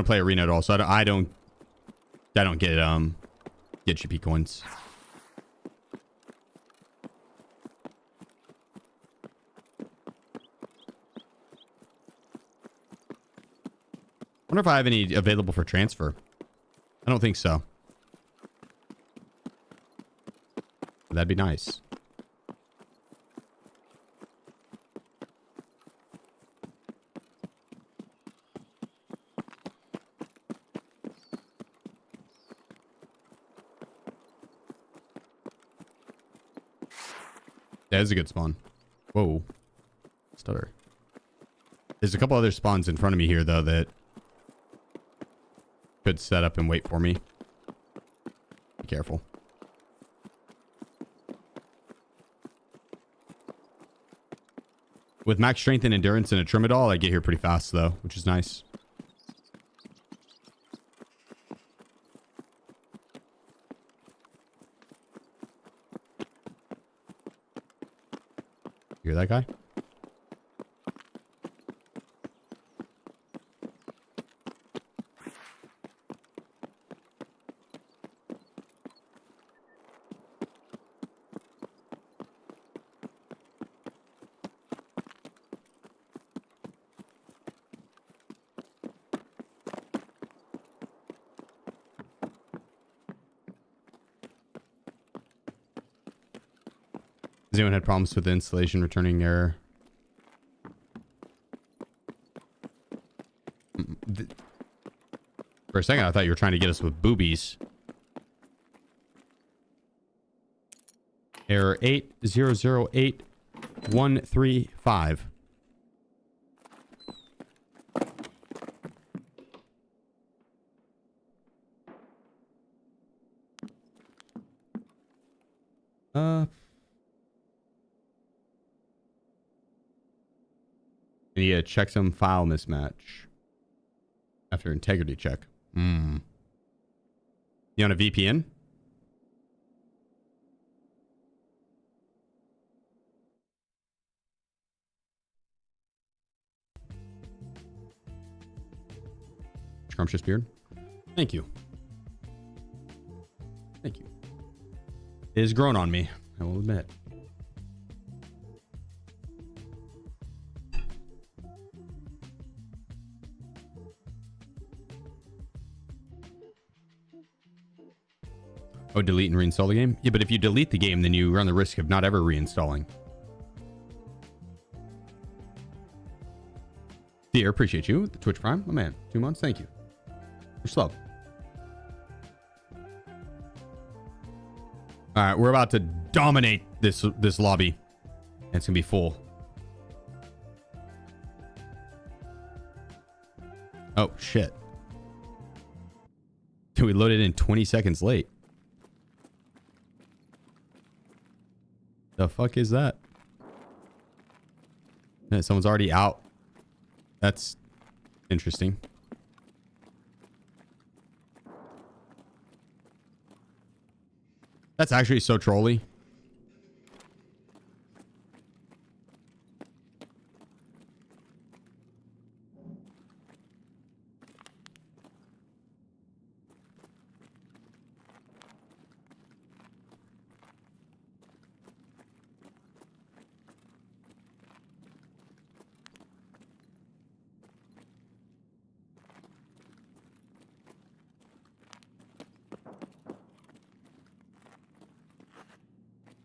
play arena at all, so I don't get GP coins. I wonder if I have any available for transfer. I don't think so. That'd be nice. That is a good spawn. Whoa. Stutter. There's a couple other spawns in front of me here, though, that could set up and wait for me. Be careful. With max strength and endurance and a Trimadol, I get here pretty fast, though, which is nice. You hear that guy? Has anyone had problems with the installation returning error? For a second, I thought you were trying to get us with boobies. Error 8008135. Need a checksum file mismatch after integrity check. You on a VPN? Scrumptious beard. Thank you. Thank you. It has grown on me, I will admit. Oh, delete and reinstall the game? Yeah, but if you delete the game, then you run the risk of not ever reinstalling. Dear, appreciate you. The Twitch Prime. Oh, man. 2 months. Thank you. You're slow. All right. We're about to dominate this lobby. And it's going to be full. Oh, shit. We loaded in 20 seconds late. The fuck is that? Yeah, someone's already out. That's interesting. That's actually so trolly.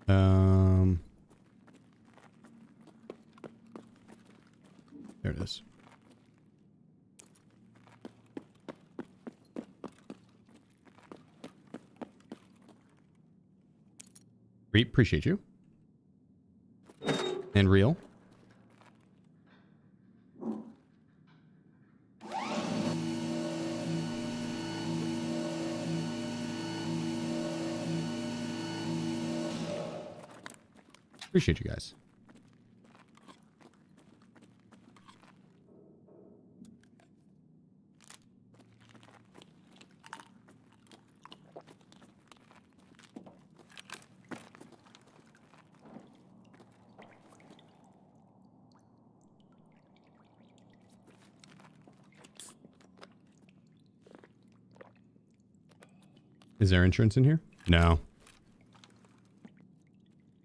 There it is. Appreciate you. And real. Appreciate you guys. Is there insurance in here? No.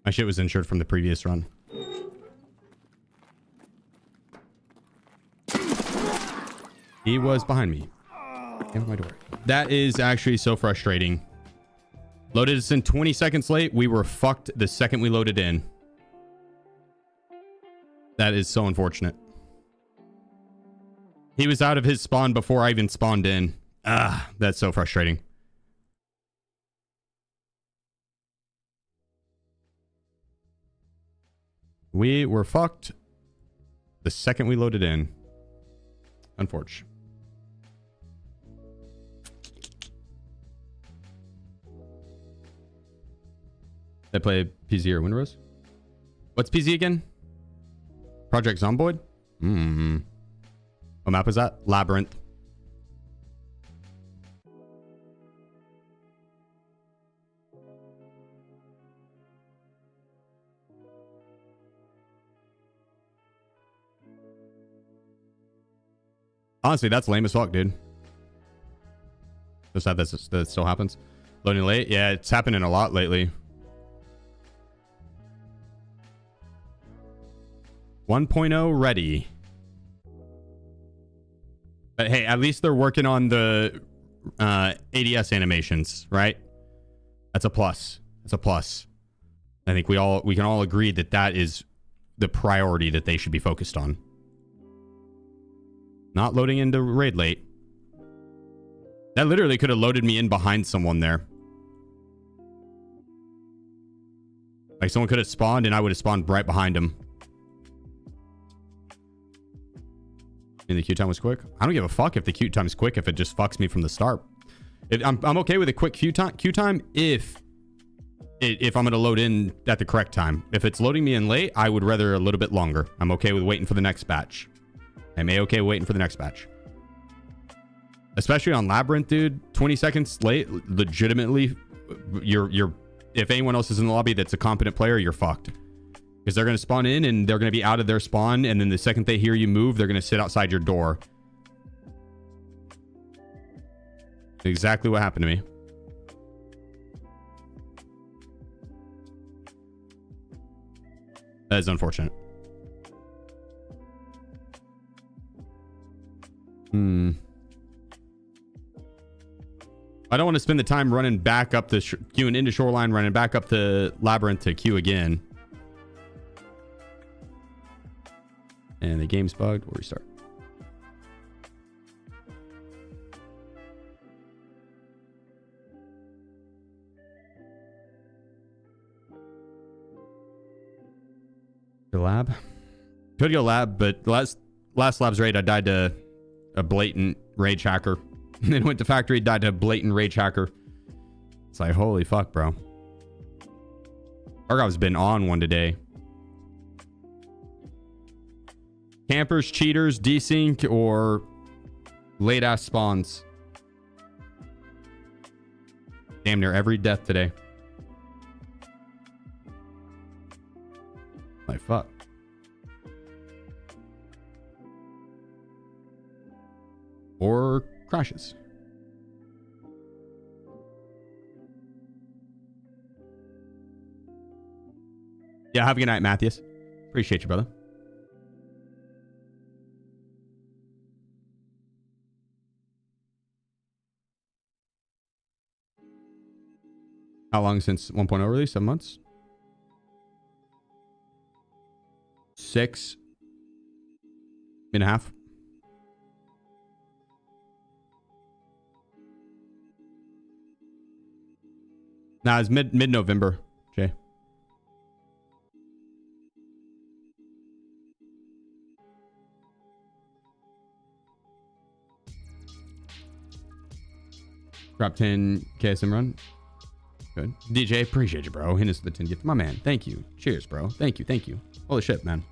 My shit was insured from the previous run. He was behind me. Damn my door. That is actually so frustrating. Loaded us in 20 seconds late. We were fucked the second we loaded in. That is so unfortunate. He was out of his spawn before I even spawned in. Ah, that's so frustrating. We were fucked the second we loaded in. Unfortunate. They play PZ or Winrose? What's PZ again? Project Zomboid? What map is that? Labyrinth. Honestly, that's lame as fuck, dude. Just sad that still happens. Loading late? Yeah, it's happening a lot lately. 1.0 ready. But hey, at least they're working on the ADS animations, right? That's a plus. That's a plus. I think we can all agree that that is the priority that they should be focused on. Not loading into raid late. That literally could have loaded me in behind someone there. Like someone could have spawned and I would have spawned right behind him. And the queue time was quick. I don't give a fuck if the queue time is quick if it just fucks me from the start. I'm okay with a quick queue time if I'm gonna load in at the correct time. If it's loading me in late, I would rather a little bit longer. I'm okay with waiting for the next batch. I'm okay waiting for the next batch. Especially on Labyrinth, dude. 20 seconds late, legitimately, you're if anyone else is in the lobby that's a competent player, you're fucked. Because they're going to spawn in and they're going to be out of their spawn, and then the second they hear you move, they're going to sit outside your door. Exactly what happened to me. That is unfortunate. I don't want to spend the time running back up the queuing into Shoreline, running back up the Labyrinth to queue again. And the game's bugged. We'll restart. The lab? Could go lab, but last lab's raid, I died to a blatant rage hacker. And then went to factory, died to a blatant rage hacker. It's like, holy fuck, bro. Tarkov's been on one today. Campers, cheaters, desync, or late ass spawns. Damn near every death today. Like fuck. Or crashes. Yeah, have a good night, Matthias. Appreciate you, brother. How long since 1.0 release? 7 months? 6.5. Nah, it's mid-November, Jay. Drop 10 KSM run. Good. DJ, appreciate you, bro. Hit us with the 10 gift. My man, thank you. Cheers, bro. Thank you, thank you. Holy shit, man.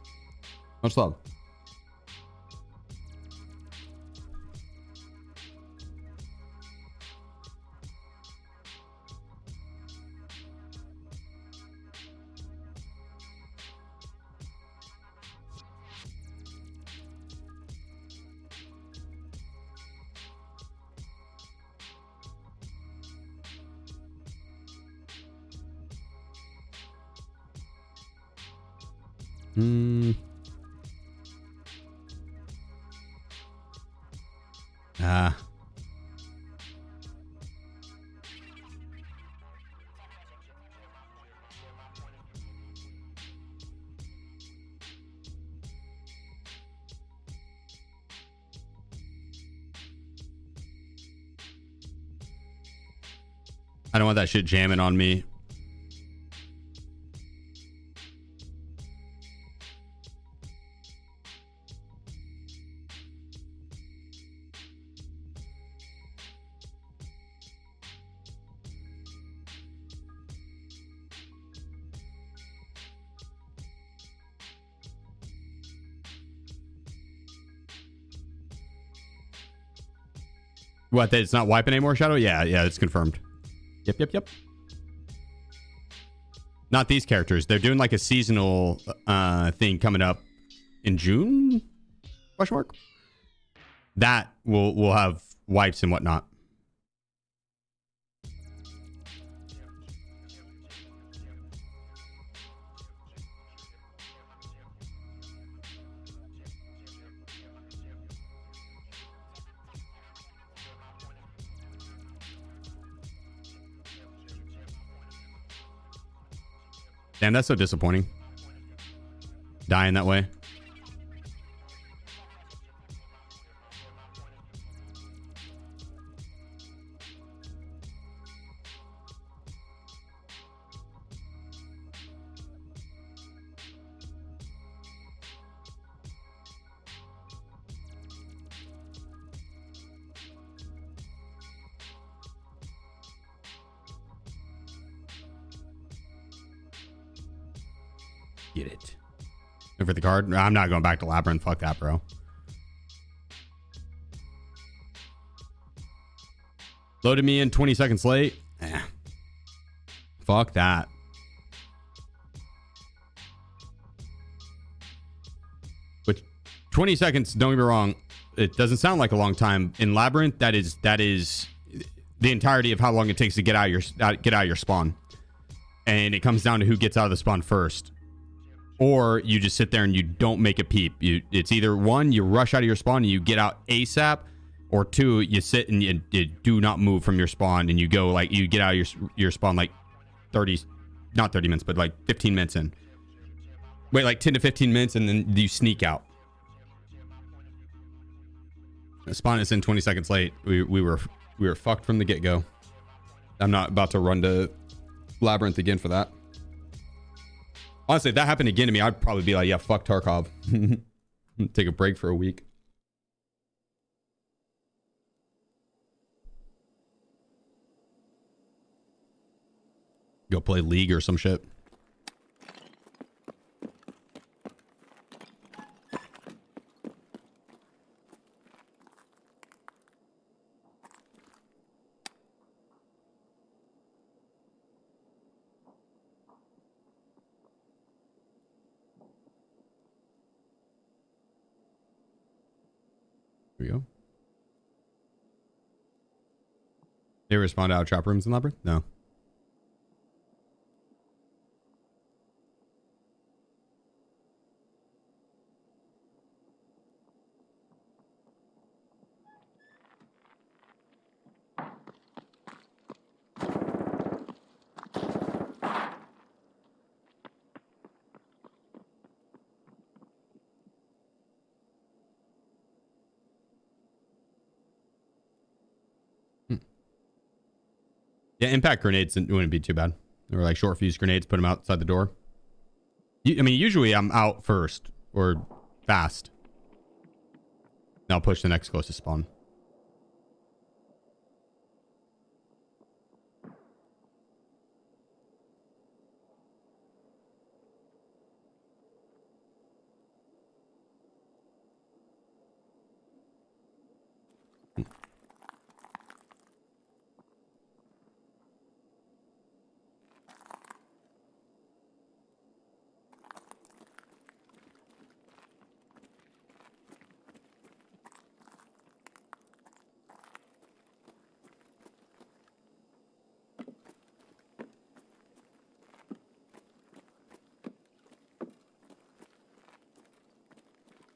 Much love. I don't want that shit jamming on me. What, that it's not wiping anymore, Shadow? Yeah, it's confirmed. Yep. Not these characters. They're doing like a seasonal thing coming up in June? Question mark? That will have wipes and whatnot. Damn, that's so disappointing. Dying that way. Get it. For the card? I'm not going back to Labyrinth. Fuck that, bro. Loaded me in 20 seconds late. Fuck that. Which 20 seconds, don't get me wrong, it doesn't sound like a long time. In Labyrinth, that is the entirety of how long it takes to get out of your spawn. And it comes down to who gets out of the spawn first. Or you just sit there and you don't make a peep. It's either one, you rush out of your spawn and you get out ASAP, or two, you sit and you do not move from your spawn and you go like you get out of your spawn like not 30 minutes, but like 15 minutes in. Wait, like 10 to 15 minutes and then you sneak out. The spawn is in 20 seconds late. We were fucked from the get-go. I'm not about to run to Labyrinth again for that. Honestly, if that happened again to me, I'd probably be like, yeah, fuck Tarkov. Take a break for a week. Go play League or some shit. Here we go. They respond out of trap rooms in Labyrinth? No. Yeah, impact grenades wouldn't be too bad. Or like short fuse grenades, put them outside the door. I mean, usually I'm out first or fast. Then I'll push the next closest spawn.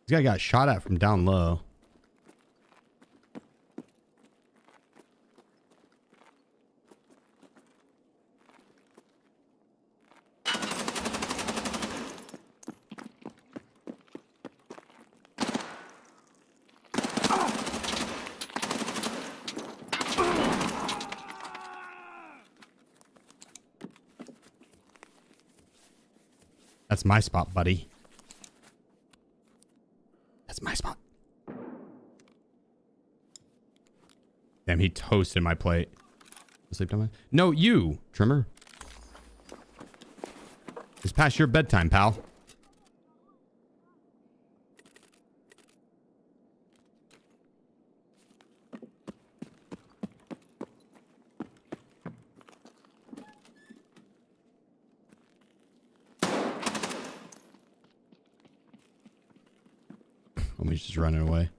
This guy got shot at from down low. That's my spot, buddy. That's my spot. Damn, he toasted my plate. Sleep time? No, you, Trimmer. It's past your bedtime, pal. He's just running away.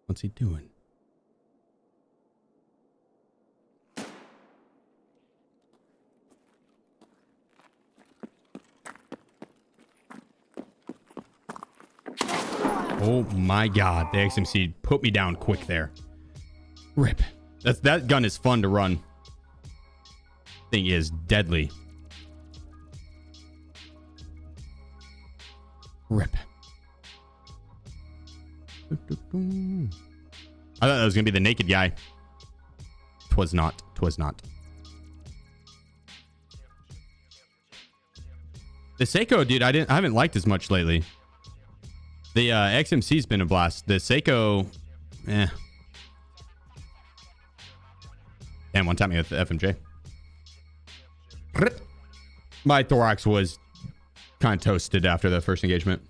What's he doing? Oh my god, the XMC put me down quick there. Rip. That gun is fun to run. Thing is deadly. Rip. I thought that was gonna be the naked guy. Twas not. Twas not. The Seiko, dude, I haven't liked as much lately. The XMC's been a blast. The Seiko, eh. Damn, one time me with the FMJ. My thorax was kind of toasted after the first engagement.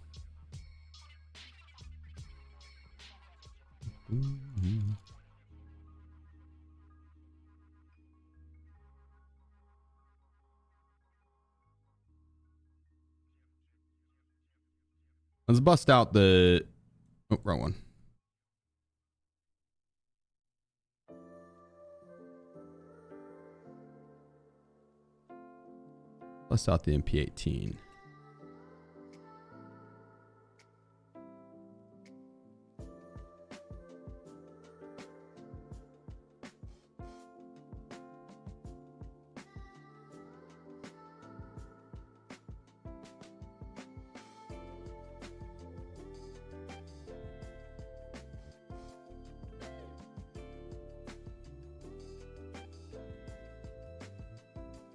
Let's bust out the... Oh, wrong one. Bust out the MP18.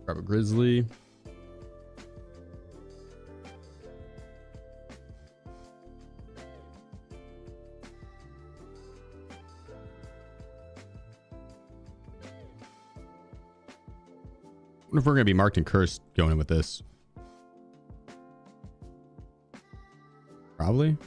Grab a grizzly. I wonder if we're going to be marked and cursed going in with this. Probably.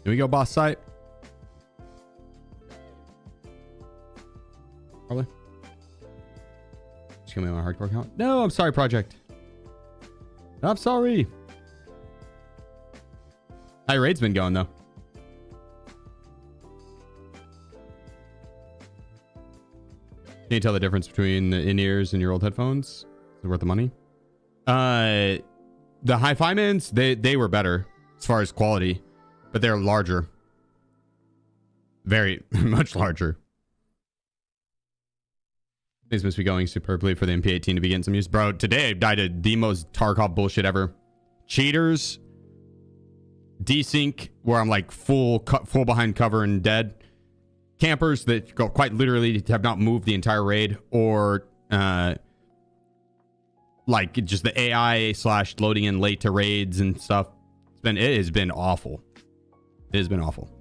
Can we go boss site? Probably. Just give me my hardcore count. No, I'm sorry, project. I'm sorry. High raid's been going though. Can you tell the difference between the in-ears and your old headphones? Is it worth the money? The hi-fi mans, they were better as far as quality, but they're larger. Very much larger. These must be going superbly for the MP18 to be getting some use. Bro, today I died to the most Tarkov bullshit ever. Cheaters. Desync, where I'm like full behind cover and dead. Campers that go quite literally have not moved the entire raid. Or like just the AI / loading in late to raids and stuff. It has been awful. It has been awful.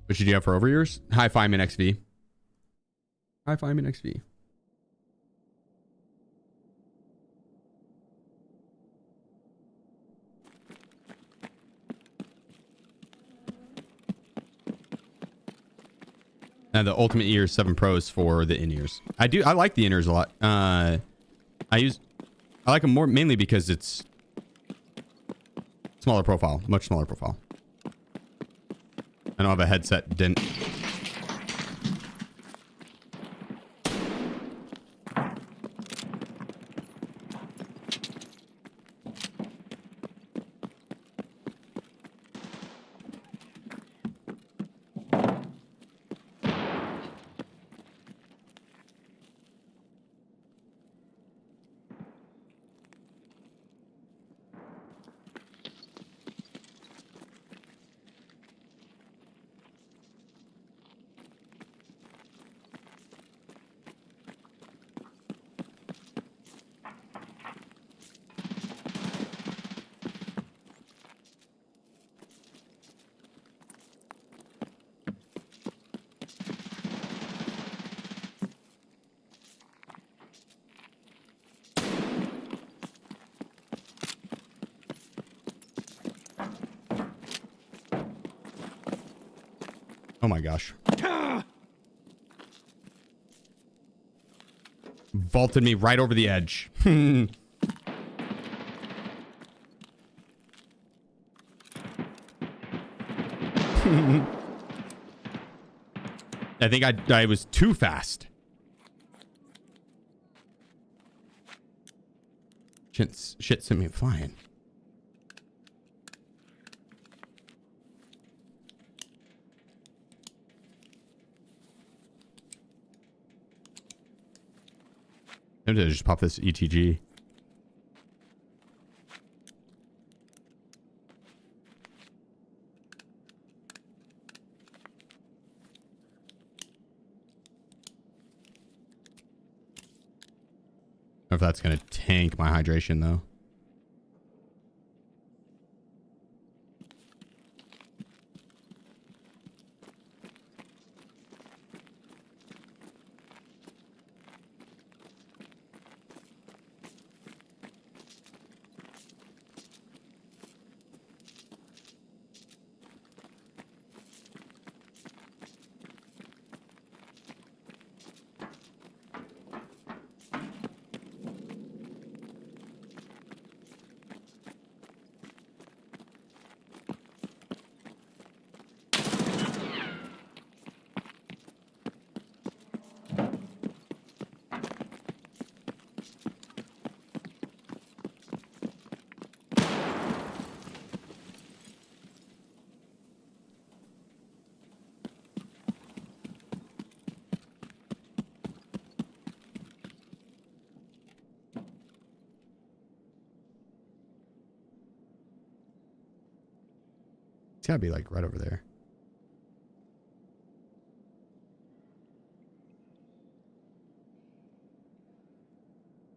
What should you have for over yours? High Fireman XV. High Fireman XV. And the Ultimate Ears 7 Pros for the in-ears. I like the in-ears a lot. I like them more mainly because it's smaller profile, much smaller profile. I don't have a headset dent. Oh my gosh. Vaulted me right over the edge. I think I was too fast. Shit sent me flying. I'm gonna just pop this ETG. I don't know if that's gonna tank my hydration though. It's gotta be like right over there.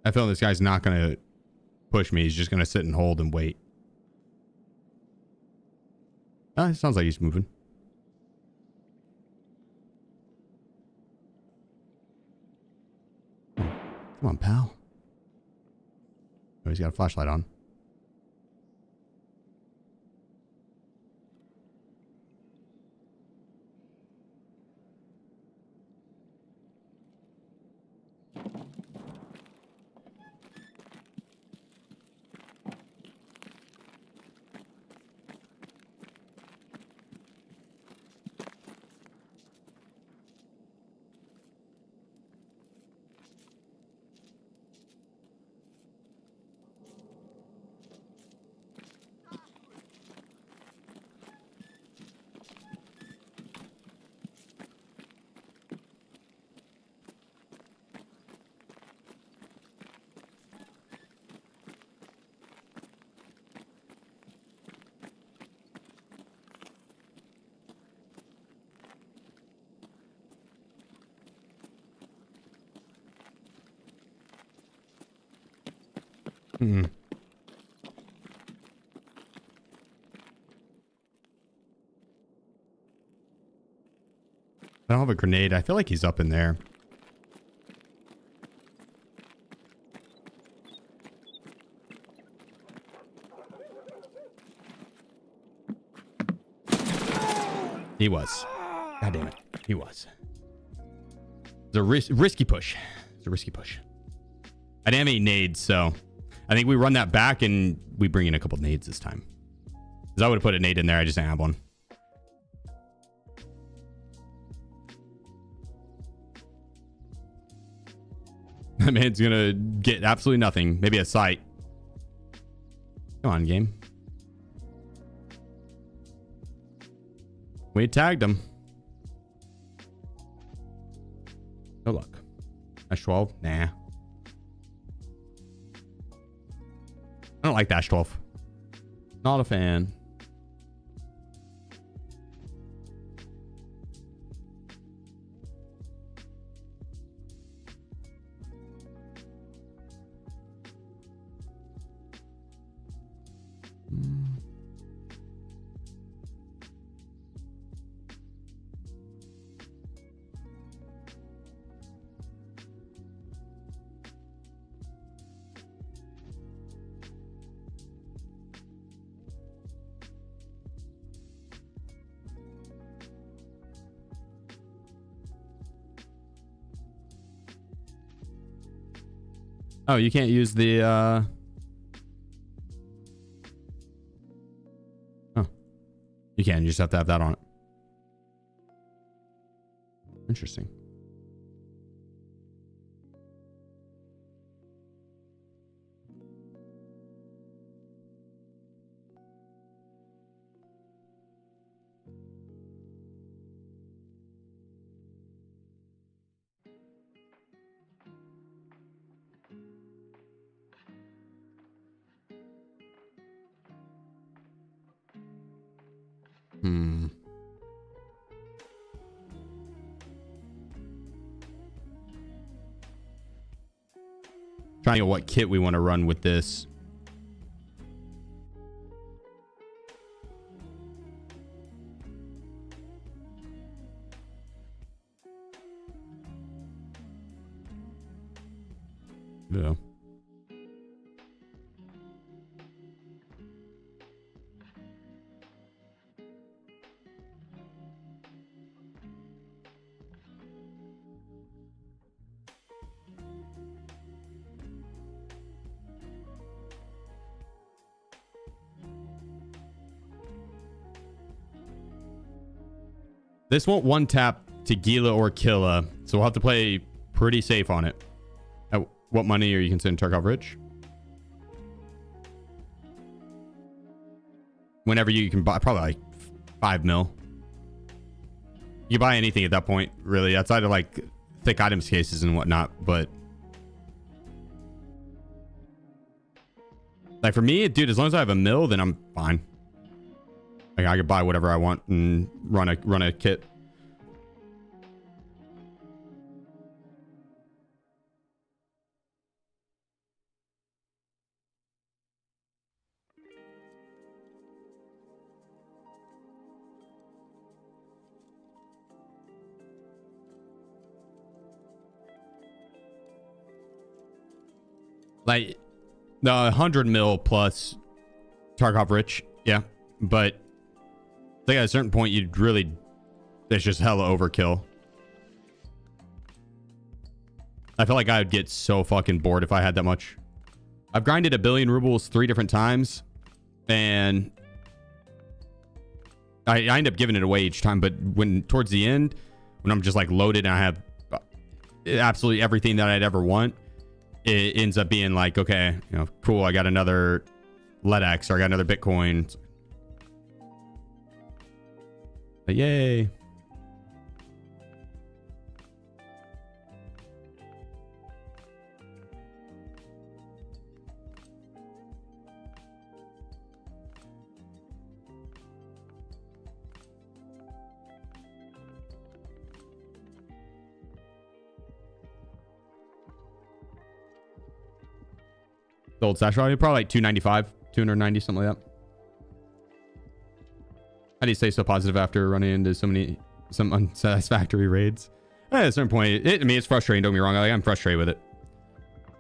I feel this guy's not gonna push me. He's just gonna sit and hold and wait. It sounds like he's moving. Come on, pal. Oh, he's got a flashlight on. Hmm. I don't have a grenade. I feel like he's up in there. He was. God damn it. He was. It's a risky push. It's a risky push. I didn't have any nades, so I think we run that back and we bring in a couple nades this time. Because I would have put a nade in there. I just didn't have one. That man's gonna get absolutely nothing. Maybe a sight. Come on, game. We tagged him. No luck. Dash 12? Nah. I don't like Dash 12. Not a fan. Oh, you can't use the oh. You can, you just have to have that on it. Interesting. Trying to get what kit we want to run with this. Yeah. This won't one tap Tequila or Killa, so we'll have to play pretty safe on it. At what money are you considering Tarkov rich? Whenever you can buy, probably like 5 mil. You can buy anything at that point, really, outside of like thick items cases and whatnot. But like for me, dude, as long as I have a mil, then I'm fine. Like I could buy whatever I want and run a kit. Like the 100 mil plus Tarkov rich, yeah. But I think at a certain point, you'd really, there's just hella overkill. I feel like I would get so fucking bored if I had that much. I've grinded 1 billion rubles 3 different times, and I end up giving it away each time. But when towards the end, when I'm just like loaded and I have absolutely everything that I'd ever want, it ends up being like, okay, you know, cool. I got another LedX or I got another Bitcoin. But yay. The old stash value, probably like 295, 290, something like that. How do you stay so positive after running into some unsatisfactory raids? At a certain point, I mean, it's frustrating. Don't get me wrong. I'm frustrated with it.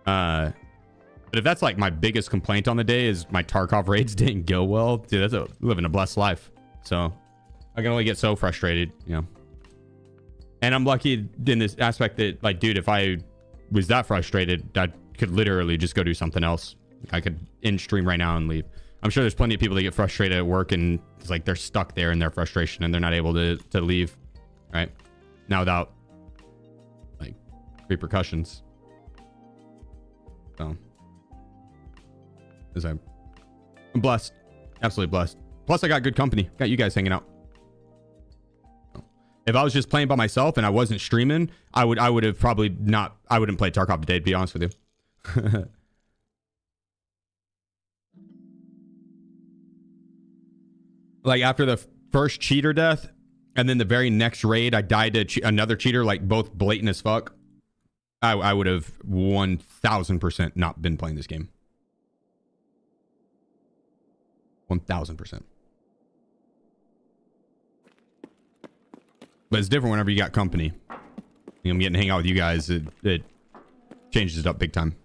But if that's like my biggest complaint on the day is my Tarkov raids didn't go well, dude, that's living a blessed life. So I can only get so frustrated, you know. And I'm lucky in this aspect that, like, dude, if I was that frustrated, I could literally just go do something else. I could end stream right now and leave. I'm sure there's plenty of people that get frustrated at work and it's like they're stuck there in their frustration and they're not able to leave, right? Now without like repercussions. So, I'm blessed, absolutely blessed. Plus, I got good company. Got you guys hanging out. If I was just playing by myself and I wasn't streaming, I would have probably not. I wouldn't play Tarkov today, to be honest with you. Like after the first cheater death, and then the very next raid, I died to another cheater, like both blatant as fuck. I would have 1000% not been playing this game. 1000%. But it's different whenever you got company. I'm getting to hang out with you guys. It changes it up big time.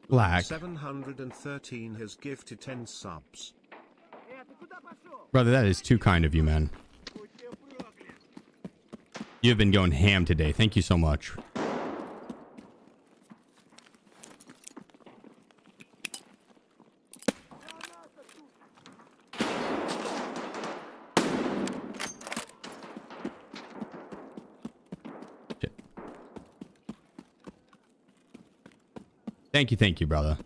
Black. 713 has gifted 10 subs. Brother, that is too kind of you, man. You've been going ham today. Thank you so much. Thank you, brother.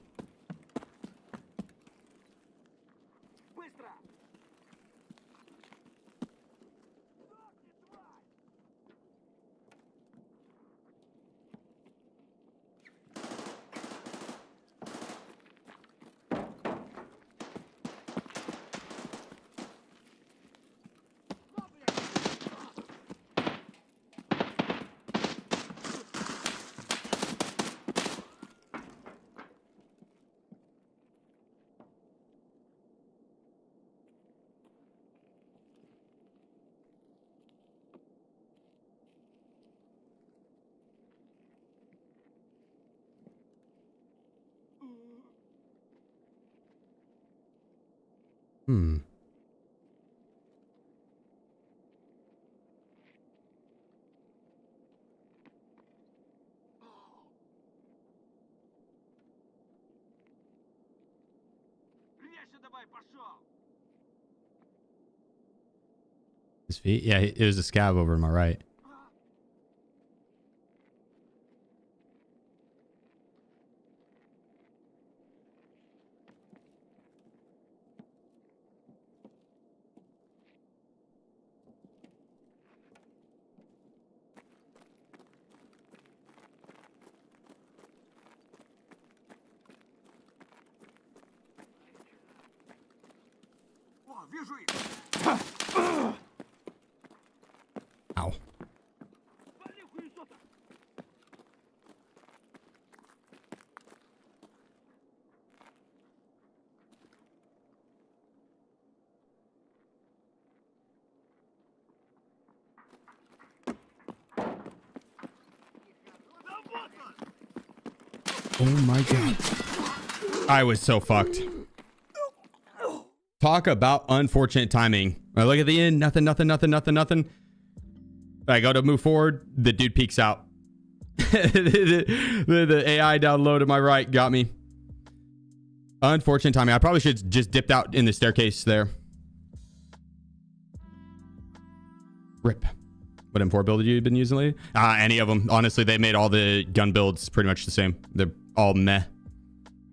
His feet? Yeah, it was a scab over to my right. Ow. Oh my god. I was so fucked. Talk about unfortunate timing. I look at the end, nothing. I go to move forward, the dude peeks out. the AI down low to my right got me. Unfortunate timing. I probably should just dipped out in the staircase there. Rip. What M4 build have you been using lately? Any of them. Honestly, they made all the gun builds pretty much the same. They're all meh.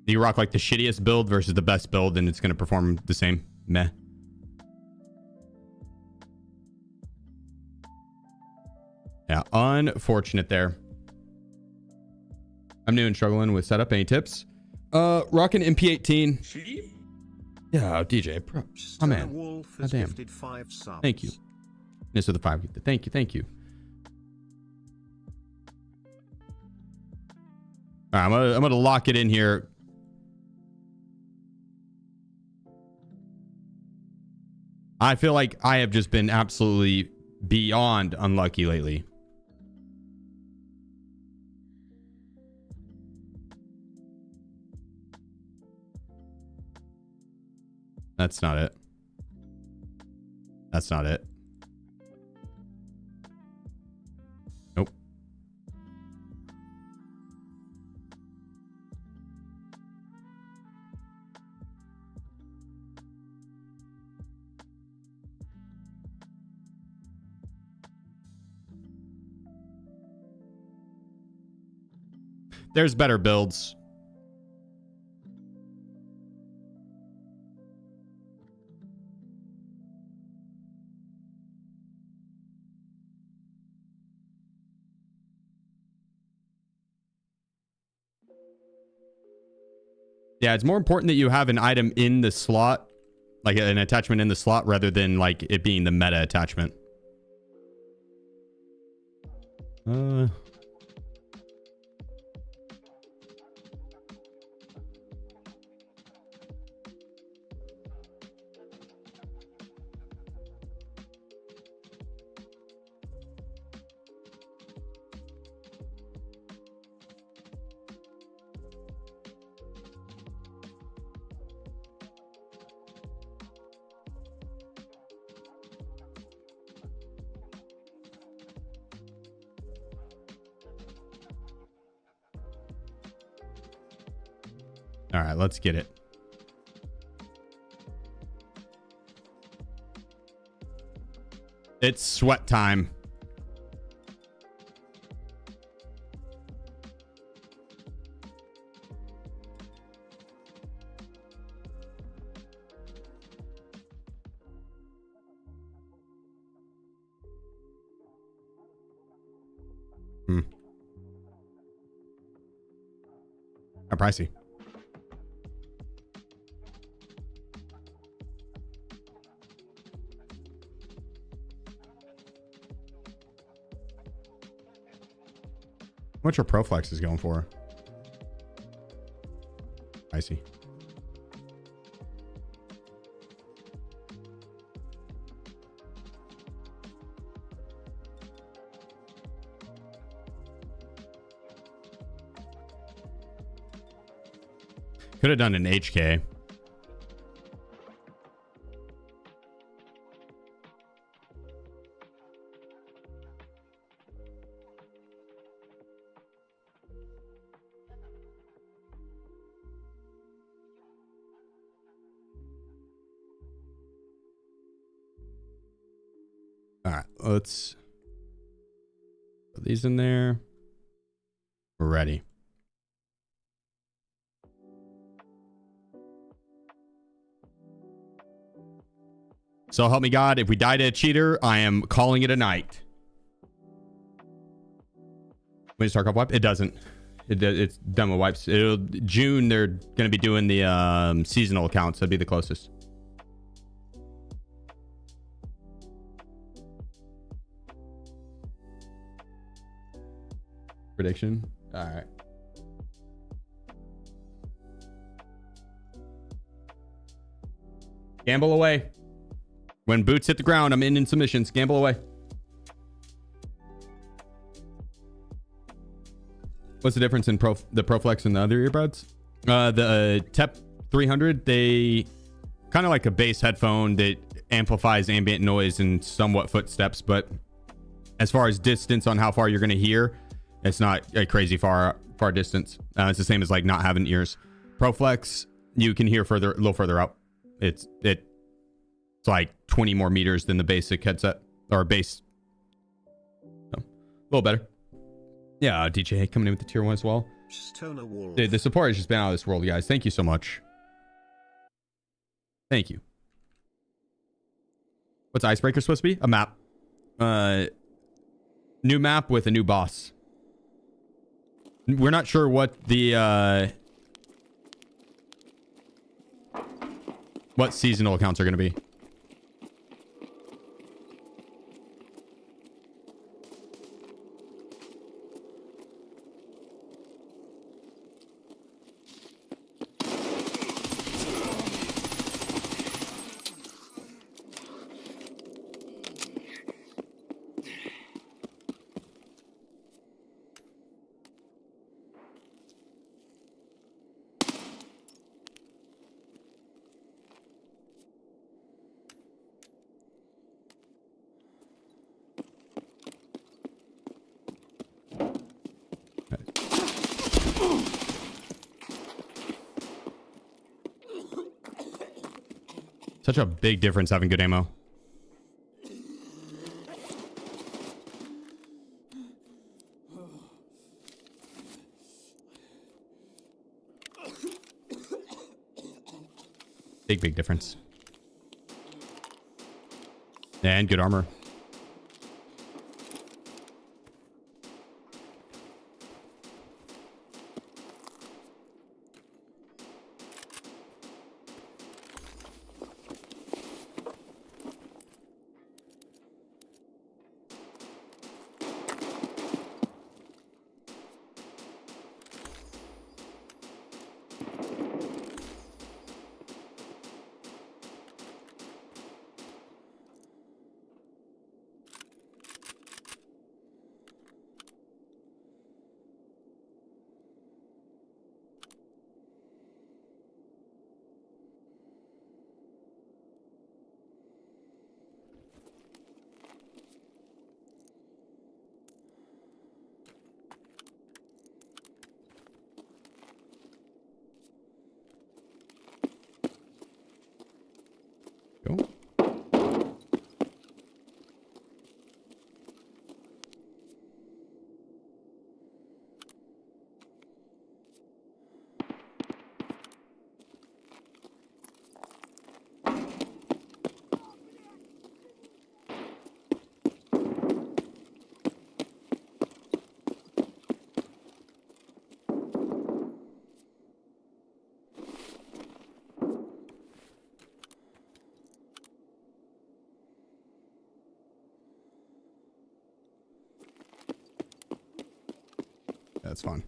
You rock like the shittiest build versus the best build, and it's going to perform the same. Meh. Yeah, unfortunate there. I'm new and struggling with setup. Any tips? Rocking MP18. Sheep? Yeah, DJ. Bro. Oh, man. Wolf God has damn. gifted 5 subs. Thank you. Miss with the 5. Thank you. All right, I'm gonna lock it in here. I feel like I have just been absolutely beyond unlucky lately. That's not it. That's not it. Nope. There's better builds. Yeah, it's more important that you have an item in the slot, like an attachment in the slot, rather than like it being the meta attachment. All right, let's get it. It's sweat time. How pricey? What's your Proflex is going for? I see. Could have done an HK. right, let's put these in there. We're ready. So help me God, if we die to a cheater, I am calling it a night. When does Tarkov wipe? It doesn't. It's done with wipes. June, they're going to be doing the seasonal accounts. That'd be the closest. Prediction? All right. Gamble away. When boots hit the ground, I'm in submissions. Gamble away. What's the difference in the ProFlex and the other earbuds? The TEP 300, they kind of like a bass headphone that amplifies ambient noise and somewhat footsteps, but as far as distance on how far you're going to hear, it's not a crazy far distance. It's the same as like not having ears. ProFlex, you can hear further, a little further out. It's like 20 more meters than the basic headset or bass. So, a little better. Yeah, DJ coming in with the tier 1 as well. Dude, the support has just been out of this world, guys. Thank you so much. Thank you. What's Icebreaker supposed to be? A map. New map with a new boss. We're not sure what the what seasonal accounts are going to be. Such a big difference having good ammo. Big difference. And good armor. Go. That's fun.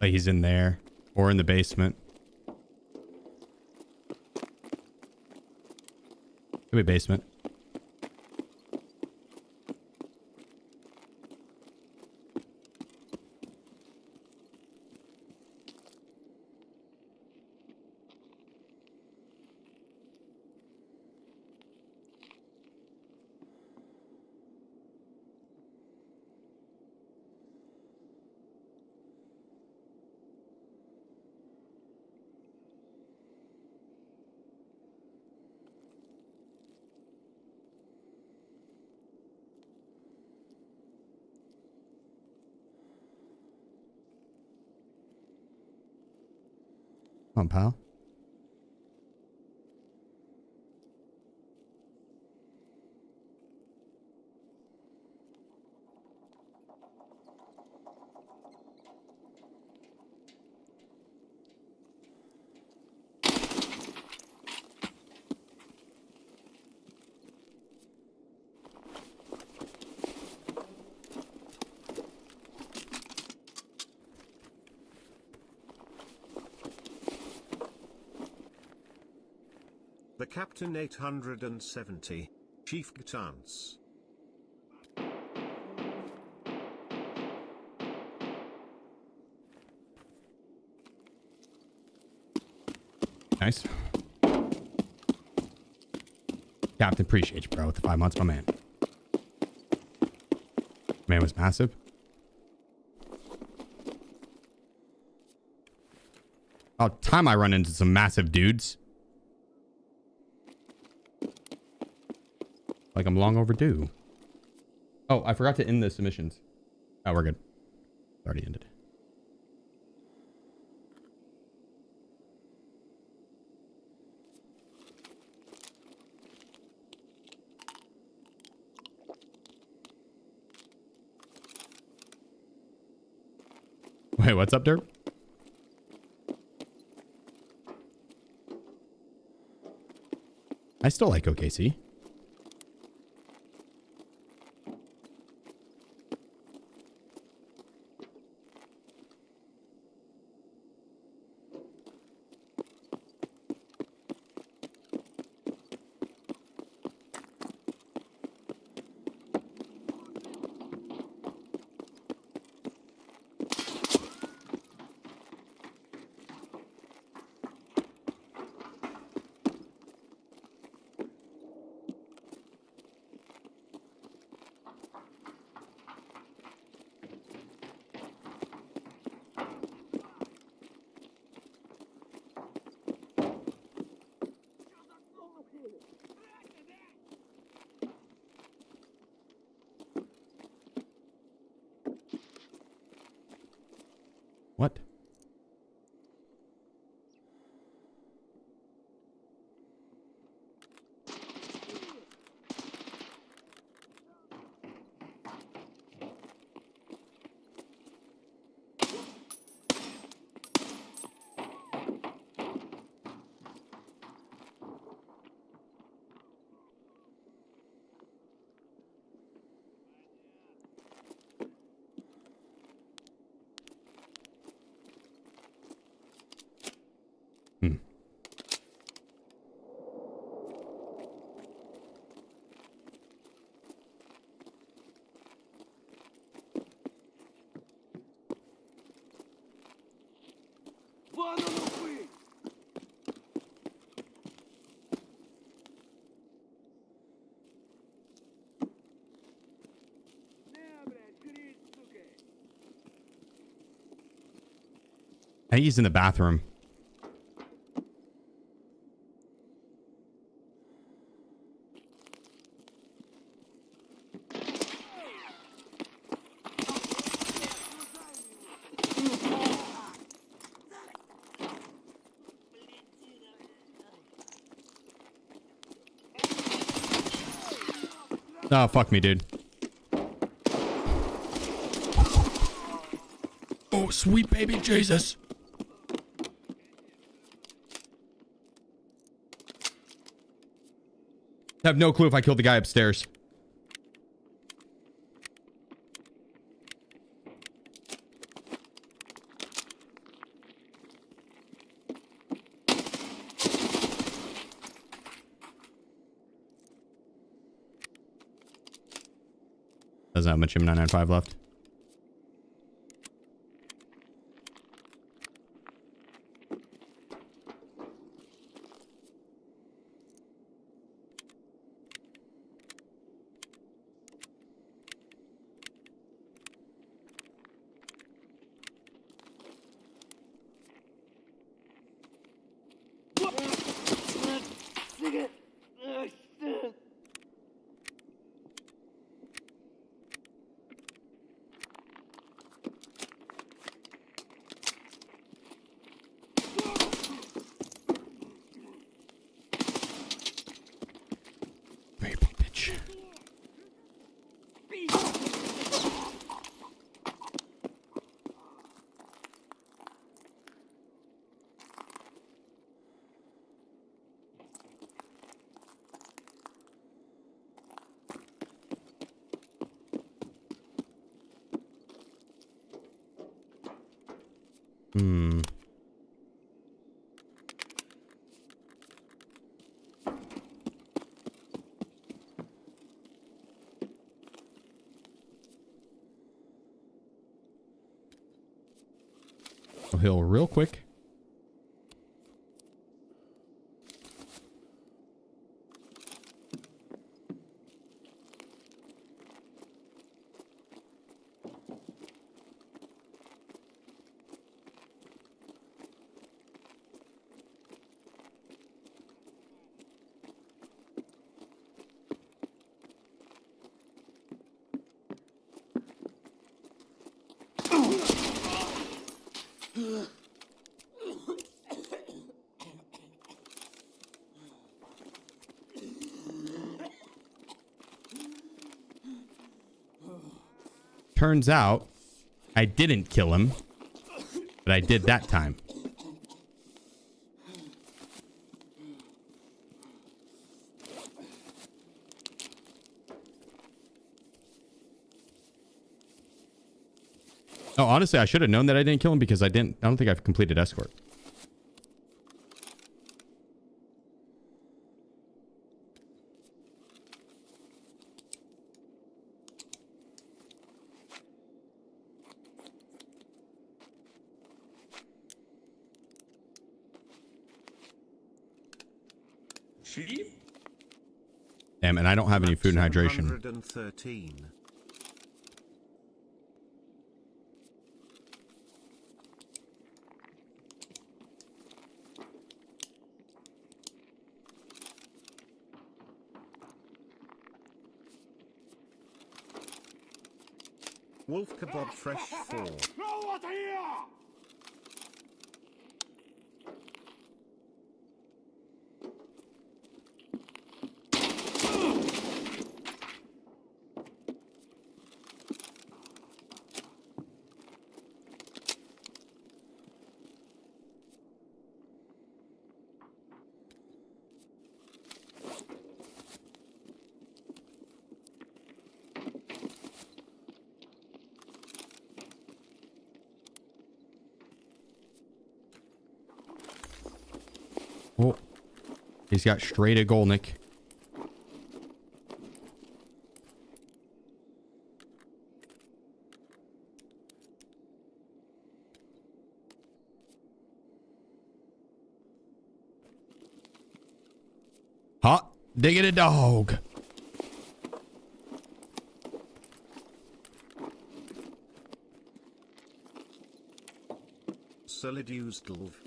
Like he's in there or in the basement. Could be basement. Come on, pal. The Captain 870, SheefGG. Nice. Captain, appreciate you, bro, with the 5 months, my man. Man was massive. About time I run into some massive dudes. Like I'm long overdue. Oh, I forgot to end the submissions. Oh, we're good. Already ended. Wait, what's up, Derp? I still like OKC. What? Hmm. I think he's in the bathroom. Oh, fuck me, dude. Oh, sweet baby Jesus. I have no clue if I killed the guy upstairs. Doesn't have much M995 left. Hmm. I'll heal real quick. Turns out I didn't kill him, but I did that time. Oh, honestly, I should have known that I didn't kill him because I don't think I've completed escort. Sheep? Damn, and I don't have any food and hydration. 113. Wolf Kebab Fresh 4. Oh, he's got straight a Golnick. Hot diggity dog. Solid used glove.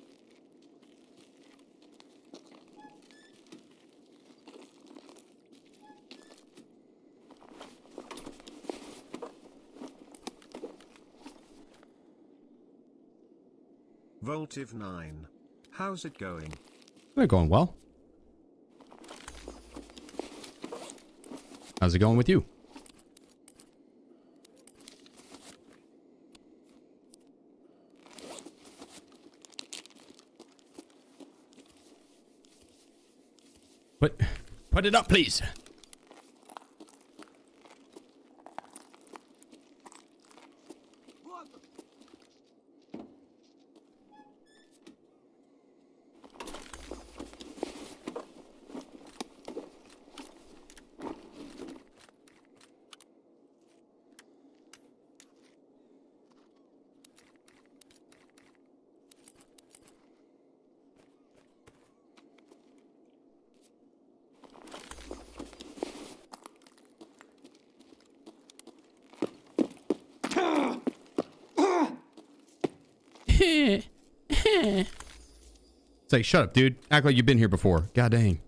Voltive 9. How's it going? They're going well. How's it going with you? Put it up, please. It's like, shut up, dude. Act like you've been here before. God dang.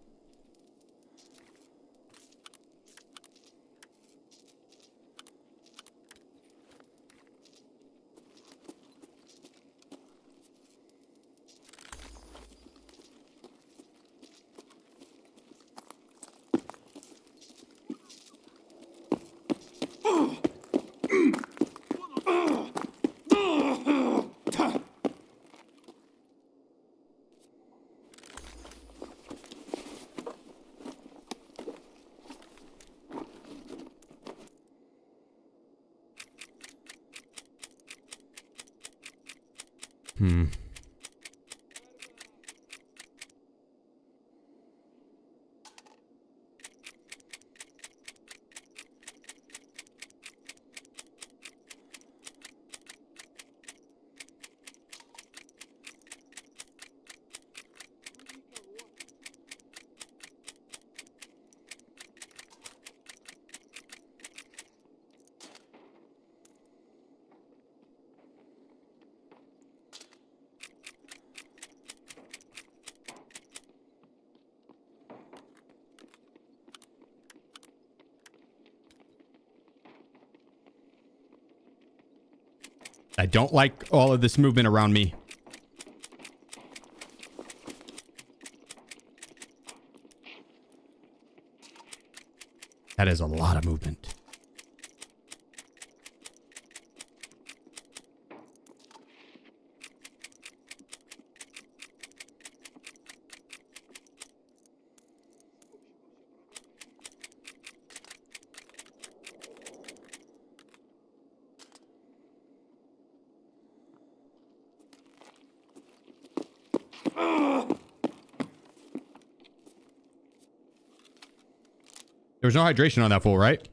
I don't like all of this movement around me. That is a lot of movement. There was no hydration on that fool, right?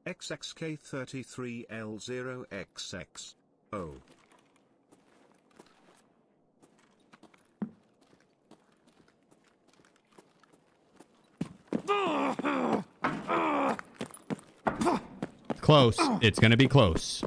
XXK33L0XX. Oh. Close. It's gonna be close.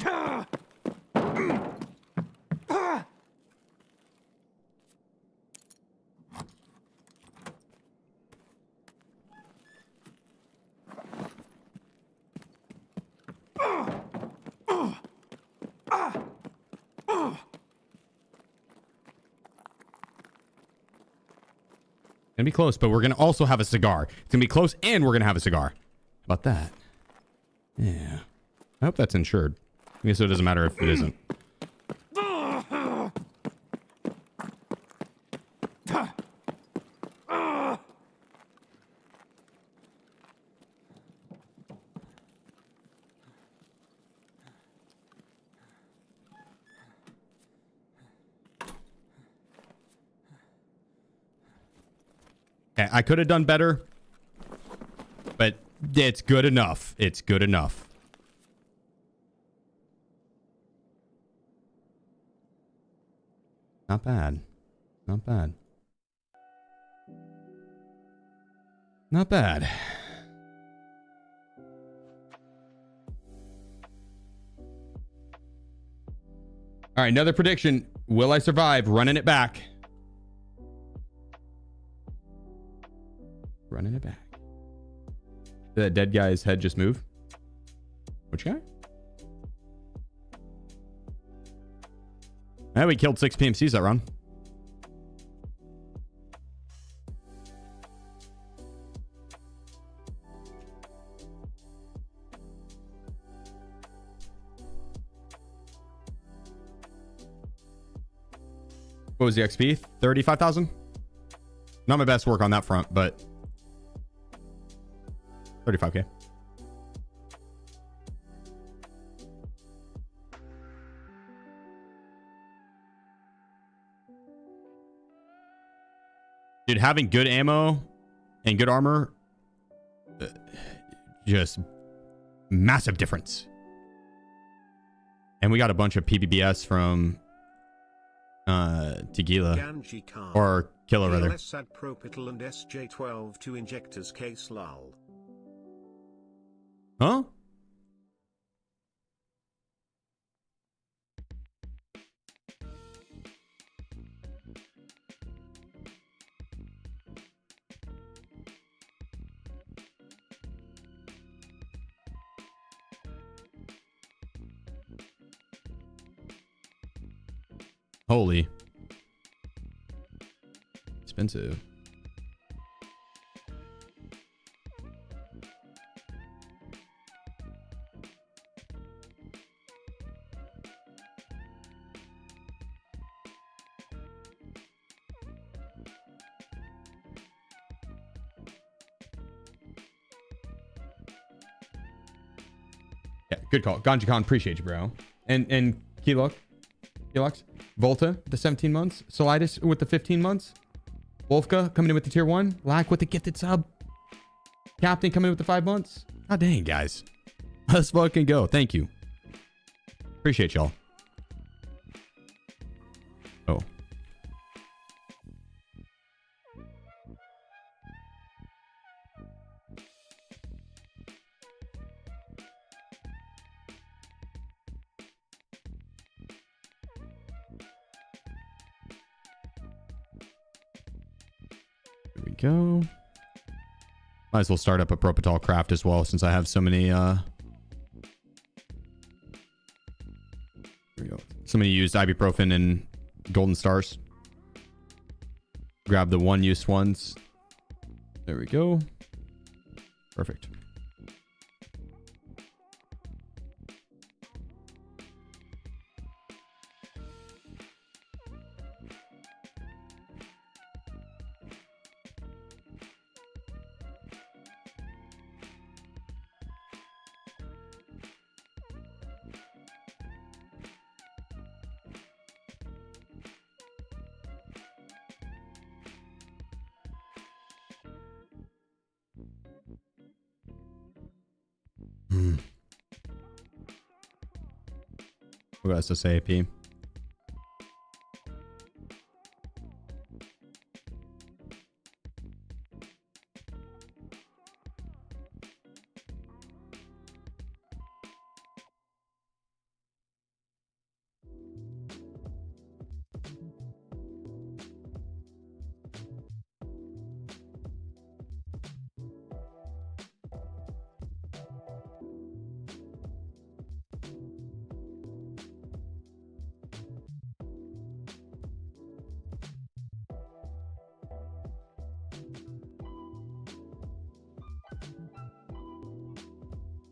Gonna be close, but we're gonna also have a cigar. It's gonna be close and we're gonna have a cigar. How about that? Yeah. I hope that's insured. I guess it doesn't matter if it isn't. I could have done better, but it's good enough. It's good enough. Not bad. Not bad. Not bad. All right, another prediction. Will I survive running it back? Running it back. Did that dead guy's head just move? Which guy? Hey, we killed 6 PMCs that run. What was the XP? 35,000? Not my best work on that front, but 35k. Dude, having good ammo and good armor, just massive difference. And we got a bunch of PBBS from Tequila or Killer rather. Propital and SJ12 to injectors case lol. Huh? Holy. Expensive. Yeah, good call. GanjiCon, appreciate you, bro. And Keylux, Volta, the 17 months. Solitis with the 15 months. Wolfka coming in with the tier 1. Lack with the gifted sub. Captain coming in with the 5 months. God dang, guys. Let's fucking go. Thank you. Appreciate y'all. Oh. Here we go. Might as well start up a Propital craft as well since I have so many here we go. So many used ibuprofen and golden stars. Grab the one use ones. There we go. Perfect. What else to say, AP?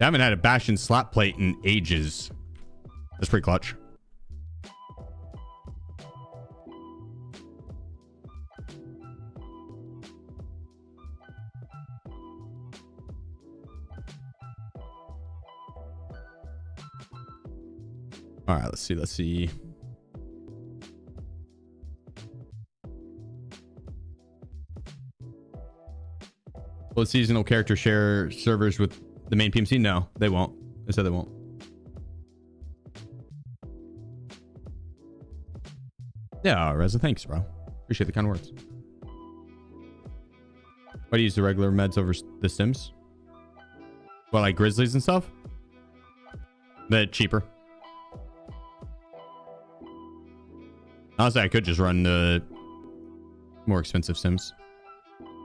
I haven't had a Bastion slap plate in ages. That's pretty clutch. All right, let's see. Will seasonal character share servers with the main PMC? No, they won't. They said they won't. Yeah, Reza, thanks, bro. Appreciate the kind words. Why do you use the regular meds over the stims? Well, like grizzlies and stuff? They're cheaper. Honestly, I could just run the more expensive sims.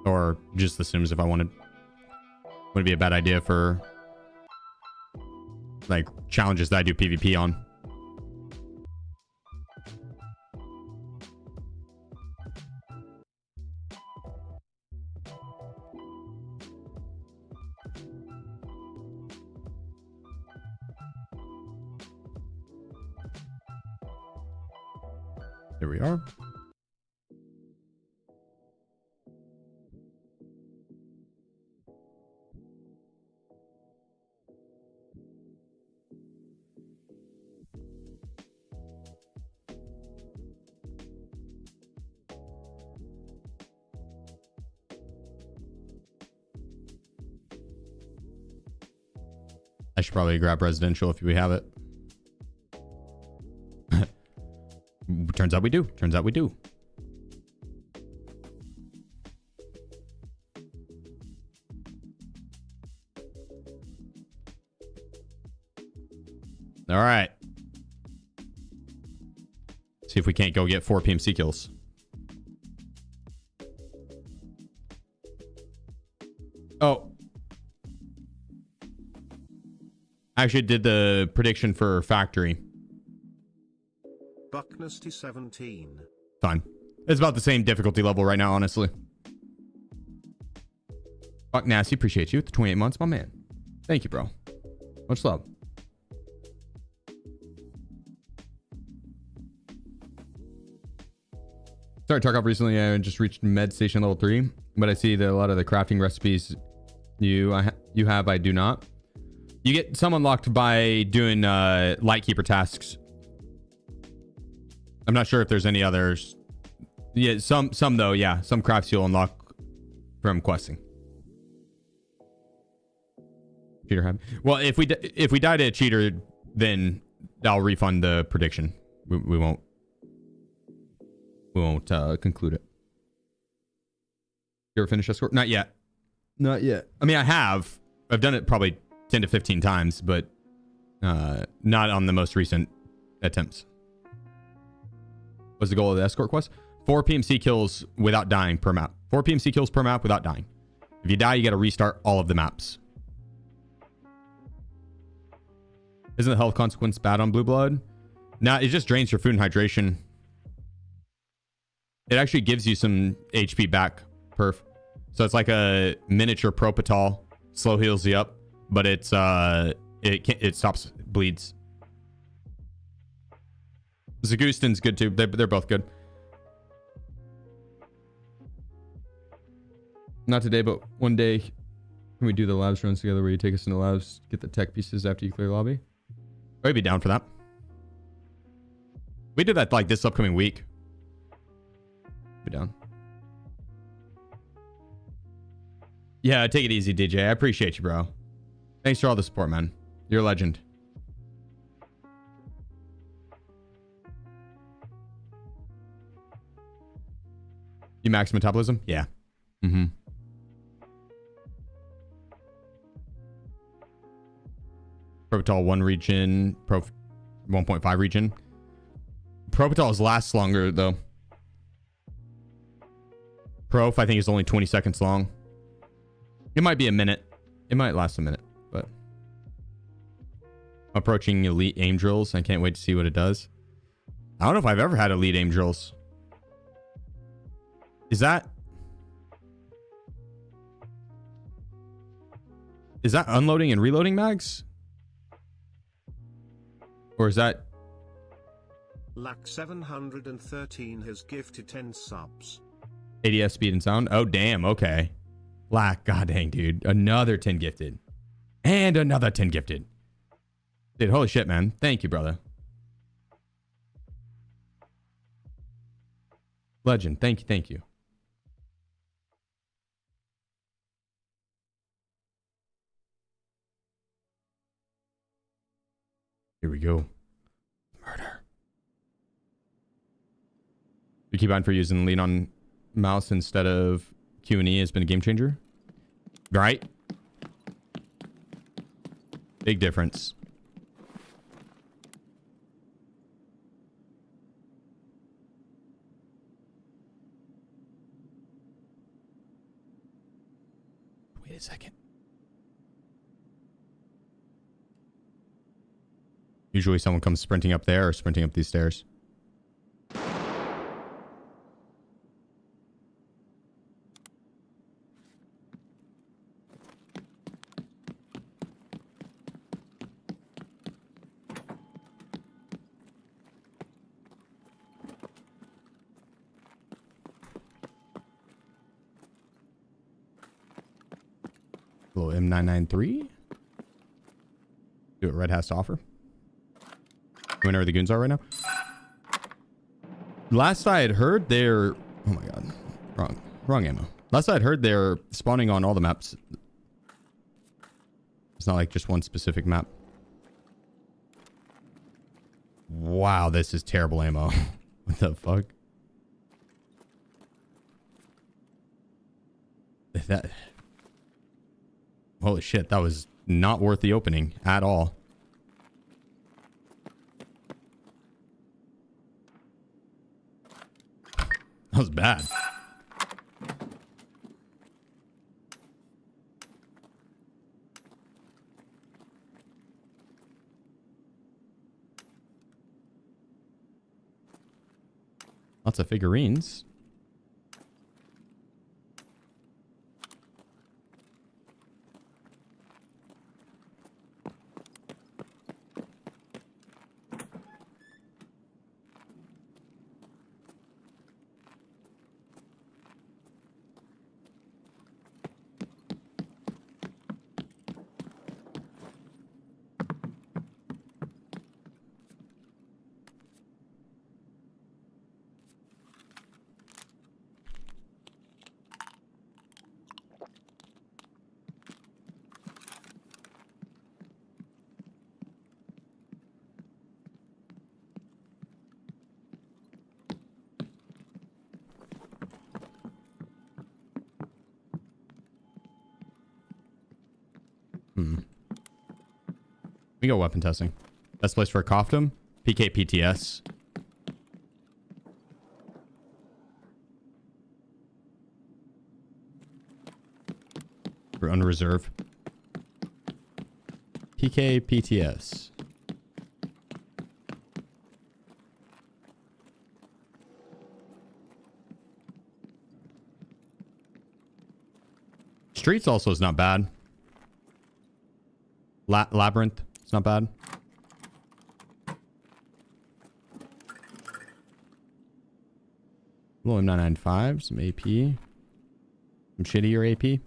Or just the sims if I wanted. Wouldn't be a bad idea for like challenges that I do PvP on. There we are. I should probably grab residential if we have it. Turns out we do. Turns out we do. All right. See if we can't go get 4 PMC kills. Oh. I actually did the prediction for factory. Bucknasty 17. Fine. It's about the same difficulty level right now, honestly. Buck Nasty, appreciate you. The 28 months, my man. Thank you, bro. Much love. Started Tarkov recently. I just reached med station level 3, but I see that a lot of the crafting recipes you have, I do not. You get some unlocked by doing Lightkeeper tasks. I'm not sure if there's any others. Yeah, some though. Yeah, some crafts you'll unlock from questing. Cheater have. Well, if we die to a cheater, then I'll refund the prediction. We won't conclude it. You ever finished escort? Not yet. Not yet. I mean, I have. I've done it probably 10 to 15 times, but not on the most recent attempts. What's the goal of the escort quest? 4 PMC kills without dying per map. 4 PMC kills per map without dying. If you die, you got to restart all of the maps. Isn't the health consequence bad on Blue Blood? Nah, it just drains your food and hydration. It actually gives you some HP back, perf. So it's like a miniature Propital. Slow heals you up, but it stops bleeds. Zagustin's good too. They're both good. Not today, but one day. Can we do the labs runs together where you take us into labs, get the tech pieces after you clear lobby? I'd be down for that. We did that like this upcoming week. Be down. Yeah, take it easy, DJ. I appreciate you, bro. Thanks for all the support, man. You're a legend. You max metabolism? Yeah. Mm-hmm. Propital 1 region, Pro 1.5 region. Propitals lasts longer, though. Prof, I think, is only 20 seconds long. It might be a minute. It might last a minute, but... Approaching elite aim drills. I can't wait to see what it does. I don't know if I've ever had elite aim drills. Is that unloading and reloading mags? Or is that... Lack 713 has gifted 10 subs. ADS speed and sound? Oh, damn. Okay. Lack. God dang, dude. Another 10 gifted. And another 10 gifted. Dude, holy shit, man. Thank you, brother. Legend. Thank you. Thank you. Here we go. Murder. You keep on for using lean on mouse instead of Q&E has been a game changer. Right? Big difference. Wait a second. Usually someone comes sprinting up there or sprinting up these stairs. little M993. See what Red has to offer. You know where the goons are right now? Last I had heard, they're... Oh my god. Wrong ammo. Last I had heard, they're spawning on all the maps. It's not like just one specific map. Wow, this is terrible ammo. What the fuck? That... Holy shit, that was not worth the opening at all. That was bad. Lots of figurines. We go weapon testing. Best place for a Koftum? PKPTS. For unreserved. PKPTS. Streets also is not bad. Labyrinth. It's not bad. Little M995, some AP. Some shittier AP.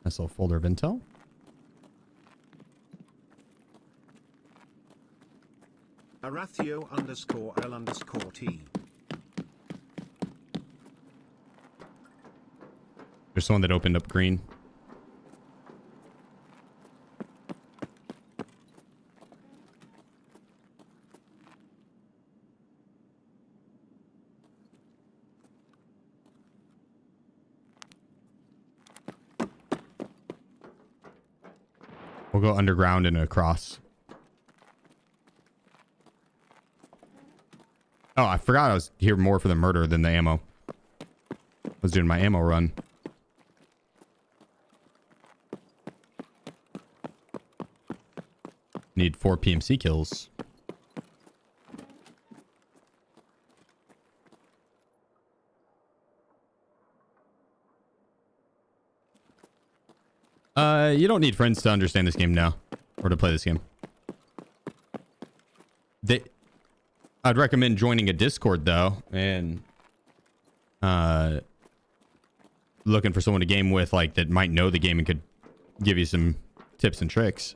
Nice little folder of intel. Arathio_L_T. There's someone that opened up green. We'll go underground and across. Oh, I forgot I was here more for the murder than the ammo. I was doing my ammo run. Need 4 PMC kills. You don't need friends to understand this game now, or to play this game. I'd recommend joining a Discord though, and looking for someone to game with, like, that might know the game and could give you some tips and tricks.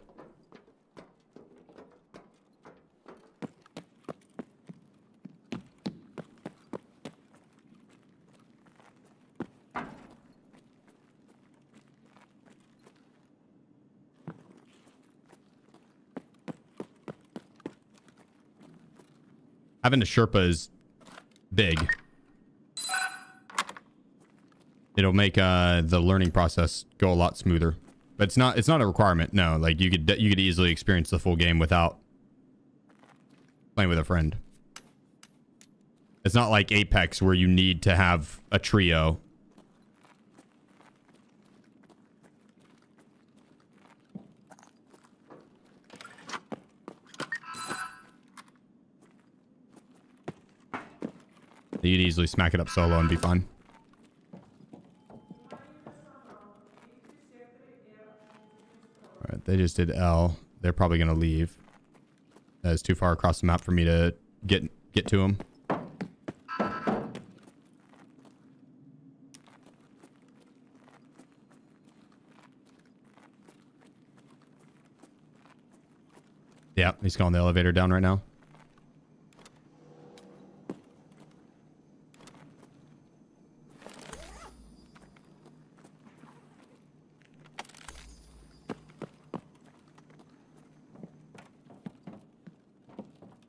Having a Sherpa is big. It'll make the learning process go a lot smoother. But it's not a requirement. No, like you could easily experience the full game without playing with a friend. It's not like Apex where you need to have a trio. You'd easily smack it up solo and be fine. All right, they just did L. They're probably going to leave. That is too far across the map for me to get to them. Yeah, he's calling the elevator down right now.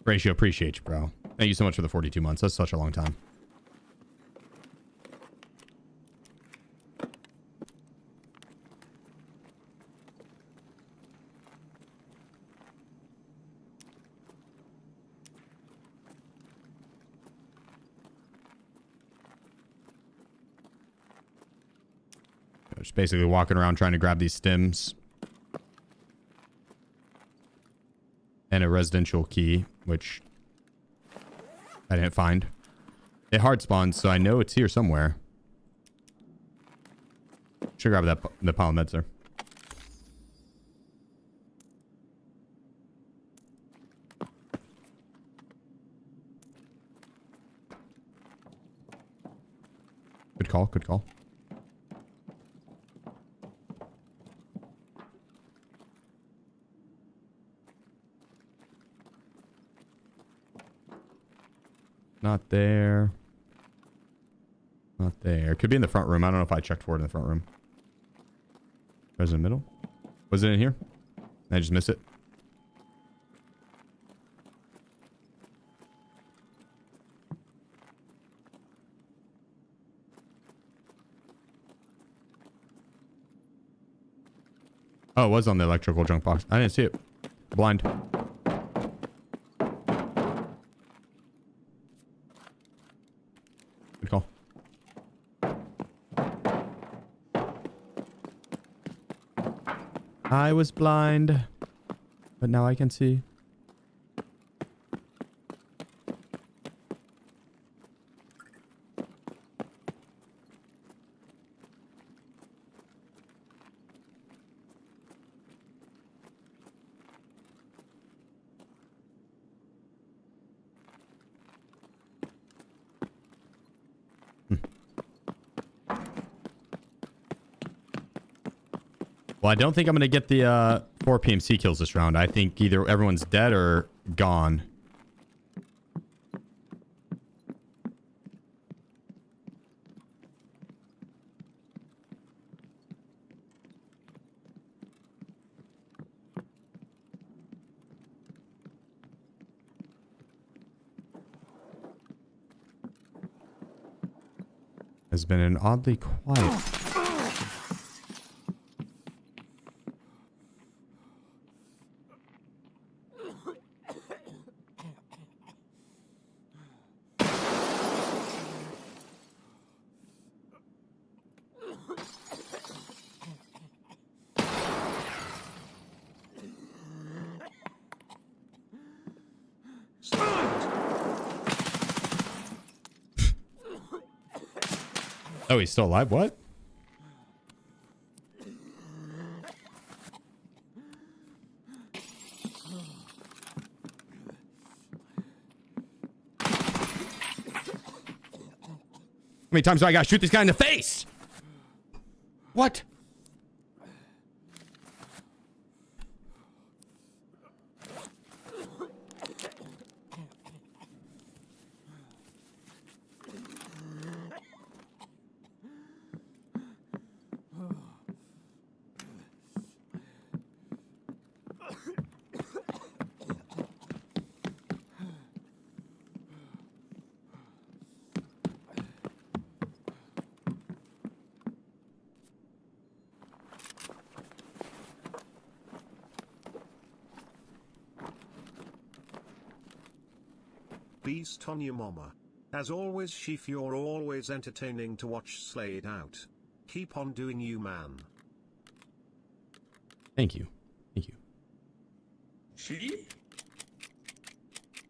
Ratio, appreciate you, bro. Thank you so much for the 42 months. That's such a long time. Just basically walking around trying to grab these stems. And a residential key, which I didn't find. It hard spawned, so I know it's here somewhere. Should grab that the pile of meds there. Good call, good call. Not there. Not there. Could be in the front room. I don't know if I checked for it in the front room. Was it in the middle? Was it in here? I just missed it. Oh, it was on the electrical junk box. I didn't see it. Blind. Good call. I was blind, but now I can see. Well, I don't think I'm going to get the 4 PMC kills this round. I think either everyone's dead or gone. Has been an oddly quiet. Oh, he's still alive? What? How many times do I gotta shoot this guy in the face? What? Beast on your mama. As always, Sheef, you're always entertaining to watch. Slay it out. Keep on doing you, man. Thank you. Thank you. Sheef?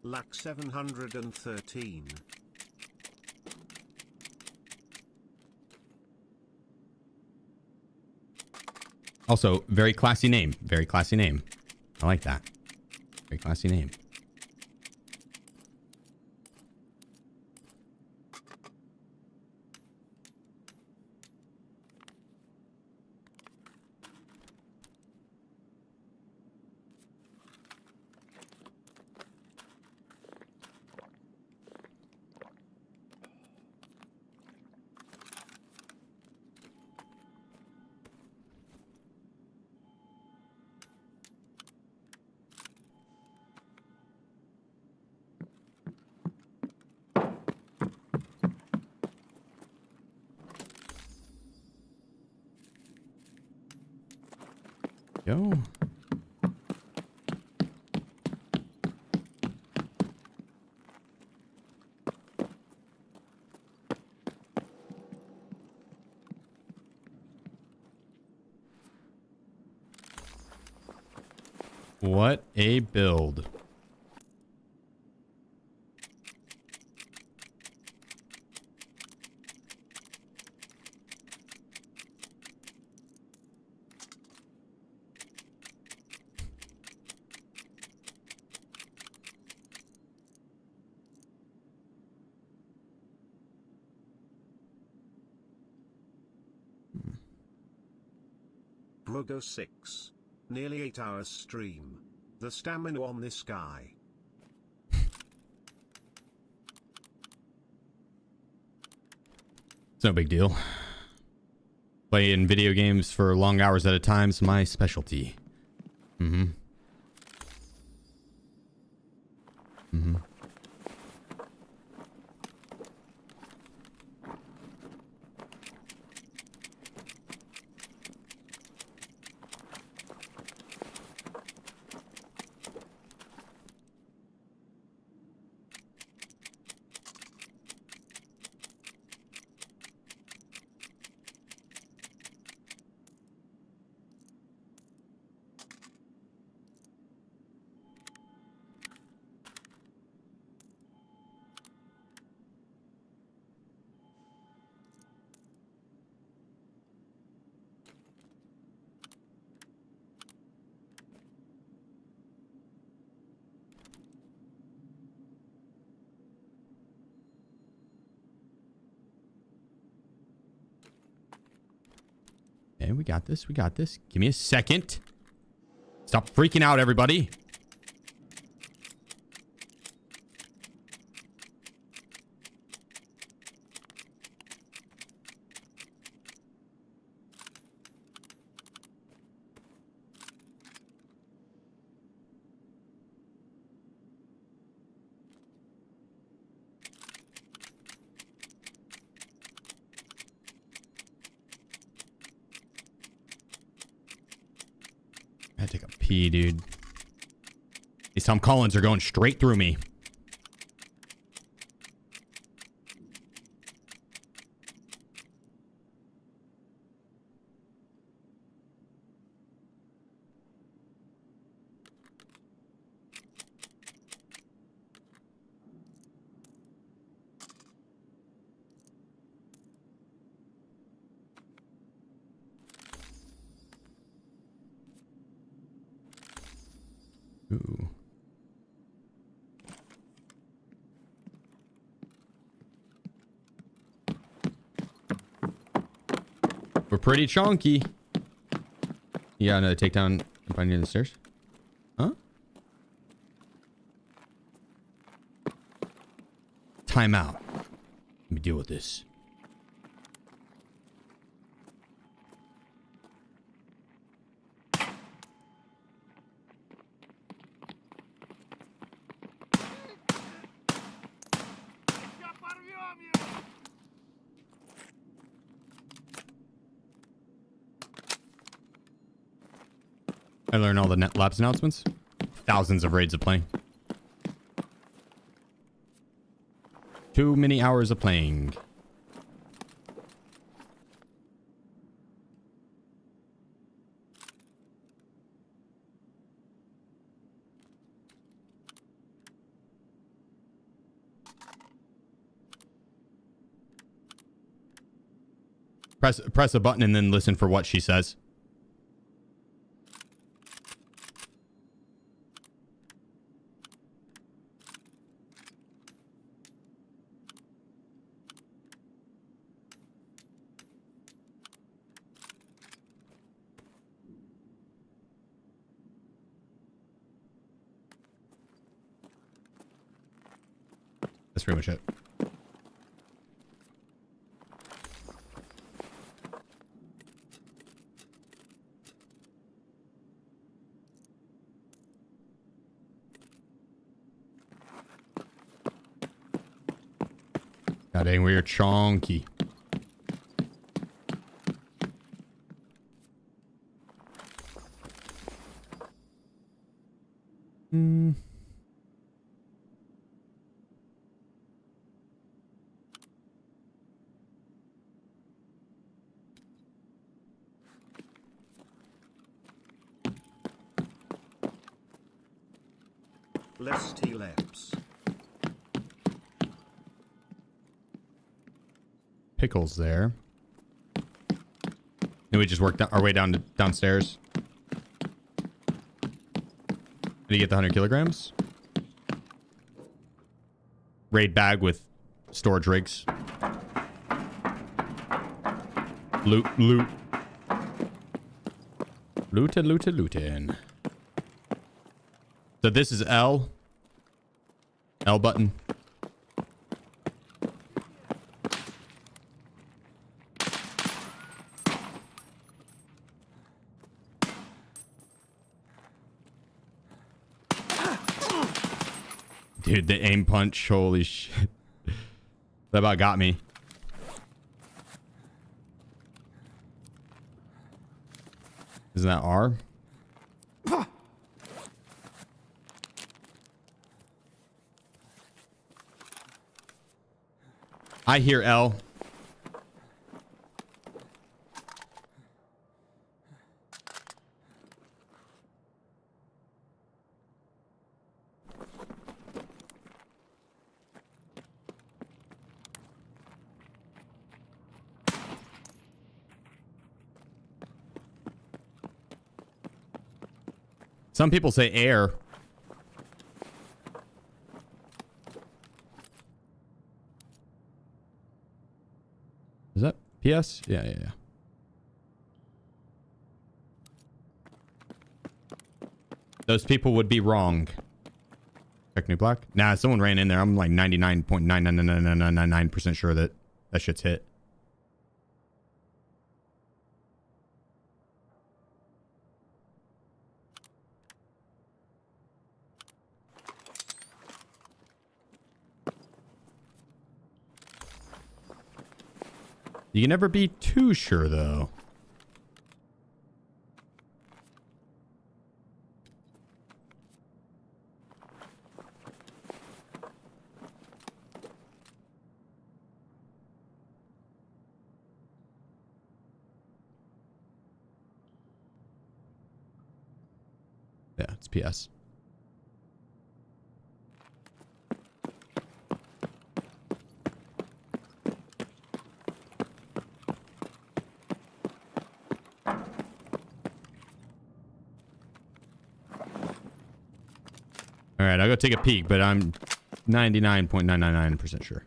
Lack 713. Also, very classy name. Very classy name. I like that. Very classy name. Yo. What a build. Brugo 6. Nearly 8 hours stream. The stamina on this guy. It's no big deal. Playing video games for long hours at a time is my specialty. Mm-hmm. Mm-hmm. Okay, we got this. We got this. Give me a second. Stop freaking out, everybody. I take a pee, dude. These Tom Collins are going straight through me. Ooh. We're pretty chunky. You got another takedown up near the stairs? Huh? Time out. Let me deal with this. I learned all the net labs announcements. Thousands of raids of playing. Too many hours of playing. Press a button and then listen for what she says. That's pretty much it. God dang, we're chonky. Less T-Leps. Pickles there. And we just worked our way downstairs. Did you get the 100 kilograms? Raid bag with storage rigs. Loot. Lootin'. So this is L. L button. Dude, the aim punch, holy shit. That about got me. Isn't that R? I hear L. Some people say air. Is that PS? Yeah. Those people would be wrong. Check new black. Nah, someone ran in there. I'm like 99.99999% sure that that shit's hit. You can never be too sure, though. Yeah, it's PS. All right, I'll go take a peek, but I'm 99.999% sure.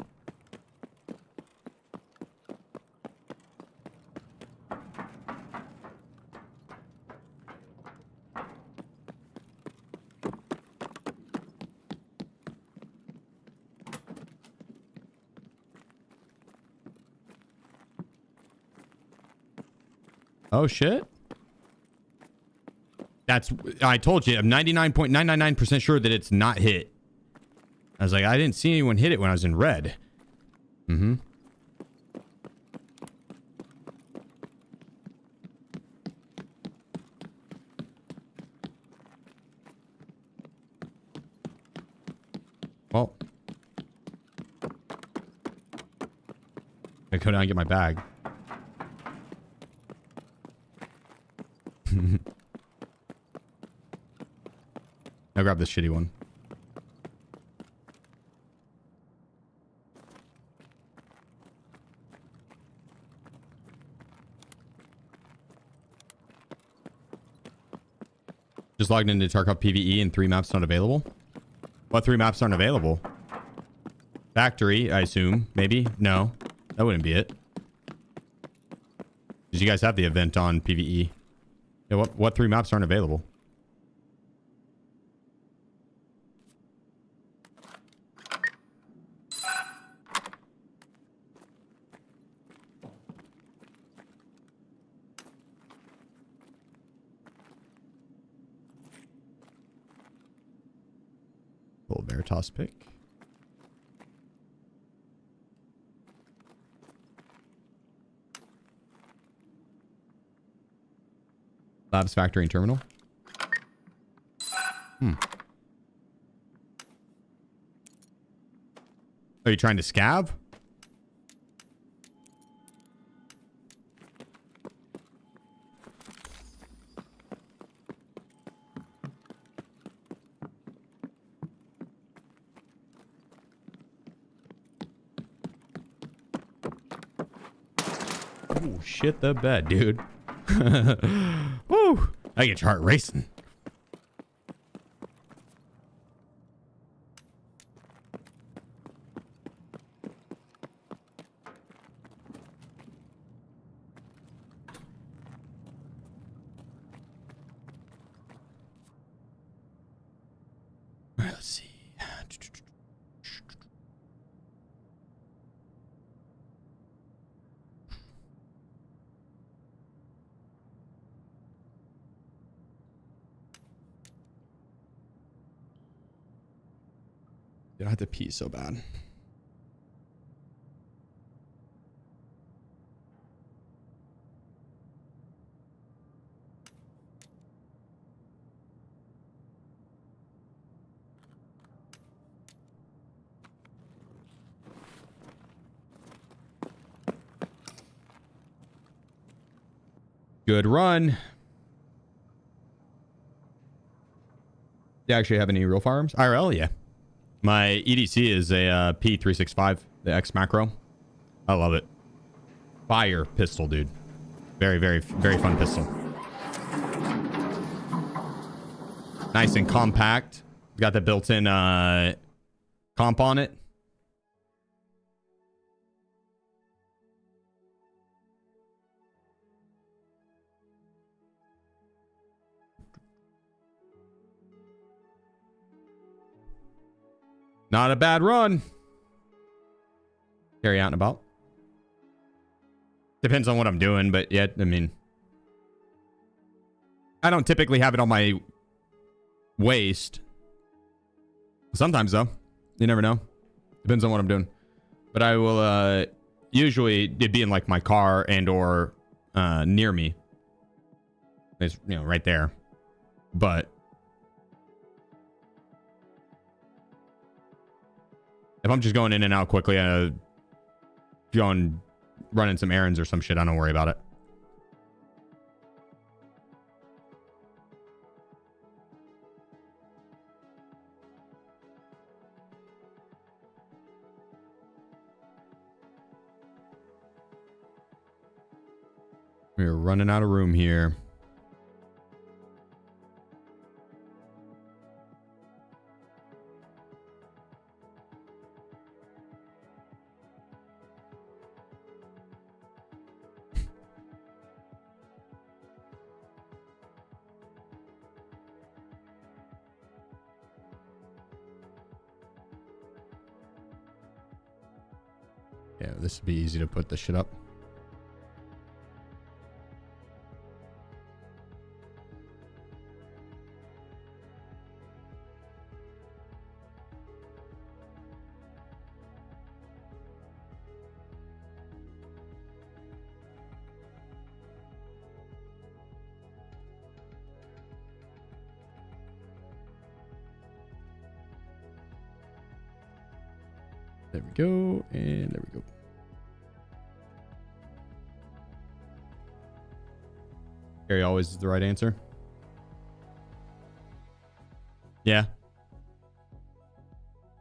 Oh, shit. I told you, I'm 99.999% sure that it's not hit. I was like, I didn't see anyone hit it when I was in red. Mm-hmm. Well. I go down and get my bag. I'll grab this shitty one. Just logged into Tarkov PvE and 3 maps not available. What 3 maps aren't available? Factory, I assume. Maybe? No. That wouldn't be it. Did you guys have the event on PvE? Yeah, what 3 maps aren't available? Full Veritas pick. Labs factory and terminal. Are you trying to scab? Oh, shit the bed, dude. Woo! I get your heart racing. All right, let's see. You don't have to pee so bad. Good run. Do you actually have any real firearms? IRL, yeah. My EDC is a P365, the X macro. I love it. Fire pistol, dude. Very, very, very fun pistol. Nice and compact. Got the built-in comp on it. Not a bad run. Carry out and about. Depends on what I'm doing, but yeah, I mean, I don't typically have it on my waist. Sometimes though, you never know. Depends on what I'm doing. But I will usually it'd be in like my car and or near me. It's, you know, right there. But if I'm just going in and out quickly, going running some errands or some shit, I don't worry about it. We're running out of room here. Yeah, this would be easy to put this shit up. There we go, and there we go. Carry always is the right answer. Yeah.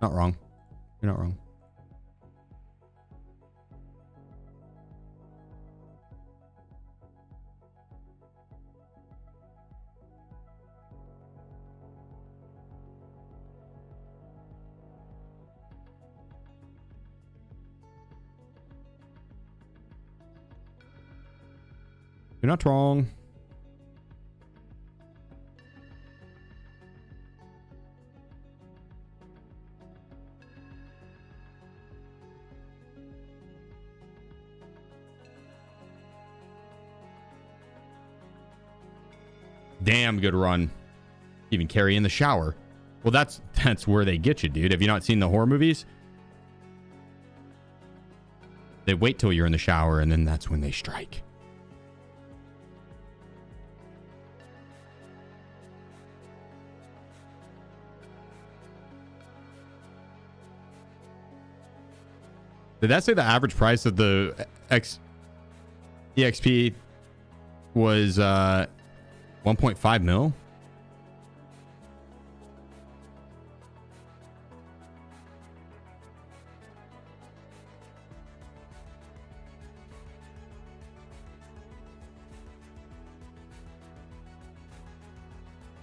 Not wrong. You're not wrong. You're not wrong. Damn good run. Even carry in the shower. Well, that's where they get you, dude. Have you not seen the horror movies? They wait till you're in the shower, and then that's when they strike. Did that say the average price of the EXP was 1.5 mil?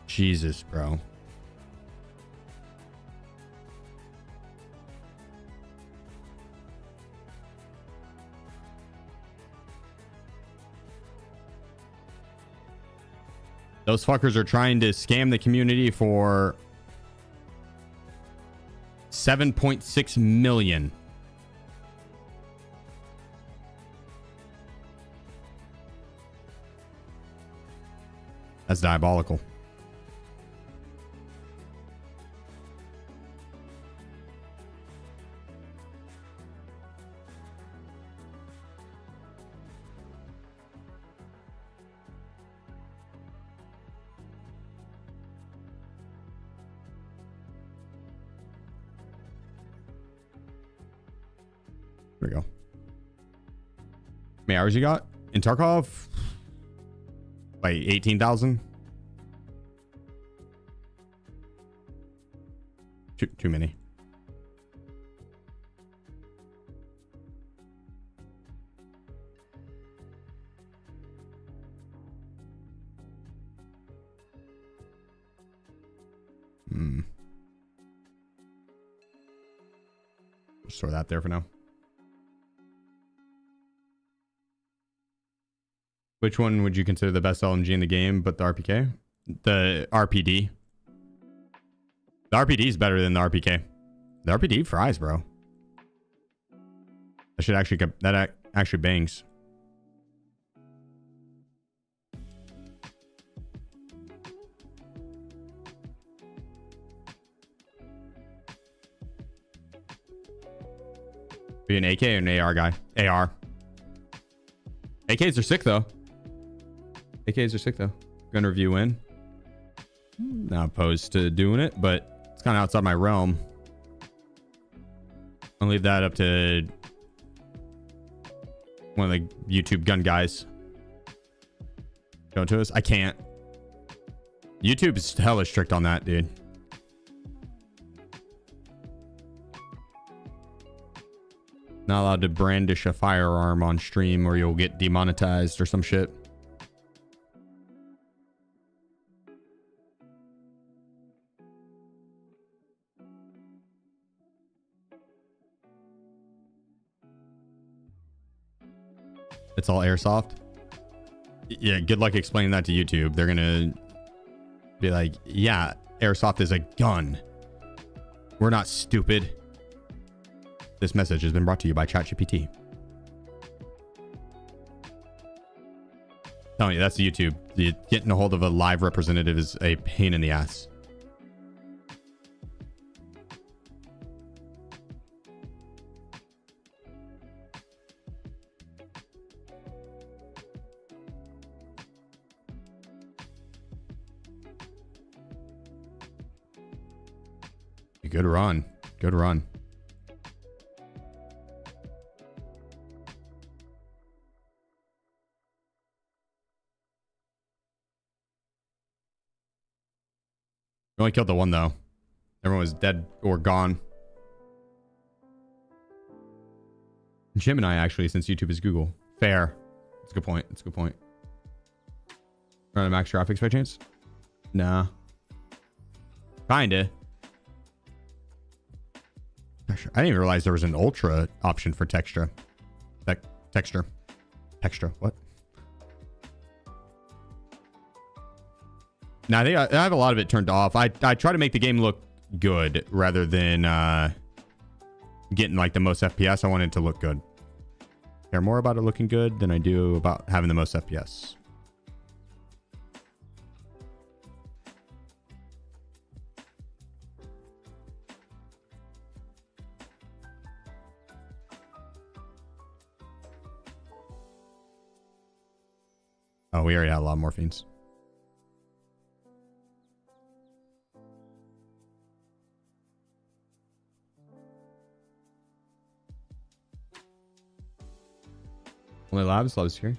Jesus, bro. Those fuckers are trying to scam the community for 7.6 million. That's diabolical. There we go. How many hours you got in Tarkov? Like 18,000? Too many. Just throw that there for now. Which one would you consider the best LMG in the game, but the RPK? The RPD. The RPD is better than the RPK. The RPD fries, bro. That actually bangs. Be an AK or an AR guy? AR. AKs are sick though. AKs are sick though. Gun review win. Not opposed to doing it, but it's kind of outside my realm. I'll leave that up to one of the YouTube gun guys. Go to us. I can't. YouTube is hella strict on that, dude. Not allowed to brandish a firearm on stream or you'll get demonetized or some shit. It's all airsoft. Yeah, good luck explaining that to YouTube. They're gonna be like, yeah, airsoft is a gun. We're not stupid. This message has been brought to you by ChatGPT. Telling you, that's YouTube. Getting a hold of a live representative is a pain in the ass. Good run. Good run. We only killed the one though. Everyone was dead or gone. Gemini actually, since YouTube is Google. Fair. That's a good point. That's a good point. Running max graphics by chance? Nah. Kinda. I didn't even realize there was an ultra option for texture. Texture. What? Now I have a lot of it turned off. I try to make the game look good rather than getting like the most FPS. I want it to look good. I care more about it looking good than I do about having the most FPS. Oh, we already had a lot of morphines. Only labs here.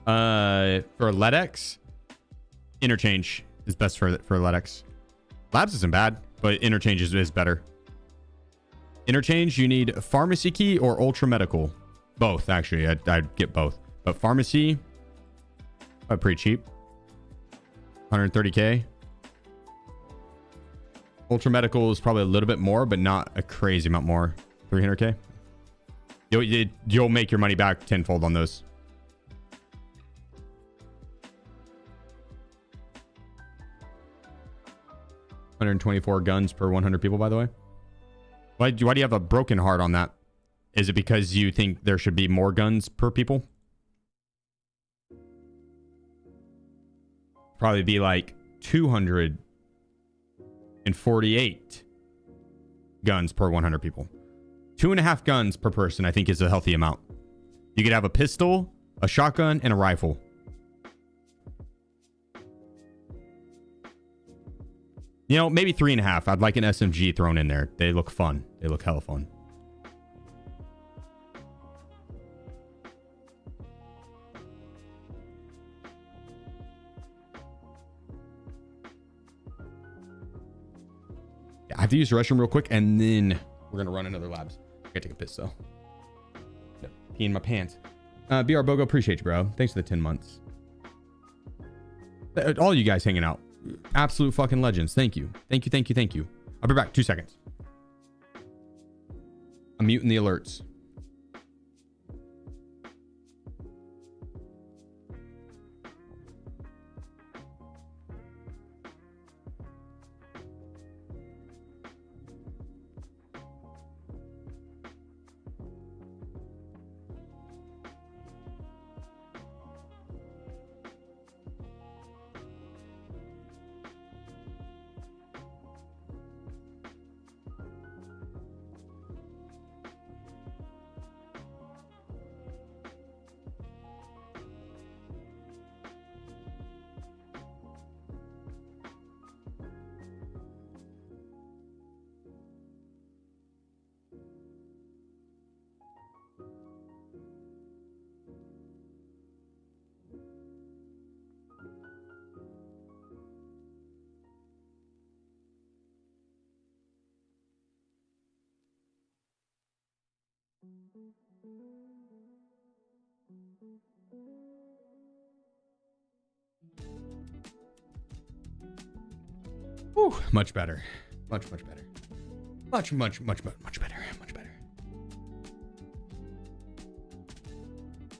For LEDX, interchange is best for LEDX. Labs isn't bad, but interchange is better. Interchange, you need a pharmacy key or ultra medical. Both, actually. I'd get both. But pharmacy, pretty cheap. 130k. Ultra medical is probably a little bit more, but not a crazy amount more. 300k. You'll make your money back tenfold on those. $124 guns per 100 people, by the way. Why do you have a broken heart on that? Is it because you think there should be more guns per people? Probably be like 248 guns per 100 people. 2.5 guns per person, I think, is a healthy amount. You could have a pistol, a shotgun, and a rifle. You know, maybe 3.5. I'd like an SMG thrown in there. They look fun. They look hella fun. Yeah, I have to use the restroom real quick, and then we're going to run another labs. I gotta take a piss, though. Pee in my pants. BR Bogo, appreciate you, bro. Thanks for the 10 months. All you guys hanging out. Absolute fucking legends. Thank you. Thank you, thank you, thank you. I'll be back. 2 seconds. I'm muting the alerts. Whew, much better. Much better. Much better. Much better.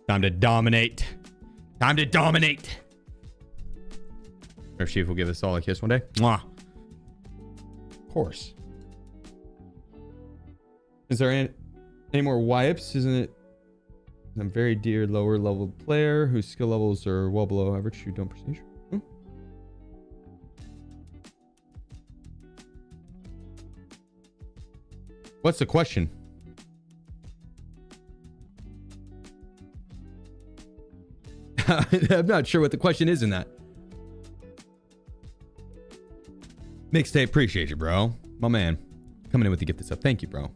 Time to dominate. Time to dominate. Or Sheef will give us all a kiss one day. Mwah. Of course. Is there any more wipes? Isn't it? I'm very dear lower level player whose skill levels are well below average who don't prestige. What's the question? I'm not sure what the question is in that. Mixtape, appreciate you, bro. My man. Coming in with the gift this up. Thank you, bro.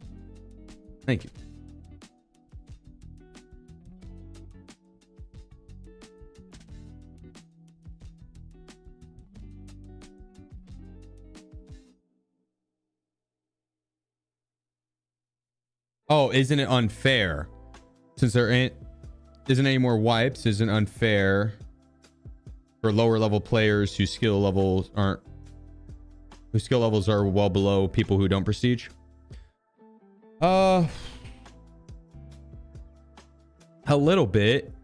Thank you. Oh, isn't it unfair? Since there isn't any more wipes, isn't unfair for lower level players whose skill levels are well below people who don't prestige? A little bit.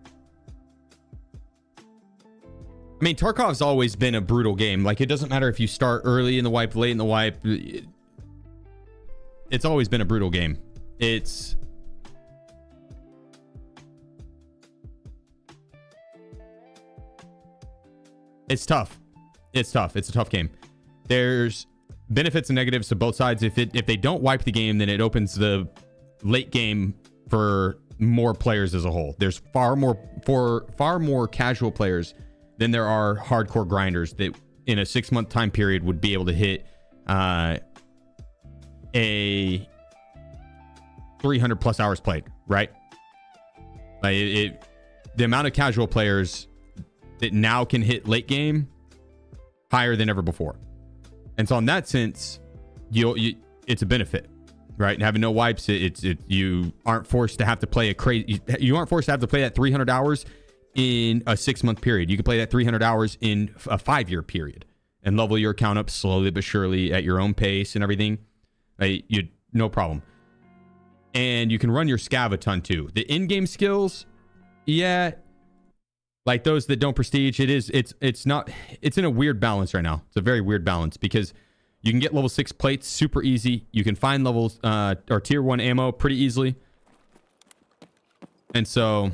I mean, Tarkov's always been a brutal game. Like, it doesn't matter if you start early in the wipe, late in the wipe. It's always been a brutal game. It's tough. It's tough. It's a tough game. There's benefits and negatives to both sides. If they don't wipe the game, then it opens the late game for more players as a whole. There's far more casual players than there are hardcore grinders that in a 6-month time period would be able to hit a 300 plus hours played, right? Like the amount of casual players that now can hit late game higher than ever before. And so in that sense, it's a benefit, right? And having no wipes, you aren't forced to have to play you aren't forced to have to play that 300 hours in a 6-month period. You can play that 300 hours in a 5-year period and level your account up slowly but surely at your own pace and everything. No problem. And you can run your scav a ton too. The in-game skills, yeah, like those that don't prestige, it's in a weird balance right now. It's a very weird balance because you can get level 6 plates super easy. You can find levels or tier 1 ammo pretty easily. And so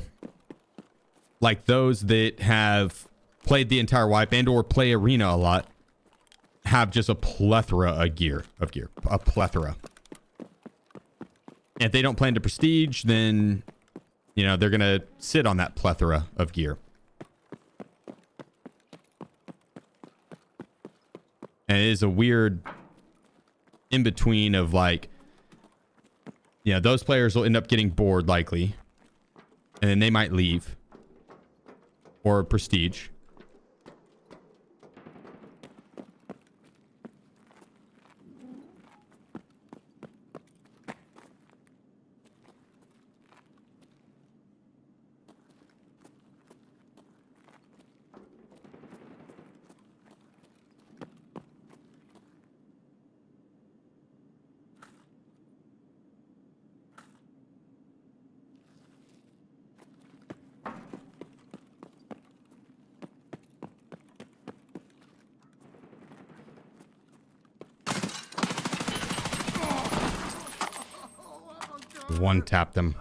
like those that have played the entire wipe and or play arena a lot have just a plethora of gear, a plethora. And if they don't plan to prestige, then, you know, they're going to sit on that plethora of gear. And it is a weird in-between of like, you know, those players will end up getting bored likely. And then they might leave. Or prestige. One tap them.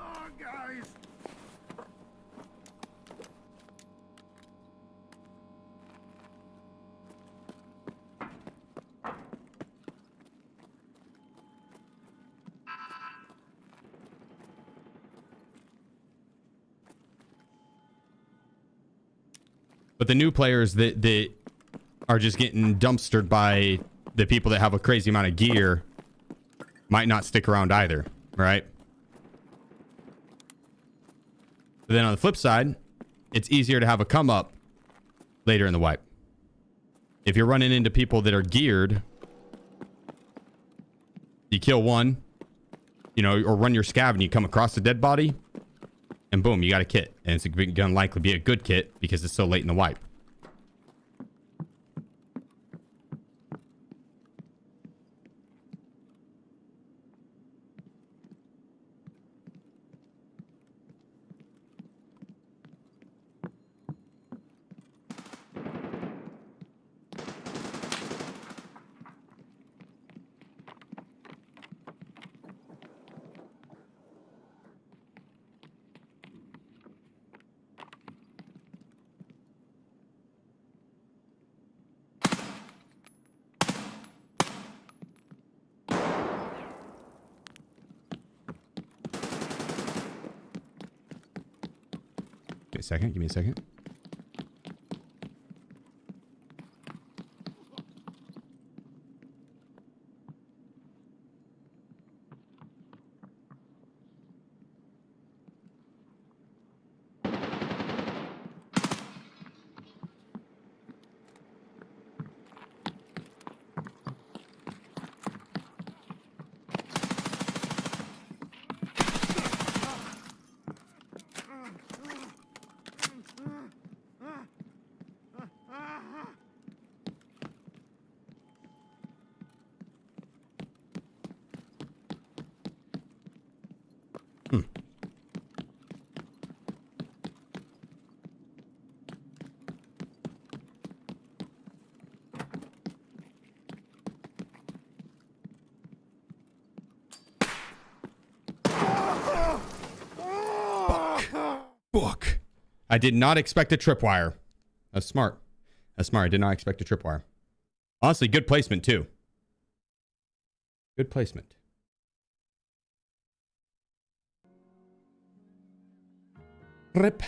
But the new players that are just getting dumpstered by the people that have a crazy amount of gear might not stick around either, right? But then on the flip side, it's easier to have a come up later in the wipe. If you're running into people that are geared, you kill one, you know, or run your scav and you come across a dead body, and boom, you got a kit. And it's going to likely be a good kit because it's so late in the wipe. Give me a second. Book. I did not expect a tripwire. That's smart. That's smart. I did not expect a tripwire. Honestly, good placement too. Good placement. Rip.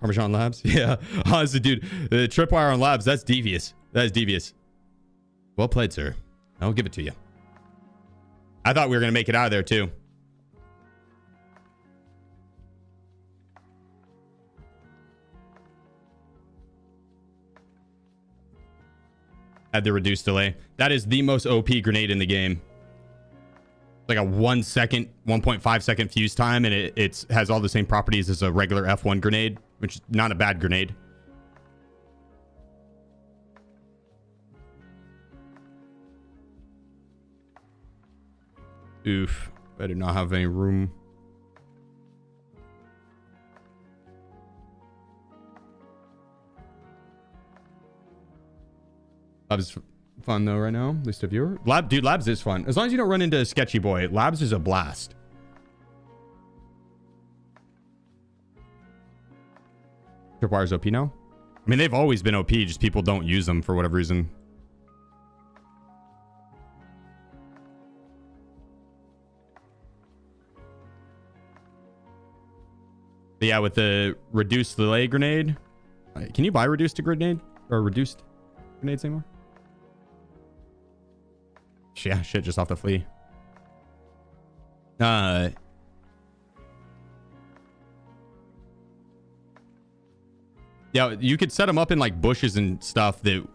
Parmesan Labs. Yeah. Honestly, dude, the tripwire on Labs, that's devious. That is devious. Well played, sir. I'll give it to you. I thought we were going to make it out of there, too. Had the reduced delay. That is the most OP grenade in the game. Like a 1 second, 1.5 second fuse time, and it has all the same properties as a regular F1 grenade, which is not a bad grenade. Oof. I do not have any room. Labs is fun though right now. At least a viewer. Dude, Labs is fun. As long as you don't run into a sketchy boy. Labs is a blast. Tripwire's OP now? I mean, they've always been OP, just people don't use them for whatever reason. But yeah, with the reduced delay grenade. Can you buy reduced grenade? Or reduced grenades anymore? Yeah, shit, just off the flea. Yeah, you could set them up in like bushes and stuff that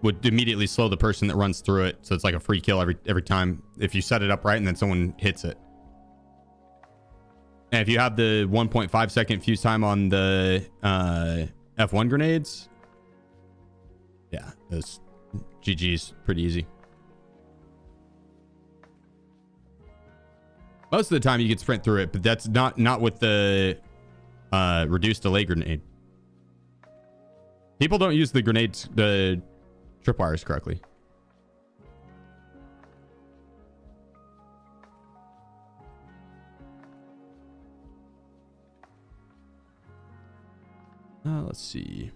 would immediately slow the person that runs through it. So it's like a free kill every time if you set it up right and then someone hits it. And if you have the 1.5 second fuse time on the F1 grenades, yeah, those GG's pretty easy. Most of the time you can sprint through it, but that's not with the reduced delay grenade. People don't use the grenades, the tripwires correctly. Let's see.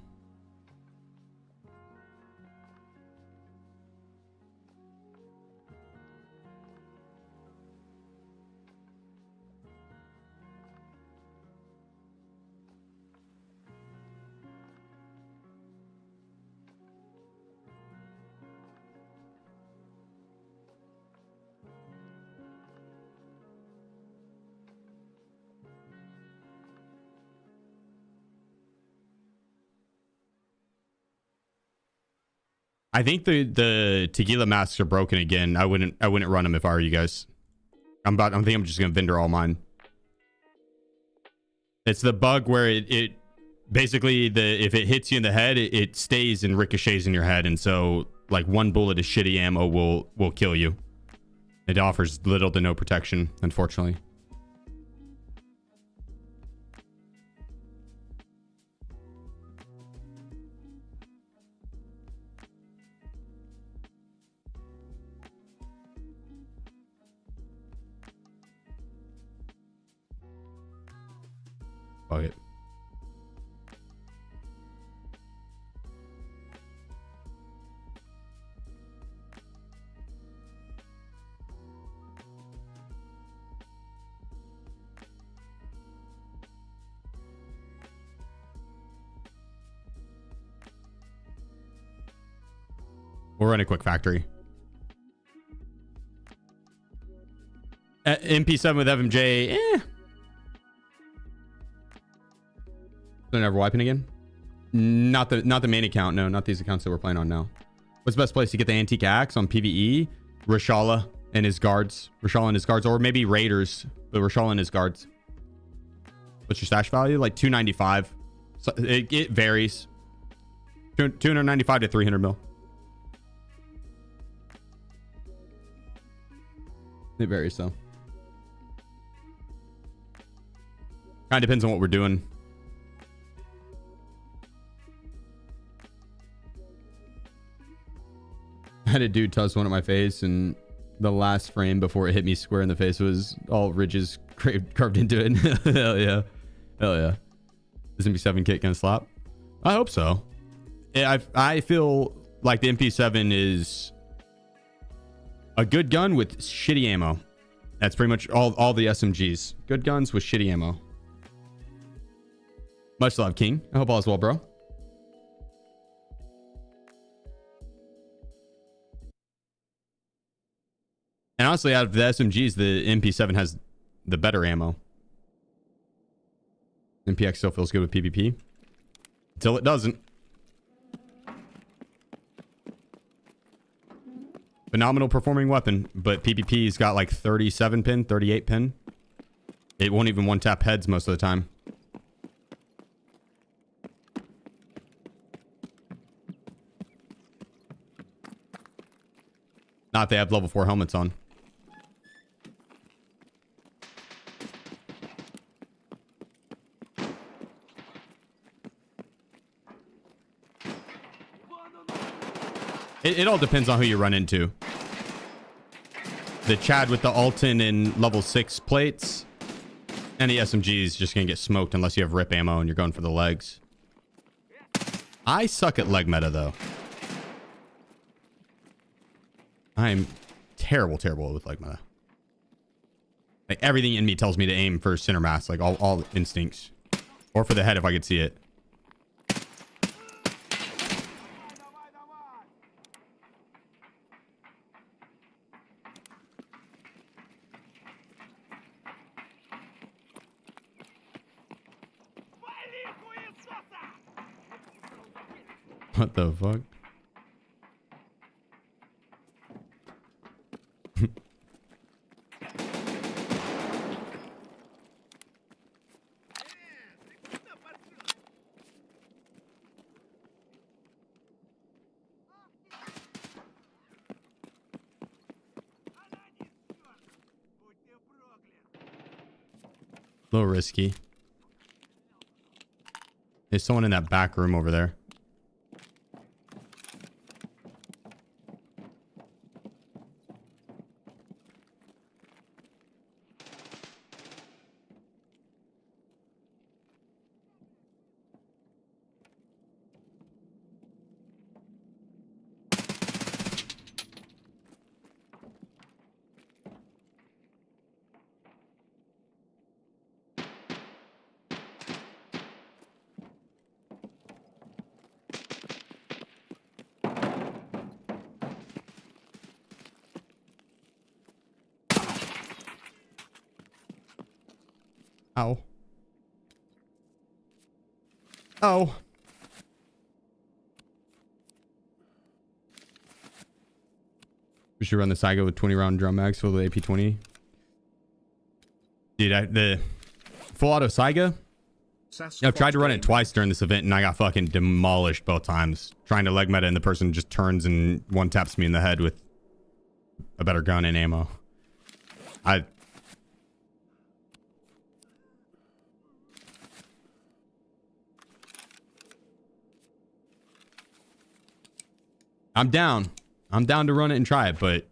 I think the tequila masks are broken again. I wouldn't run them if I were you guys. I think I'm just gonna vendor all mine. It's the bug where it basically if it hits you in the head, it stays and ricochets in your head, and so like one bullet of shitty ammo will kill you. It offers little to no protection, unfortunately. Fuck it. We'll run a quick factory. MP7 with FMJ, They're never wiping again. Not the main account. No, not these accounts that we're playing on now. What's the best place to get the antique axe on PvE? Rashala and his guards. Rashala and his guards, or maybe Raiders, but Rashala and his guards. What's your stash value? Like 295. So it varies. 295 to 300 mil. It varies though. Kind of depends on what we're doing. I had a dude toss one at my face, and the last frame before it hit me square in the face was all ridges carved into it. Hell yeah. Hell yeah. This MP7 kit gonna slap? I hope so. I feel like the MP7 is a good gun with shitty ammo. That's pretty much all the SMGs. Good guns with shitty ammo. Much love, King. I hope all is well, bro. And honestly, out of the SMGs, the MP7 has the better ammo. MPX still feels good with PvP. Until it doesn't. Phenomenal performing weapon, but PvP's got like 37 pin, 38 pin. It won't even one-tap heads most of the time. Not if they have level 4 helmets on. It all depends on who you run into. The Chad with the Alton and level 6 plates. Any SMG is just going to get smoked unless you have rip ammo and you're going for the legs. I suck at leg meta, though. I'm terrible with leg meta. Like, everything in me tells me to aim for center mass. Like, all instincts. Or for the head if I could see it. What the fuck? A little risky. There's someone in that back room over there. Ow. Oh. We should run the Saiga with 20 round drum mags for the AP20. Dude, the full auto Saiga, I've tried to run it twice during this event and I got fucking demolished both times. Trying to leg meta and the person just turns and one taps me in the head with a better gun and ammo. I'm down. I'm down to run it and try it, but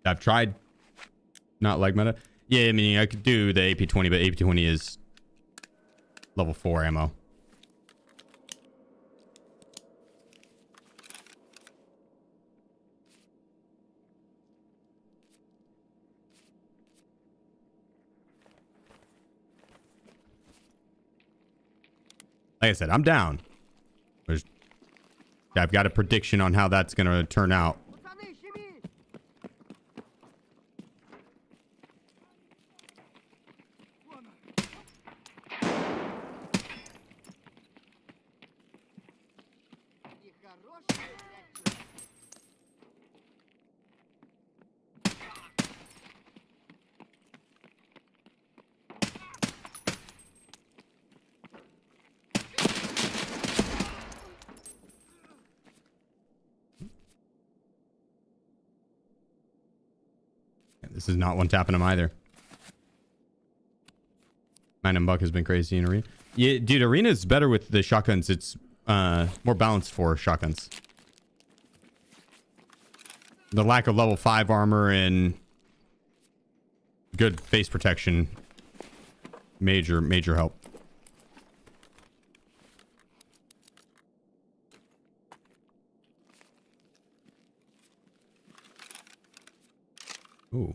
I've tried not leg meta. Yeah, I mean, I could do the AP20, but AP20 is level 4 ammo. Like I said, I'm down. I've got a prediction on how that's going to turn out. This is not one tapping him either. Mine and Buck has been crazy in arena. Yeah, dude, arena is better with the shotguns. It's more balanced for shotguns. The lack of level 5 armor and good face protection. Major help. Ooh.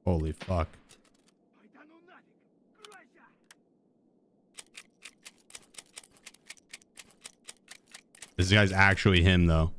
Holy fuck. This guy's actually him, though.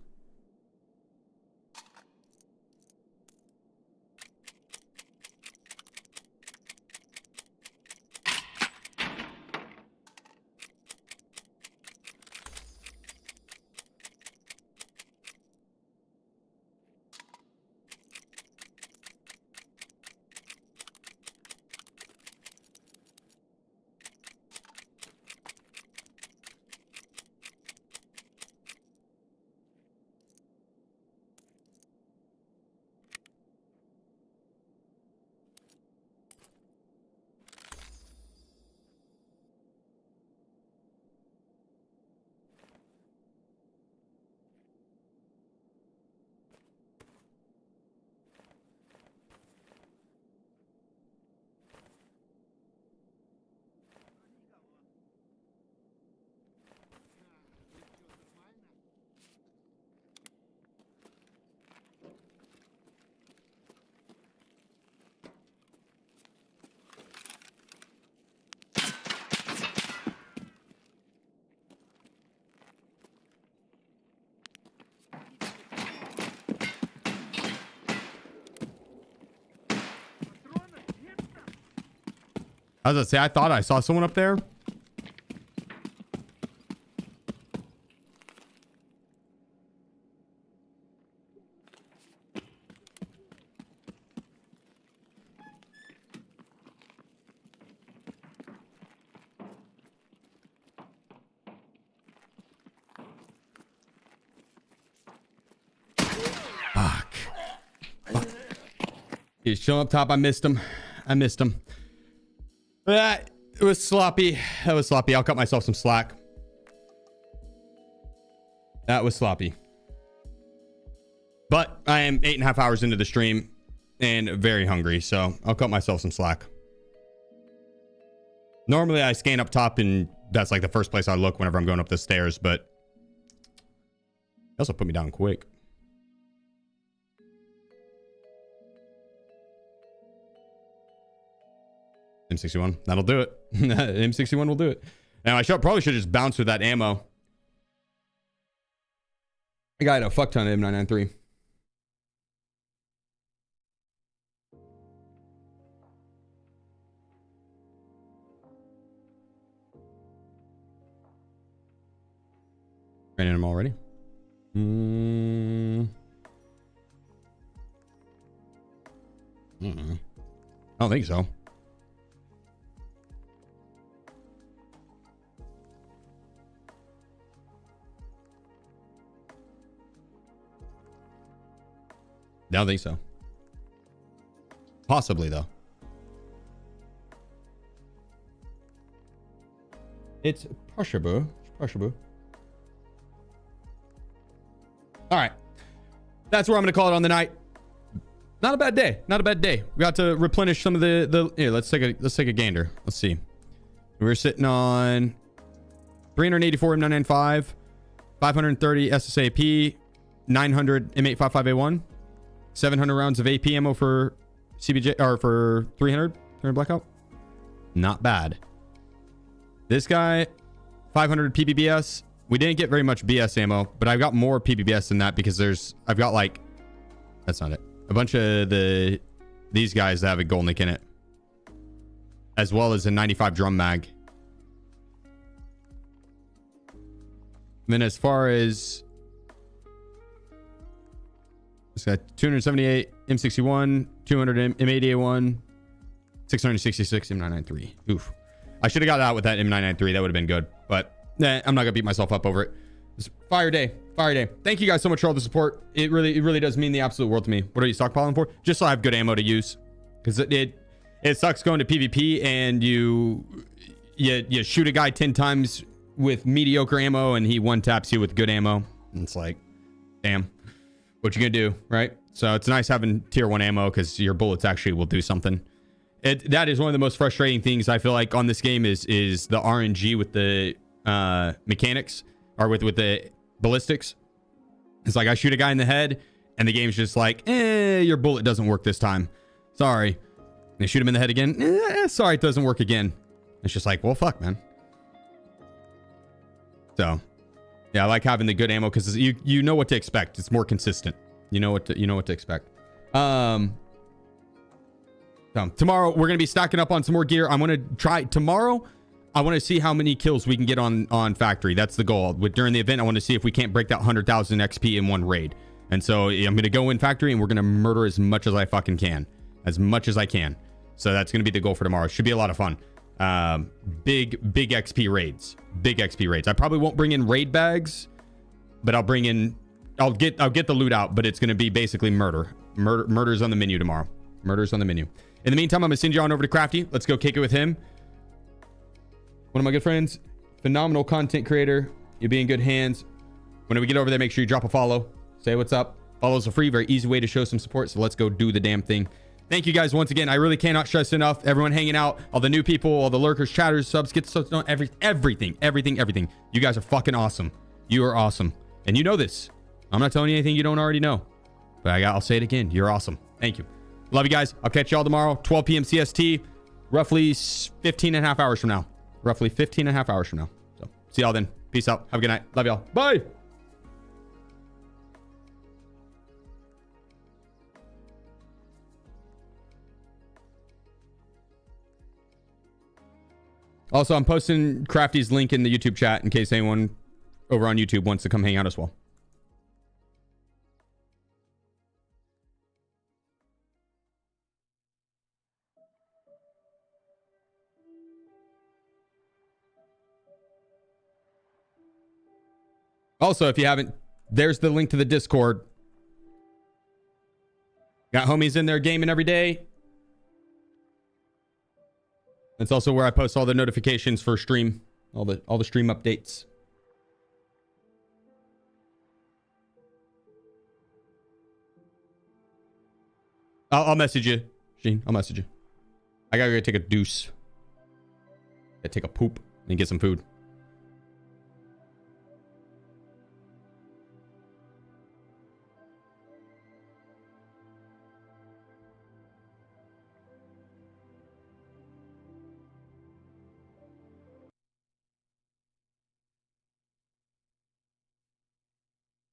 I was gonna say, I thought I saw someone up there. Fuck. He's chilling up top. I missed him. That was sloppy. I'll cut myself some slack. That was sloppy. But I am 8.5 hours into the stream and very hungry, so I'll cut myself some slack. Normally I scan up top and that's like the first place I look whenever I'm going up the stairs, but he also put me down quick. M61, that'll do it. M61 will do it. Now I probably should just bounce with that ammo. I got a fuck ton of M993. Ran in them already. I don't think so. I don't think so. Possibly, though. It's possible. All right. That's where I'm going to call it on the night. Not a bad day. We got to replenish some of the here, let's take a gander. Let's see. We're sitting on 384 M995, 530 SSAP, 900 M855A1. 700 rounds of AP ammo for CBJ, or for 300 blackout. Not bad. This guy, 500 PPBS. We didn't get very much BS ammo, but I've got more PPBS than that because I've got like, that's not it. A bunch of these guys that have a Golnik in it, as well as a 95 drum mag. And then as far as it's got 278 M61, 200 M80A1, 666 M993. Oof. I should have got out with that M993. That would have been good. But I'm not going to beat myself up over it. It's fire day. Thank you guys so much for all the support. It really does mean the absolute world to me. What are you stockpiling for? Just so I have good ammo to use. Because it sucks going to PvP and you shoot a guy 10 times with mediocre ammo and he one taps you with good ammo. And it's like, damn. What you gonna do, right? So it's nice having tier 1 ammo because your bullets actually will do something. That is one of the most frustrating things I feel like on this game is the RNG with the mechanics, or with the ballistics. It's like I shoot a guy in the head and the game's just like, your bullet doesn't work this time. Sorry. They shoot him in the head again. Sorry, it doesn't work again. It's just like, well, fuck, man. So, yeah, I like having the good ammo because you know what to expect. It's more consistent. You know what to expect. So tomorrow we're gonna be stocking up on some more gear. I'm gonna try tomorrow. I want to see how many kills we can get on factory. That's the goal. During the event, I want to see if we can't break that 100,000 XP in one raid. And so I'm gonna go in factory and we're gonna murder as much as I fucking can, as much as I can. So that's gonna be the goal for tomorrow. It should be a lot of fun. Big XP raids. Big XP raids. I probably won't bring in raid bags, but I'll get the loot out, but it's going to be basically murder's on the menu tomorrow. Murder's on the menu. In the meantime, I'm going to send you on over to Crafty. Let's go kick it with him. One of my good friends, phenomenal content creator. You'll be in good hands. When we get over there, make sure you drop a follow. Say what's up. Follows are free. Very easy way to show some support. So let's go do the damn thing. Thank you guys once again. I really cannot stress enough. Everyone hanging out, all the new people, all the lurkers, chatters, subs, get subs, everything. You guys are fucking awesome. You are awesome. And you know this. I'm not telling you anything you don't already know. But I'll say it again. You're awesome. Thank you. Love you guys. I'll catch y'all tomorrow, 12 p.m. CST, roughly 15 and a half hours from now. Roughly 15 and a half hours from now. So see y'all then. Peace out. Have a good night. Love y'all. Bye. Also, I'm posting Crafty's link in the YouTube chat in case anyone over on YouTube wants to come hang out as well. Also, if you haven't, there's the link to the Discord. Got homies in there gaming every day. That's also where I post all the notifications for stream, all the stream updates. I'll message you, Sheen. I'll message you. I gotta go take a deuce. Gotta take a poop and get some food.